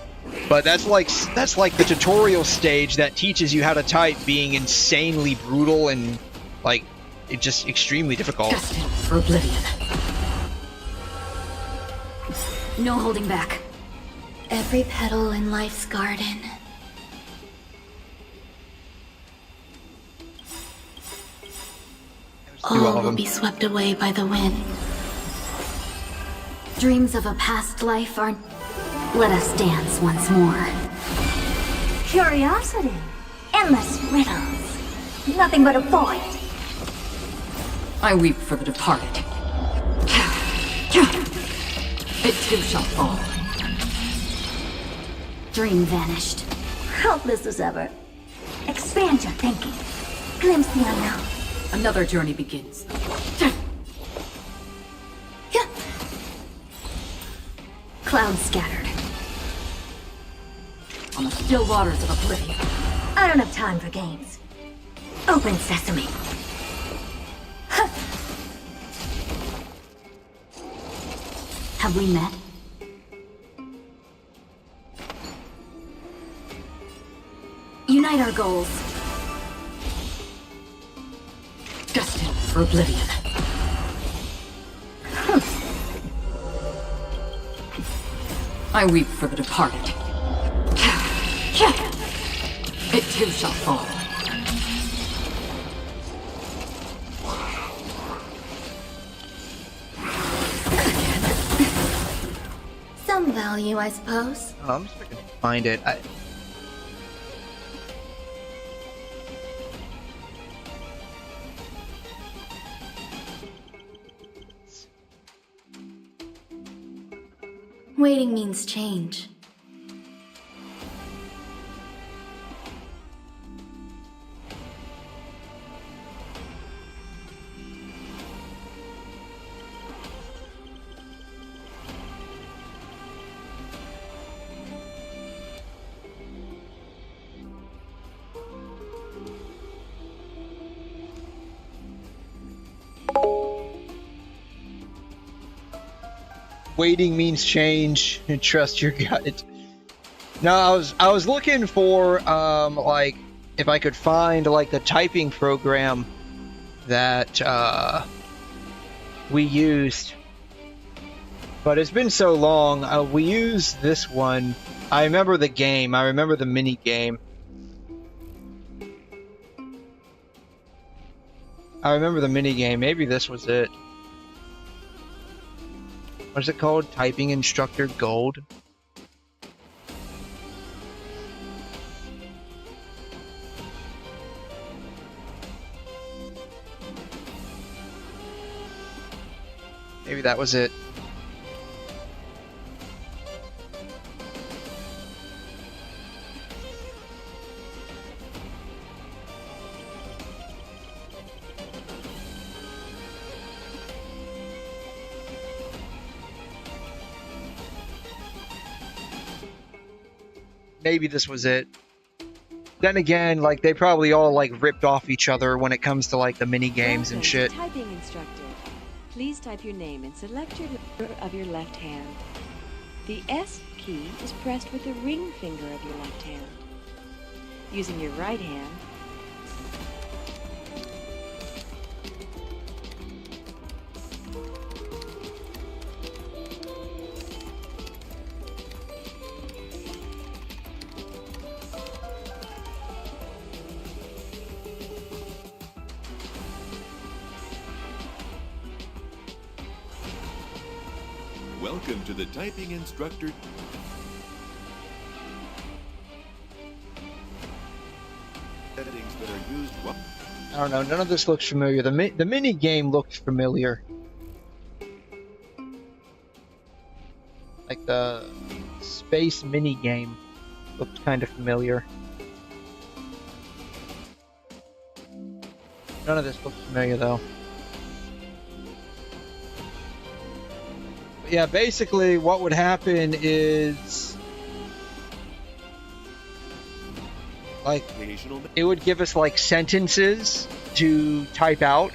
but that's like the tutorial stage that teaches you how to type being insanely brutal and like it's just extremely difficult. Destined for oblivion. No holding back. Every petal in life's garden. All will be swept away by the wind. Dreams of a past life are... Let us dance once more. Curiosity. Endless riddles. Nothing but a void. I weep for the departed. It too shall fall. Dream vanished. Helpless as ever. Expand your thinking. Glimpse the unknown. Another journey begins. Clouds scattered. On the still waters of oblivion. I don't have time for games. Open sesame. Have we met? Unite our goals. Destined for oblivion. I weep for the departed. It too shall fall. Some value, I suppose. Oh, I'm just gonna find it. Waiting means change. Waiting means change and trust your gut. No, I was looking for like if I could find like the typing program that we used, but it's been so long. We used this one. I remember the game. I remember the mini game. I remember the mini game. Maybe this was it. What is it called? Typing Instructor Gold? Maybe that was it. Maybe this was it. Then again, like they probably all like ripped off each other when it comes to like the mini games and shit. Typing instructor. Please type your name and select your letter of your left hand. The S key is pressed with the ring finger of your left hand. Using your right hand, Welcome to the Typing Instructor. Settings that are used. I don't know. None of this looks familiar. The mini game looked familiar. Like the space mini game looked kind of familiar. None of this looks familiar though. yeah, basically what would happen is, like, it would give us like sentences to type out,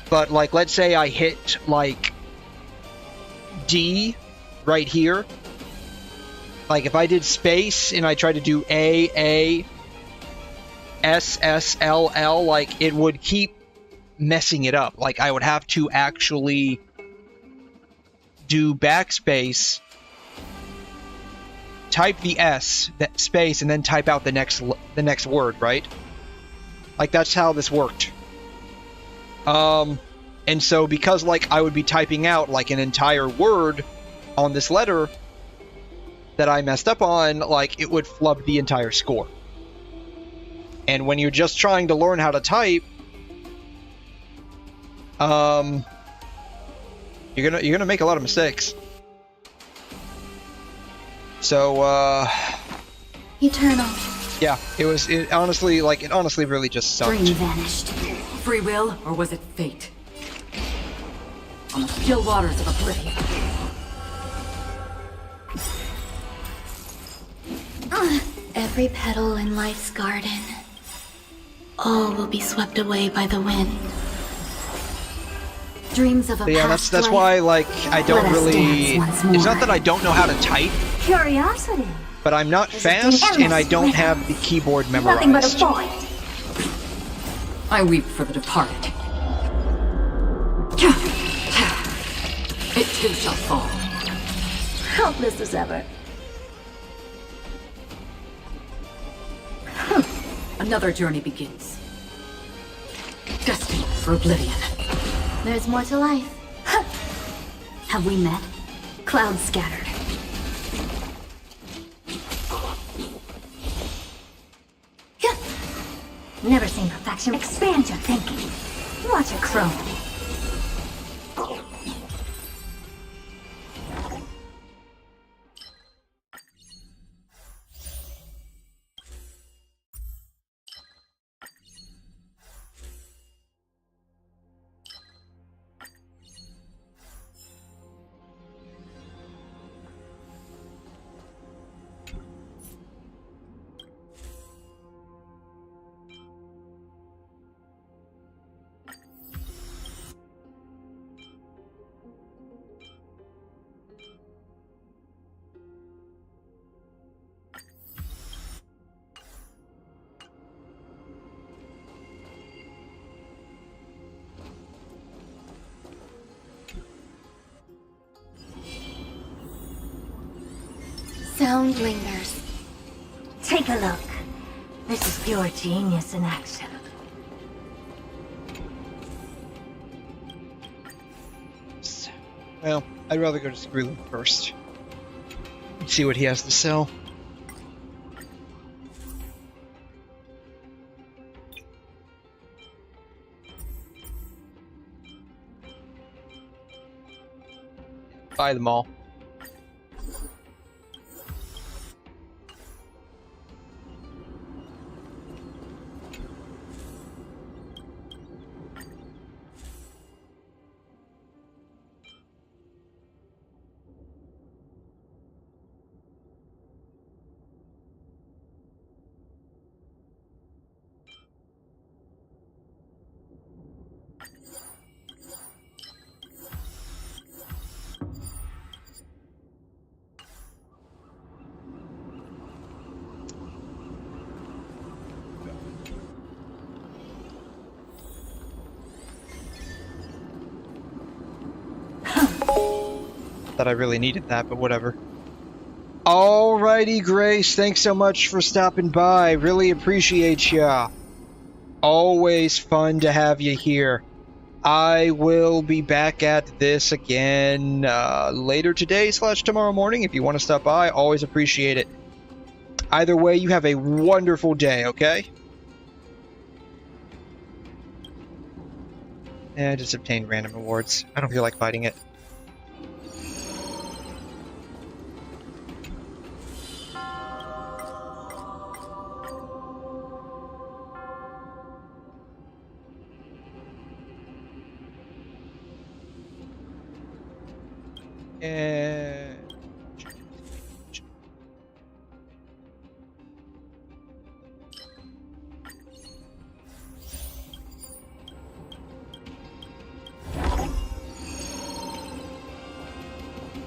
but like, let's say I hit like D right here. Like if I did space and I tried to do A, S, S, L, L, like it would keep messing it up. Like I would have to actually do backspace, type the S, that space, and then type out the next word, right? Like that's how this worked. And so because like I would be typing out like an entire word on this letter that I messed up on, like it would flub the entire score. And when you're just trying to learn how to type, you're gonna make a lot of mistakes. So Eternal. yeah, it honestly really just sucked. Dream vanished. Free will, or was it fate? On the still waters of oblivion. Every petal in life's garden, all will be swept away by the wind. Dreams of a Yeah, past that's life. why like I don't Let us really. dance once more. It's not that I don't know how to type, Curiosity. but I'm not fast and I don't have the keyboard Nothing but a memorized. void. I weep for the departed. It too shall fall. Helpless as ever. Another journey begins. Destined for oblivion. There's more to life. Have we met? Clouds scattered. Never seen perfection. Expand your thinking. Watch it grow. Sound lingers. Take a look. This is pure genius in action. Well, I'd rather go to Screeloop first. And see what he has to sell. Buy them all. That I really needed that, but whatever. Alrighty, Grace, thanks so much for stopping by. Really appreciate ya. Always fun to have you here. I will be back at this again later today / tomorrow morning. If you want to stop by, always appreciate it. Either way, you have a wonderful day, okay? And just obtain random rewards. I don't feel like fighting it. And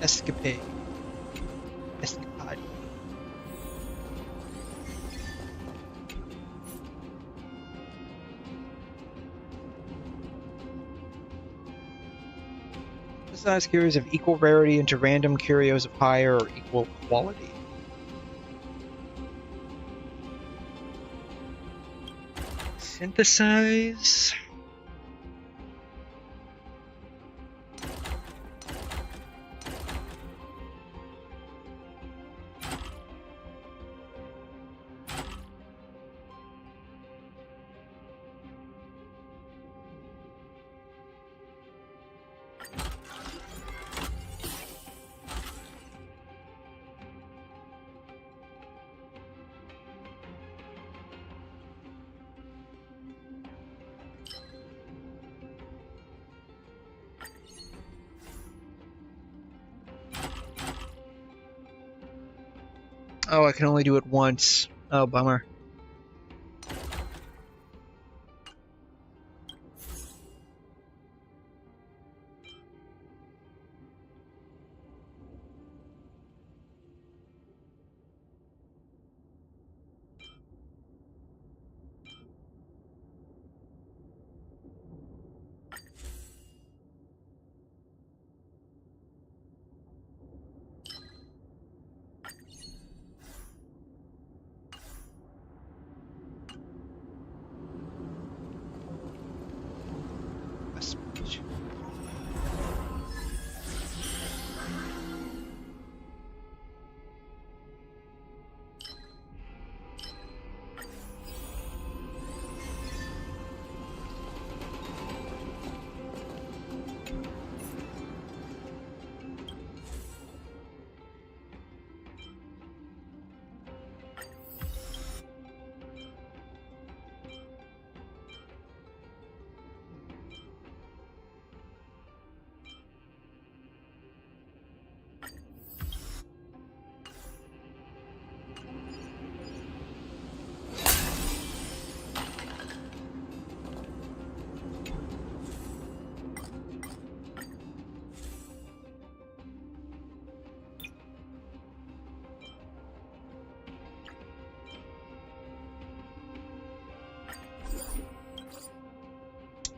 escapade. Escapade. Synthesize curios of equal rarity into random curios of higher or equal quality. Synthesize. Oh, I can only do it once. Oh, bummer.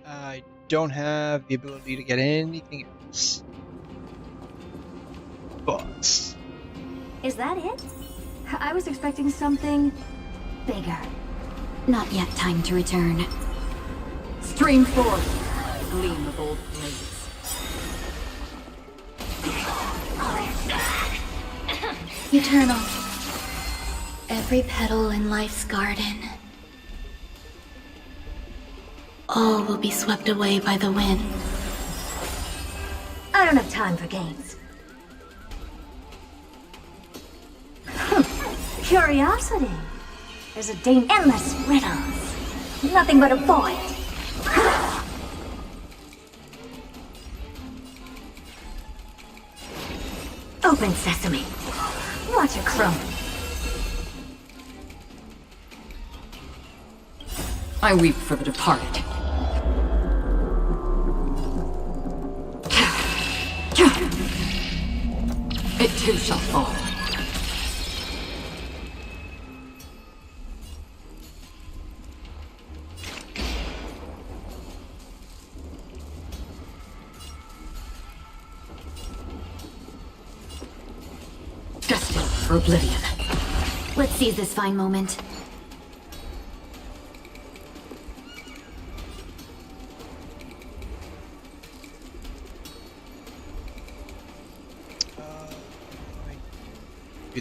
I don't have the ability to get anything else. But Is that it? I was expecting something bigger. Not yet time to return. Stream forth, gleam of old blades. Eternal. Every petal in life's garden. All will be swept away by the wind. I don't have time for games. Curiosity. There's a endless riddles. Nothing but a void. Open sesame. Watch it crumble. I weep for the departed. It too shall fall. Destined for oblivion. Let's seize this fine moment.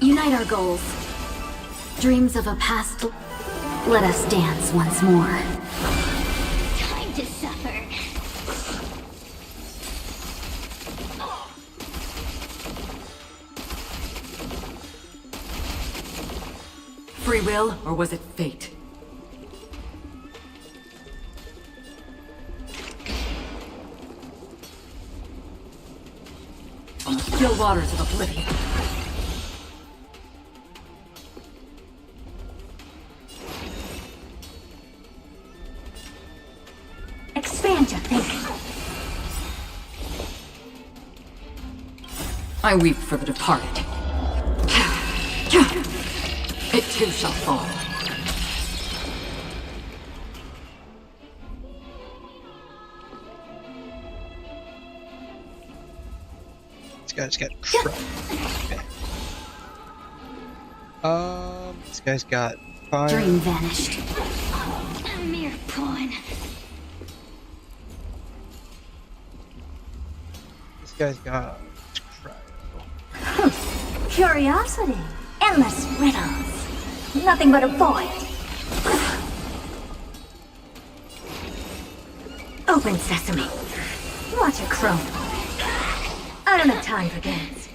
Unite our goals. Dreams of a past. Let us dance once more. Time to suffer. Free will, or was it fate? On the still waters of oblivion. Expand your thinking. I weep for the departed. It too shall fall. This guy's got crap. Okay. This guy's got fire. Dream vanished. A mere pawn. This guy's got Curiosity. Endless riddles. Nothing but a void. Open sesame. Watch it crumble. I don't have time for games.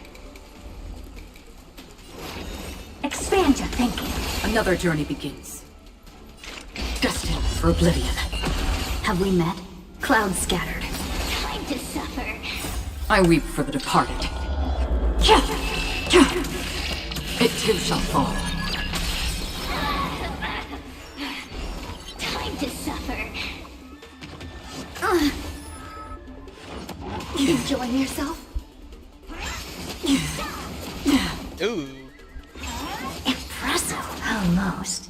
Expand your thinking. Another journey begins. Destined for oblivion. Have we met? Clouds scattered. Time to suffer. I weep for the departed. It too shall fall. Time to suffer. Enjoying yourself? Ooh. Impressive. Almost.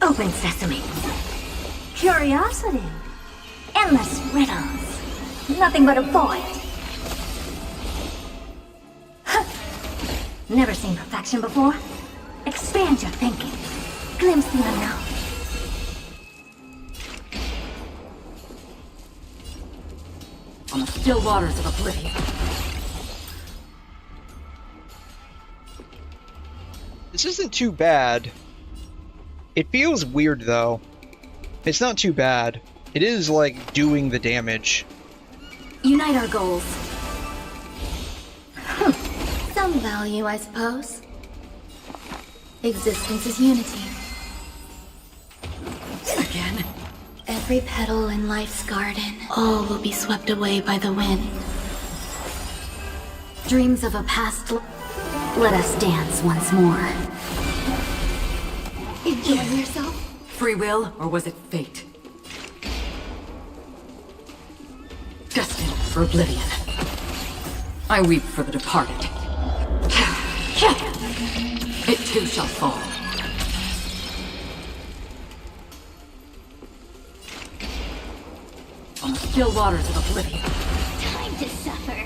Open sesame. Curiosity. Endless riddles. Nothing but a void. Never seen perfection before? Expand your thinking. Glimpse the unknown. On the still waters of oblivion. This isn't too bad. It feels weird though. It's not too bad. It is like doing the damage. Unite our goals. Some value, I suppose. Existence is unity. Again? Every petal in life's garden, all will be swept away by the wind. Dreams of a past. Let us dance once more. Enjoying yourself? Free will, or was it fate? Destined for oblivion. I weep for the departed. It too shall fall. On the still waters of oblivion. Time to suffer.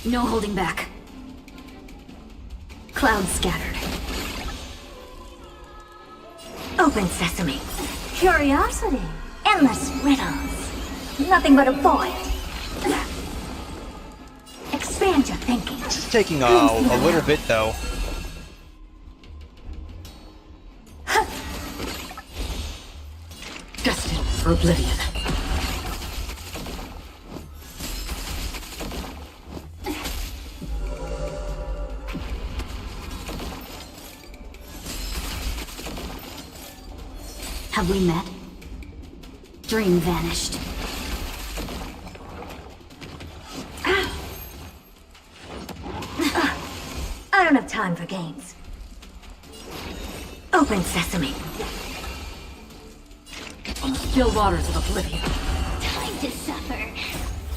No holding back. Clouds scattered. Open sesame. Curiosity. Endless riddles. Nothing but a void. Expand your thinking. This is taking a little bit though. Destined for oblivion. Have we met? Dream vanished. I don't have time for games. Open sesame. On the still waters of oblivion. Time to suffer.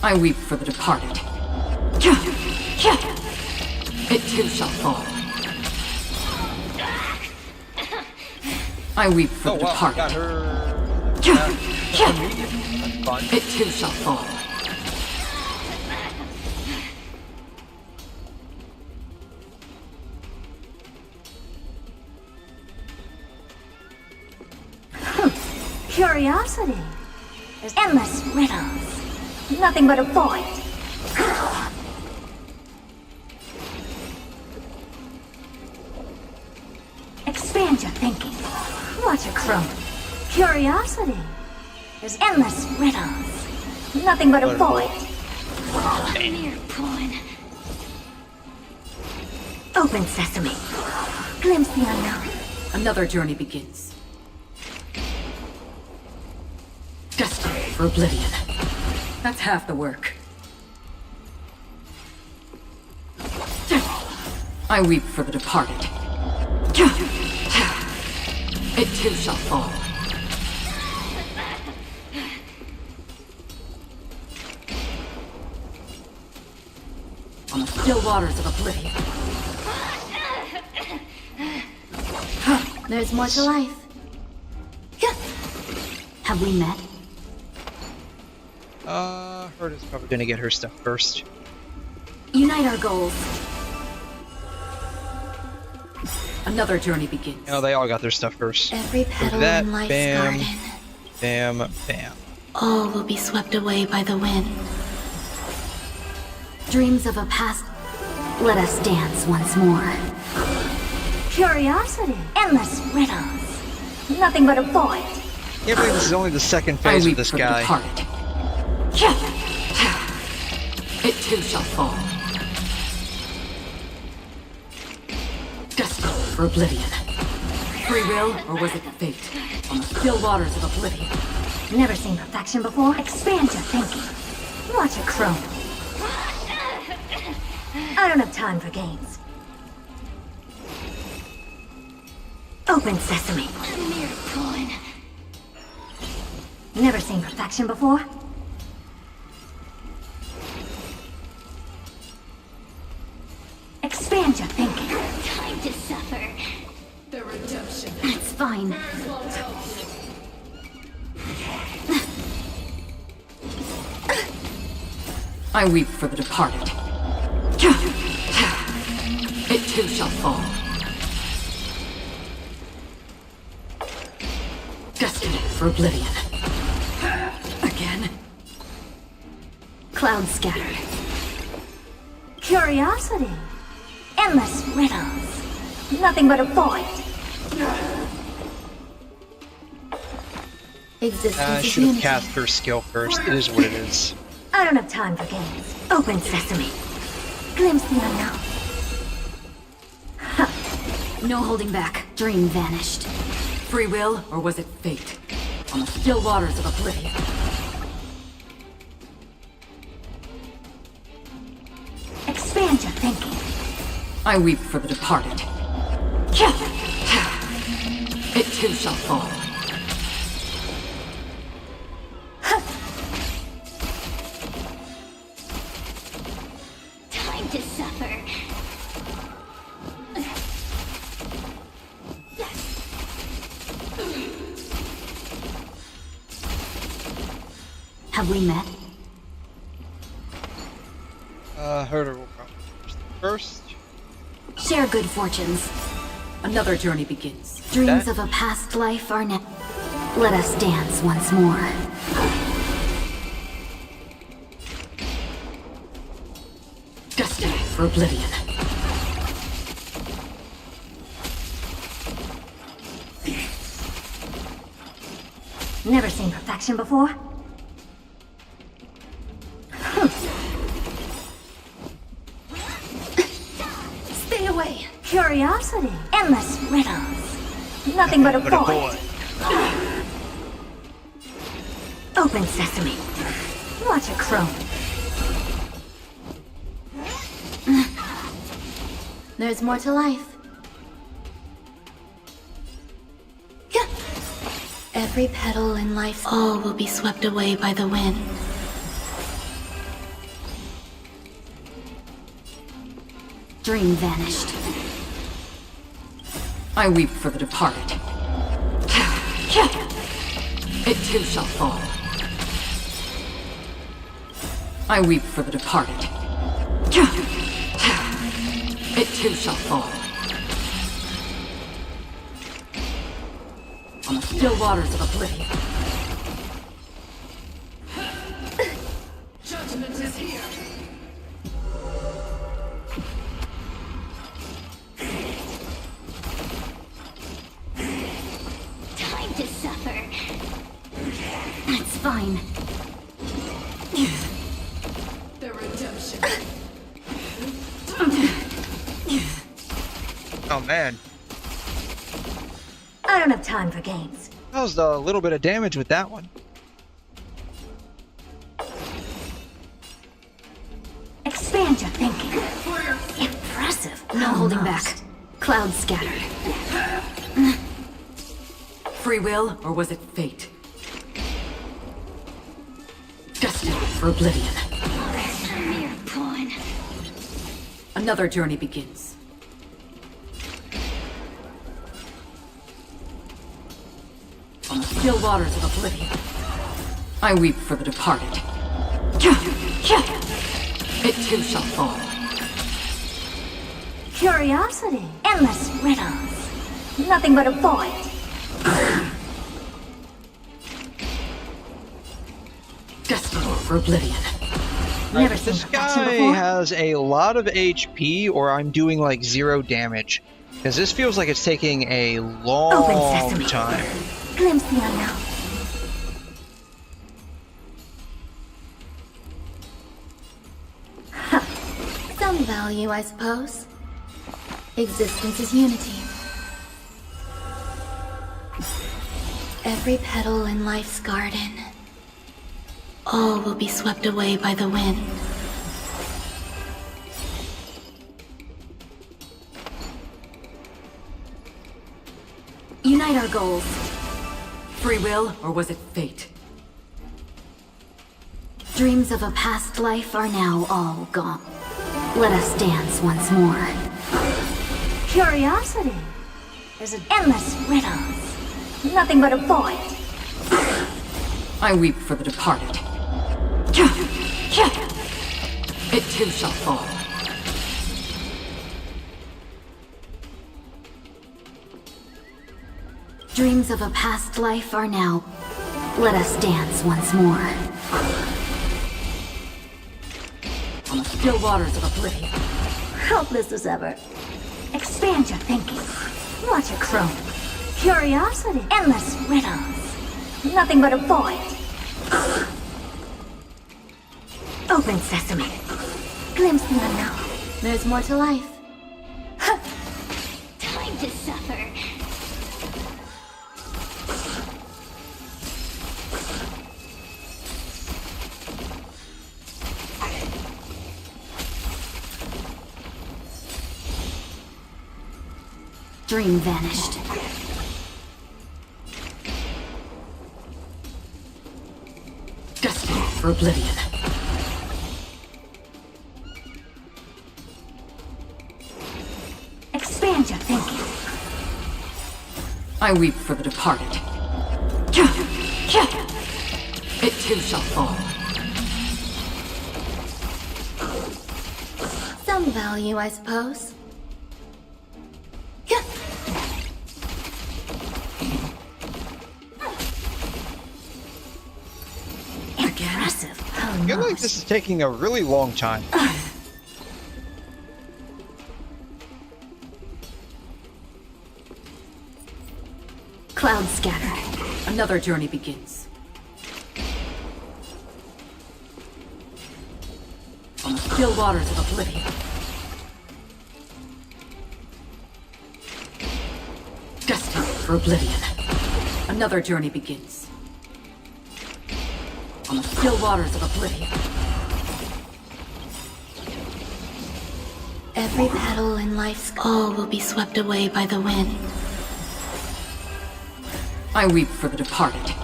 I weep for the departed. It too shall fall. I weep for the departed. Got her. It too shall fall. Curiosity. There's endless riddles. Nothing but a void. Expand Expand your thinking. Watch it crumble. Curiosity. There's endless riddles. Nothing but a void. Mere porn. Open sesame. Glimpse the unknown. Another journey begins. Destined for oblivion. That's half the work. I weep for the departed. It too shall fall. On the still waters of oblivion. There's more to life. Have we met? Herta's probably gonna get her stuff first. Unite our goals. Another journey begins. Oh, they all got their stuff first. Every petal that, in life's bam, garden. bam, bam. All will be swept away by the wind. Dreams of a past. Let us dance once more. Curiosity. Endless riddles. Nothing but a void. Can't believe this is only the second phase of this guy. It too shall fall. Destined for oblivion. Free will, or was it fate? On the still waters of oblivion. Never seen perfection before? Expand your thinking. Watch it crumble. I don't have time for games. Open sesame. Mere porn. Never seen perfection before? Expand your thinking. Time to suffer. The redemption. That's fine. I weep for the departed. It too shall fall. Destined for oblivion. Again. Clouds scattered. Curiosity. Endless riddles. Nothing but a void. Existence I is should have unity. cast her skill first. It is what it is. I don't have time for games. Open sesame. Glimpse the unknown. Ha. No holding back. Dream vanished. Free will, or was it fate? On the still waters of oblivion. Expand your thinking. I weep for the departed. It too shall fall. Time to suffer. Have we met? Herta will probably first. Share good fortunes. Another journey begins. Dreams of a past life are now. Let us dance once more. Destined for oblivion. Never seen perfection before? Stay away. Curiosity. Endless riddles. Nothing but a void. Open sesame. Watch it crumble. There's more to life. Every petal in life, all will be swept away by the wind. Dream vanished. I weep for the departed. It too shall fall. I weep for the departed. It too shall fall. On the still waters of oblivion. Judgment is here. Time to suffer. That's fine. The redemption. Oh man, I don't have time for games. that was a little bit of damage with that one. Expand your thinking. Impressive. No holding back. Clouds scattered. Free will, or was it fate? Destined for oblivion. Mere pawn. Another journey begins. On the still waters of oblivion, I weep for the departed. It too shall fall. Curiosity. Endless riddles. Nothing but a void. Destined for oblivion. Never seen This perfection guy before. has a lot of HP, or I'm doing like 0 damage. Because this feels like it's taking a long time. Glimpse the unknown. Some value, I suppose. Existence is unity. Every petal in life's garden, all will be swept away by the wind. Unite our goals. Free will, or was it fate? Dreams of a past life are now all gone. Let us dance once more. Curiosity. There's an endless riddles. Nothing but a void. I weep for the departed. It too shall fall. Dreams of a past life are now. Let us dance once more. On the still waters of oblivion. Helpless as ever. Expand your thinking. Watch it grow. Curiosity. Endless riddles. Nothing but a void. Open sesame. Glimpse the unknown. There's more to life. Time to suffer. Dream vanished. Destined for oblivion. Expand your thinking. I weep for the departed. It too shall fall. Some value, I suppose. Impressive. I feel like this is taking a really long time. Clouds scattered. Another journey begins. On the still waters of oblivion. Destined for oblivion. Another journey begins. On the still waters of oblivion. Every petal in life's all will be swept away by the wind. I weep for the departed.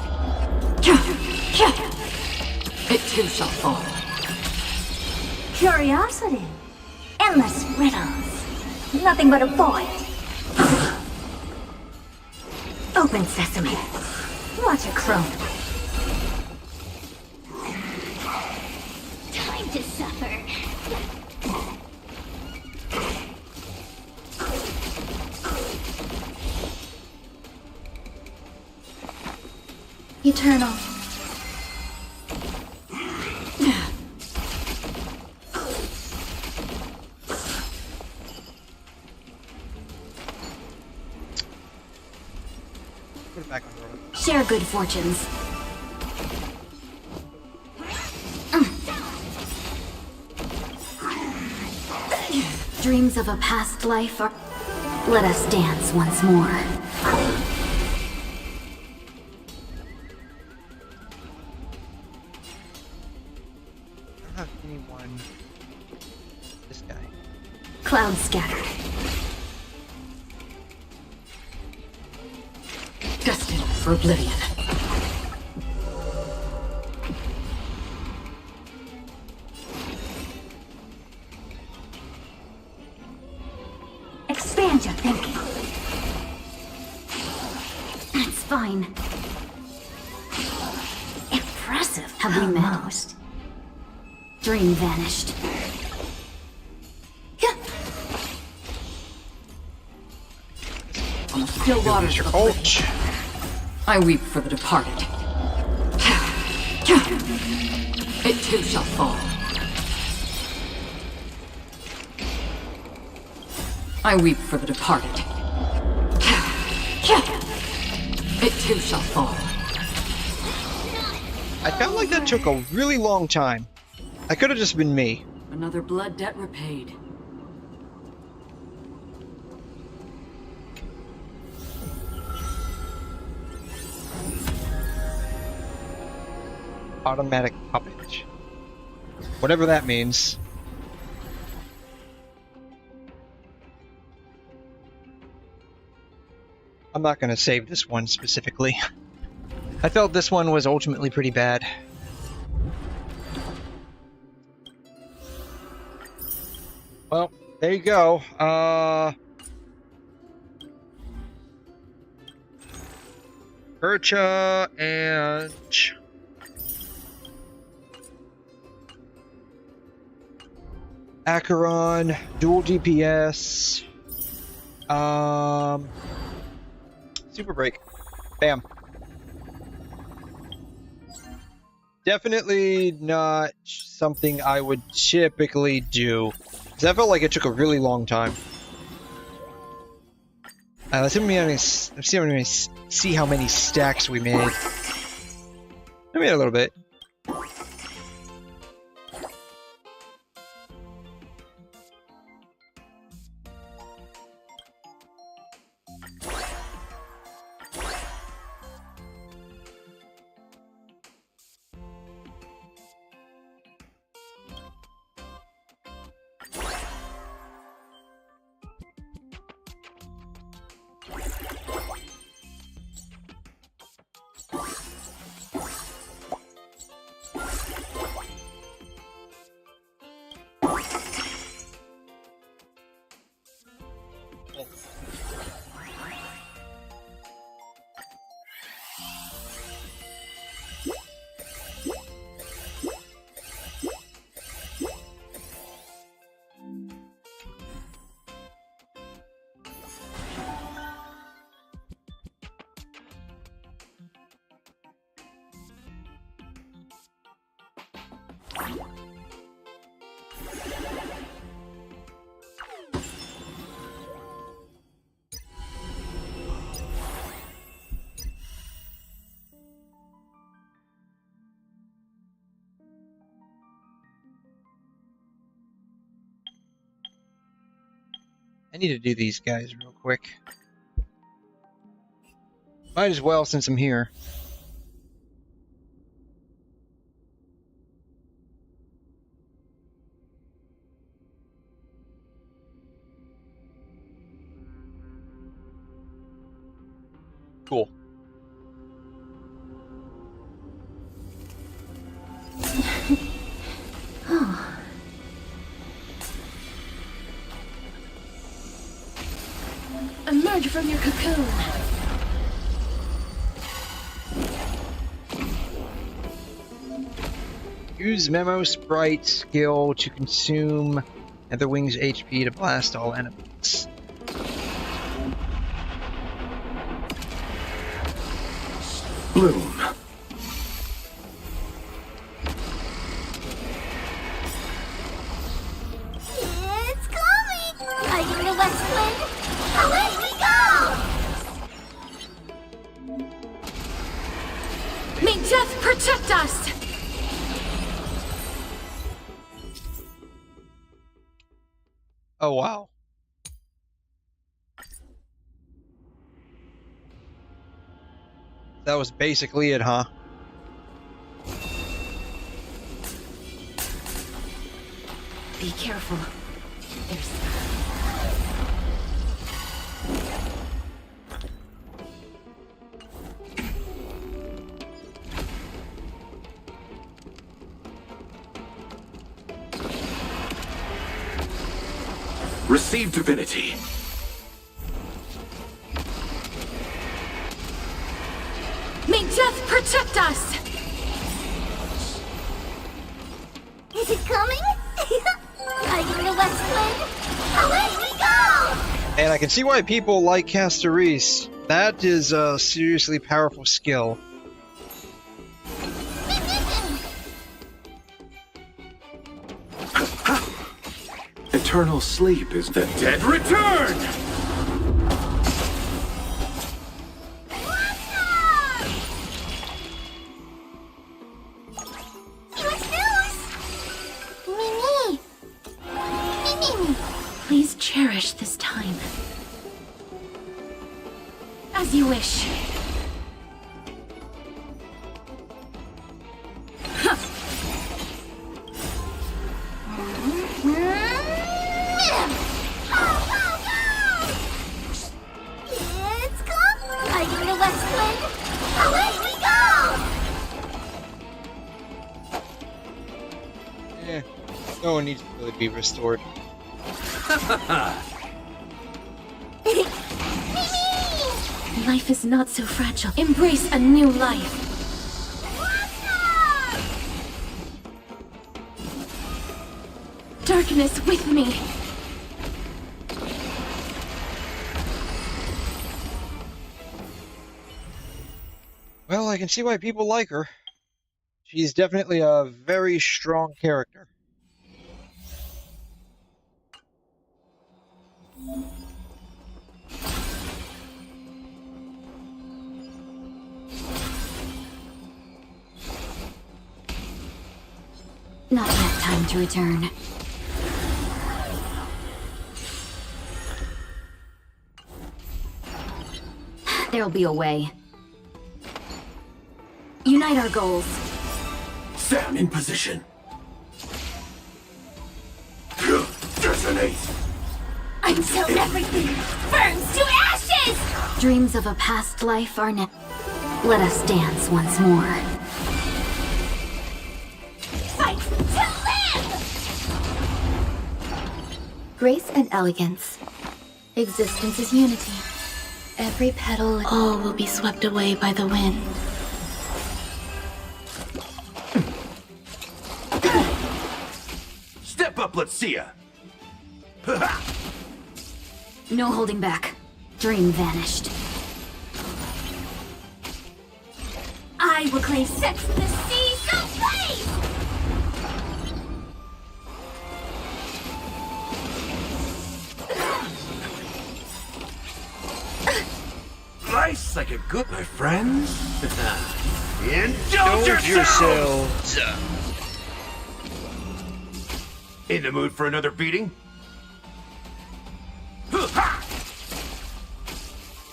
It too shall fall. Curiosity. Endless riddles. Nothing but a void. Open sesame. Watch it grow. Time to suffer. Eternal. Put it back on the road. Share good fortunes. Dreams of a past life are... Let us dance once more. I don't have anyone... This guy. Clouds scattered. Destined for oblivion. Expand your thinking. It's fine. Impressive. Have we met? Most. Dream vanished. On the still waters of the bridge, I weep for the departed. It too shall fall. I weep for the departed. It too shall fall. I felt like that took a really long time. That could have just been me. Another blood debt repaid. Automatic puppet. Whatever that means. I'm not going to save this one specifically. I felt this one was ultimately pretty bad. Well, there you go. 𝘬𝘗 and... Acheron, dual DPS, super break, bam. Definitely not something I would typically do, because I felt like it took a really long time. Let's see how many stacks we made. We made a little bit. I need to do these guys real quick. Might as well since I'm here. Cool. Emerge from your cocoon. Use Memo Sprite skill to consume 𝘬𝘬𝘦𝘐 HP to blast all enemies. Bloom. It's coming! Fighting the west wind! Away we go! death protect us! Oh, wow. That was basically it, huh? Be careful. There's... Receive divinity. May death protect us! Is it coming? Riding the west wind, away we go! And I can see why people like 𝘧𝘧𝘕. That is a seriously powerful skill. Eternal sleep is the dead return! Please cherish this time. As you wish. It's come! Riding the west wind, away we go! Eh, no one needs to really be restored. Life is not so fragile. Embrace a new life. Darkness with me. Well, I can see why people like her. She's definitely a very strong character. Not yet time to return. There'll be a way. Unite our goals. Sam in position. Detonate. Until everything burns to ashes! Dreams of a past life are now. Let us dance once more. Fight to live! Grace and elegance. Existence is unity. Every petal, all will be swept away by the wind. Step up, let's see ya. No holding back. Dream vanished. I will claim sex the seas ablaze! Life's like a good, my friends. Indulge yourselves. In the mood for another beating?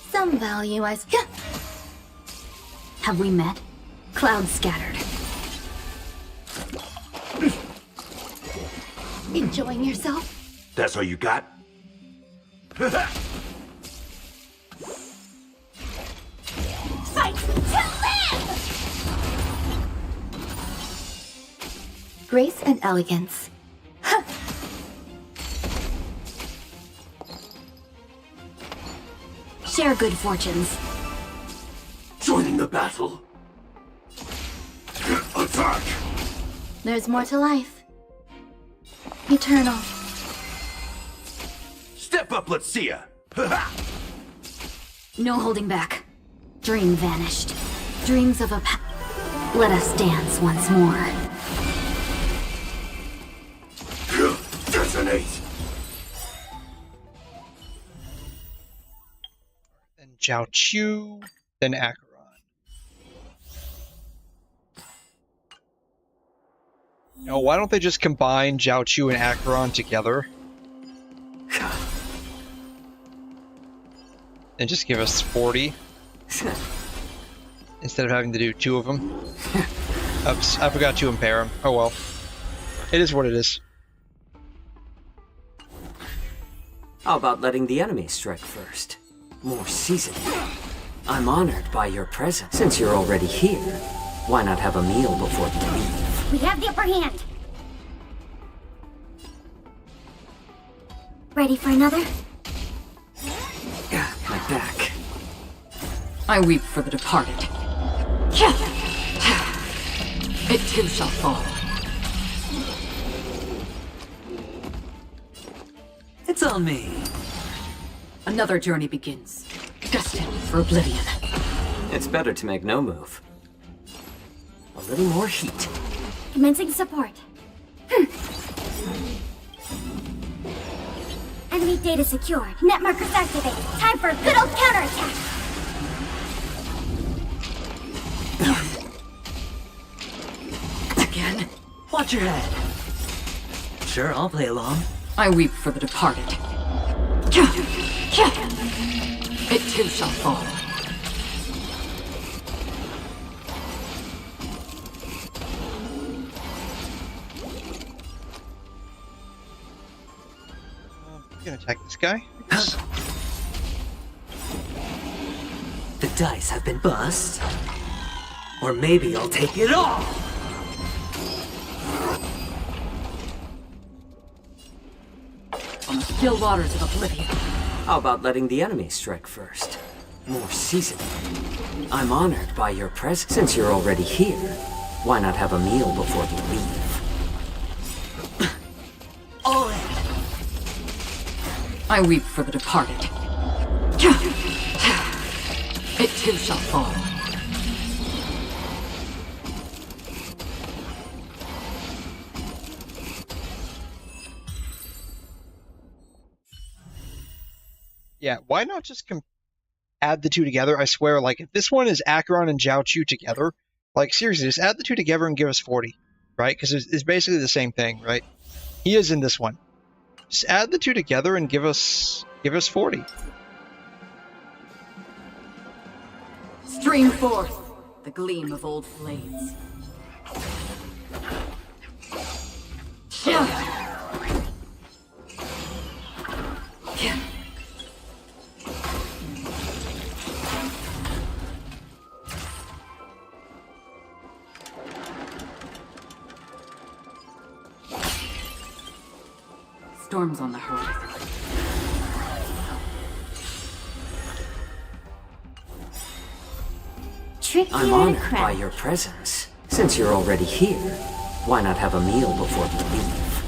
Some value as... Have we met? Clouds scattered. Enjoying yourself? That's all you got? Fight to live! Grace and elegance. Share good fortunes. Joining the battle. Attack! There's more to life. Eternal. Step up, let's see ya. No holding back. Dream vanished. Dreams of a Let us dance once more. Detonate! Then 𝘬𝘢, then Acheron. Oh, why don't they just combine 𝘕𝘢 and Acheron together? And just give us 40. Instead of having to do 2 of them. Oops, I forgot to impair them. Oh well. It is what it is. How about letting the enemy strike first? More seasoned. I'm honored by your presence. Since you're already here, why not have a meal before you leave? We have the upper hand. Ready for another? My back. I weep for the departed. It too shall fall. It's on me. Another journey begins, destined for oblivion. It's better to make no move. A little more heat. Commencing support. Enemy data secured. Net markers activated. Time for a good old counterattack. Again? Watch your head. Sure, I'll play along. I weep for the departed. It too shall fall. I'm gonna attack this guy. The dice have been bust. Or maybe I'll take it all! On the still waters of oblivion. How about letting the enemy strike first? More seasoned. I'm honored by your presence. Since you're already here, why not have a meal before you leave? All in. I weep for the departed. It too shall fall. Yeah, why not just add the 2 together? I swear, like, if this one is Acheron and 𝘕𝘢 together, like, seriously, just add the 2 together and give us 40, right? Because it's basically the same thing, right? He is in this one. Just add the 2 together and give us 40. Stream forth the gleam of old flames. Storms on the horizon. I'm honored by your presence. Since you're already here, why not have a meal before you leave?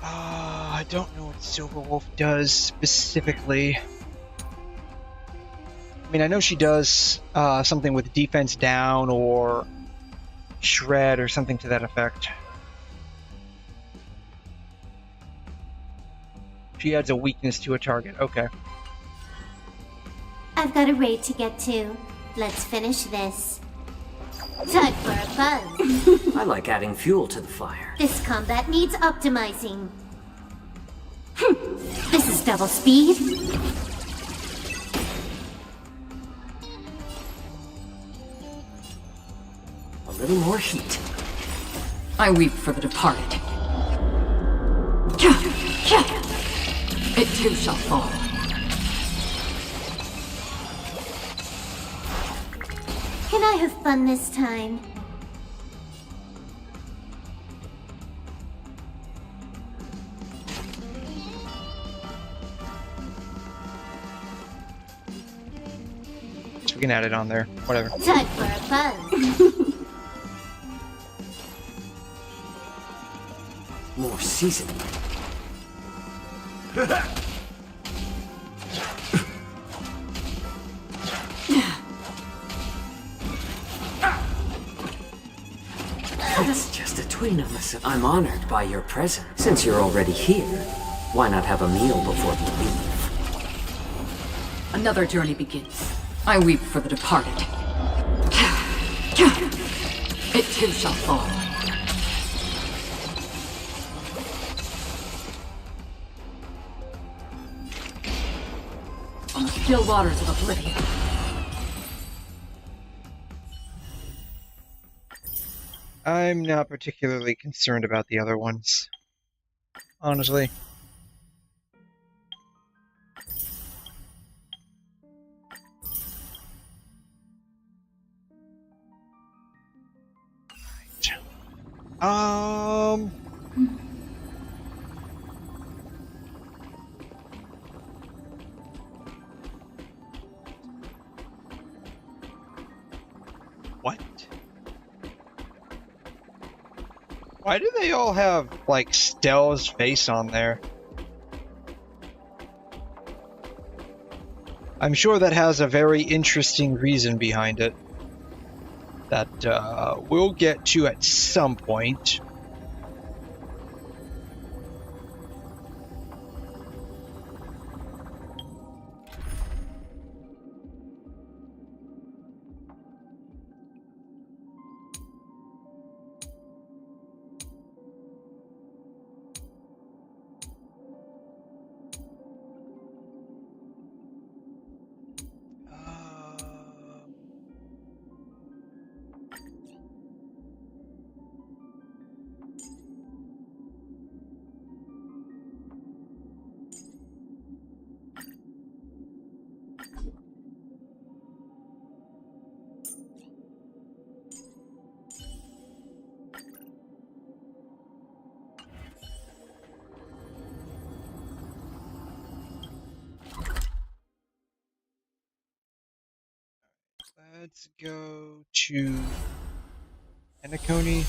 I don't know what 𝘧𝘢𝘬𝘏 does specifically. I mean, I know she does something with defense down or shred or something to that effect. She adds a weakness to a target. Okay. I've got a raid to get to. Let's finish this. Time for a buzz. I like adding fuel to the fire. This combat needs optimizing. This is double speed. A little more heat. I weep for the departed. It too shall fall. Can I have fun this time? So we can add it on there. Whatever. Time for a buzz. More seasoning. It's just a twin of us. I'm honored by your presence. Since you're already here, why not have a meal before you leave? Another journey begins. I weep for the departed. It too shall fall. On the still waters of oblivion. I'm not particularly concerned about the other ones, honestly. What? Why do they all have, like, 𝘬𝘁's face on there? I'm sure that has a very interesting reason behind it that we'll get to at some point. Let's go to 𝘐𝘮𝘕.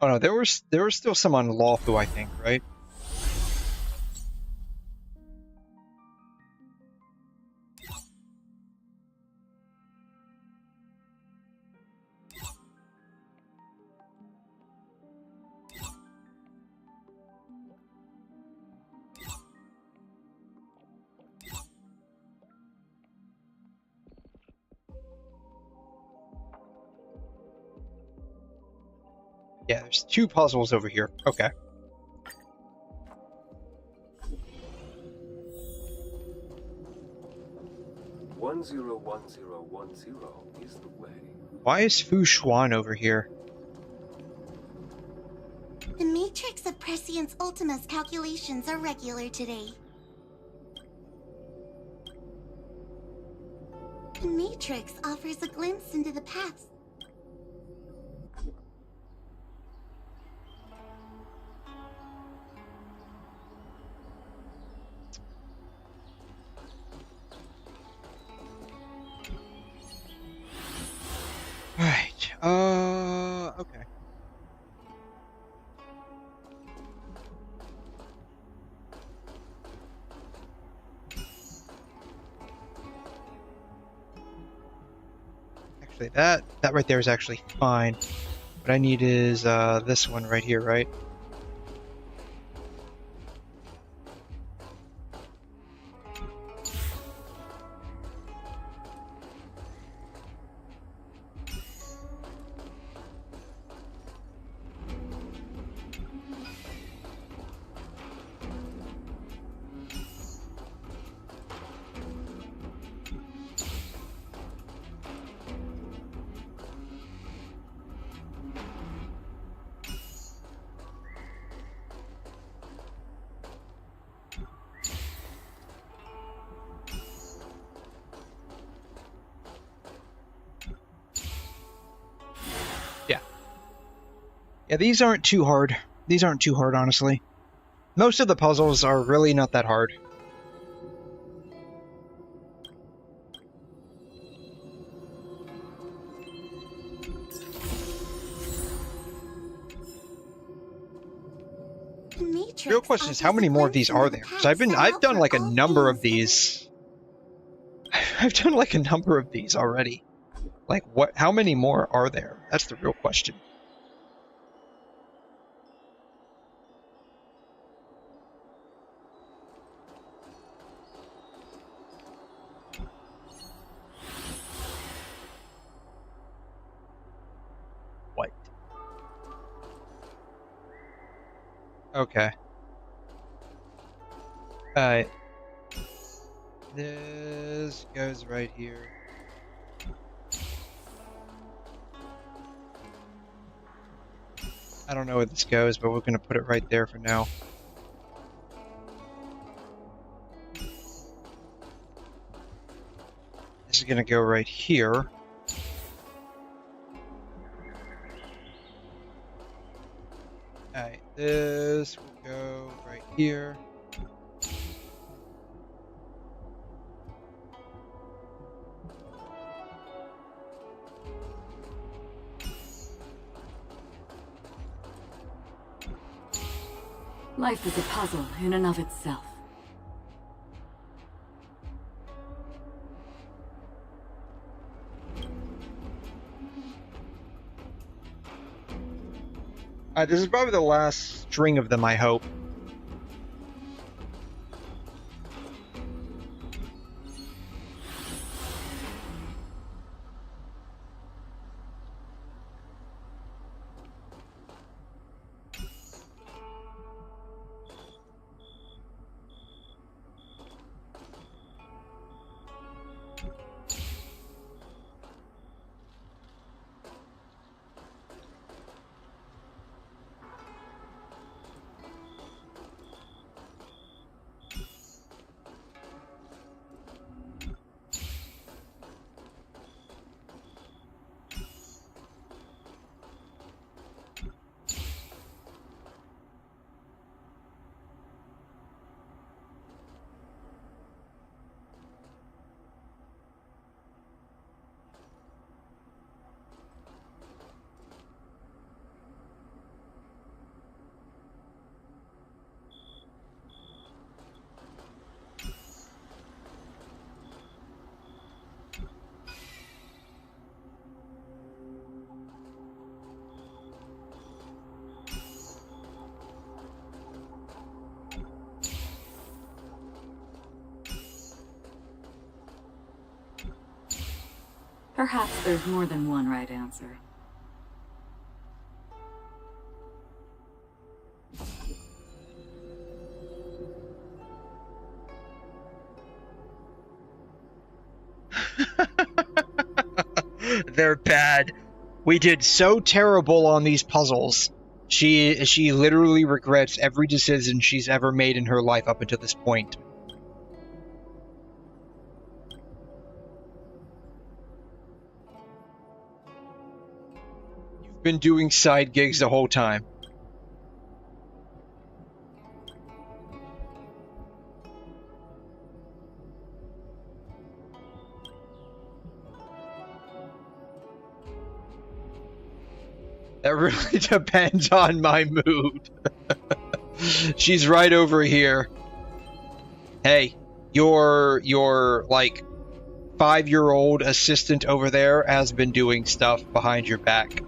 Oh no, there was still some on Luofu, I think, right? Yeah, there's two puzzles over here. Okay. 𝘠101010 is the way. Why is Fu Xuan over here? The matrix of Prescience Ultima's calculations are regular today. The matrix offers a glimpse into the past. Right. Okay. Actually, that right there is actually fine. What I need is this one right here, right? Yeah, these aren't too hard. These aren't too hard, honestly. Most of the puzzles are really not that hard. The real question is, how many more of these are there? Because I've done like a number of these. I've done like a number of these already. Like, what? How many more are there? That's the real question. Okay. Alright. This goes right here. I don't know where this goes, but we're gonna put it right there for now. This is gonna go right here. Alright, this will go right here. Life is a puzzle in and of itself. This is probably the last string of them, I hope. Perhaps there's more than one right answer. They're bad. We did so terrible on these puzzles. She literally regrets every decision she's ever made in her life up until this point. You've been doing side gigs the whole time. That really depends on my mood. She's right over here. Hey, your like 5-year-old assistant over there has been doing stuff behind your back.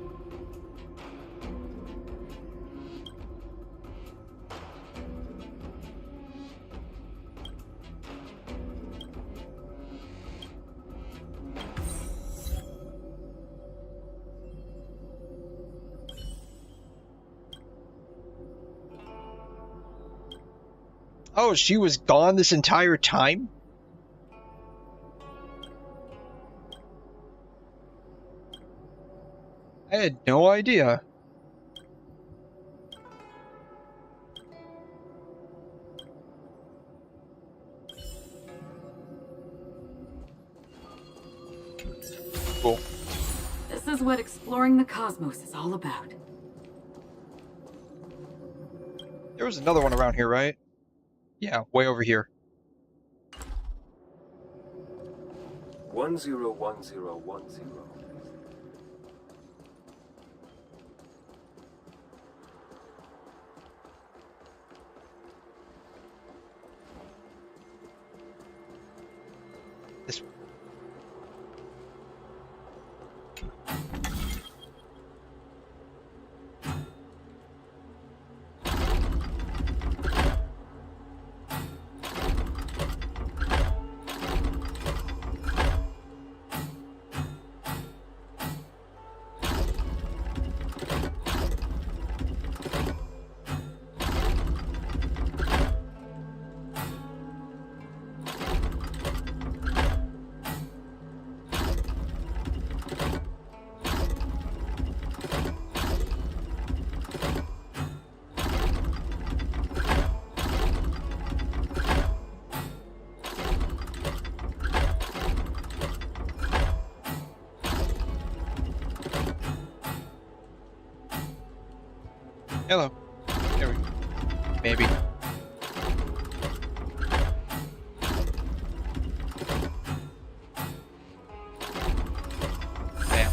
Oh, she was gone this entire time? I had no idea. Cool. This is what exploring the cosmos is all about. There was another one around here, right? Yeah, way over here. 101010. This one. Hello. There we go. Maybe. Bam.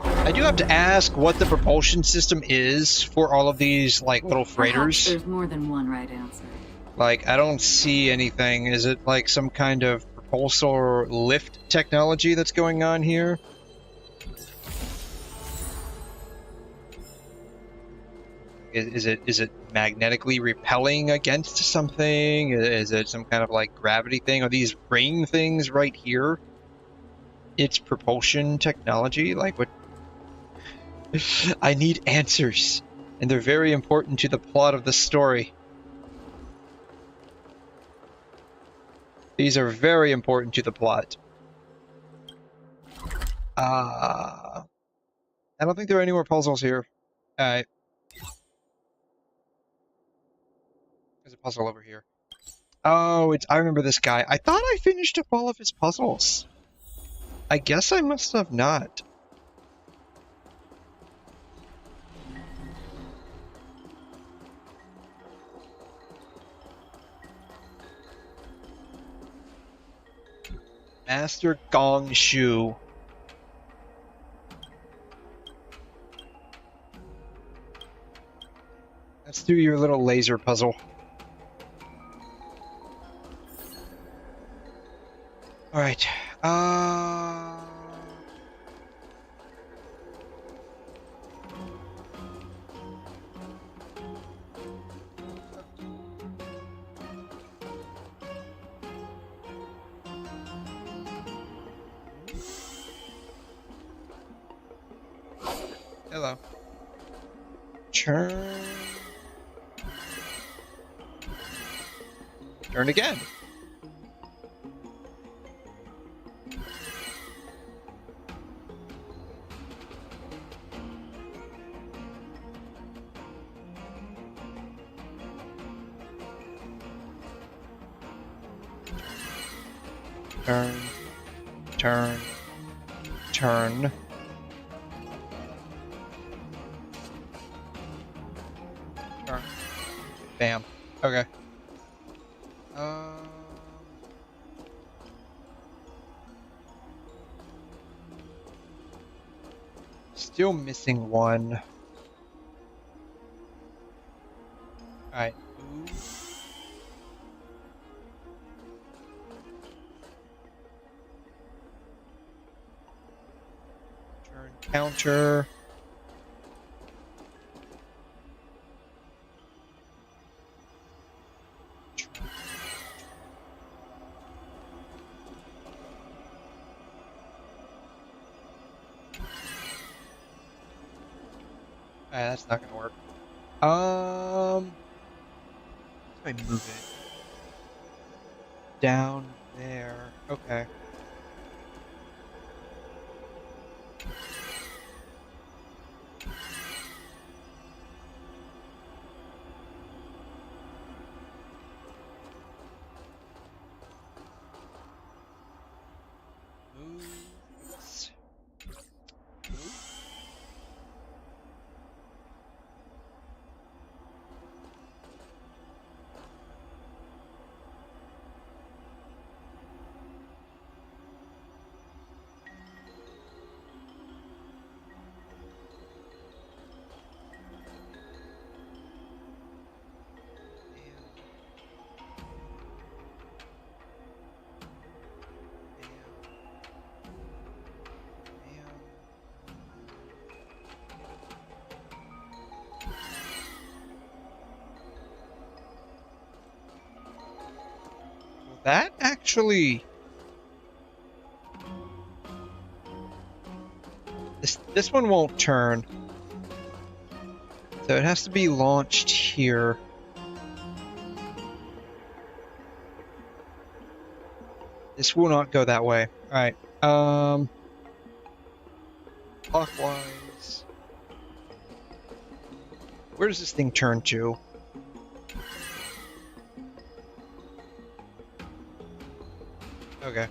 I do have to ask what the propulsion system is for all of these, like, little freighters. There's more than one right answer. Like, I don't see anything. Is it like some kind of propulsor lift technology that's going on here? Is it magnetically repelling against something? Is it some kind of like gravity thing? Are these ring things right here? It's propulsion technology? Like what? I need answers, and they're very important to the plot of the story. These are very important to the plot. I don't think there are any more puzzles here. Alright. There's a puzzle over here. Oh, I remember this guy. I thought I finished up all of his puzzles. I guess I must have not. Master 𝘠𝘮. Let's do your little laser puzzle. Alright. Hello. Turn. Turn again. Turn. Turn. Turn. Turn. Bam. Okay. Still missing one. Alright. Turn counter. That's not gonna work. How do I move it? Down there. Okay. That actually... This one won't turn. So it has to be launched here. This will not go that way. Alright. Clockwise. Where does this thing turn to? Okay.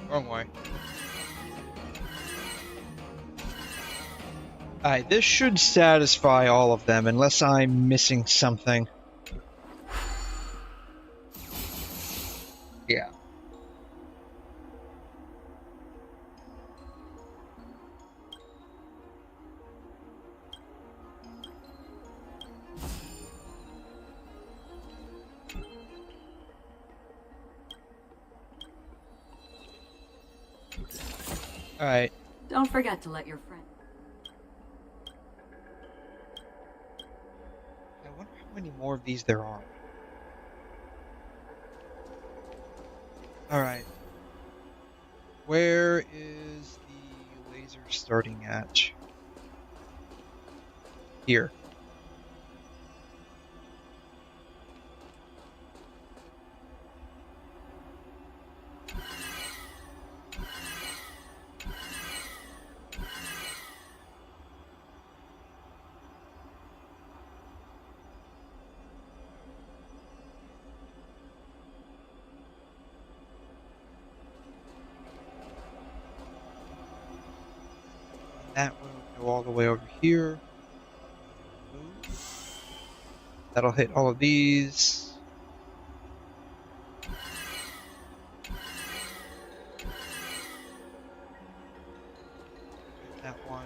Wrong way. Alright, this should satisfy all of them, unless I'm missing something. Yeah. Alright. Don't forget to let your friend. I wonder how many more of these there are. Alright. Where is the laser starting at? Here. That will go all the way over here. That'll hit all of these. That one.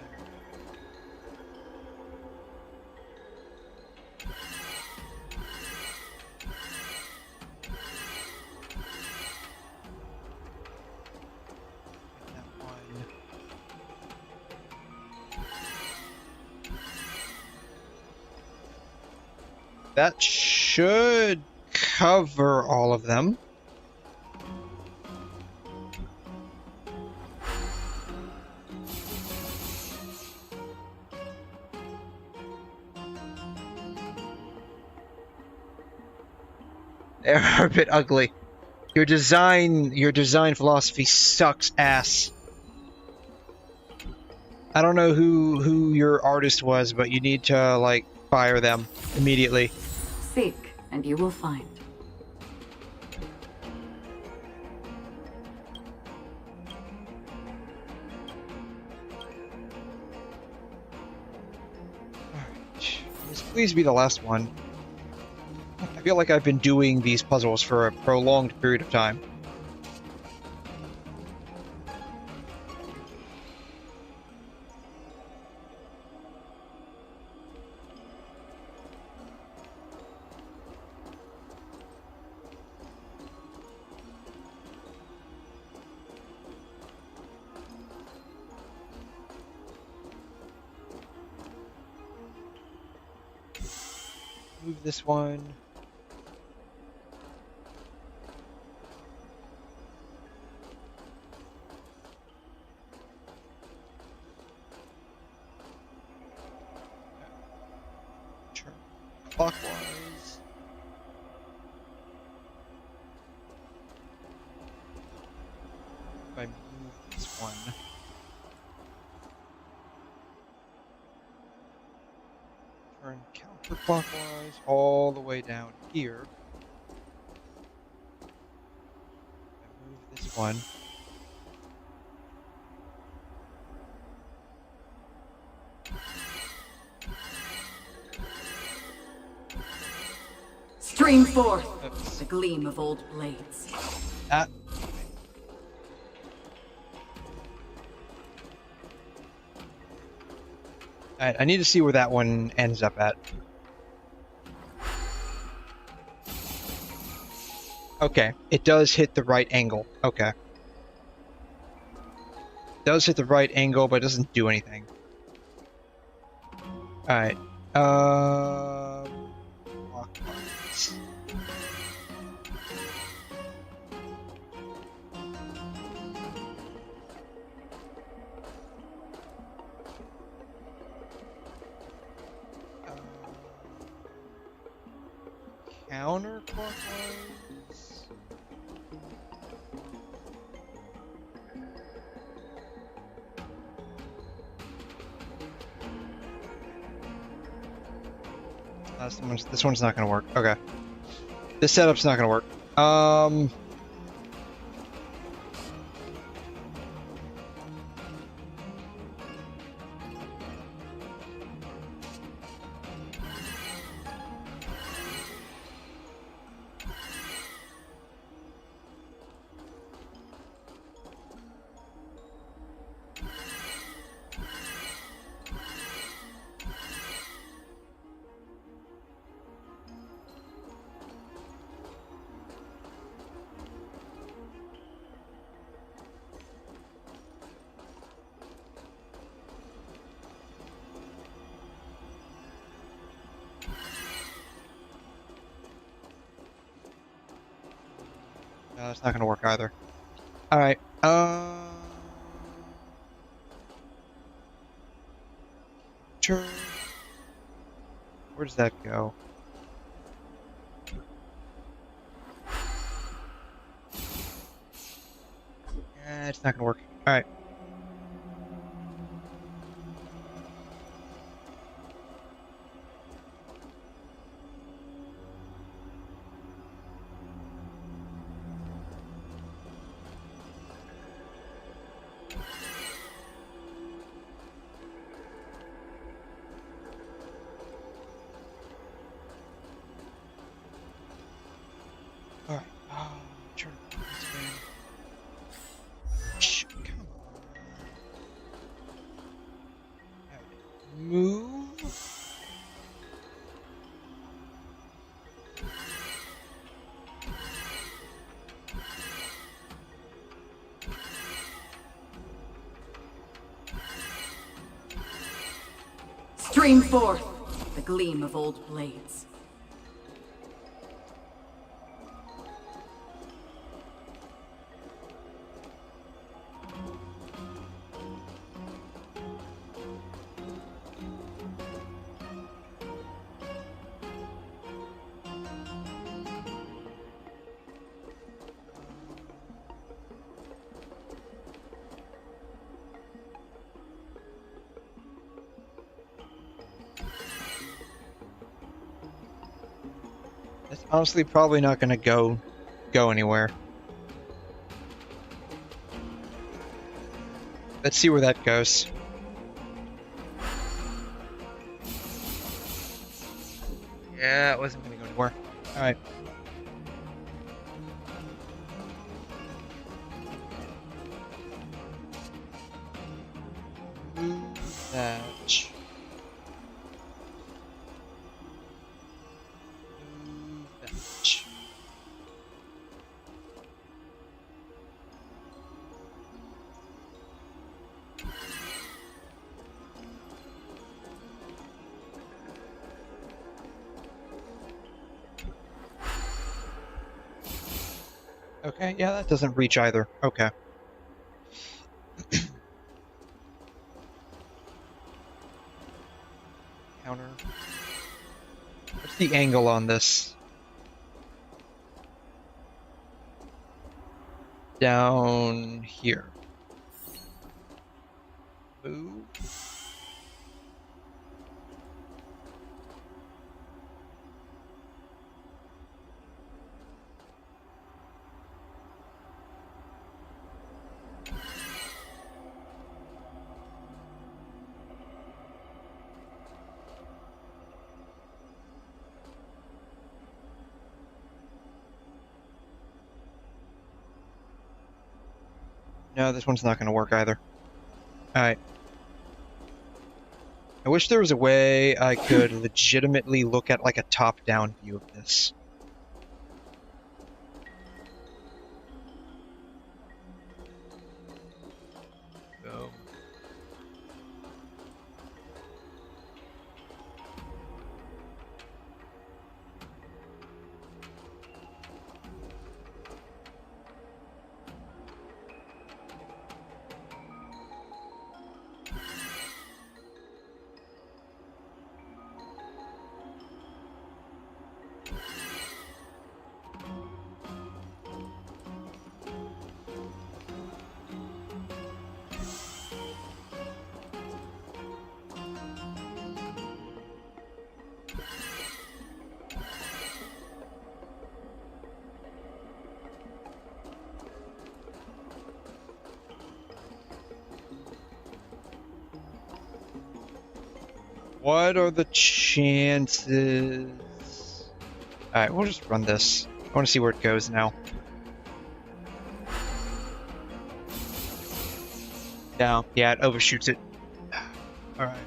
That should cover all of them. They're a bit ugly. Your design philosophy sucks ass. I don't know who your artist was, but you need to, like, fire them immediately. Seek, and you will find. Please be the last one. I feel like I've been doing these puzzles for a prolonged period of time. Move this one. Turn clockwise. If I move this one. Turn counterclockwise all the way down here. I move this one. Stream forth the gleam of old blades. I need to see where that one ends up at. Okay, it does hit the right angle. Okay. It does hit the right angle, but it doesn't do anything. Alright. Clockwise. Counterclockwise. This one's not gonna work. Okay. This setup's not gonna work. No, it's not gonna work either. Alright, sure. Where does that go? It's not gonna work. Alright. Alright, turn this way. Shh, come on. Move. Stream forth the gleam of old blades. It's honestly probably not gonna go anywhere. Let's see where that goes. Yeah, it wasn't gonna go anywhere. Alright. Move that. Okay, yeah, that doesn't reach either. Okay. Counter. What's the angle on this? Down here. Move. No, this one's not going to work either. Alright. I wish there was a way I could legitimately look at like a top-down view of this. Boom. What are the chances? Alright, we'll just run this. I want to see where it goes now. No, yeah, it overshoots it. Alright.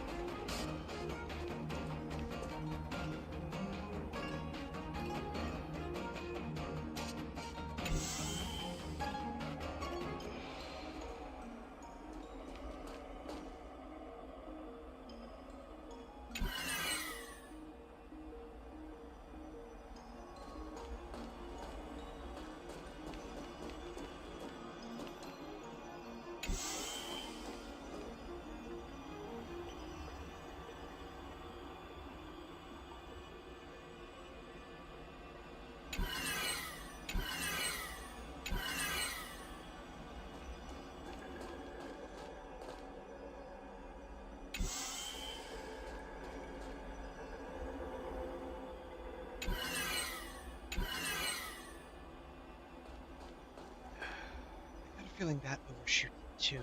Feeling that overshoot too.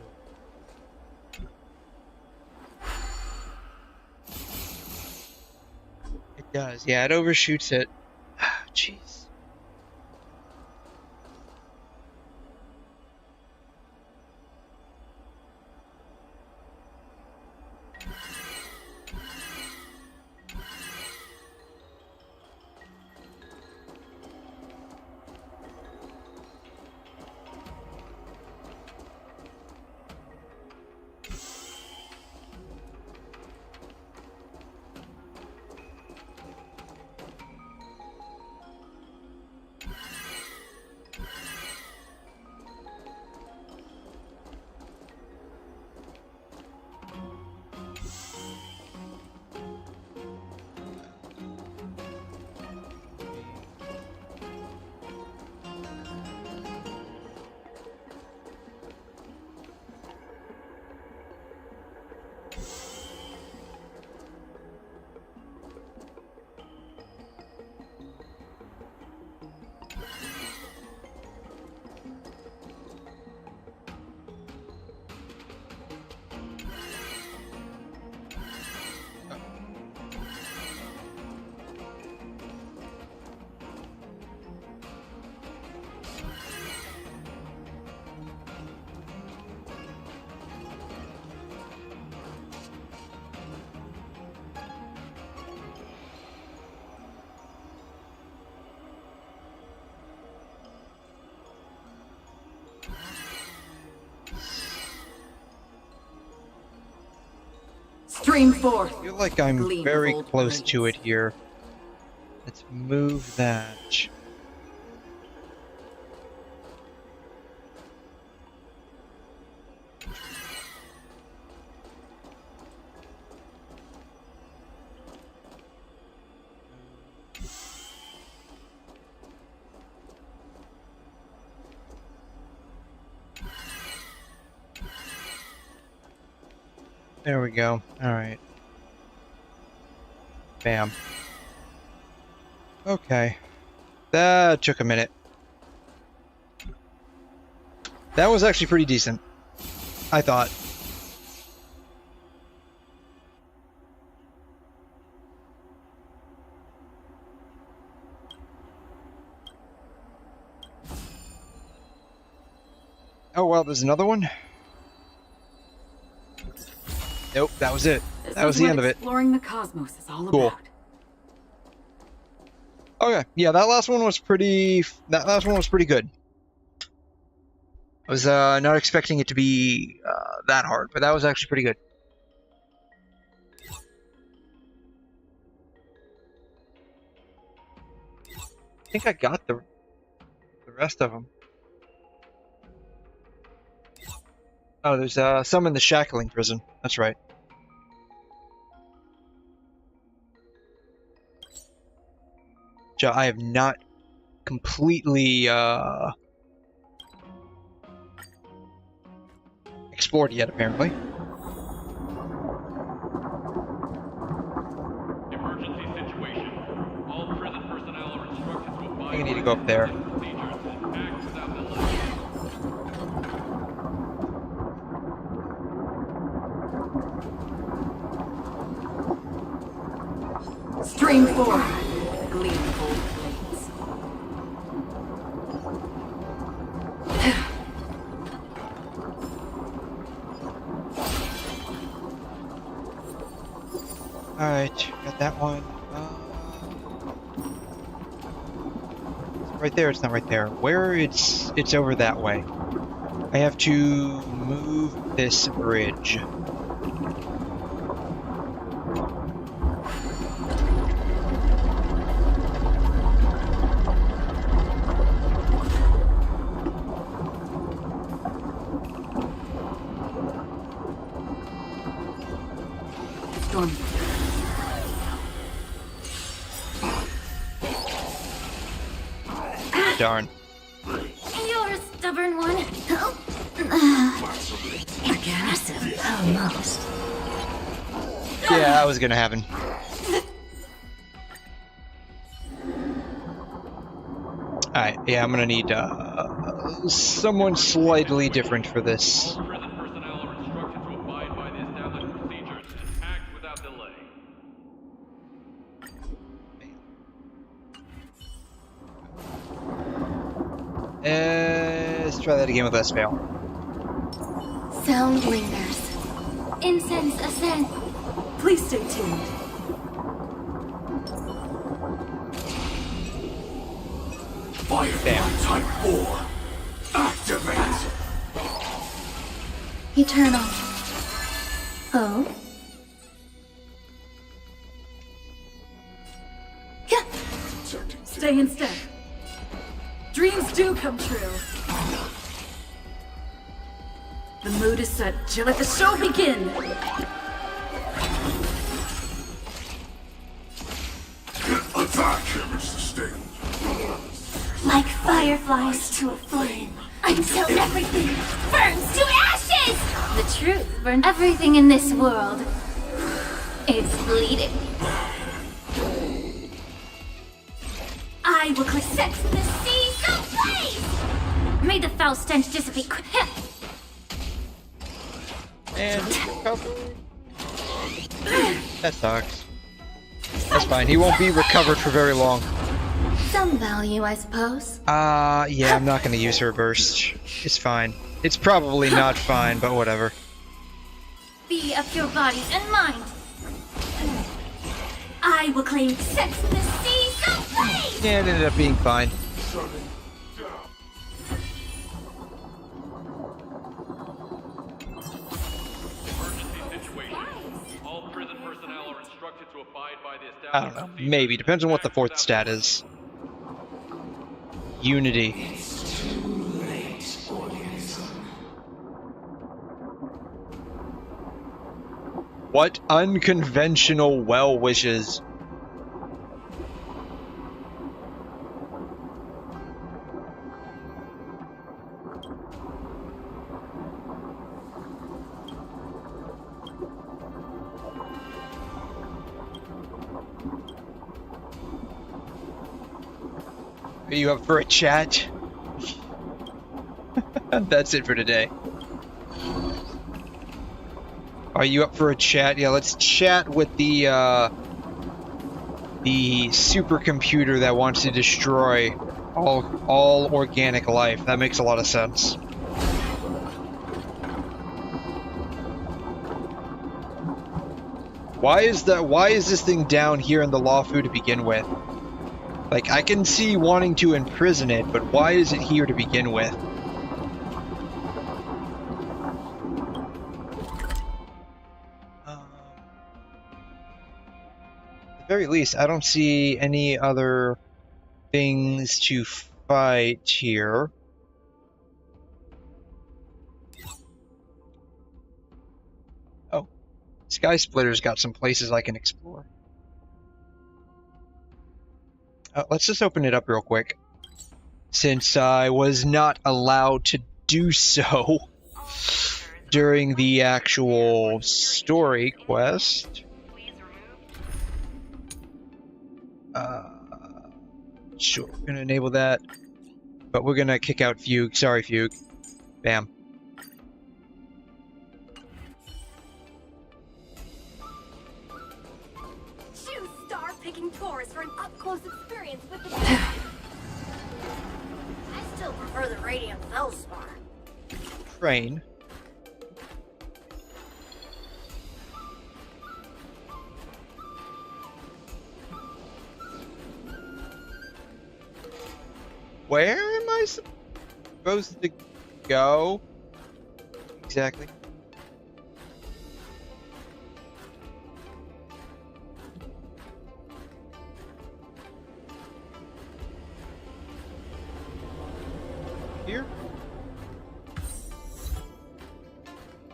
It does, yeah, it overshoots it. Jeez. Stream forth. I feel like I'm very close to it here. Let's move that. There we go. Alright. Bam. Okay. That took a minute. That was actually pretty decent, I thought. Oh well, there's another one? Nope, that was it. That was the end of it. Exploring the cosmos is all Cool. about. Okay, yeah, that last one was pretty. That last one was pretty good. I was not expecting it to be that hard, but that was actually pretty good. I think I got the rest of them. Oh, there's some in the shackling prison. That's right. Which I have not completely explored yet, apparently. Emergency situation. All prison personnel are instructed to abide. I think I need to go up there. Stream 4. Gleam gold blades. Alright, got that one. It's right there, it's not right there. Where it's over that way. I have to move this bridge. Darn. You're a stubborn one. Aggressive, almost. Yeah, that was gonna happen. Alright, yeah, I'm gonna need someone slightly different for this. All prison personnel are instructed to abide by the established procedures and act without delay. Let's try that again with less fail. Sound lingers. Incense ascend. Please stay tuned. Firefly Type 4. Activate. Eternal. Oh? Stay in step. Dreams do come true. The mood is set. Let the show begin. Attack damage sustained. Like fireflies to a flame, until everything burns to ashes! The truth burns everything in this world. It's bleeding. I will set the seas ablaze! May the foul stench dissipate quick. And that sucks. That's fine. He won't be recovered for very long. Some value, I suppose. Yeah, I'm not gonna use her burst. It's fine. It's probably not fine, but whatever. Be of your body and mind. I will claim set the seas ablaze! Yeah, it ended up being fine. All prison personnel are instructed to abide by the established I don't know. Maybe. Depends on what the fourth stat is. Unity. What unconventional well wishes? Are you up for a chat? That's it for today. Are you up for a chat? Yeah, let's chat with the supercomputer that wants to destroy all organic life. That makes a lot of sense. Why is this thing down here in the Luofu to begin with? Like, I can see wanting to imprison it, but why is it here to begin with? At the very least, I don't see any other things to fight here. Oh, Sky Splitter's got some places I can explore. Let's just open it up real quick, since I was not allowed to do so during the actual story quest. Sure, we're gonna enable that, but we're gonna kick out Fugue. Sorry, Fugue. Bam. taking tourists for an up-close experience with the... I still prefer the radiant Feldspar. Train. Where am I supposed to go? Exactly. Here?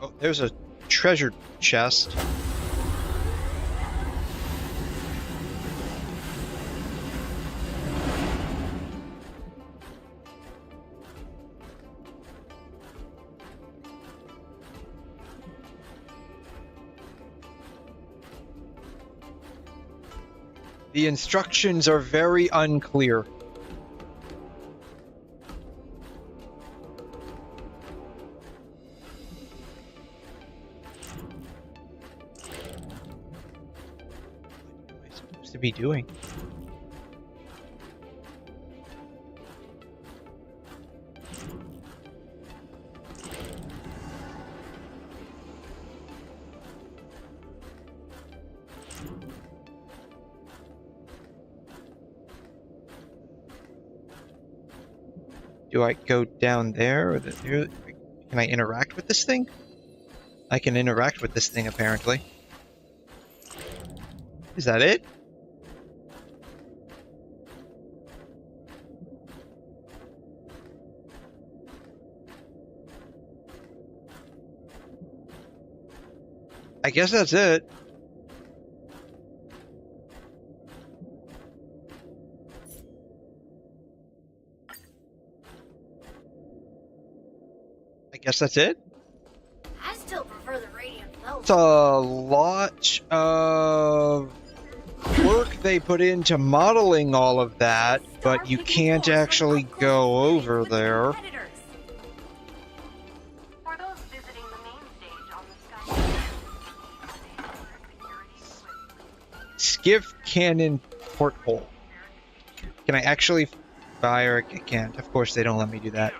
Oh, there's a treasure chest. The instructions are very unclear. What am I supposed to be doing? Do I go down there? Or can I interact with this thing? I can interact with this thing, apparently. Is that it? I guess that's it. I guess that's it? I still prefer the radiant Feldspar. It's a lot of work they put into modeling all of that, but you can't actually go over there. For those visiting the main stage on the sky. Skiff cannon porthole. Can I actually fire? I can't. Of course they don't let me do that.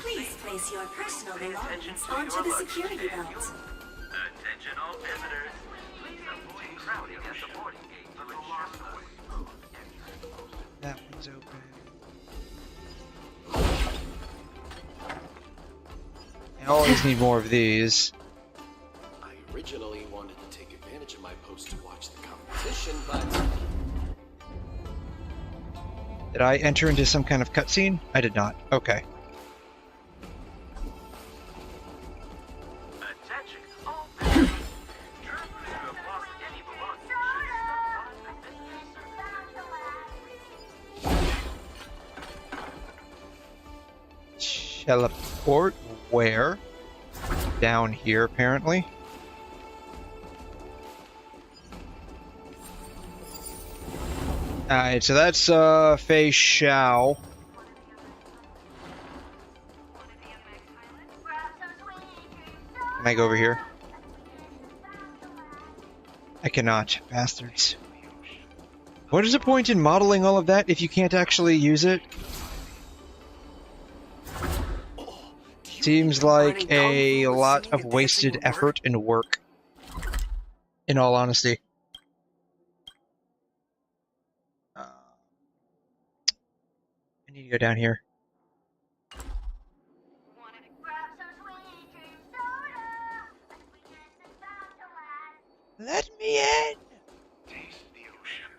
Please place your personal belongings onto the security belt. Attention all visitors. Please avoid crowding at the boarding gate for the lost way. That one's open. I always need more of these. I originally wanted to take advantage of my post to watch the competition, but... Did I enter into some kind of cutscene? I did not. Okay. Attention all visitors. Travelers who have lost any belongings should Teleport where? Down here, apparently. Alright, so that's 𝘰𝘛. Can I go over here? I cannot, bastards. What is the point in modeling all of that if you can't actually use it? Seems like a lot of wasted effort and work, in all honesty. I need to go down here. Let me in! taste the ocean.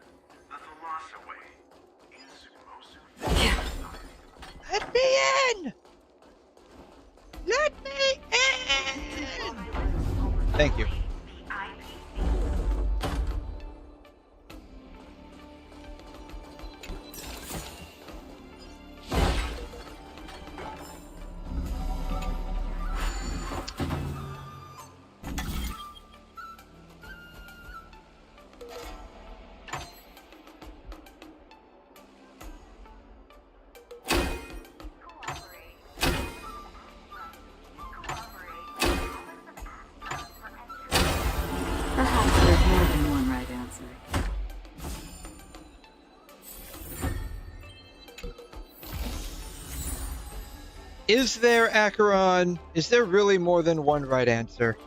The Thalassa way is most Let me in! Let me in! Thank you. Is there, Acheron? Is there really more than one right answer?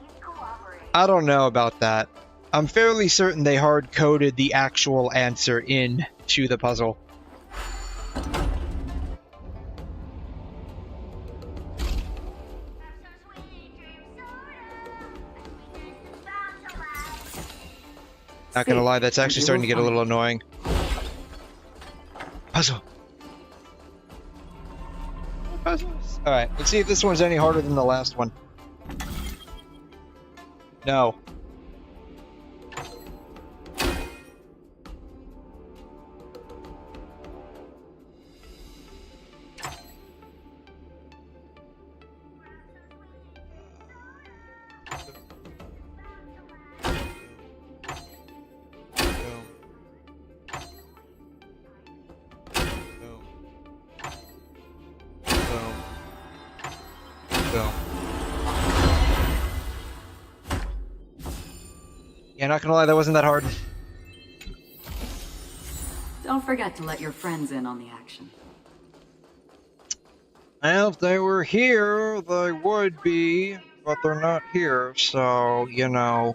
I don't know about that. I'm fairly certain they hard-coded the actual answer into the puzzle. Not gonna lie, that's actually starting to get a little annoying. Puzzle. Puzzles. Alright, let's see if this one's any harder than the last one. No. Yeah, not gonna lie, that wasn't that hard. Don't forget to let your friends in on the action. Well, if they were here, they would be, but they're not here, so, you know,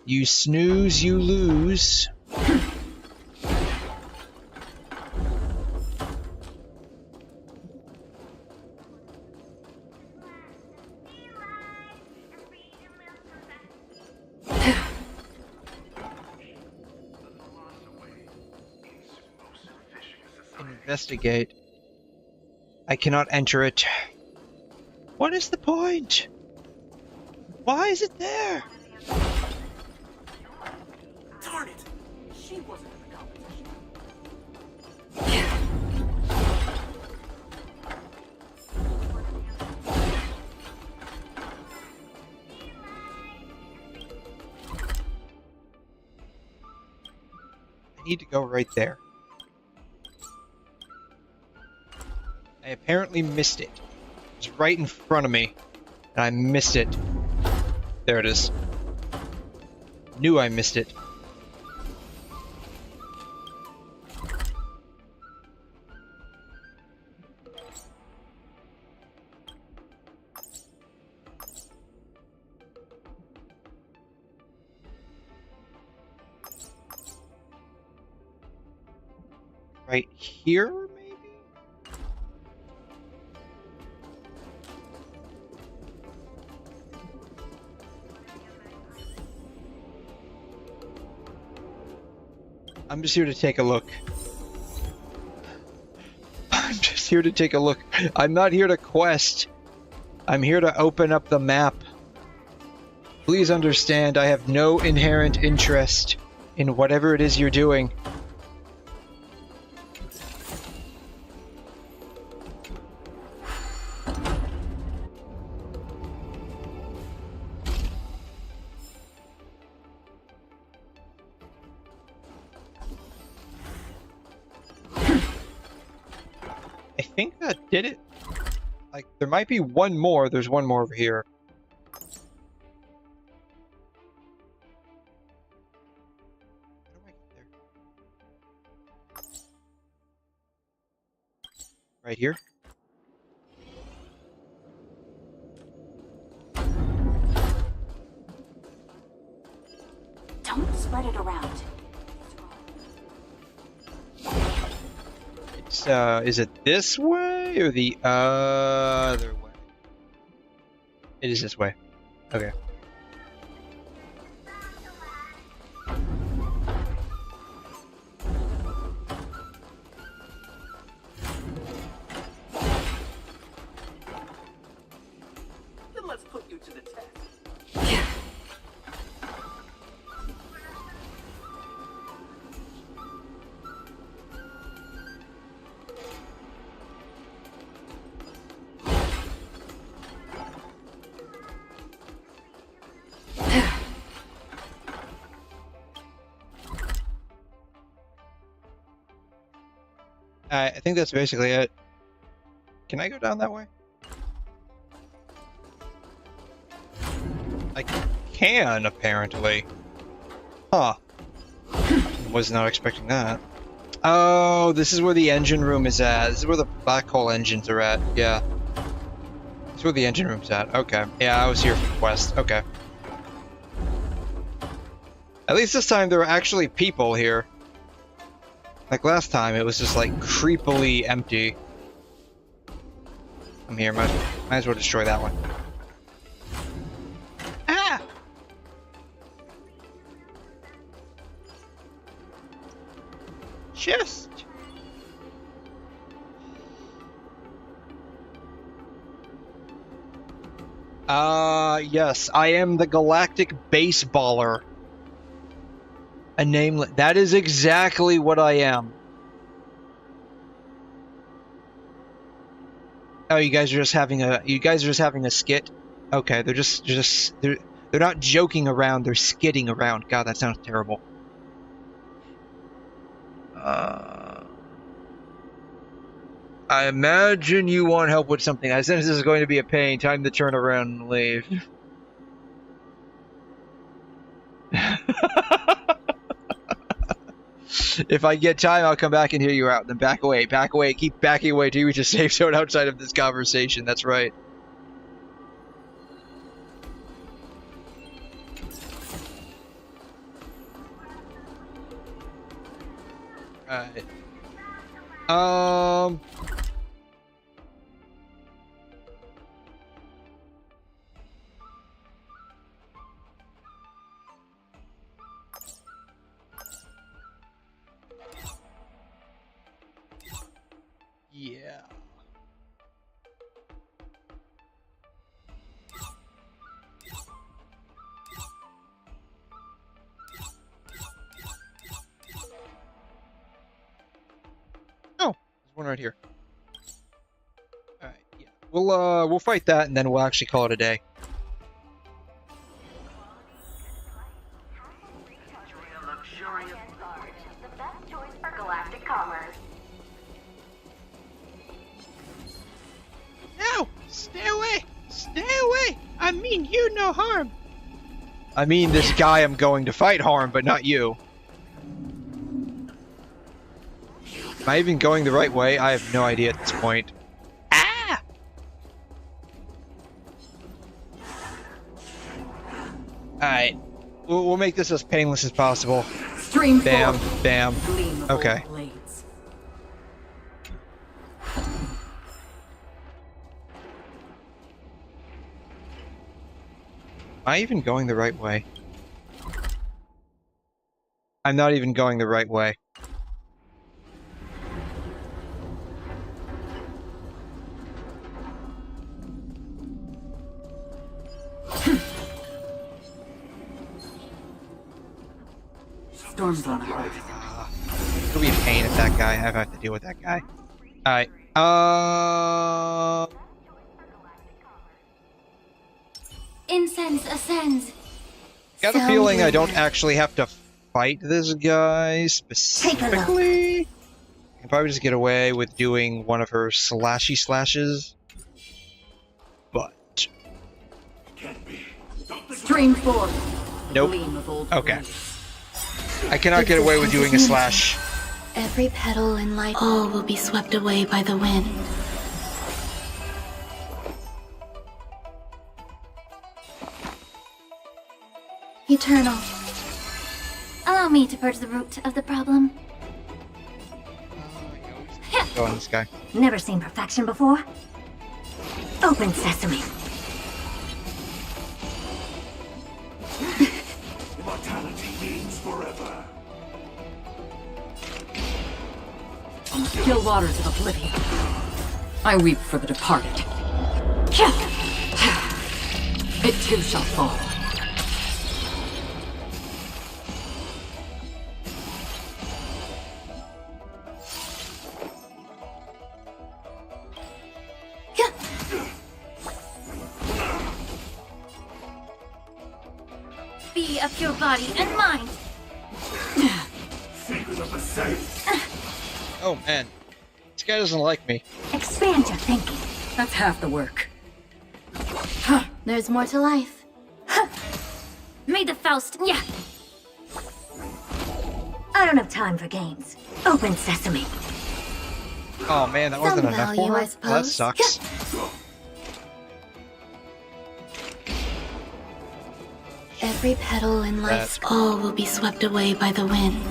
you snooze, you lose. Investigate. I cannot enter it. What is the point? Why is it there? Darn it! She wasn't in the competition. I need to go right there. I apparently missed it. It was right in front of me, and I missed it. There it is. Knew I missed it. Right here? I'm just here to take a look. I'm just here to take a look. I'm not here to quest. I'm here to open up the map. Please understand, I have no inherent interest in whatever it is you're doing. I think that did it. Like, there might be one more. There's one more over here. How do I get there? Right here? Don't spread it around. It's, is it this way or the other way? It is this way. Okay. Then let's put you to the test. I think that's basically it. Can I go down that way? I can, apparently. Huh. Was not expecting that. Oh, this is where the engine room is at. This is where the black hole engines are at. Yeah. That's where the engine room's at. Okay. Yeah, I was here for the quest. Okay. At least this time there were actually people here. Like last time, it was just like creepily empty. I'm here. Might as well destroy that one. Ah! Chest. Yes, I am the galactic baseballer. A name that is exactly what I am. Oh, you guys are just having a skit. Okay, they're not joking around, they're skidding around. God, that sounds terrible. I imagine you want help with something. I sense this is going to be a pain. Time to turn around and leave. If I get time, I'll come back and hear you out. Then back away, keep backing away till you reach a safe zone outside of this conversation. That's right. Alright. Yeah. Oh, there's one right here. All right, yeah. We'll fight that and then we'll actually call it a day. No! Stay away! Stay away! I mean you no harm! I mean this guy I'm going to fight harm, but not you. Am I even going the right way? I have no idea at this point. Ah! Alright. We'll make this as painless as possible. Stream bam, forth. bam. Okay. Am I even going the right way? I'm not even going the right way. Storm's on the horizon. It'll be a pain if that guy. I have to deal with that guy. Alright. Incense ascends. Got a feeling I don't actually have to fight this guy specifically. I can probably just get away with doing one of her slashy slashes. But Stream forth. nope. Okay. I cannot get away with doing a slash. Every petal in life, all will be swept away by the wind. Eternal. Allow me to purge the root of the problem. Go on this guy. Never seen perfection before? Open sesame. Immortality means forever. On the still waters of oblivion, I weep for the departed. It too shall fall. Be of your body and mind. Secret of the safe. Oh man, this guy doesn't like me. Expand your thinking. That's half the work. There's more to life. May the Faust. Yeah. I don't have time for games. Open sesame. Oh man, that wasn't enough for value, her. I Well, that suppose. sucks. Every petal in life's all will be swept away by the wind.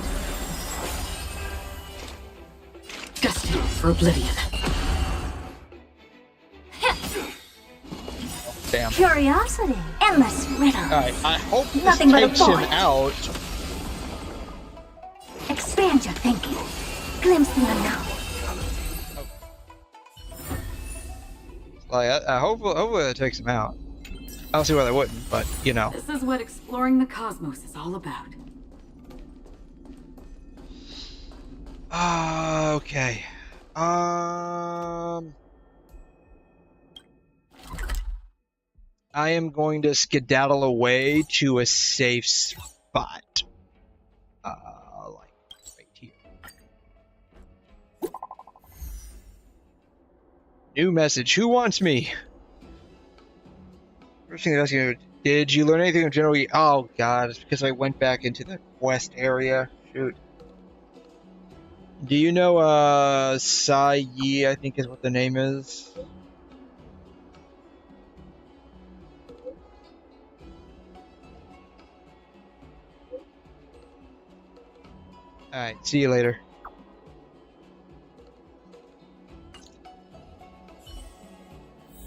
Destined for oblivion. Damn. Curiosity, endless riddles. Alright, I hope this Nothing but a takes him void. out. Expand your thinking. Glimpse the unknown. Like, hopefully it takes him out. I don't see why they wouldn't, but, you know. This is what exploring the cosmos is all about. Okay. I am going to skedaddle away to a safe spot. Like right here. New message. Who wants me? First thing that's gonna. Did you learn anything in general? Oh god, it's because I went back into the quest area. Shoot. Do you know 𝘬𝘬𝘕, I think is what the name is? Alright, see you later.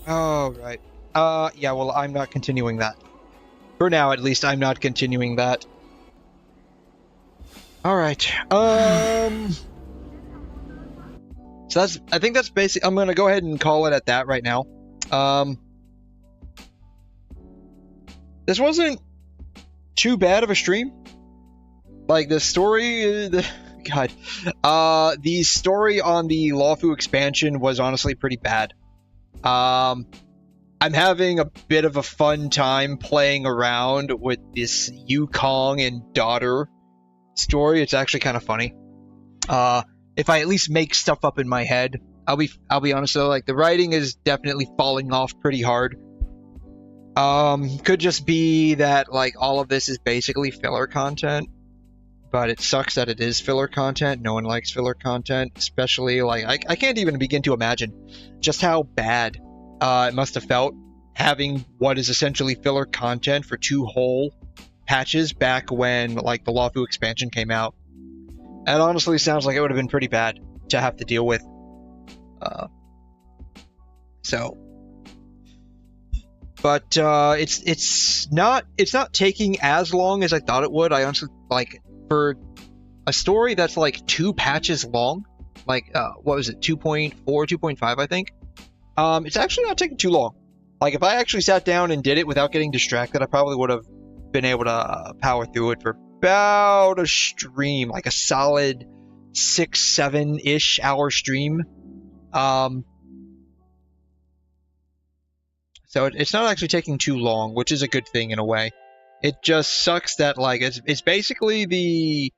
Oh, right. Yeah, well, I'm not continuing that. For now, at least, I'm not continuing that. Alright, so that's, I think that's basic. I'm gonna go ahead and call it at that right now. This wasn't too bad of a stream. Like, the story, God, the story on the Luofu expansion was honestly pretty bad. I'm having a bit of a fun time playing around with this Yukong and daughter story. It's actually kind of funny. If I at least make stuff up in my head, I'll be honest though, like the writing is definitely falling off pretty hard. Could just be that like all of this is basically filler content, but it sucks that it is filler content. No one likes filler content, especially like I can't even begin to imagine just how bad it must have felt having what is essentially filler content for 2 whole patches back when like the Luofu expansion came out. It honestly sounds like it would have been pretty bad to have to deal with. But it's not taking as long as I thought it would. I honestly, like, for a story that's like 2 patches long, like what was it, 2.4, 2.5, I think. It's actually not taking too long. Like if I actually sat down and did it without getting distracted, I probably would have been able to power through it for about a stream, like a solid 6-7-ish hour stream. So it's not actually taking too long, which is a good thing in a way. It just sucks that like it's basically the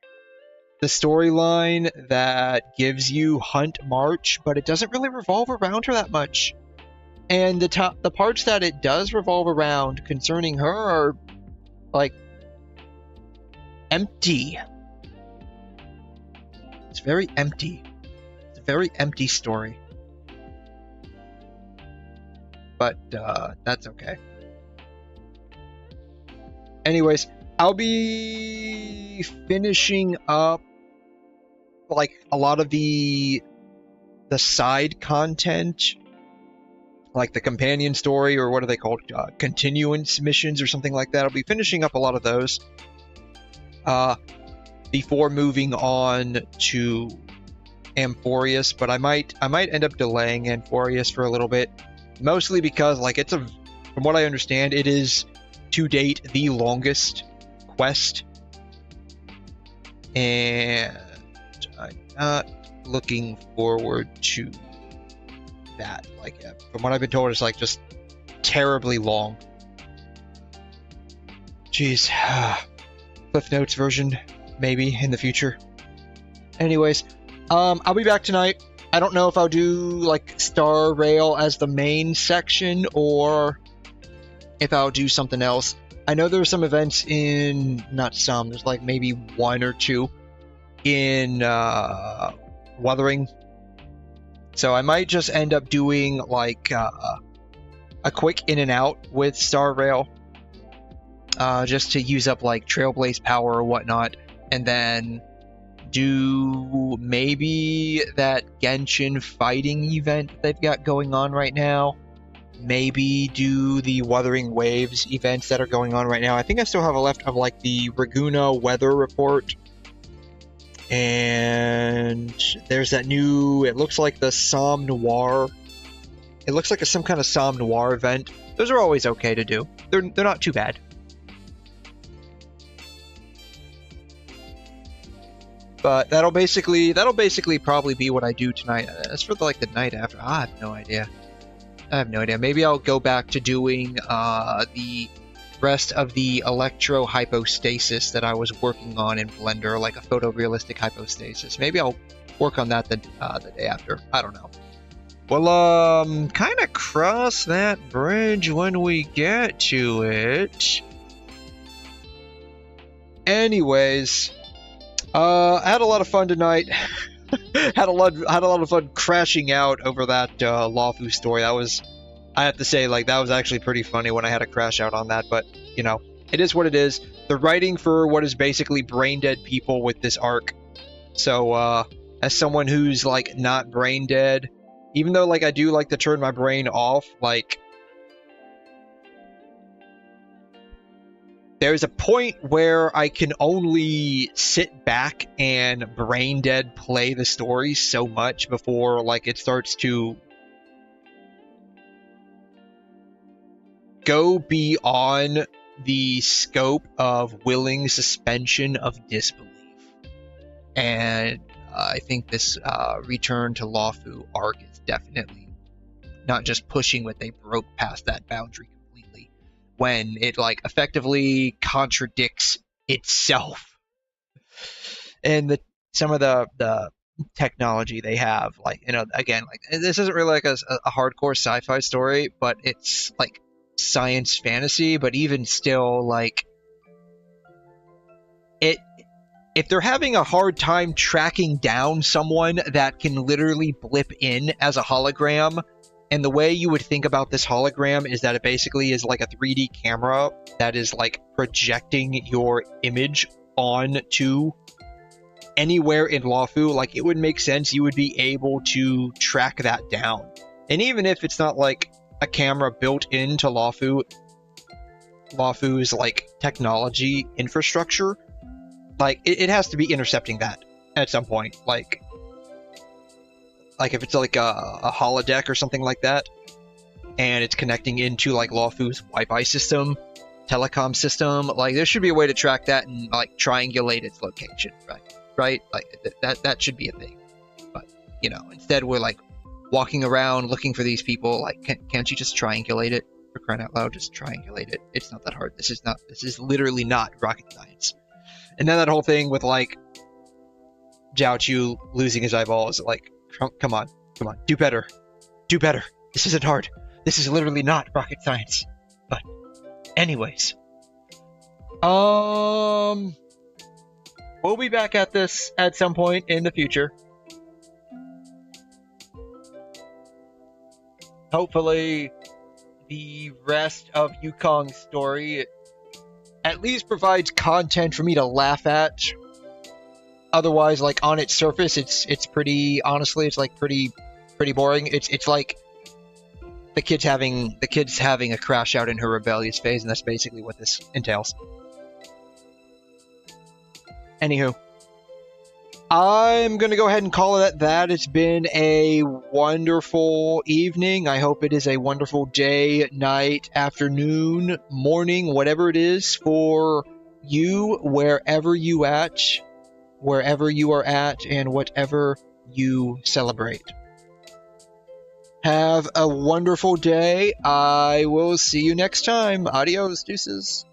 storyline that gives you Hunt March, but it doesn't really revolve around her that much. And the parts that it does revolve around concerning her are like empty. It's very empty. It's a very empty story. But that's okay. Anyways, I'll be finishing up like a lot of the side content, like the companion story, or what are they called? Continuance missions or something like that. I'll be finishing up a lot of those before moving on to Amphoreus, but I might end up delaying Amphoreus for a little bit, mostly because like from what I understand, it is to date the longest quest, and I'm not looking forward to that. Like from what I've been told, it's like just terribly long. Jeez. Cliff Notes version maybe in the future. Anyways, I'll be back tonight. I don't know if I'll do like Star Rail as the main section or if I'll do something else. I know there's some events in, not some, there's like maybe 1 or 2 in Wuthering. So I might just end up doing like a quick in and out with Star Rail. just to use up like Trailblaze power or whatnot, and then do maybe that Genshin fighting event they've got going on right now. Maybe do the Wuthering Waves events that are going on right now. I think I still have a left of like the Raguna weather report. And there's that new, it looks like the Somme Noir. It looks like some kind of Somme Noir event. Those are always okay to do. They're not too bad. But that'll basically probably be what I do tonight. As for the night after, I have no idea. Maybe I'll go back to doing the rest of the electro hypostasis that I was working on in Blender, like a photorealistic hypostasis. Maybe I'll work on that the day after. I don't know. Well, kind of cross that bridge when we get to it. Anyways, I had a lot of fun tonight. had a lot of fun crashing out over that Luofu story. That was, I have to say, like, that was actually pretty funny when I had to crash out on that. But you know, it is what it is. The writing for what is basically brain dead people with this arc. So, as someone who's like not brain dead, even though like I do like to turn my brain off, like, there's a point where I can only sit back and brain dead play the story so much before like it starts to go beyond the scope of willing suspension of disbelief. And I think this Return to Luofu arc is definitely not just pushing what they broke past that boundary completely, when it like effectively contradicts itself. And some of the technology they have, like, you know, again, like, this isn't really like a hardcore sci-fi story, but it's like science fantasy. But even still, like, if they're having a hard time tracking down someone that can literally blip in as a hologram, and the way you would think about this hologram is that it basically is like a 3D camera that is like projecting your image onto anywhere in Luofu, like, it would make sense you would be able to track that down. And even if it's not like a camera built into Luofu's like technology infrastructure, like, it has to be intercepting that at some point. Like if it's like a holodeck or something like that, and it's connecting into like Luofu's Wi-Fi system, telecom system, like, there should be a way to track that and like triangulate its location, right? Like, that should be a thing. But, you know, instead we're like walking around looking for these people. Like, can't you just triangulate it? For crying out loud, just triangulate it. It's not that hard. This is literally not rocket science. And then that whole thing with like Xiaochu losing his eyeballs, like, come on, do better. This isn't hard. This is literally not rocket science. But anyways, we'll be back at this at some point in the future. Hopefully the rest of Yukong's story at least provides content for me to laugh at. Otherwise, like, on its surface, it's pretty, honestly, it's like pretty boring. It's like the kid's having a crash out in her rebellious phase, and that's basically what this entails. Anywho, I'm gonna go ahead and call it at that. It's been a wonderful evening. I hope it is a wonderful day, night, afternoon, morning, whatever it is for you, wherever you are at, and whatever you celebrate. Have a wonderful day. I will see you next time. Adios, deuces.